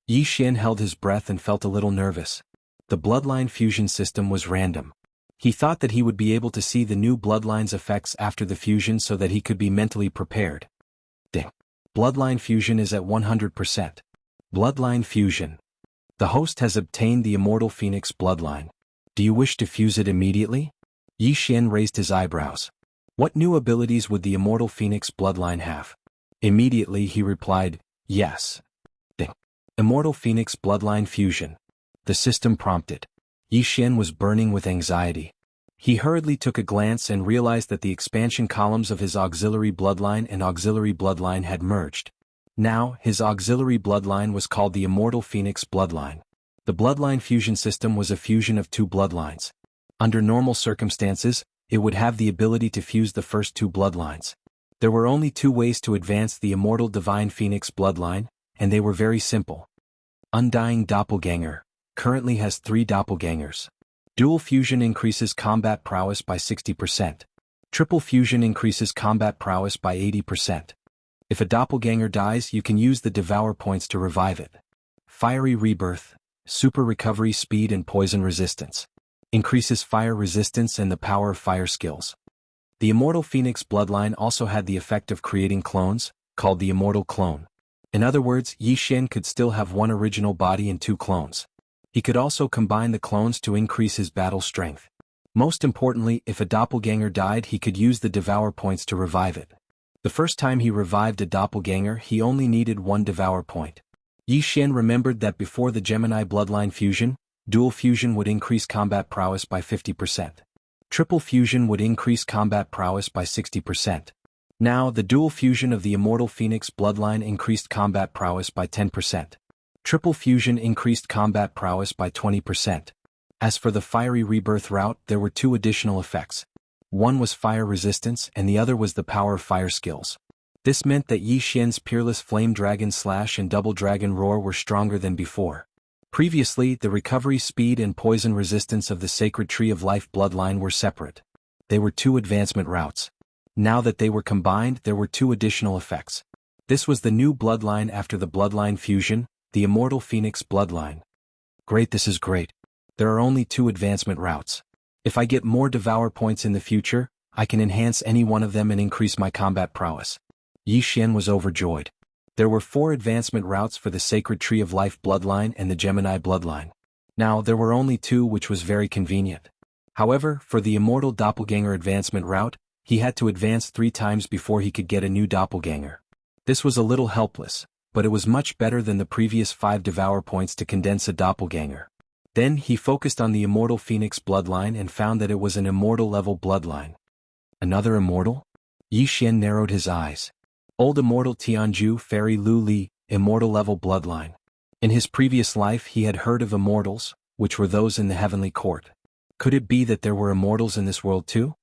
Yi Xian held his breath and felt a little nervous. The bloodline fusion system was random. He thought that he would be able to see the new bloodline's effects after the fusion so that he could be mentally prepared. Ding. Bloodline fusion is at 100%. Bloodline fusion. The host has obtained the Immortal Phoenix bloodline. Do you wish to fuse it immediately? Yi Xian raised his eyebrows. What new abilities would the Immortal Phoenix bloodline have? Immediately he replied, yes. Ding. Immortal Phoenix bloodline fusion. The system prompted. Yi Xian was burning with anxiety. He hurriedly took a glance and realized that the expansion columns of his auxiliary bloodline and auxiliary bloodline had merged. Now, his auxiliary bloodline was called the Immortal Phoenix bloodline. The bloodline fusion system was a fusion of two bloodlines. Under normal circumstances, it would have the ability to fuse the first two bloodlines. There were only two ways to advance the Immortal Divine Phoenix bloodline, and they were very simple. Undying Doppelganger currently has 3 doppelgangers. Dual fusion increases combat prowess by 60%. Triple fusion increases combat prowess by 80%. If a doppelganger dies, you can use the Devour points to revive it. Fiery Rebirth, super recovery speed and poison resistance. Increases fire resistance and the power of fire skills. The Immortal Phoenix bloodline also had the effect of creating clones, called the Immortal Clone. In other words, Yi Xian could still have one original body and 2 clones. He could also combine the clones to increase his battle strength. Most importantly, if a doppelganger died, he could use the Devour points to revive it. The first time he revived a doppelganger, he only needed 1 Devour point. Yi Xian remembered that before the Gemini bloodline fusion, dual fusion would increase combat prowess by 50%. Triple fusion would increase combat prowess by 60%. Now, the dual fusion of the Immortal Phoenix bloodline increased combat prowess by 10%. Triple fusion increased combat prowess by 20%. As for the Fiery Rebirth route, there were 2 additional effects. One was fire resistance and the other was the power of fire skills. This meant that Yi Xian's Peerless Flame Dragon Slash and Double Dragon Roar were stronger than before. Previously, the recovery speed and poison resistance of the Sacred Tree of Life bloodline were separate. They were 2 advancement routes. Now that they were combined, there were 2 additional effects. This was the new bloodline after the bloodline fusion, the Immortal Phoenix bloodline. Great, this is great. There are only 2 advancement routes. If I get more Devour points in the future, I can enhance any one of them and increase my combat prowess. Yi Xian was overjoyed. There were 4 advancement routes for the Sacred Tree of Life bloodline and the Gemini bloodline. Now, there were only 2, which was very convenient. However, for the Immortal Doppelganger advancement route, he had to advance 3 times before he could get a new doppelganger. This was a little helpless, but it was much better than the previous 5 Devour points to condense a doppelganger. Then he focused on the Immortal Phoenix bloodline and found that it was an immortal level bloodline. Another immortal? Yi Xian narrowed his eyes. Old Immortal Tianju Fairy Lu Li, immortal level bloodline. In his previous life he had heard of immortals, which were those in the heavenly court. Could it be that there were immortals in this world too?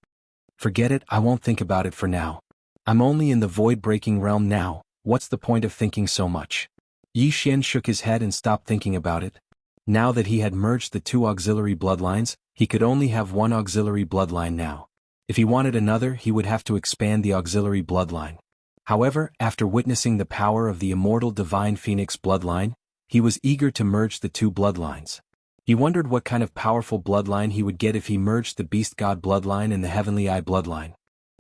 Forget it, I won't think about it for now. I'm only in the void-breaking realm now, what's the point of thinking so much? Yi Xian shook his head and stopped thinking about it. Now that he had merged the 2 auxiliary bloodlines, he could only have 1 auxiliary bloodline now. If he wanted another, he would have to expand the auxiliary bloodline. However, after witnessing the power of the Immortal Divine Phoenix bloodline, he was eager to merge the 2 bloodlines. He wondered what kind of powerful bloodline he would get if he merged the Beast God bloodline and the Heavenly Eye bloodline.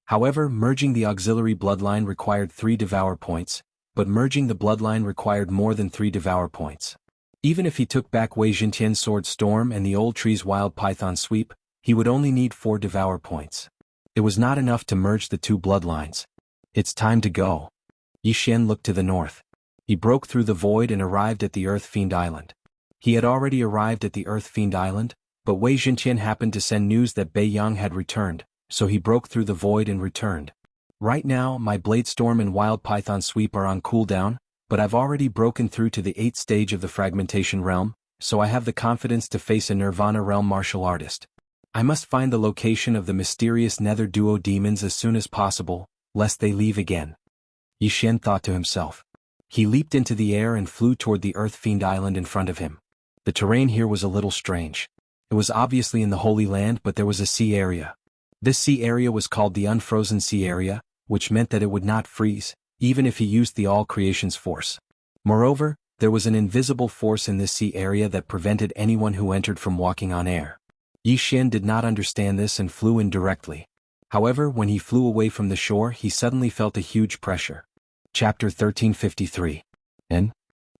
However, merging the auxiliary bloodline required 3 Devour points, but merging the bloodline required more than 3 Devour points. Even if he took back Wei Jintian's Sword Storm and the Old Tree's Wild Python Sweep, he would only need 4 Devour points. It was not enough to merge the 2 bloodlines. It's time to go. Yi Xian looked to the north. He broke through the void and arrived at the Earth Fiend Island. He had already arrived at the Earth Fiend Island, but Wei Jintian happened to send news that Bei Yang had returned, so he broke through the void and returned. Right now, my Blade Storm and Wild Python Sweep are on cooldown, but I've already broken through to the 8th stage of the Fragmentation Realm, so I have the confidence to face a Nirvana Realm martial artist. I must find the location of the mysterious Nether Duo demons as soon as possible, lest they leave again. Yi Xian thought to himself. He leaped into the air and flew toward the Earth Fiend Island in front of him. The terrain here was a little strange. It was obviously in the Holy Land, but there was a sea area. This sea area was called the Unfrozen Sea Area, which meant that it would not freeze, even if he used the All Creations Force. Moreover, there was an invisible force in this sea area that prevented anyone who entered from walking on air. Yi Xian did not understand this and flew in directly. However, when he flew away from the shore, he suddenly felt a huge pressure. Chapter 1353. And?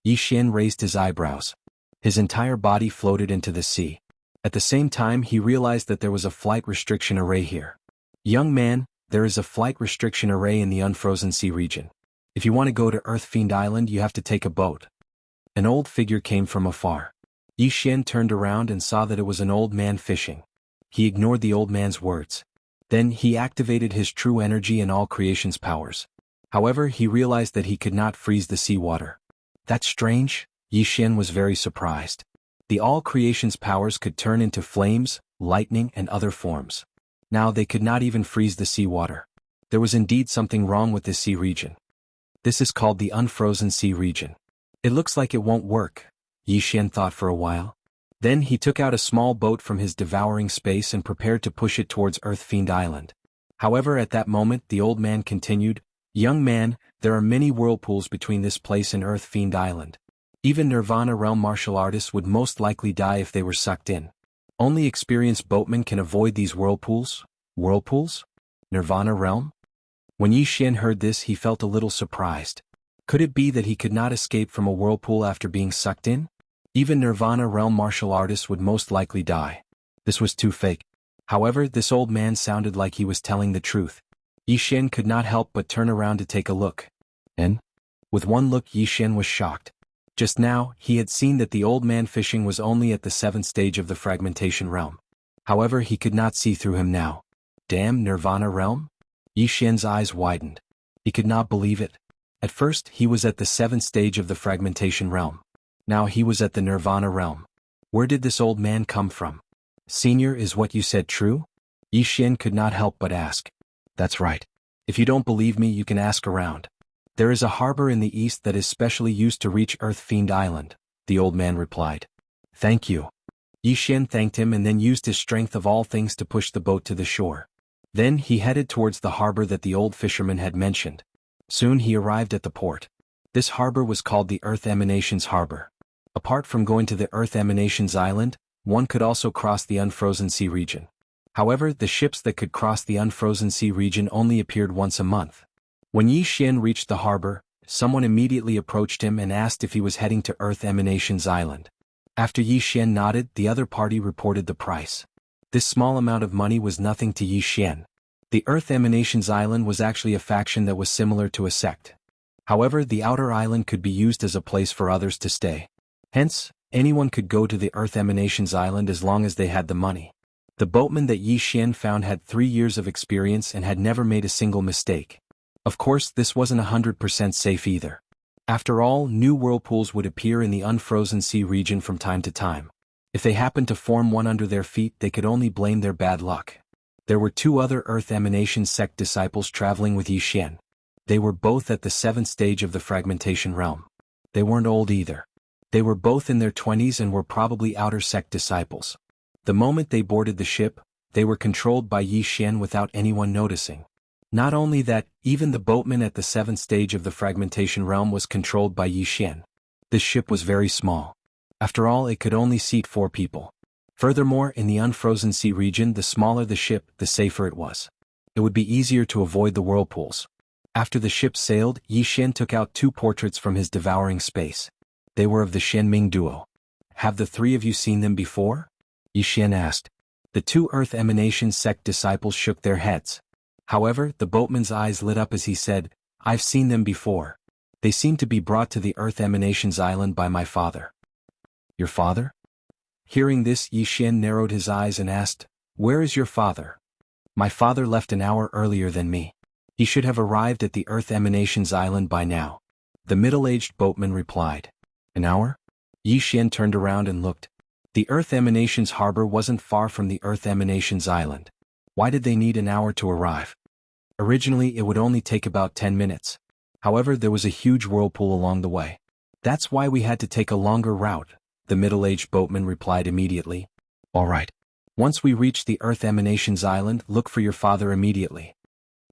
Yi Xian raised his eyebrows. His entire body floated into the sea. At the same time, he realized that there was a flight restriction array here. Young man, there is a flight restriction array in the Unfrozen Sea region. If you want to go to Earth Fiend Island, you have to take a boat. An old figure came from afar. Yi Xian turned around and saw that it was an old man fishing. He ignored the old man's words. Then he activated his true energy and all creation's powers. However, he realized that he could not freeze the seawater. That's strange. Yi Xian was very surprised. The all creation's powers could turn into flames, lightning and other forms. Now they could not even freeze the seawater. There was indeed something wrong with this sea region. This is called the unfrozen sea region. It looks like it won't work, Yi Xian thought for a while. Then he took out a small boat from his devouring space and prepared to push it towards Earth Fiend Island. However, at that moment the old man continued, "Young man, there are many whirlpools between this place and Earth Fiend Island. Even Nirvana Realm martial artists would most likely die if they were sucked in. Only experienced boatmen can avoid these whirlpools." Whirlpools? Nirvana Realm? When Yi Xian heard this, he felt a little surprised. Could it be that he could not escape from a whirlpool after being sucked in? Even Nirvana Realm martial artists would most likely die. This was too fake. However, this old man sounded like he was telling the truth. Yi Xian could not help but turn around to take a look. And? With one look, Yi Xian was shocked. Just now, he had seen that the old man fishing was only at the 7th stage of the fragmentation realm. However, he could not see through him now. Damn, Nirvana Realm? Yi Xian's eyes widened. He could not believe it. At first, he was at the 7th stage of the fragmentation realm. Now he was at the Nirvana Realm. Where did this old man come from? Senior, is what you said true? Yi Xian could not help but ask. That's right. If you don't believe me, you can ask around. There is a harbor in the east that is specially used to reach Earth Fiend Island, the old man replied. Thank you. Yi Xian thanked him and then used his strength of all things to push the boat to the shore. Then he headed towards the harbor that the old fisherman had mentioned. Soon he arrived at the port. This harbor was called the Earth Emanations Harbor. Apart from going to the Earth Emanations Island, one could also cross the unfrozen sea region. However, the ships that could cross the unfrozen sea region only appeared once a month. When Yi Xian reached the harbor, someone immediately approached him and asked if he was heading to Earth Emanations Island. After Yi Xian nodded, the other party reported the price. This small amount of money was nothing to Yi Xian. The Earth Emanations Island was actually a faction that was similar to a sect. However, the outer island could be used as a place for others to stay. Hence, anyone could go to the Earth Emanations Island as long as they had the money. The boatman that Yi Xian found had 3 years of experience and had never made a single mistake. Of course, this wasn't 100% safe either. After all, new whirlpools would appear in the unfrozen sea region from time to time. If they happened to form one under their feet, they could only blame their bad luck. There were 2 other Earth Emanations sect disciples traveling with Yi Xian. They were both at the 7th stage of the fragmentation realm. They weren't old either. They were both in their 20s and were probably outer sect disciples. The moment they boarded the ship, they were controlled by Yi Xian without anyone noticing. Not only that, even the boatman at the 7th stage of the fragmentation realm was controlled by Yi Xian. This ship was very small. After all, it could only seat 4 people. Furthermore, in the unfrozen sea region, the smaller the ship, the safer it was. It would be easier to avoid the whirlpools. After the ship sailed, Yi Xian took out 2 portraits from his devouring space. They were of the Shenming duo. Have the 3 of you seen them before? Yi Xian asked. The 2 Earth Emanation sect disciples shook their heads. However, the boatman's eyes lit up as he said, I've seen them before. They seem to be brought to the Earth Emanations Island by my father. Your father? Hearing this, Yi Xian narrowed his eyes and asked, Where is your father? My father left an hour earlier than me. He should have arrived at the Earth Emanations Island by now. The middle-aged boatman replied. An hour? Yi Xian turned around and looked. The Earth Emanations Harbor wasn't far from the Earth Emanations Island. Why did they need an hour to arrive? Originally, it would only take about 10 minutes. However, there was a huge whirlpool along the way. That's why we had to take a longer route, the middle-aged boatman replied immediately. All right. Once we reach the Earth Emanations Island, look for your father immediately.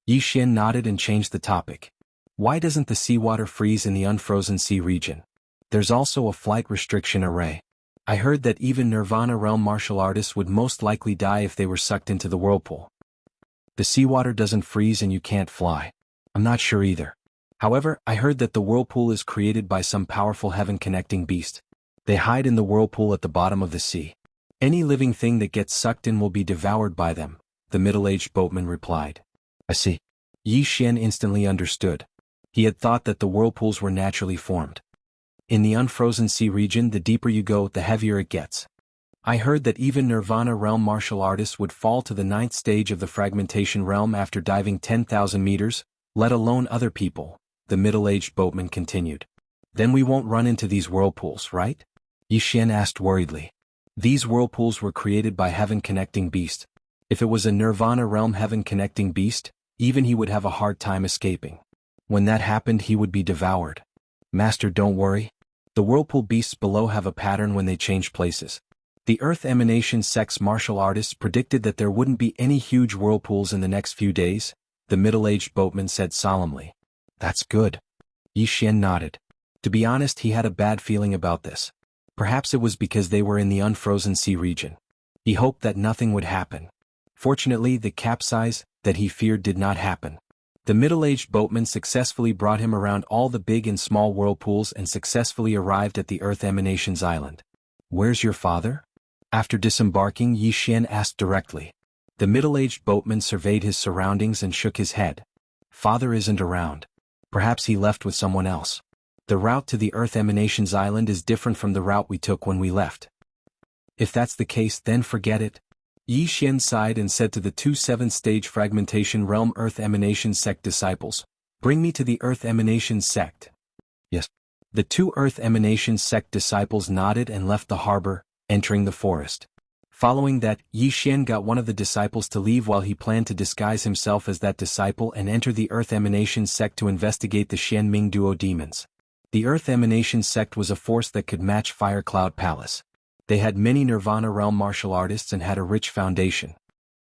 Yi Xian nodded and changed the topic. Why doesn't the seawater freeze in the unfrozen sea region? There's also a flight restriction array. I heard that even Nirvana Realm martial artists would most likely die if they were sucked into the whirlpool. The seawater doesn't freeze and you can't fly. I'm not sure either. However, I heard that the whirlpool is created by some powerful heaven-connecting beast. They hide in the whirlpool at the bottom of the sea. Any living thing that gets sucked in will be devoured by them, the middle-aged boatman replied. I see. Yi Xian instantly understood. He had thought that the whirlpools were naturally formed. In the unfrozen sea region, the deeper you go, the heavier it gets. I heard that even Nirvana realm martial artists would fall to the ninth stage of the fragmentation realm after diving 10,000 meters, let alone other people, the middle-aged boatman continued. Then we won't run into these whirlpools, right? Yi Xian asked worriedly. These whirlpools were created by heaven-connecting beast. If it was a Nirvana realm heaven-connecting beast, even he would have a hard time escaping. When that happened he would be devoured. Master, don't worry. The whirlpool beasts below have a pattern when they change places. The Earth Emanation sect's martial artists predicted that there wouldn't be any huge whirlpools in the next few days, the middle-aged boatman said solemnly. That's good. Yi Xian nodded. To be honest, he had a bad feeling about this. Perhaps it was because they were in the unfrozen sea region. He hoped that nothing would happen. Fortunately, the capsize that he feared did not happen. The middle-aged boatman successfully brought him around all the big and small whirlpools and successfully arrived at the Earth Emanations Island. Where's your father? After disembarking, Yi Xian asked directly. The middle-aged boatman surveyed his surroundings and shook his head. Father isn't around. Perhaps he left with someone else. The route to the Earth Emanations Island is different from the route we took when we left. If that's the case, then forget it. Yi Xian sighed and said to the two seventh-stage fragmentation realm Earth Emanation sect disciples, "Bring me to the Earth Emanation sect." Yes. The two Earth Emanation sect disciples nodded and left the harbor, entering the forest. Following that, Yi Xian got one of the disciples to leave while he planned to disguise himself as that disciple and enter the Earth Emanation sect to investigate the Xianming Duo demons. The Earth Emanation sect was a force that could match Fire Cloud Palace. They had many Nirvana realm martial artists and had a rich foundation.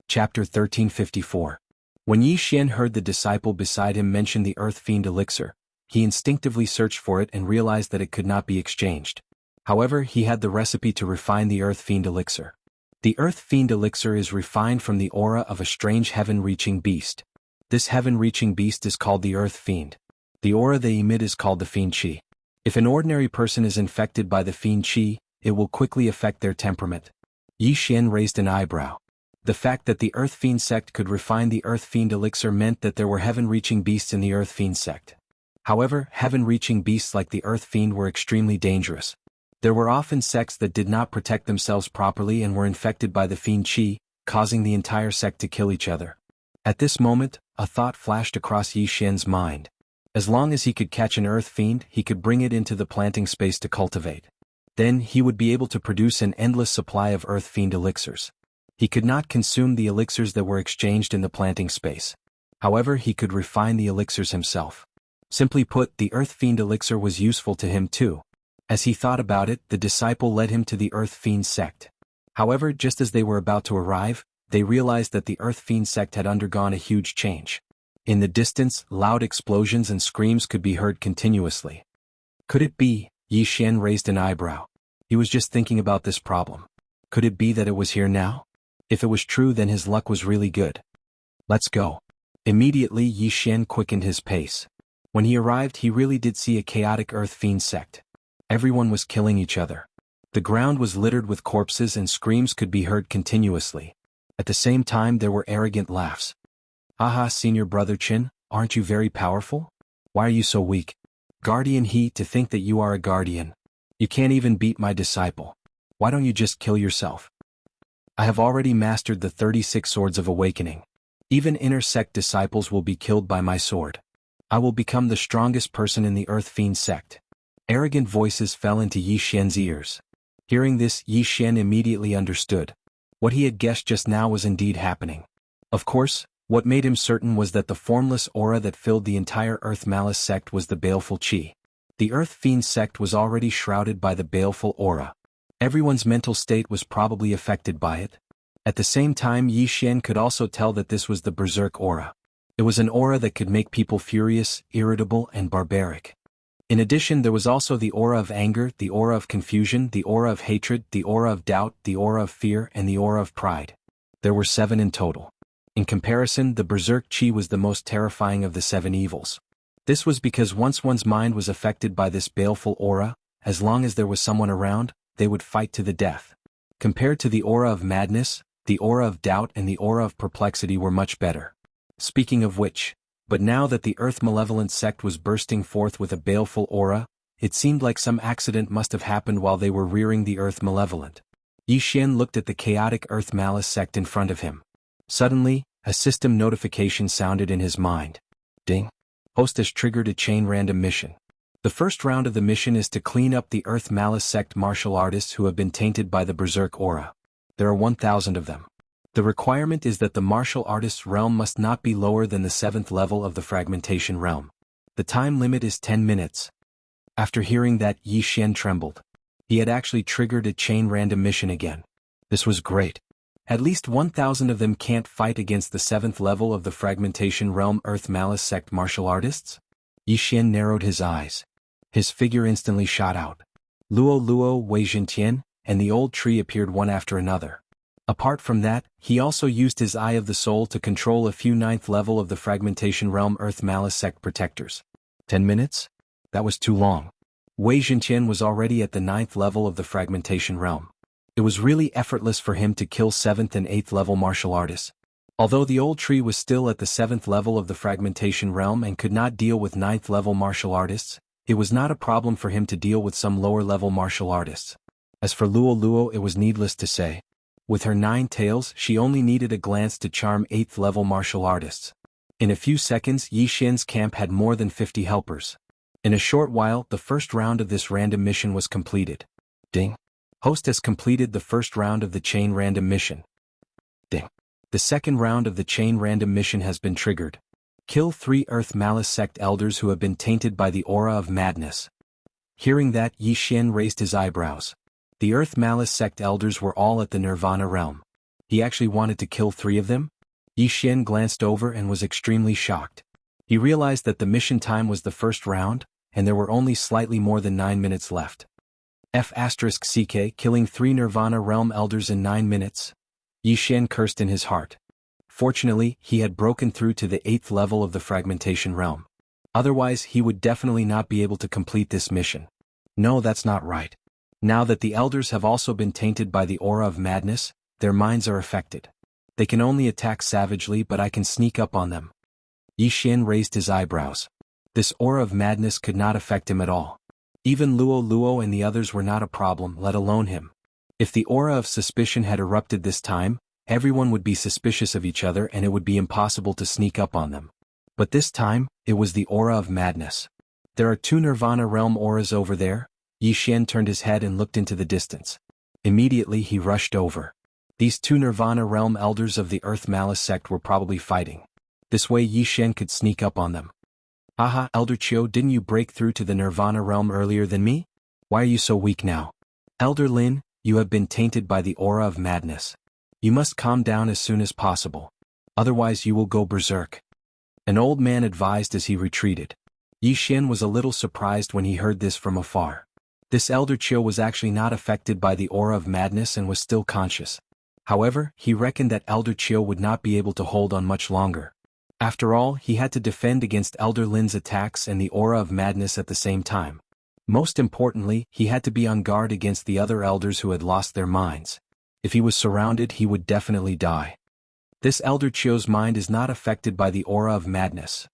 Chapter 1354. When Yi Xian heard the disciple beside him mention the Earth Fiend elixir, he instinctively searched for it and realized that it could not be exchanged. However, he had the recipe to refine the Earth Fiend elixir. The Earth Fiend elixir is refined from the aura of a strange heaven-reaching beast. This heaven-reaching beast is called the Earth Fiend. The aura they emit is called the Fiend Qi. If an ordinary person is infected by the Fiend Qi, it will quickly affect their temperament. Yi Xian raised an eyebrow. The fact that the Earth Fiend sect could refine the Earth Fiend elixir meant that there were heaven-reaching beasts in the Earth Fiend sect. However, heaven-reaching beasts like the Earth Fiend were extremely dangerous. There were often sects that did not protect themselves properly and were infected by the Fiend Qi, causing the entire sect to kill each other. At this moment, a thought flashed across Yi Xian's mind. As long as he could catch an Earth Fiend, he could bring it into the planting space to cultivate. Then he would be able to produce an endless supply of Earth Fiend elixirs. He could not consume the elixirs that were exchanged in the planting space. However, he could refine the elixirs himself. Simply put, the Earth Fiend elixir was useful to him too. As he thought about it, the disciple led him to the Earth Fiend sect. However, just as they were about to arrive, they realized that the Earth Fiend sect had undergone a huge change. In the distance, loud explosions and screams could be heard continuously. Could it be? Yi Xian raised an eyebrow. He was just thinking about this problem. Could it be that it was here now? If it was true, then his luck was really good. Let's go. Immediately, Yi Xian quickened his pace. When he arrived, he really did see a chaotic Earth Fiend sect. Everyone was killing each other. The ground was littered with corpses and screams could be heard continuously. At the same time, there were arrogant laughs. Haha, senior brother Qin, aren't you very powerful? Why are you so weak? Guardian He, to think that you are a guardian. You can't even beat my disciple. Why don't you just kill yourself? I have already mastered the 36 swords of awakening. Even inner sect disciples will be killed by my sword. I will become the strongest person in the Earth Fiend sect. Arrogant voices fell into Yi Xian's ears. Hearing this, Yi Xian immediately understood. What he had guessed just now was indeed happening. Of course, what made him certain was that the formless aura that filled the entire Earth Malice sect was the baleful Qi. The Earth Fiend sect was already shrouded by the baleful aura. Everyone's mental state was probably affected by it. At the same time, Yi Xian could also tell that this was the Berserk aura. It was an aura that could make people furious, irritable, and barbaric. In addition, there was also the aura of anger, the aura of confusion, the aura of hatred, the aura of doubt, the aura of fear, and the aura of pride. There were 7 in total. In comparison, the Berserk Qi was the most terrifying of the 7 evils. This was because once one's mind was affected by this baleful aura, as long as there was someone around, they would fight to the death. Compared to the aura of madness, the aura of doubt and the aura of perplexity were much better. Speaking of which, but now that the Earth Malevolent sect was bursting forth with a baleful aura, it seemed like some accident must have happened while they were rearing the Earth Malevolent. Yi Xian looked at the chaotic Earth Malice sect in front of him. Suddenly, a system notification sounded in his mind. Ding. Host has triggered a chain random mission. The first round of the mission is to clean up the Earth Malice sect martial artists who have been tainted by the Berserk aura. There are 1,000 of them. The requirement is that the martial artist's realm must not be lower than the 7th level of the fragmentation realm. The time limit is 10 minutes. After hearing that, Yi Xian trembled. He had actually triggered a chain random mission again. This was great. At least 1,000 of them can't fight against the 7th level of the fragmentation realm Earth Malice sect martial artists? Yi Xian narrowed his eyes. His figure instantly shot out. Luo Luo, Wei Zhentian, and the old tree appeared one after another. Apart from that, he also used his Eye of the Soul to control a few 9th level of the fragmentation realm Earth Malice sect protectors. 10 minutes? That was too long. Wei Zhentian was already at the 9th level of the fragmentation realm. It was really effortless for him to kill 7th and 8th level martial artists. Although the old tree was still at the 7th level of the fragmentation realm and could not deal with 9th level martial artists, it was not a problem for him to deal with some lower level martial artists. As for Luo Luo, it was needless to say. With her 9 tails, she only needed a glance to charm 8th level martial artists. In a few seconds, Yi Xian's camp had more than 50 helpers. In a short while, the first round of this random mission was completed. Ding. Host has completed the first round of the chain random mission. Ding. The second round of the chain random mission has been triggered. Kill 3 Earth Malice sect elders who have been tainted by the aura of madness. Hearing that, Yi Xian raised his eyebrows. The Earth Malice sect elders were all at the Nirvana realm. He actually wanted to kill 3 of them? Yi Xian glanced over and was extremely shocked. He realized that the mission time was the first round, and there were only slightly more than 9 minutes left. F***CK killing 3 Nirvana realm elders in 9 minutes? Yi Xian cursed in his heart. Fortunately, he had broken through to the 8th level of the fragmentation realm. Otherwise, he would definitely not be able to complete this mission. No, that's not right. Now that the elders have also been tainted by the aura of madness, their minds are affected. They can only attack savagely, but I can sneak up on them. Yi Xian raised his eyebrows. This aura of madness could not affect him at all. Even Luo Luo and the others were not a problem, let alone him. If the aura of suspicion had erupted this time, everyone would be suspicious of each other and it would be impossible to sneak up on them. But this time, it was the aura of madness. There are 2 Nirvana realm auras over there. Yi Xian turned his head and looked into the distance. Immediately he rushed over. These 2 Nirvana realm elders of the Earth Malice sect were probably fighting. This way Yi Xian could sneak up on them. Haha, Elder Chiu, didn't you break through to the Nirvana realm earlier than me? Why are you so weak now? Elder Lin, you have been tainted by the aura of madness. You must calm down as soon as possible. Otherwise you will go berserk. An old man advised as he retreated. Yi Xian was a little surprised when he heard this from afar. This Elder Chiu was actually not affected by the aura of madness and was still conscious. However, he reckoned that Elder Chiu would not be able to hold on much longer. After all, he had to defend against Elder Lin's attacks and the aura of madness at the same time. Most importantly, he had to be on guard against the other elders who had lost their minds. If he was surrounded, he would definitely die. This Elder Chiu's mind is not affected by the aura of madness.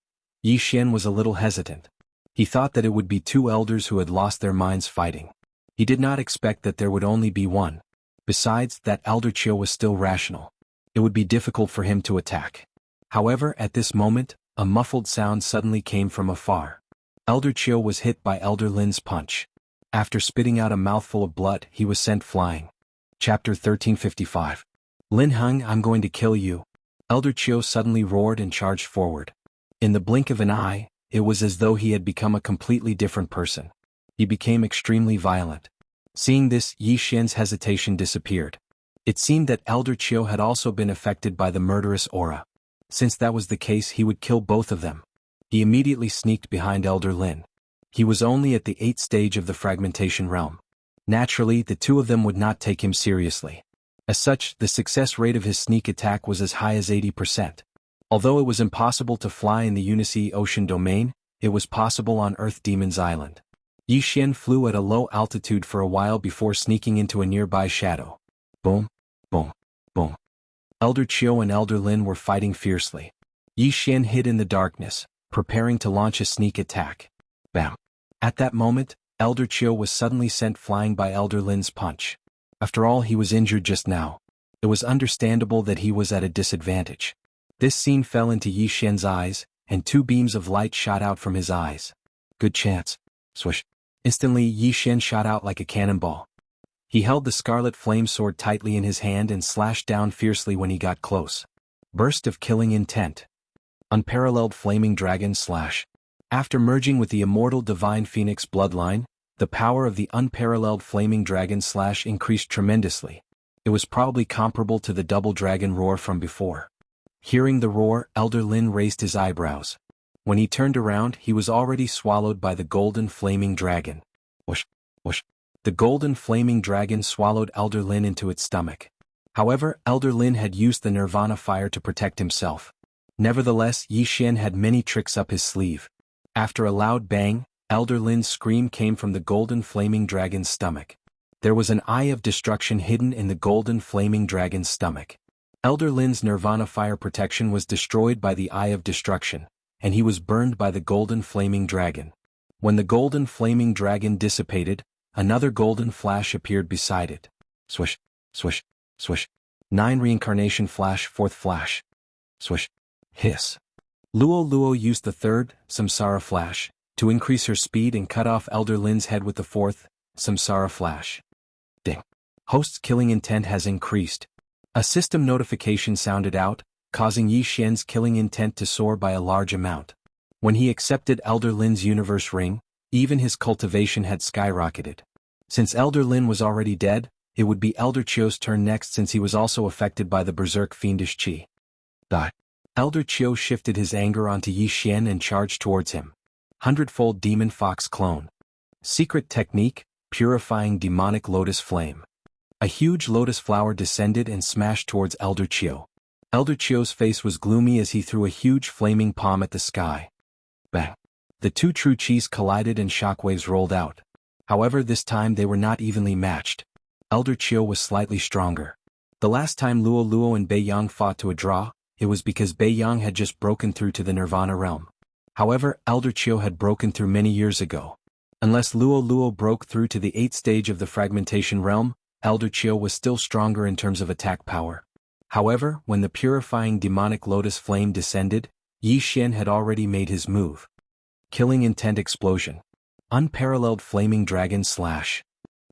Yi Xian was a little hesitant. He thought that it would be 2 elders who had lost their minds fighting. He did not expect that there would only be 1. Besides, that Elder Chiu was still rational. It would be difficult for him to attack. However, at this moment, a muffled sound suddenly came from afar. Elder Chiu was hit by Elder Lin's punch. After spitting out a mouthful of blood, he was sent flying. Chapter 1355. Lin Heng, I'm going to kill you. Elder Chiu suddenly roared and charged forward. In the blink of an eye, it was as though he had become a completely different person. He became extremely violent. Seeing this, Yi Xian's hesitation disappeared. It seemed that Elder Chiu had also been affected by the murderous aura. Since that was the case, he would kill both of them. He immediately sneaked behind Elder Lin. He was only at the 8th stage of the fragmentation realm. Naturally, the 2 of them would not take him seriously. As such, the success rate of his sneak attack was as high as 80%. Although it was impossible to fly in the Unisea Ocean domain, it was possible on Earth Demon's Island. Yi Xian flew at a low altitude for a while before sneaking into a nearby shadow. Boom, boom, boom. Elder Chiu and Elder Lin were fighting fiercely. Yi Xian hid in the darkness, preparing to launch a sneak attack. Bam! At that moment, Elder Chiu was suddenly sent flying by Elder Lin's punch. After all, he was injured just now. It was understandable that he was at a disadvantage. This scene fell into Yi Xian's eyes, and 2 beams of light shot out from his eyes. Good chance. Swish. Instantly, Yi Xian shot out like a cannonball. He held the scarlet flame sword tightly in his hand and slashed down fiercely when he got close. Burst of killing intent. Unparalleled flaming dragon slash. After merging with the immortal divine phoenix bloodline, the power of the unparalleled flaming dragon slash increased tremendously. It was probably comparable to the double dragon roar from before. Hearing the roar, Elder Lin raised his eyebrows. When he turned around, he was already swallowed by the golden flaming dragon. Whoosh, whoosh. The golden flaming dragon swallowed Elder Lin into its stomach. However, Elder Lin had used the Nirvana fire to protect himself. Nevertheless, Yi Xian had many tricks up his sleeve. After a loud bang, Elder Lin's scream came from the golden flaming dragon's stomach. There was an eye of destruction hidden in the golden flaming dragon's stomach. Elder Lin's Nirvana fire protection was destroyed by the eye of destruction, and he was burned by the golden flaming dragon. When the golden flaming dragon dissipated, another golden flash appeared beside it. Swish, swish, swish. 9 reincarnation flash, 4th flash. Swish. Hiss. Luo Luo used the 3rd, Samsara flash, to increase her speed and cut off Elder Lin's head with the 4th, Samsara flash. Ding. Host's killing intent has increased. A system notification sounded out, causing Yi Xian's killing intent to soar by a large amount. When he accepted Elder Lin's universe ring, even his cultivation had skyrocketed. Since Elder Lin was already dead, it would be Elder Chio's turn next since he was also affected by the berserk fiendish qi. Elder Chio shifted his anger onto Yi Xian and charged towards him. 100-fold demon fox clone. Secret technique, purifying demonic lotus flame. A huge lotus flower descended and smashed towards Elder Chio. Elder Chio's face was gloomy as he threw a huge flaming palm at the sky. Bang. The 2 true qis collided and shockwaves rolled out. However, this time they were not evenly matched. Elder Chio was slightly stronger. The last time Luo Luo and Bei Yang fought to a draw, it was because Bei Yang had just broken through to the Nirvana realm. However, Elder Chio had broken through many years ago. Unless Luo Luo broke through to the 8th stage of the fragmentation realm, Elder Chio was still stronger in terms of attack power. However, when the purifying demonic lotus flame descended, Yi Xian had already made his move. Killing intent explosion. Unparalleled flaming dragon slash.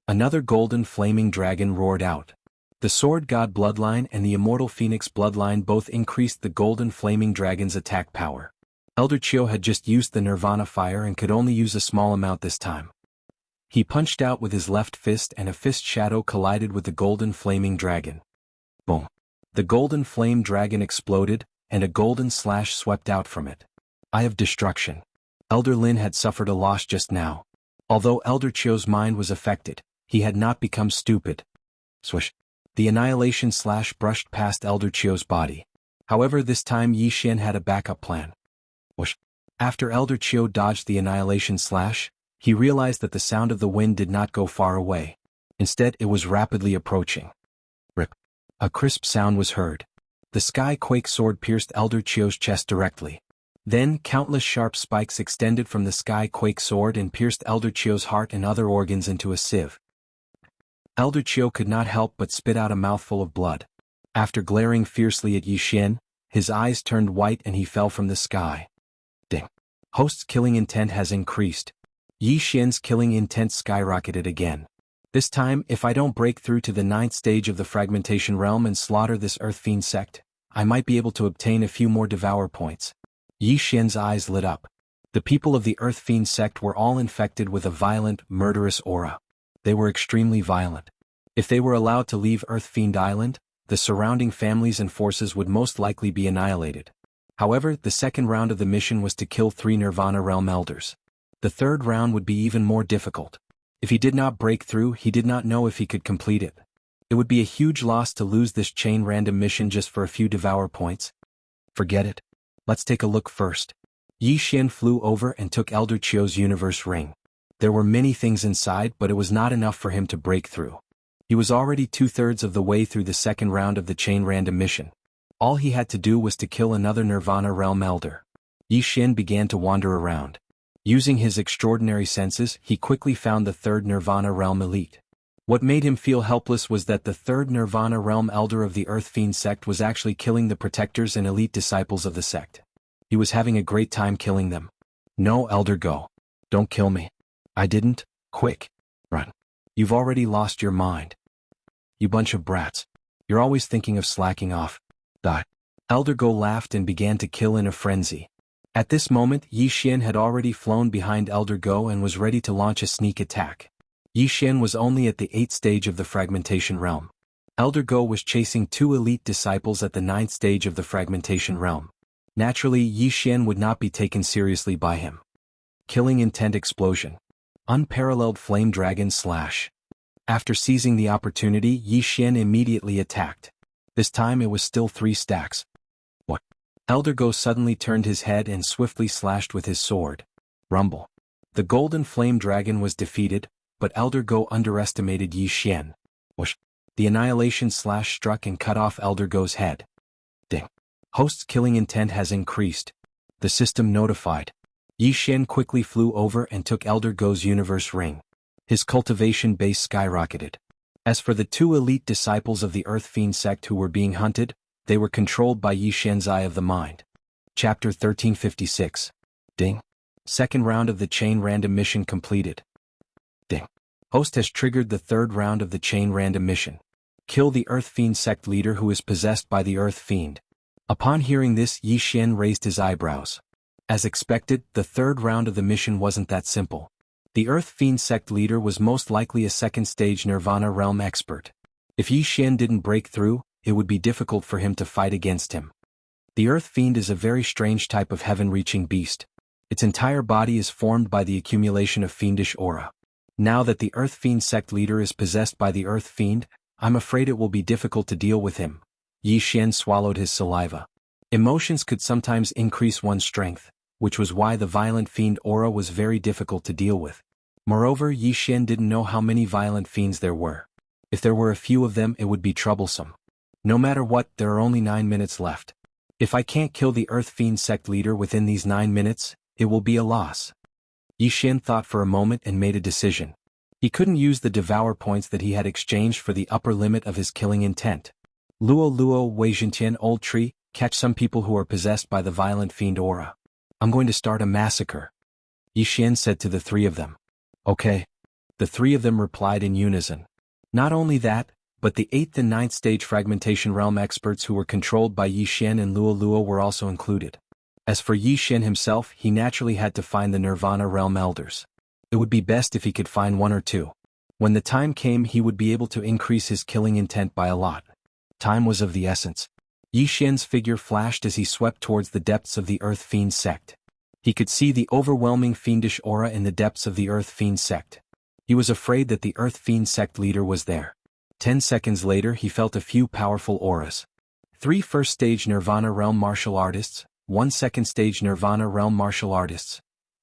Another golden flaming dragon roared out. The Sword God bloodline and the Immortal Phoenix bloodline both increased the golden flaming dragon's attack power. Elder Chio had just used the Nirvana fire and could only use a small amount this time. He punched out with his left fist and a fist shadow collided with the golden flaming dragon. Boom. The golden flame dragon exploded, and a golden slash swept out from it. Eye of destruction. Elder Lin had suffered a loss just now. Although Elder Chio's mind was affected, he had not become stupid. Swish. The annihilation slash brushed past Elder Chio's body. However, this time Yi Xian had a backup plan. Whoosh. After Elder Chio dodged the annihilation slash, he realized that the sound of the wind did not go far away. Instead, it was rapidly approaching. Rip. A crisp sound was heard. The sky quake sword pierced Elder Chio's chest directly. Then, countless sharp spikes extended from the sky quake sword and pierced Elder Chio's heart and other organs into a sieve. Elder Chio could not help but spit out a mouthful of blood. After glaring fiercely at Yi Xian, his eyes turned white and he fell from the sky. Ding. Host's killing intent has increased. Yi Xian's killing intent skyrocketed again. This time, if I don't break through to the 9th stage of the fragmentation realm and slaughter this Earth Fiend sect, I might be able to obtain a few more devour points. Yi Xian's eyes lit up. The people of the Earth Fiend sect were all infected with a violent, murderous aura. They were extremely violent. If they were allowed to leave Earth Fiend Island, the surrounding families and forces would most likely be annihilated. However, the second round of the mission was to kill 3 Nirvana Realm Elders. The third round would be even more difficult. If he did not break through, he did not know if he could complete it. It would be a huge loss to lose this chain random mission just for a few devour points. Forget it. Let's take a look first. Yi Xian flew over and took Elder Chio's universe ring. There were many things inside, but it was not enough for him to break through. He was already 2/3 of the way through the second round of the chain random mission. All he had to do was to kill another Nirvana Realm Elder. Yi Xian began to wander around. Using his extraordinary senses, he quickly found the 3rd Nirvana Realm Elite. What made him feel helpless was that the third Nirvana realm elder of the Earth Fiend sect was actually killing the protectors and elite disciples of the sect. He was having a great time killing them. No, Elder, go. Don't kill me. I didn't. Quick. Run. You've already lost your mind. You bunch of brats. You're always thinking of slacking off. Die. Elder Go laughed and began to kill in a frenzy. At this moment, Yi Xian had already flown behind Elder Go and was ready to launch a sneak attack. Yi Xian was only at the 8th stage of the fragmentation realm. Elder Go was chasing 2 elite disciples at the 9th stage of the fragmentation realm. Naturally, Yi Xian would not be taken seriously by him. Killing intent explosion. Unparalleled flame dragon slash. After seizing the opportunity, Yi Xian immediately attacked. This time it was still 3 stacks. What? Elder Go suddenly turned his head and swiftly slashed with his sword. Rumble. The golden flame dragon was defeated, but Elder Go underestimated Yi Xian. Whoosh. The annihilation slash struck and cut off Elder Go's head. Ding. Host's killing intent has increased. The system notified. Yi Xian quickly flew over and took Elder Go's universe ring. His cultivation base skyrocketed. As for the 2 elite disciples of the Earth Fiend sect who were being hunted, they were controlled by Yi Xian's Eye of the Mind. Chapter 1356. Ding. Second round of the chain random mission completed. Ding. Host has triggered the 3rd round of the chain random mission. Kill the Earth Fiend sect leader who is possessed by the Earth Fiend. Upon hearing this, Yi Xian raised his eyebrows. As expected, the 3rd round of the mission wasn't that simple. The Earth Fiend sect leader was most likely a 2nd stage Nirvana realm expert. If Yi Xian didn't break through, it would be difficult for him to fight against him. The Earth Fiend is a very strange type of heaven-reaching beast. Its entire body is formed by the accumulation of fiendish aura. Now that the Earth Fiend sect leader is possessed by the Earth Fiend, I'm afraid it will be difficult to deal with him. Yi Xian swallowed his saliva. Emotions could sometimes increase one's strength, which was why the violent fiend aura was very difficult to deal with. Moreover, Yi Xian didn't know how many violent fiends there were. If there were a few of them, it would be troublesome. No matter what, there are only 9 minutes left. If I can't kill the Earth Fiend sect leader within these 9 minutes, it will be a loss. Yi Xian thought for a moment and made a decision. He couldn't use the devour points that he had exchanged for the upper limit of his killing intent. Luo Luo Weijintian Old Tree, catch some people who are possessed by the violent fiend aura. I'm going to start a massacre. Yi Xian said to the 3 of them. Okay. The 3 of them replied in unison. Not only that, but the 8th and 9th stage fragmentation realm experts who were controlled by Yi Xian and Luo Luo were also included. As for Yi Xian himself, he naturally had to find the Nirvana realm elders. It would be best if he could find 1 or 2. When the time came, he would be able to increase his killing intent by a lot. Time was of the essence. Yi Xian's figure flashed as he swept towards the depths of the Earth Fiend sect. He could see the overwhelming fiendish aura in the depths of the Earth Fiend sect. He was afraid that the Earth Fiend sect leader was there. 10 seconds later, he felt a few powerful auras. 3 first-stage Nirvana realm martial artists, 1 second-stage Nirvana realm martial artists.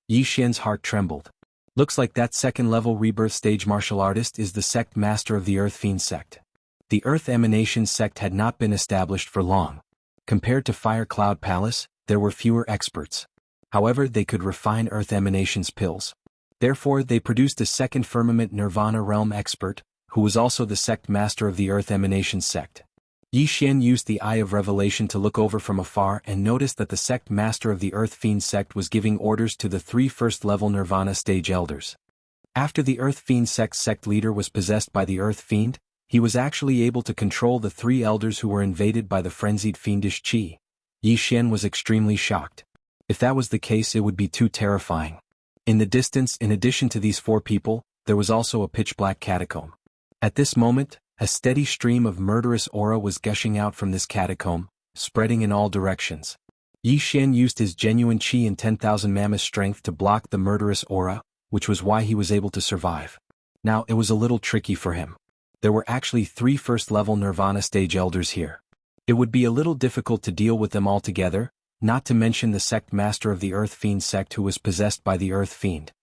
Yi Xian's heart trembled. Looks like that second-level rebirth stage martial artist is the sect master of the Earth Fiend sect. The Earth Emanation sect had not been established for long. Compared to Fire Cloud Palace, there were fewer experts. However, they could refine Earth Emanation's pills. Therefore, they produced a second Firmament Nirvana realm expert, who was also the sect master of the Earth Emanation sect. Yi Xian used the Eye of Revelation to look over from afar and noticed that the sect master of the Earth Fiend sect was giving orders to the 3 first-level Nirvana stage elders. After the Earth Fiend sect's sect leader was possessed by the Earth Fiend, he was actually able to control the 3 elders who were invaded by the frenzied fiendish qi. Yi Xian was extremely shocked. If that was the case, it would be too terrifying. In the distance, in addition to these 4 people, there was also a pitch-black catacomb. At this moment, a steady stream of murderous aura was gushing out from this catacomb, spreading in all directions. Yi Xian used his genuine qi and 10,000 mammoth strength to block the murderous aura, which was why he was able to survive. Now, it was a little tricky for him. There were actually 3 first-level Nirvana stage elders here. It would be a little difficult to deal with them all together, not to mention the sect master of the Earth Fiend sect who was possessed by the Earth Fiend.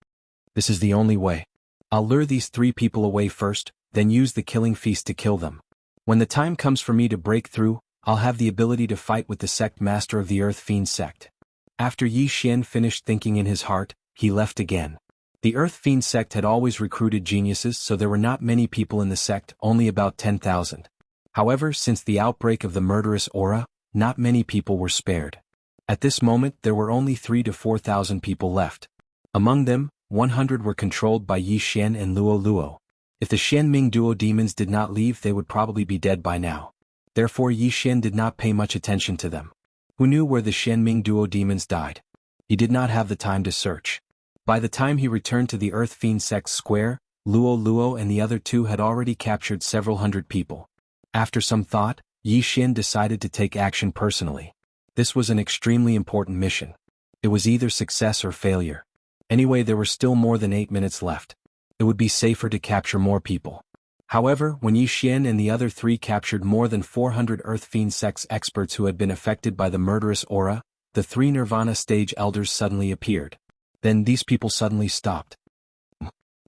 This is the only way. I'll lure these 3 people away first, then use the killing feast to kill them. When the time comes for me to break through, I'll have the ability to fight with the sect master of the Earth Fiend sect. After Yi Xian finished thinking in his heart, he left again. The Earth Fiend sect had always recruited geniuses, so there were not many people in the sect, only about 10,000. However, since the outbreak of the murderous aura, not many people were spared. At this moment there were only 3,000 to 4,000 people left. Among them, 100 were controlled by Yi Xian and Luo Luo. If the Xianming duo demons did not leave, they would probably be dead by now. Therefore Yi Xian did not pay much attention to them. Who knew where the Xianming duo demons died? He did not have the time to search. By the time he returned to the Earth Fiend sect's square, Luo Luo and the other two had already captured several hundred people. After some thought, Yi Xian decided to take action personally. This was an extremely important mission. It was either success or failure. Anyway, there were still more than 8 minutes left. It would be safer to capture more people. However, when Yi Xian and the other three captured more than 400 Earth Fiend sect's experts who had been affected by the murderous aura, the 3 Nirvana stage elders suddenly appeared. Then these people suddenly stopped.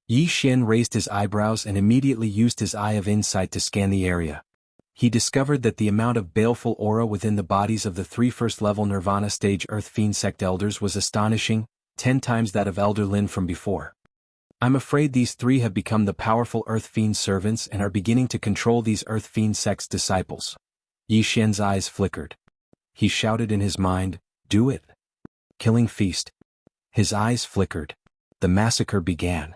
Yi Xian raised his eyebrows and immediately used his eye of insight to scan the area. He discovered that the amount of baleful aura within the bodies of the 3 first-level Nirvana stage Earth Fiend sect elders was astonishing, 10 times that of Elder Lin from before. I'm afraid these 3 have become the powerful Earth Fiend servants and are beginning to control these Earth Fiend sect's disciples. Yi Xian's eyes flickered. He shouted in his mind, "Do it! Killing feast!" His eyes flickered. The massacre began.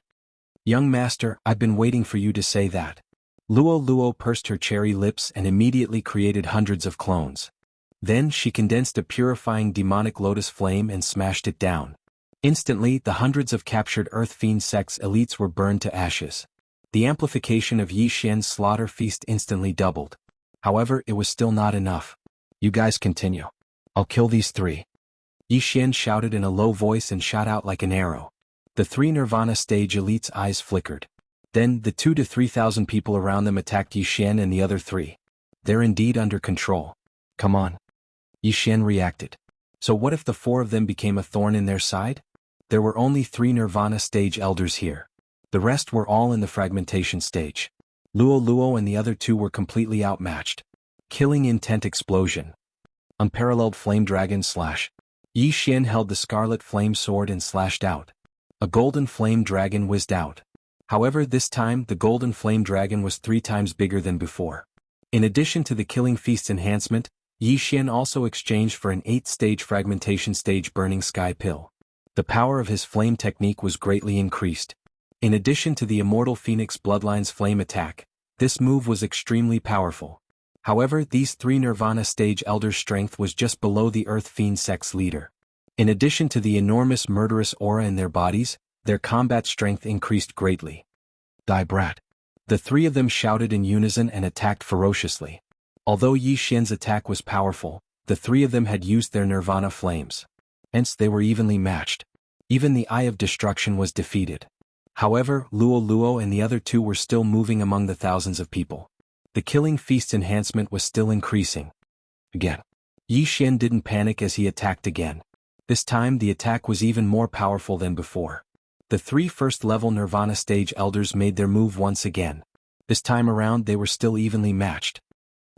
"Young master, I've been waiting for you to say that." Luo Luo pursed her cherry lips and immediately created hundreds of clones. Then she condensed a purifying demonic lotus flame and smashed it down. Instantly, the hundreds of captured Earth Fiend sect's elites were burned to ashes. The amplification of Yi Xian's slaughter feast instantly doubled. However, it was still not enough. "You guys continue. I'll kill these 3. Yi Xian shouted in a low voice and shot out like an arrow. The 3 Nirvana stage elites' eyes flickered. Then, the 2,000 to 3,000 people around them attacked Yi Xian and the other 3. "They're indeed under control. Come on." Yi Xian reacted. So what if the 4 of them became a thorn in their side? There were only 3 Nirvana stage elders here. The rest were all in the fragmentation stage. Luo Luo and the other 2 were completely outmatched. Killing intent explosion. Unparalleled flame dragon slash. Yi Xian held the scarlet flame sword and slashed out. A golden flame dragon whizzed out. However, this time the golden flame dragon was 3 times bigger than before. In addition to the killing feast's enhancement, Yi Xian also exchanged for an 8-stage fragmentation stage burning sky pill. The power of his flame technique was greatly increased. In addition to the immortal Phoenix Bloodline's flame attack, this move was extremely powerful. However, these 3 Nirvana stage elders' strength was just below the Earth Fiend sect's leader. In addition to the enormous murderous aura in their bodies, their combat strength increased greatly. "Die brat." The 3 of them shouted in unison and attacked ferociously. Although Yi Xian's attack was powerful, the 3 of them had used their Nirvana flames. Hence they were evenly matched. Even the Eye of Destruction was defeated. However, Luo Luo and the other 2 were still moving among the thousands of people. The killing feast's enhancement was still increasing. Again. Yi Xian didn't panic as he attacked again. This time the attack was even more powerful than before. The 3 first-level Nirvana stage elders made their move once again. This time around they were still evenly matched.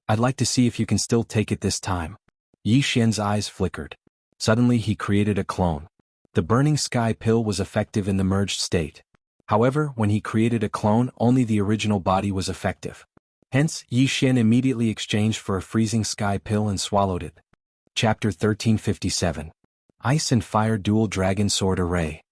"I'd like to see if you can still take it this time." Yi Xian's eyes flickered. Suddenly he created a clone. The burning sky pill was effective in the merged state. However, when he created a clone, only the original body was effective. Hence, Yi Xian immediately exchanged for a freezing sky pill and swallowed it. Chapter 1357. Ice and Fire Dual Dragon Sword Array.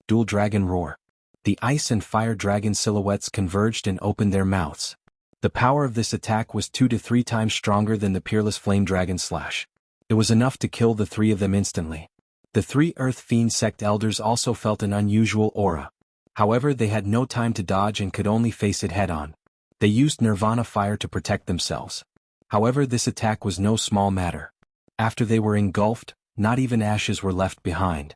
Dual Dragon Roar. The ice and fire dragon silhouettes converged and opened their mouths. The power of this attack was 2 to 3 times stronger than the peerless flame dragon slash. It was enough to kill the 3 of them instantly. The 3 Earth Fiend sect elders also felt an unusual aura. However, they had no time to dodge and could only face it head-on. They used Nirvana fire to protect themselves. However, this attack was no small matter. After they were engulfed, not even ashes were left behind.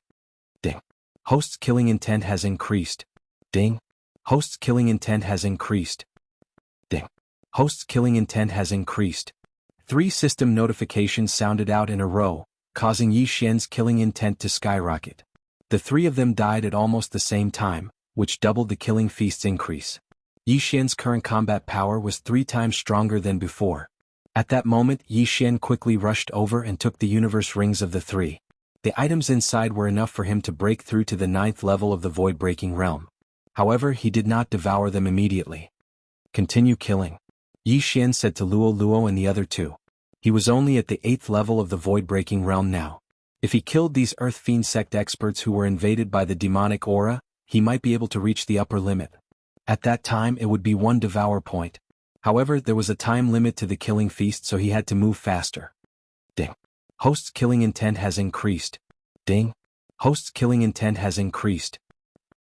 Ding. Host's killing intent has increased. Ding. Host's killing intent has increased. Ding. Host's killing intent has increased. 3 system notifications sounded out in a row, causing Yi Xian's killing intent to skyrocket. The 3 of them died at almost the same time, which doubled the killing feast's increase. Yi Xian's current combat power was 3 times stronger than before. At that moment, Yi Xian quickly rushed over and took the universe rings of the 3. The items inside were enough for him to break through to the 9th level of the void-breaking realm. However, he did not devour them immediately. Continue killing, Yi Xian said to Luo Luo and the other two. He was only at the 8th level of the void-breaking realm now. If he killed these Earth Fiend sect experts who were invaded by the demonic aura, he might be able to reach the upper limit. At that time it would be 1 devour point. However, there was a time limit to the killing feast, so he had to move faster. Ding. Host's killing intent has increased. Ding. Host's killing intent has increased.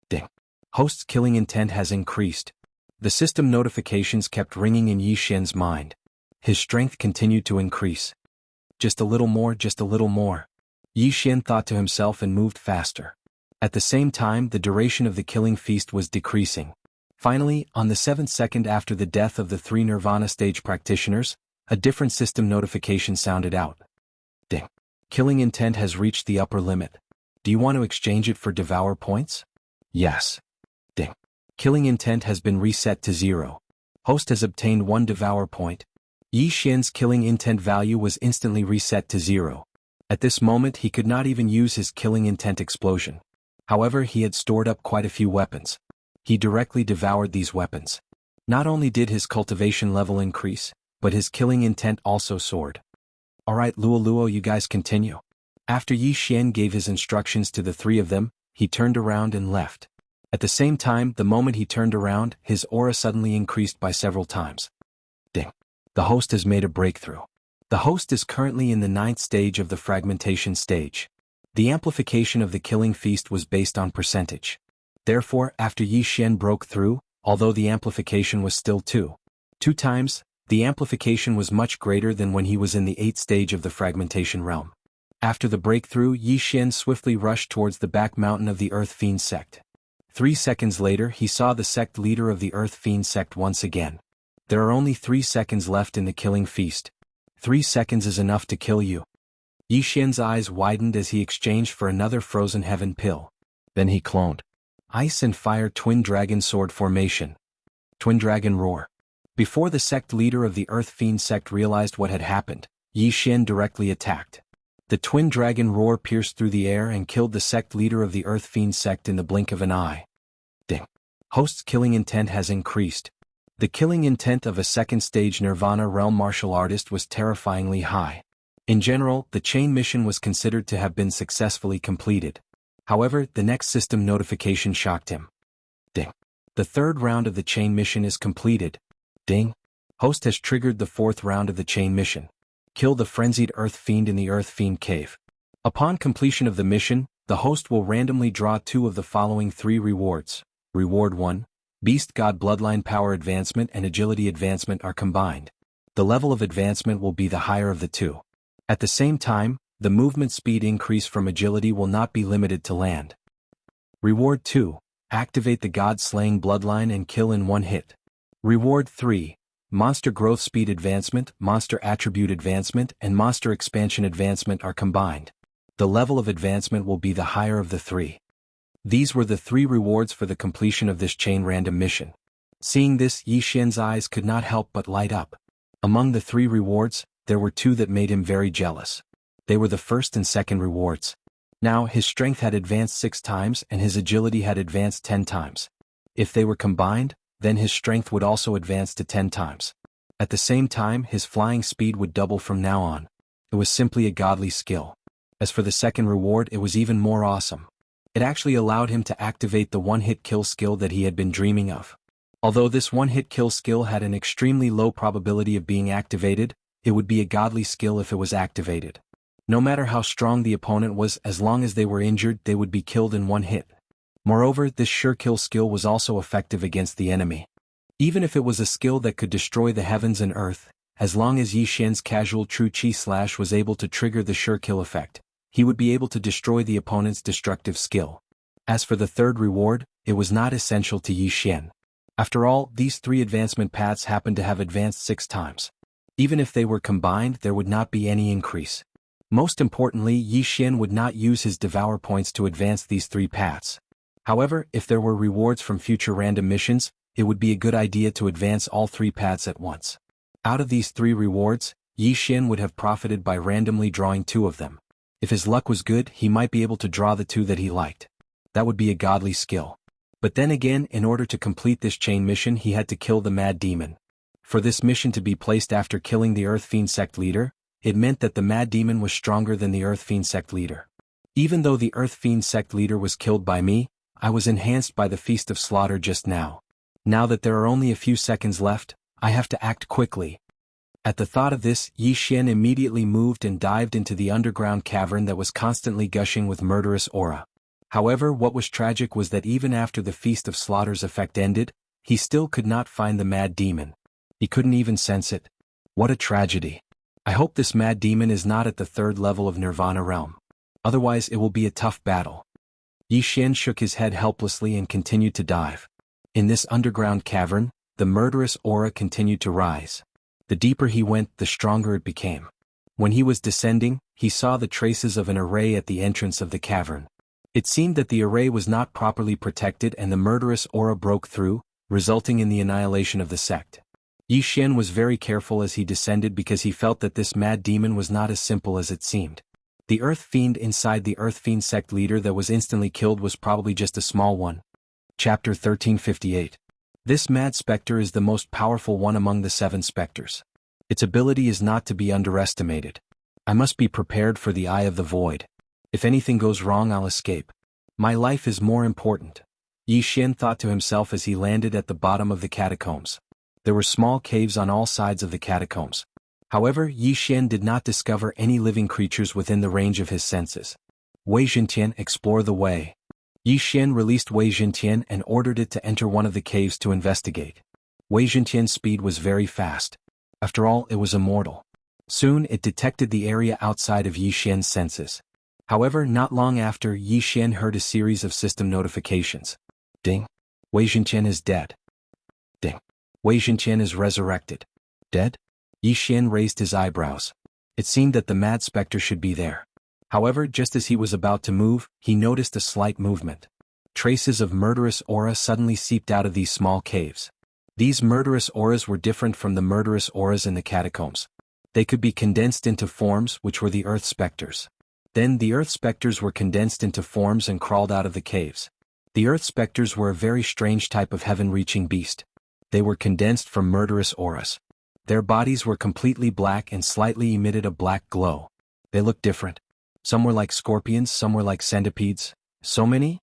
Ding. Host's killing intent has increased. The system notifications kept ringing in Yi Xian's mind. His strength continued to increase. Just a little more, just a little more. Yi Xian thought to himself and moved faster. At the same time, the duration of the killing feast was decreasing. Finally, on the 7th second after the death of the 3 Nirvana stage practitioners, a different system notification sounded out. Ding. Killing intent has reached the upper limit. Do you want to exchange it for devour points? Yes. Ding. Killing intent has been reset to 0. Host has obtained 1 devour point. Yi Xian's killing intent value was instantly reset to 0. At this moment he could not even use his killing intent explosion. However, he had stored up quite a few weapons. He directly devoured these weapons. Not only did his cultivation level increase, but his killing intent also soared. Alright Luo Luo, you guys continue. After Yi Xian gave his instructions to the 3 of them, he turned around and left. At the same time, the moment he turned around, his aura suddenly increased by several times. Ding. The host has made a breakthrough. The host is currently in the 9th stage of the fragmentation stage. The amplification of the killing feast was based on percentage. Therefore, after Yi Xian broke through, although the amplification was still 2 times, the amplification was much greater than when he was in the 8th stage of the fragmentation realm. After the breakthrough, Yi Xian swiftly rushed towards the back mountain of the Earth Fiend sect. 3 seconds later, he saw the sect leader of the Earth Fiend sect once again. There are only 3 seconds left in the killing feast. 3 seconds is enough to kill you. Yi Xian's eyes widened as he exchanged for another frozen heaven pill. Then he cloned. Ice and Fire Twin Dragon Sword Formation. Twin Dragon Roar. Before the sect leader of the Earth Fiend sect realized what had happened, Yi Xian directly attacked. The Twin Dragon Roar pierced through the air and killed the sect leader of the Earth Fiend sect in the blink of an eye. Ding. Host's killing intent has increased. The killing intent of a 2nd stage Nirvana realm martial artist was terrifyingly high. In general, the chain mission was considered to have been successfully completed. However, the next system notification shocked him. Ding. The 3rd round of the chain mission is completed. Ding. Host has triggered the 4th round of the chain mission. Kill the frenzied Earth Fiend in the Earth Fiend Cave. Upon completion of the mission, the host will randomly draw 2 of the following 3 rewards. Reward 1. Beast God Bloodline Power Advancement and Agility Advancement are combined. The level of advancement will be the higher of the 2. At the same time, the movement speed increase from agility will not be limited to land. Reward 2. Activate the God-slaying bloodline and kill in 1 hit. Reward 3. Monster Growth Speed Advancement, Monster Attribute Advancement, and Monster Expansion Advancement are combined. The level of advancement will be the higher of the 3. These were the 3 rewards for the completion of this chain random mission. Seeing this, Yi Xian's eyes could not help but light up. Among the 3 rewards, there were 2 that made him very jealous. They were the 1st and 2nd rewards. Now, his strength had advanced 6 times and his agility had advanced 10 times. If they were combined, then his strength would also advance to 10 times. At the same time, his flying speed would double from now on. It was simply a godly skill. As for the 2nd reward, it was even more awesome. It actually allowed him to activate the 1-hit kill skill that he had been dreaming of. Although this 1-hit kill skill had an extremely low probability of being activated, it would be a godly skill if it was activated. No matter how strong the opponent was, as long as they were injured, they would be killed in 1 hit. Moreover, this sure kill skill was also effective against the enemy. Even if it was a skill that could destroy the heavens and earth, as long as Yi Xian's casual True Chi Slash was able to trigger the sure kill effect, he would be able to destroy the opponent's destructive skill. As for the 3rd reward, it was not essential to Yi Xian. After all, these 3 advancement paths happened to have advanced 6 times. Even if they were combined, there would not be any increase. Most importantly, Yi Xian would not use his devour points to advance these 3 paths. However, if there were rewards from future random missions, it would be a good idea to advance all 3 paths at once. Out of these 3 rewards, Yi Xian would have profited by randomly drawing 2 of them. If his luck was good, he might be able to draw the two that he liked. That would be a godly skill. But then again, in order to complete this chain mission, he had to kill the Mad Demon. For this mission to be placed after killing the Earth Fiend sect leader, it meant that the Mad Demon was stronger than the Earth Fiend sect leader. Even though the Earth Fiend sect leader was killed by me, I was enhanced by the Feast of Slaughter just now. Now that there are only a few seconds left, I have to act quickly. At the thought of this, Yi Xian immediately moved and dived into the underground cavern that was constantly gushing with murderous aura. However, what was tragic was that even after the Feast of Slaughter's effect ended, he still could not find the Mad Demon. He couldn't even sense it. What a tragedy. I hope this Mad Demon is not at the 3rd level of Nirvana realm. Otherwise it will be a tough battle. Yi Xian shook his head helplessly and continued to dive. In this underground cavern, the murderous aura continued to rise. The deeper he went, the stronger it became. When he was descending, he saw the traces of an array at the entrance of the cavern. It seemed that the array was not properly protected and the murderous aura broke through, resulting in the annihilation of the sect. Yi Xian was very careful as he descended because he felt that this Mad Demon was not as simple as it seemed. The Earth Fiend inside the Earth Fiend sect leader that was instantly killed was probably just a small one. Chapter 1358. This Mad Spectre is the most powerful one among the 7 specters. Its ability is not to be underestimated. I must be prepared for the Eye of the Void. If anything goes wrong, I'll escape. My life is more important. Yi Xian thought to himself as he landed at the bottom of the catacombs. There were small caves on all sides of the catacombs. However, Yi Xian did not discover any living creatures within the range of his senses. Wei Zhentian, explore the way. Yi Xian released Wei Zhentian and ordered it to enter one of the caves to investigate. Wei Zhentian's speed was very fast. After all, it was immortal. Soon it detected the area outside of Yi Xian's senses. However, not long after, Yi Xian heard a series of system notifications. Ding. Wei Zhentian is dead. Ding. Wei Zhentian is resurrected. Dead? Yi Xian raised his eyebrows. It seemed that the Mad Spectre should be there. However, just as he was about to move, he noticed a slight movement. Traces of murderous aura suddenly seeped out of these small caves. These murderous auras were different from the murderous auras in the catacombs. They could be condensed into forms, which were the Earth Spectres. Then the Earth Spectres were condensed into forms and crawled out of the caves. The Earth Spectres were a very strange type of heaven-reaching beast. They were condensed from murderous auras. Their bodies were completely black and slightly emitted a black glow. They looked different. Some were like scorpions, some were like centipedes. So many?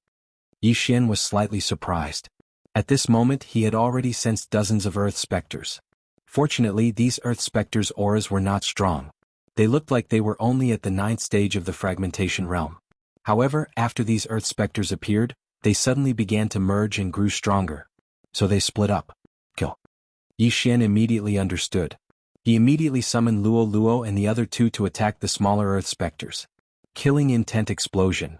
Yi Xian was slightly surprised. At this moment he had already sensed dozens of Earth Spectres. Fortunately, these Earth Spectres' auras were not strong. They looked like they were only at the 9th stage of the fragmentation realm. However, after these Earth Spectres appeared, they suddenly began to merge and grew stronger. So they split up. Kill. Yi Xian immediately understood. He immediately summoned Luo Luo and the other 2 to attack the smaller Earth Spectres. Killing Intent Explosion.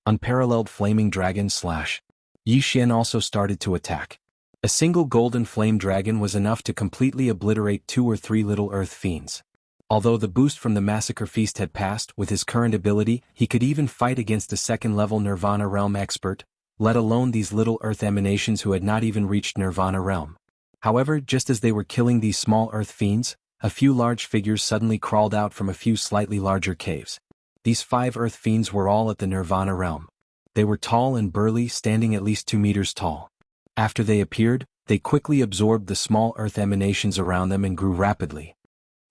Unparalleled Flaming Dragon / Yi Xian also started to attack. A single golden flame dragon was enough to completely obliterate 2 or 3 little Earth Fiends. Although the boost from the Massacre Feast had passed, with his current ability, he could even fight against a 2nd-level Nirvana Realm expert, let alone these little Earth emanations who had not even reached Nirvana Realm. However, just as they were killing these small Earth Fiends, a few large figures suddenly crawled out from a few slightly larger caves. These 5 Earth Fiends were all at the Nirvana Realm. They were tall and burly, standing at least 2 meters tall. After they appeared, they quickly absorbed the small Earth emanations around them and grew rapidly.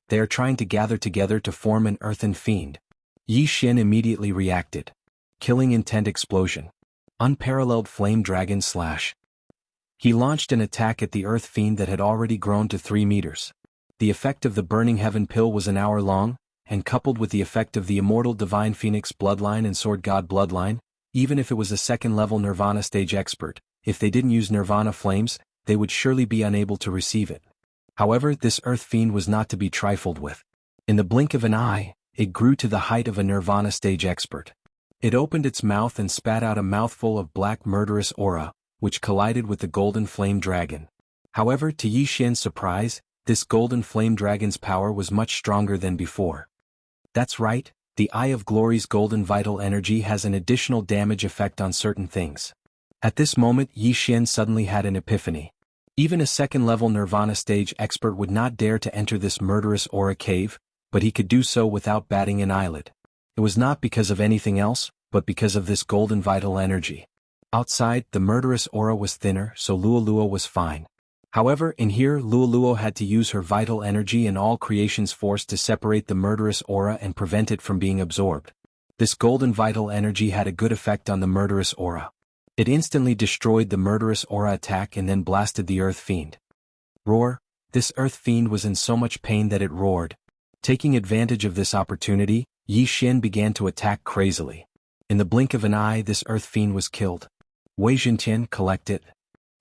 They are trying to gather together to form an Earthen Fiend. Yi Xian immediately reacted. Killing Intent Explosion. Unparalleled Flame Dragon / He launched an attack at the Earth Fiend that had already grown to 3 meters. The effect of the Burning Heaven Pill was an hour long, and coupled with the effect of the Immortal Divine Phoenix Bloodline and Sword God Bloodline, even if it was a 2nd-level Nirvana stage expert, if they didn't use Nirvana Flames, they would surely be unable to receive it. However, this Earth Fiend was not to be trifled with. In the blink of an eye, it grew to the height of a Nirvana stage expert. It opened its mouth and spat out a mouthful of black murderous aura, which collided with the Golden Flame Dragon. However, to Yi Xian's surprise, this Golden Flame Dragon's power was much stronger than before. That's right, the Eye of Glory's Golden Vital Energy has an additional damage effect on certain things. At this moment, Yi Xian suddenly had an epiphany. Even a 2nd-level Nirvana stage expert would not dare to enter this murderous aura cave, but he could do so without batting an eyelid. It was not because of anything else, but because of this golden vital energy. Outside, the murderous aura was thinner, so Luoluo was fine. However, in here, Luoluo had to use her vital energy and all creation's force to separate the murderous aura and prevent it from being absorbed. This golden vital energy had a good effect on the murderous aura. It instantly destroyed the murderous aura attack and then blasted the Earth Fiend. Roar! This Earth Fiend was in so much pain that it roared. Taking advantage of this opportunity, Yi Xian began to attack crazily. In the blink of an eye, this Earth Fiend was killed. Wei Zhentian, collect it.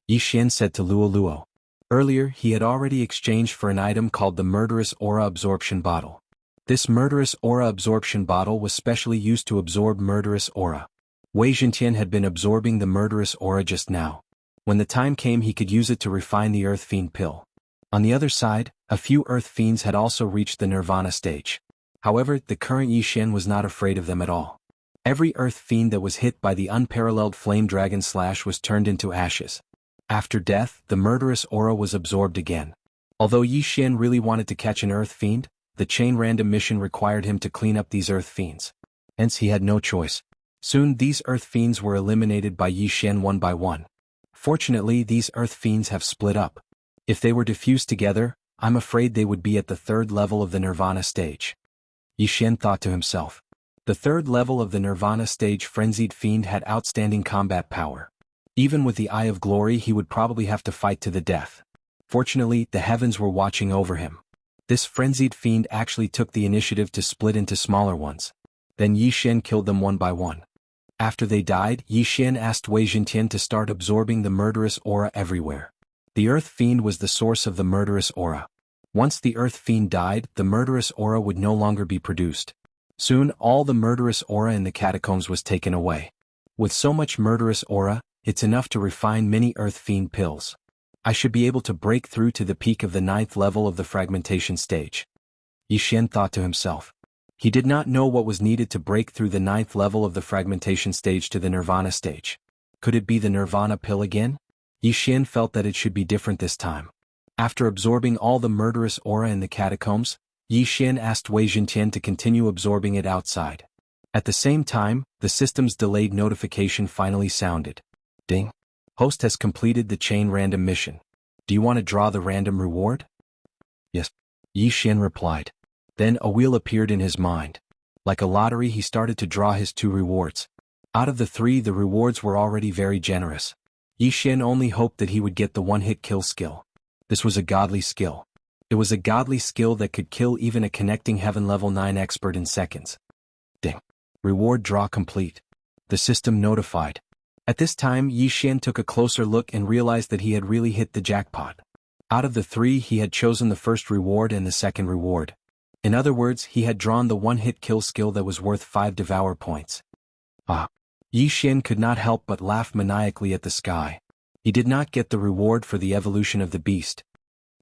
Yi Xian said to Luoluo. Earlier, he had already exchanged for an item called the Murderous Aura Absorption Bottle. This Murderous Aura Absorption Bottle was specially used to absorb murderous aura. Wei Zhentian had been absorbing the murderous aura just now. When the time came, he could use it to refine the Earth Fiend pill. On the other side, a few Earth Fiends had also reached the Nirvana stage. However, the current Yi Xian was not afraid of them at all. Every Earth Fiend that was hit by the unparalleled Flame Dragon Slash was turned into ashes. After death, the murderous aura was absorbed again. Although Yi Xian really wanted to catch an Earth Fiend, the chain random mission required him to clean up these Earth Fiends. Hence he had no choice. Soon these Earth Fiends were eliminated by Yi Xian one by one. Fortunately, these Earth Fiends have split up. If they were diffused together, I'm afraid they would be at the third level of the Nirvana stage. Yi Xian thought to himself. The third level of the Nirvana stage Frenzied Fiend had outstanding combat power. Even with the Eye of Glory he would probably have to fight to the death. Fortunately, the heavens were watching over him. This Frenzied Fiend actually took the initiative to split into smaller ones. Then Yi Xian killed them one by one. After they died, Yi Xian asked Wei Zhentian to start absorbing the murderous aura everywhere. The Earth Fiend was the source of the murderous aura. Once the Earth Fiend died, the murderous aura would no longer be produced. Soon, all the murderous aura in the catacombs was taken away. With so much murderous aura, it's enough to refine many Earth Fiend pills. I should be able to break through to the peak of the 9th level of the fragmentation stage. Yi Xian thought to himself. He did not know what was needed to break through the 9th level of the fragmentation stage to the Nirvana stage. Could it be the Nirvana pill again? Yi Xian felt that it should be different this time. After absorbing all the murderous aura in the catacombs, Yi Xian asked Wei Zhentian to continue absorbing it outside. At the same time, the system's delayed notification finally sounded. Ding. Host has completed the chain random mission. Do you want to draw the random reward? Yes. Yi Xian replied. Then a wheel appeared in his mind. Like a lottery, he started to draw his 2 rewards. Out of the 3, the rewards were already very generous. Yi Xian only hoped that he would get the one-hit kill skill. This was a godly skill. It was a godly skill that could kill even a connecting heaven level 9 expert in seconds. Ding. Reward draw complete. The system notified. At this time, Yi Xian took a closer look and realized that he had really hit the jackpot. Out of the 3, he had chosen the first reward and the second reward. In other words, he had drawn the one-hit kill skill that was worth 5 devour points. Ah! Yi Xian could not help but laugh maniacally at the sky. He did not get the reward for the evolution of the beast.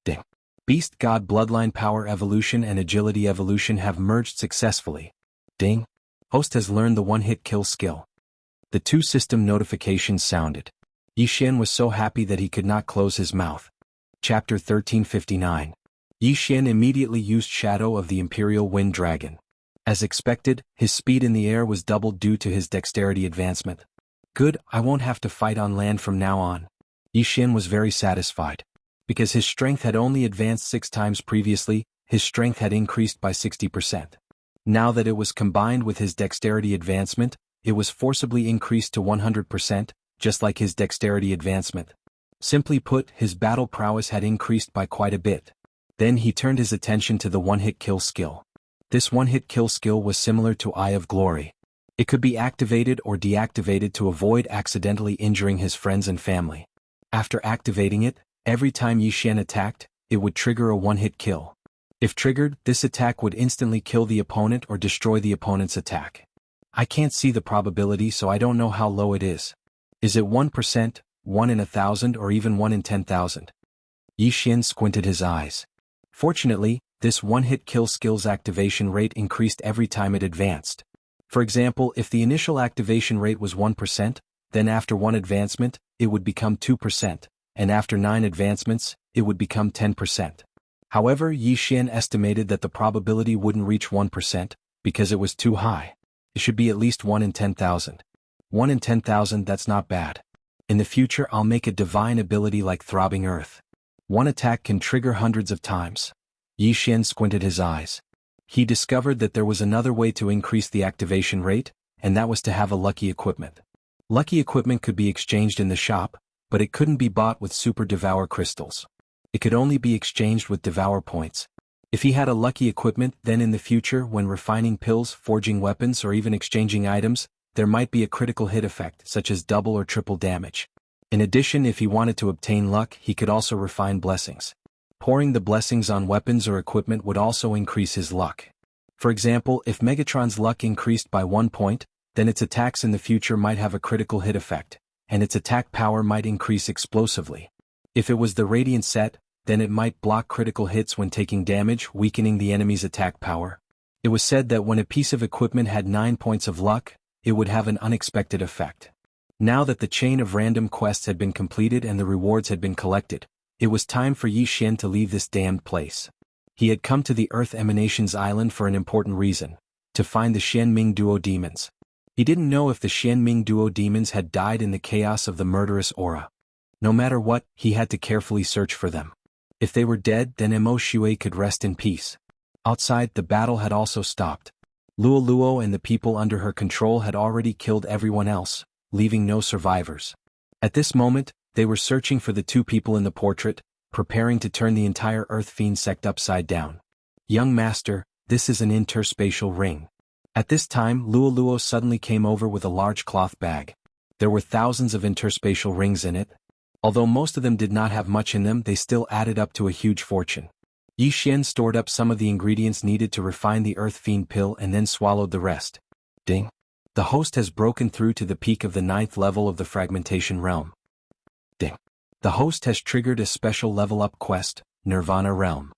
Ding. Beast God Bloodline Power Evolution and Agility Evolution have merged successfully. Ding. Host has learned the one-hit kill skill. The 2 system notifications sounded. Yi Xian was so happy that he could not close his mouth. Chapter 1359. Yi Xian immediately used Shadow of the Imperial Wind Dragon. As expected, his speed in the air was doubled due to his dexterity advancement. Good, I won't have to fight on land from now on. Yi Xian was very satisfied. Because his strength had only advanced 6 times previously, his strength had increased by 60%. Now that it was combined with his dexterity advancement, it was forcibly increased to 100%, just like his dexterity advancement. Simply put, his battle prowess had increased by quite a bit. Then he turned his attention to the one-hit kill skill. This one-hit kill skill was similar to Eye of Glory. It could be activated or deactivated to avoid accidentally injuring his friends and family. After activating it, every time Yi Xian attacked, it would trigger a one-hit kill. If triggered, this attack would instantly kill the opponent or destroy the opponent's attack. I can't see the probability, so I don't know how low it is. Is it 1%, 1 in 1,000 or even 1 in 10,000? Yi Xian squinted his eyes. Fortunately, this one-hit kill skill's activation rate increased every time it advanced. For example, if the initial activation rate was 1%, then after 1 advancement, it would become 2%, and after 9 advancements, it would become 10%. However, Yi Xian estimated that the probability wouldn't reach 1%, because it was too high. It should be at least 1 in 10,000. 1 in 10,000, that's not bad. In the future I'll make a divine ability like Throbbing Earth. One attack can trigger hundreds of times. Yi Xian squinted his eyes. He discovered that there was another way to increase the activation rate, and that was to have a lucky equipment. Lucky equipment could be exchanged in the shop, but it couldn't be bought with Super Devour crystals. It could only be exchanged with Devour points. If he had a lucky equipment, then in the future when refining pills, forging weapons or even exchanging items, there might be a critical hit effect such as double or triple damage. In addition, if he wanted to obtain luck, he could also refine blessings. Pouring the blessings on weapons or equipment would also increase his luck. For example, if Megatron's luck increased by 1 point, then its attacks in the future might have a critical hit effect, and its attack power might increase explosively. If it was the Radiant set, then it might block critical hits when taking damage, weakening the enemy's attack power. It was said that when a piece of equipment had 9 points of luck, it would have an unexpected effect. Now that the chain of random quests had been completed and the rewards had been collected, it was time for Yi Xian to leave this damned place. He had come to the Earth Emanations Island for an important reason: to find the Xianming Duo demons. He didn't know if the Xianming Duo demons had died in the chaos of the murderous aura. No matter what, he had to carefully search for them. If they were dead, then Mo Shui could rest in peace. Outside, the battle had also stopped. Luo Luo and the people under her control had already killed everyone else, leaving no survivors. At this moment, they were searching for the 2 people in the portrait, preparing to turn the entire Earth Fiend sect upside down. Young master, this is an interspatial ring. At this time, Luo Luo suddenly came over with a large cloth bag. There were thousands of interspatial rings in it. Although most of them did not have much in them, they still added up to a huge fortune. Yi Xian stored up some of the ingredients needed to refine the Earth Fiend pill and then swallowed the rest. Ding. The host has broken through to the peak of the 9th level of the fragmentation realm. Ding. The host has triggered a special level-up quest, Nirvana Realm.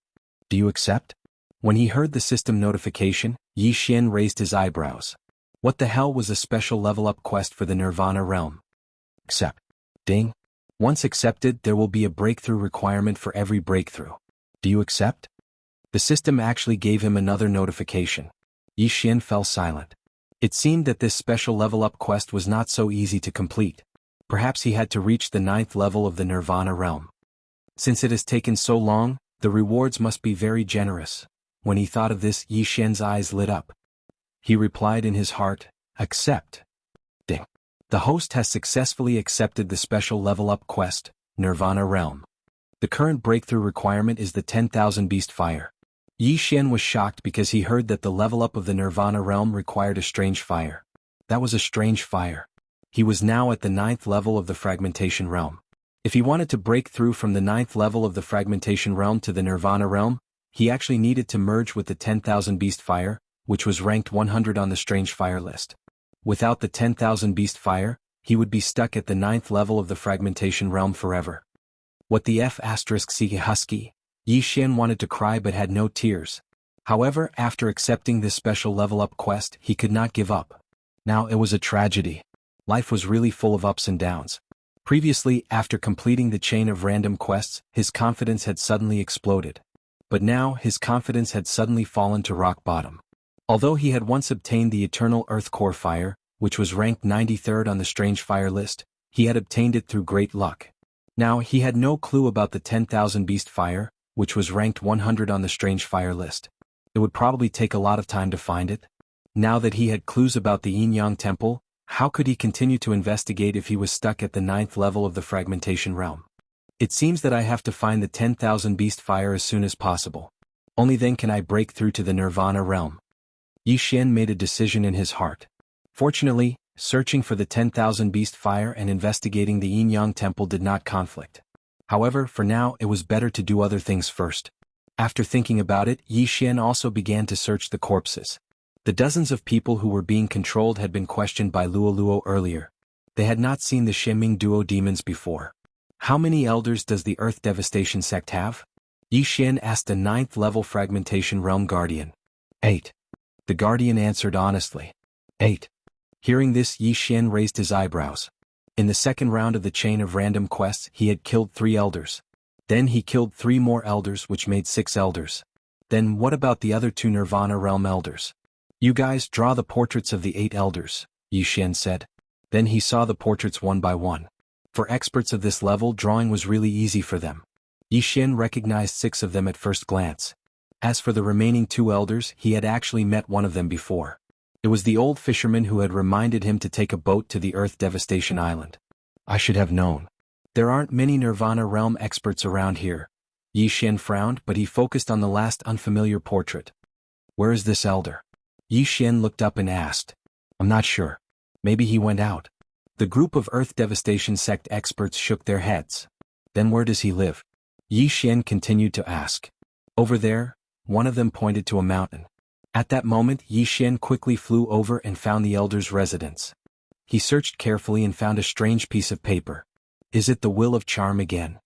Do you accept? When he heard the system notification, Yi Xian raised his eyebrows. What the hell was a special level-up quest for the Nirvana Realm? Accept. Ding. Once accepted, there will be a breakthrough requirement for every breakthrough. Do you accept? The system actually gave him another notification. Yi Xian fell silent. It seemed that this special level-up quest was not so easy to complete. Perhaps he had to reach the 9th level of the Nirvana Realm. Since it has taken so long, the rewards must be very generous. When he thought of this, Yi Xian's eyes lit up. He replied in his heart, accept. Ding. The host has successfully accepted the special level-up quest, Nirvana Realm. The current breakthrough requirement is the 10,000 Beast Fire. Yi Xian was shocked because he heard that the level-up of the Nirvana Realm required a strange fire. That was a strange fire. He was now at the 9th level of the Fragmentation Realm. If he wanted to break through from the 9th level of the Fragmentation Realm to the Nirvana Realm, he actually needed to merge with the 10,000 Beast Fire, which was ranked 100 on the Strange Fire list. Without the 10,000 Beast Fire, he would be stuck at the 9th level of the Fragmentation Realm forever. What the F***C husky? Yi Xian wanted to cry but had no tears. However, after accepting this special level-up quest, he could not give up. Now it was a tragedy. Life was really full of ups and downs. Previously, after completing the chain of random quests, his confidence had suddenly exploded. But now, his confidence had suddenly fallen to rock bottom. Although he had once obtained the Eternal Earth Core Fire, which was ranked 93rd on the Strange Fire list, he had obtained it through great luck. Now, he had no clue about the 10,000 Beast Fire, which was ranked 100 on the Strange Fire list. It would probably take a lot of time to find it. Now that he had clues about the Yin Yang Temple, how could he continue to investigate if he was stuck at the 9th level of the Fragmentation Realm? It seems that I have to find the 10,000 Beast Fire as soon as possible. Only then can I break through to the Nirvana Realm. Yi Xian made a decision in his heart. Fortunately, searching for the 10,000 Beast Fire and investigating the Yin Yang Temple did not conflict. However, for now it was better to do other things first. After thinking about it, Yi Xian also began to search the corpses. The dozens of people who were being controlled had been questioned by Luo Luo earlier. They had not seen the Xianming Duo demons before. How many elders does the Earth Devastation sect have? Yi Xian asked a 9th level Fragmentation Realm Guardian. 8. The Guardian answered honestly. 8. Hearing this, Yi Xian raised his eyebrows. In the second round of the chain of random quests, he had killed 3 elders. Then he killed 3 more elders, which made 6 elders. Then what about the other 2 Nirvana Realm elders? You guys draw the portraits of the 8 elders, Yi Xian said. Then he saw the portraits one by one. For experts of this level, drawing was really easy for them. Yi Xian recognized 6 of them at first glance. As for the remaining 2 elders, he had actually met one of them before. It was the old fisherman who had reminded him to take a boat to the Earth Devastation Island. I should have known. There aren't many Nirvana realm experts around here. Yi Xian frowned, but he focused on the last unfamiliar portrait. Where is this elder? Yi Xian looked up and asked. I'm not sure. Maybe he went out. The group of Earth Devastation sect experts shook their heads. Then where does he live? Yi Xian continued to ask. Over there, one of them pointed to a mountain. At that moment, Yi Xian quickly flew over and found the elder's residence. He searched carefully and found a strange piece of paper. Is it the will of charm again?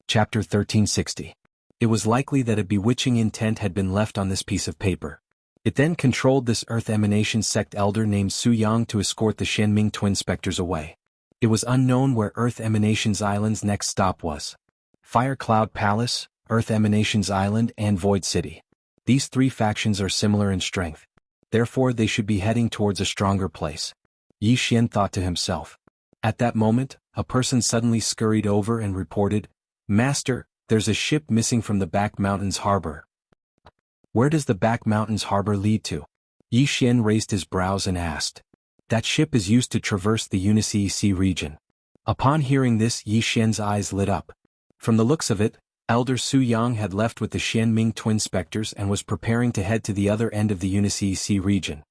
Chapter 1360. It was likely that a bewitching intent had been left on this piece of paper. It then controlled this Earth Emanation sect elder named Su Yang to escort the Shenming twin specters away. It was unknown where Earth Emanation's island's next stop was. Fire Cloud Palace, Earth Emanation's Island, and Void City. These 3 factions are similar in strength. Therefore they should be heading towards a stronger place. Yi Xian thought to himself. At that moment, a person suddenly scurried over and reported, Master, there's a ship missing from the Back Mountains harbor. Where does the Back Mountains harbor lead to? Yi Xian raised his brows and asked. That ship is used to traverse the Unisea Sea region. Upon hearing this, Yi Xian's eyes lit up. From the looks of it, Elder Su Yang had left with the Shenming twin specters and was preparing to head to the other end of the Unisea Sea region.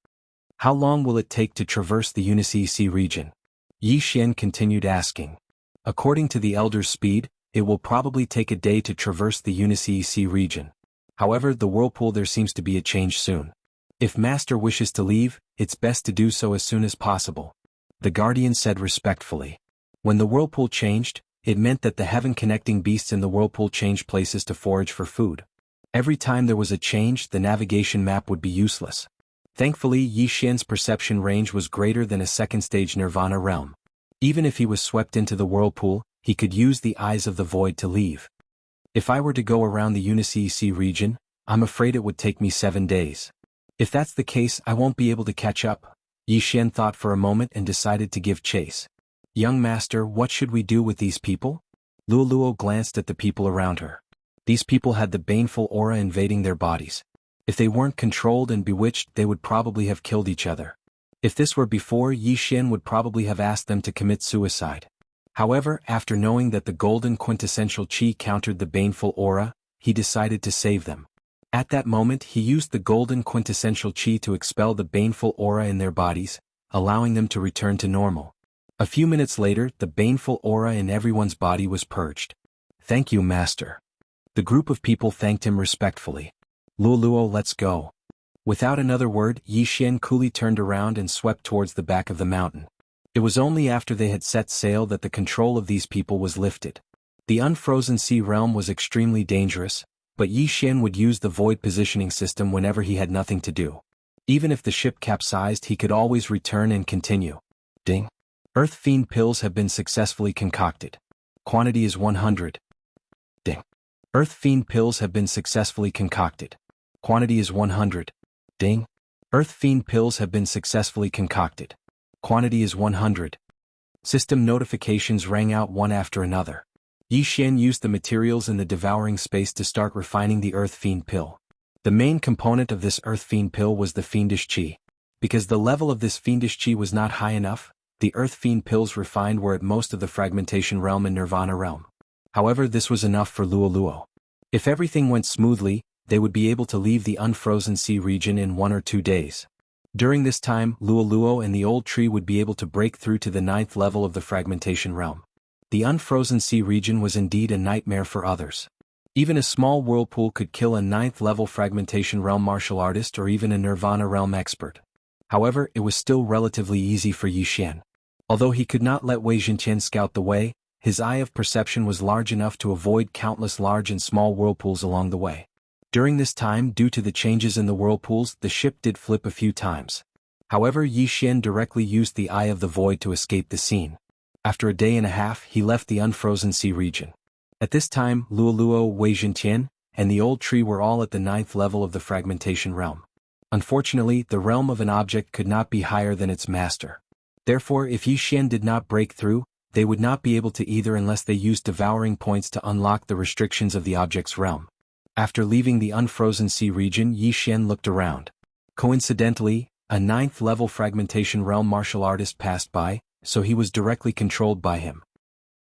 How long will it take to traverse the Unisea Sea region? Yi Xian continued asking. According to the elder's speed, it will probably take a day to traverse the Unisea Sea region. However, the whirlpool there seems to be a change soon. If Master wishes to leave, it's best to do so as soon as possible. The Guardian said respectfully. When the whirlpool changed, it meant that the heaven-connecting beasts in the whirlpool changed places to forage for food. Every time there was a change, the navigation map would be useless. Thankfully, Yi Xian's perception range was greater than a second-stage Nirvana realm. Even if he was swept into the whirlpool, he could use the Eyes of the Void to leave. If I were to go around the Unisea Sea region, I'm afraid it would take me 7 days. If that's the case, I won't be able to catch up. Yi Xian thought for a moment and decided to give chase. Young master, what should we do with these people? Luoluo glanced at the people around her. These people had the baneful aura invading their bodies. If they weren't controlled and bewitched, they would probably have killed each other. If this were before, Yi Xian would probably have asked them to commit suicide. However, after knowing that the golden quintessential chi countered the baneful aura, he decided to save them. At that moment, he used the golden quintessential chi to expel the baneful aura in their bodies, allowing them to return to normal. A few minutes later, the baneful aura in everyone's body was purged. Thank you, Master. The group of people thanked him respectfully. Luoluo, let's go. Without another word, Yi Xian coolly turned around and swept towards the back of the mountain. It was only after they had set sail that the control of these people was lifted. The unfrozen sea realm was extremely dangerous, but Yi Xian would use the void positioning system whenever he had nothing to do. Even if the ship capsized, he could always return and continue. Ding. Earth Fiend pills have been successfully concocted. Quantity is 100. Ding. Earth Fiend pills have been successfully concocted. Quantity is 100. Ding. Earth Fiend pills have been successfully concocted. Quantity is 100. System notifications rang out one after another. Yi Xian used the materials in the devouring space to start refining the Earth Fiend pill. The main component of this Earth Fiend pill was the Fiendish Chi. Because the level of this Fiendish Chi was not high enough, the Earth Fiend pills refined were at most of the Fragmentation realm and Nirvana realm. However, this was enough for Luoluo. If everything went smoothly, they would be able to leave the unfrozen sea region in 1 or 2 days. During this time, Luoluo and the old tree would be able to break through to the 9th level of the Fragmentation realm. The unfrozen sea region was indeed a nightmare for others. Even a small whirlpool could kill a 9th level Fragmentation realm martial artist or even a Nirvana realm expert. However, it was still relatively easy for Yi Xian. Although he could not let Wei Jintian scout the way, his eye of perception was large enough to avoid countless large and small whirlpools along the way. During this time, due to the changes in the whirlpools, the ship did flip a few times. However, Yi Xian directly used the Eye of the Void to escape the scene. After a day and a half, he left the unfrozen sea region. At this time, Luoluo, Wei Jintian, and the old tree were all at the 9th level of the Fragmentation realm. Unfortunately, the realm of an object could not be higher than its master. Therefore, if Yi Xian did not break through, they would not be able to either unless they used devouring points to unlock the restrictions of the object's realm. After leaving the unfrozen sea region, Yi Xian looked around. Coincidentally, a 9th-level fragmentation realm martial artist passed by, so he was directly controlled by him.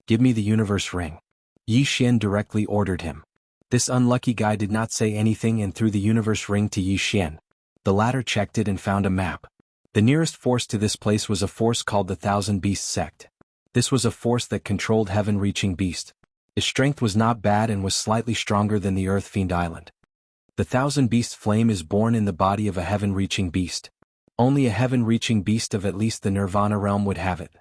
"Give me the universe ring," Yi Xian directly ordered him. This unlucky guy did not say anything and threw the universe ring to Yi Xian. The latter checked it and found a map. The nearest force to this place was a force called the Thousand Beasts sect. This was a force that controlled heaven-reaching beast. Its strength was not bad and was slightly stronger than the Earth Fiend Island. The Thousand Beasts flame is born in the body of a heaven-reaching beast. Only a heaven-reaching beast of at least the Nirvana realm would have it.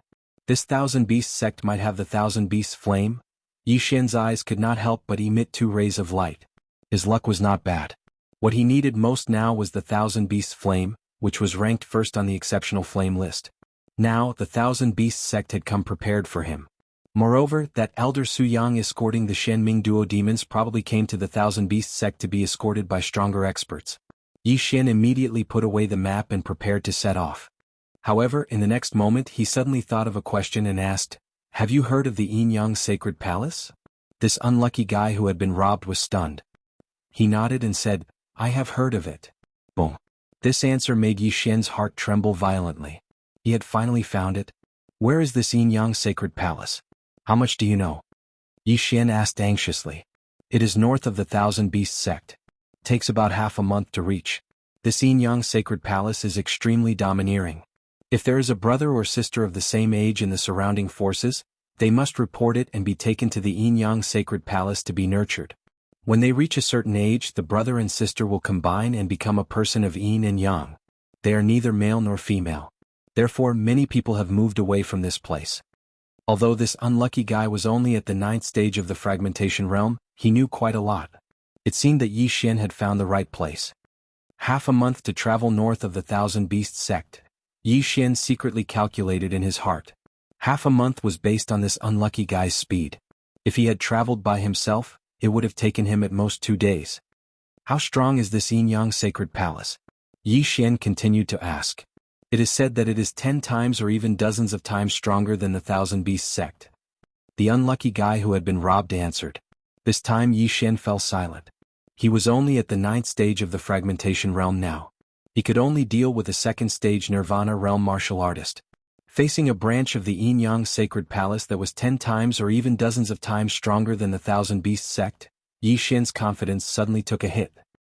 This Thousand Beasts sect might have the Thousand Beasts flame. Yi Xian's eyes could not help but emit 2 rays of light. His luck was not bad. What he needed most now was the Thousand Beasts flame, which was ranked first on the exceptional flame list. Now, the Thousand Beasts sect had come prepared for him. Moreover, that elder Su Yang escorting the Shenming duo demons probably came to the Thousand Beasts sect to be escorted by stronger experts. Yi Xian immediately put away the map and prepared to set off. However, in the next moment he suddenly thought of a question and asked, "Have you heard of the Yin Yang Sacred Palace?" This unlucky guy who had been robbed was stunned. He nodded and said, "I have heard of it." Boom. This answer made Yi Xian's heart tremble violently. He had finally found it. "Where is this Yin Yang Sacred Palace? How much do you know?" Yi Xian asked anxiously. "It is north of the Thousand Beasts sect. Takes about half a month to reach. This Yin Yang Sacred Palace is extremely domineering. If there is a brother or sister of the same age in the surrounding forces, they must report it and be taken to the Yin Yang Sacred Palace to be nurtured. When they reach a certain age, the brother and sister will combine and become a person of Yin and Yang. They are neither male nor female. Therefore, many people have moved away from this place." Although this unlucky guy was only at the 9th stage of the fragmentation realm, he knew quite a lot. It seemed that Yi Xian had found the right place. Half a month to travel north of the Thousand Beasts sect. Yi Xian secretly calculated in his heart. Half a month was based on this unlucky guy's speed. If he had traveled by himself, it would have taken him at most 2 days. "How strong is this Yin Yang Sacred Palace?" Yi Xian continued to ask. "It is said that it is 10 times or even dozens of times stronger than the Thousand Beasts sect." The unlucky guy who had been robbed answered. This time Yi Xian fell silent. He was only at the 9th stage of the fragmentation realm now. He could only deal with a 2nd stage Nirvana realm martial artist. Facing a branch of the Yin Yang Sacred Palace that was 10 times or even dozens of times stronger than the Thousand Beasts sect, Yi Xian's confidence suddenly took a hit.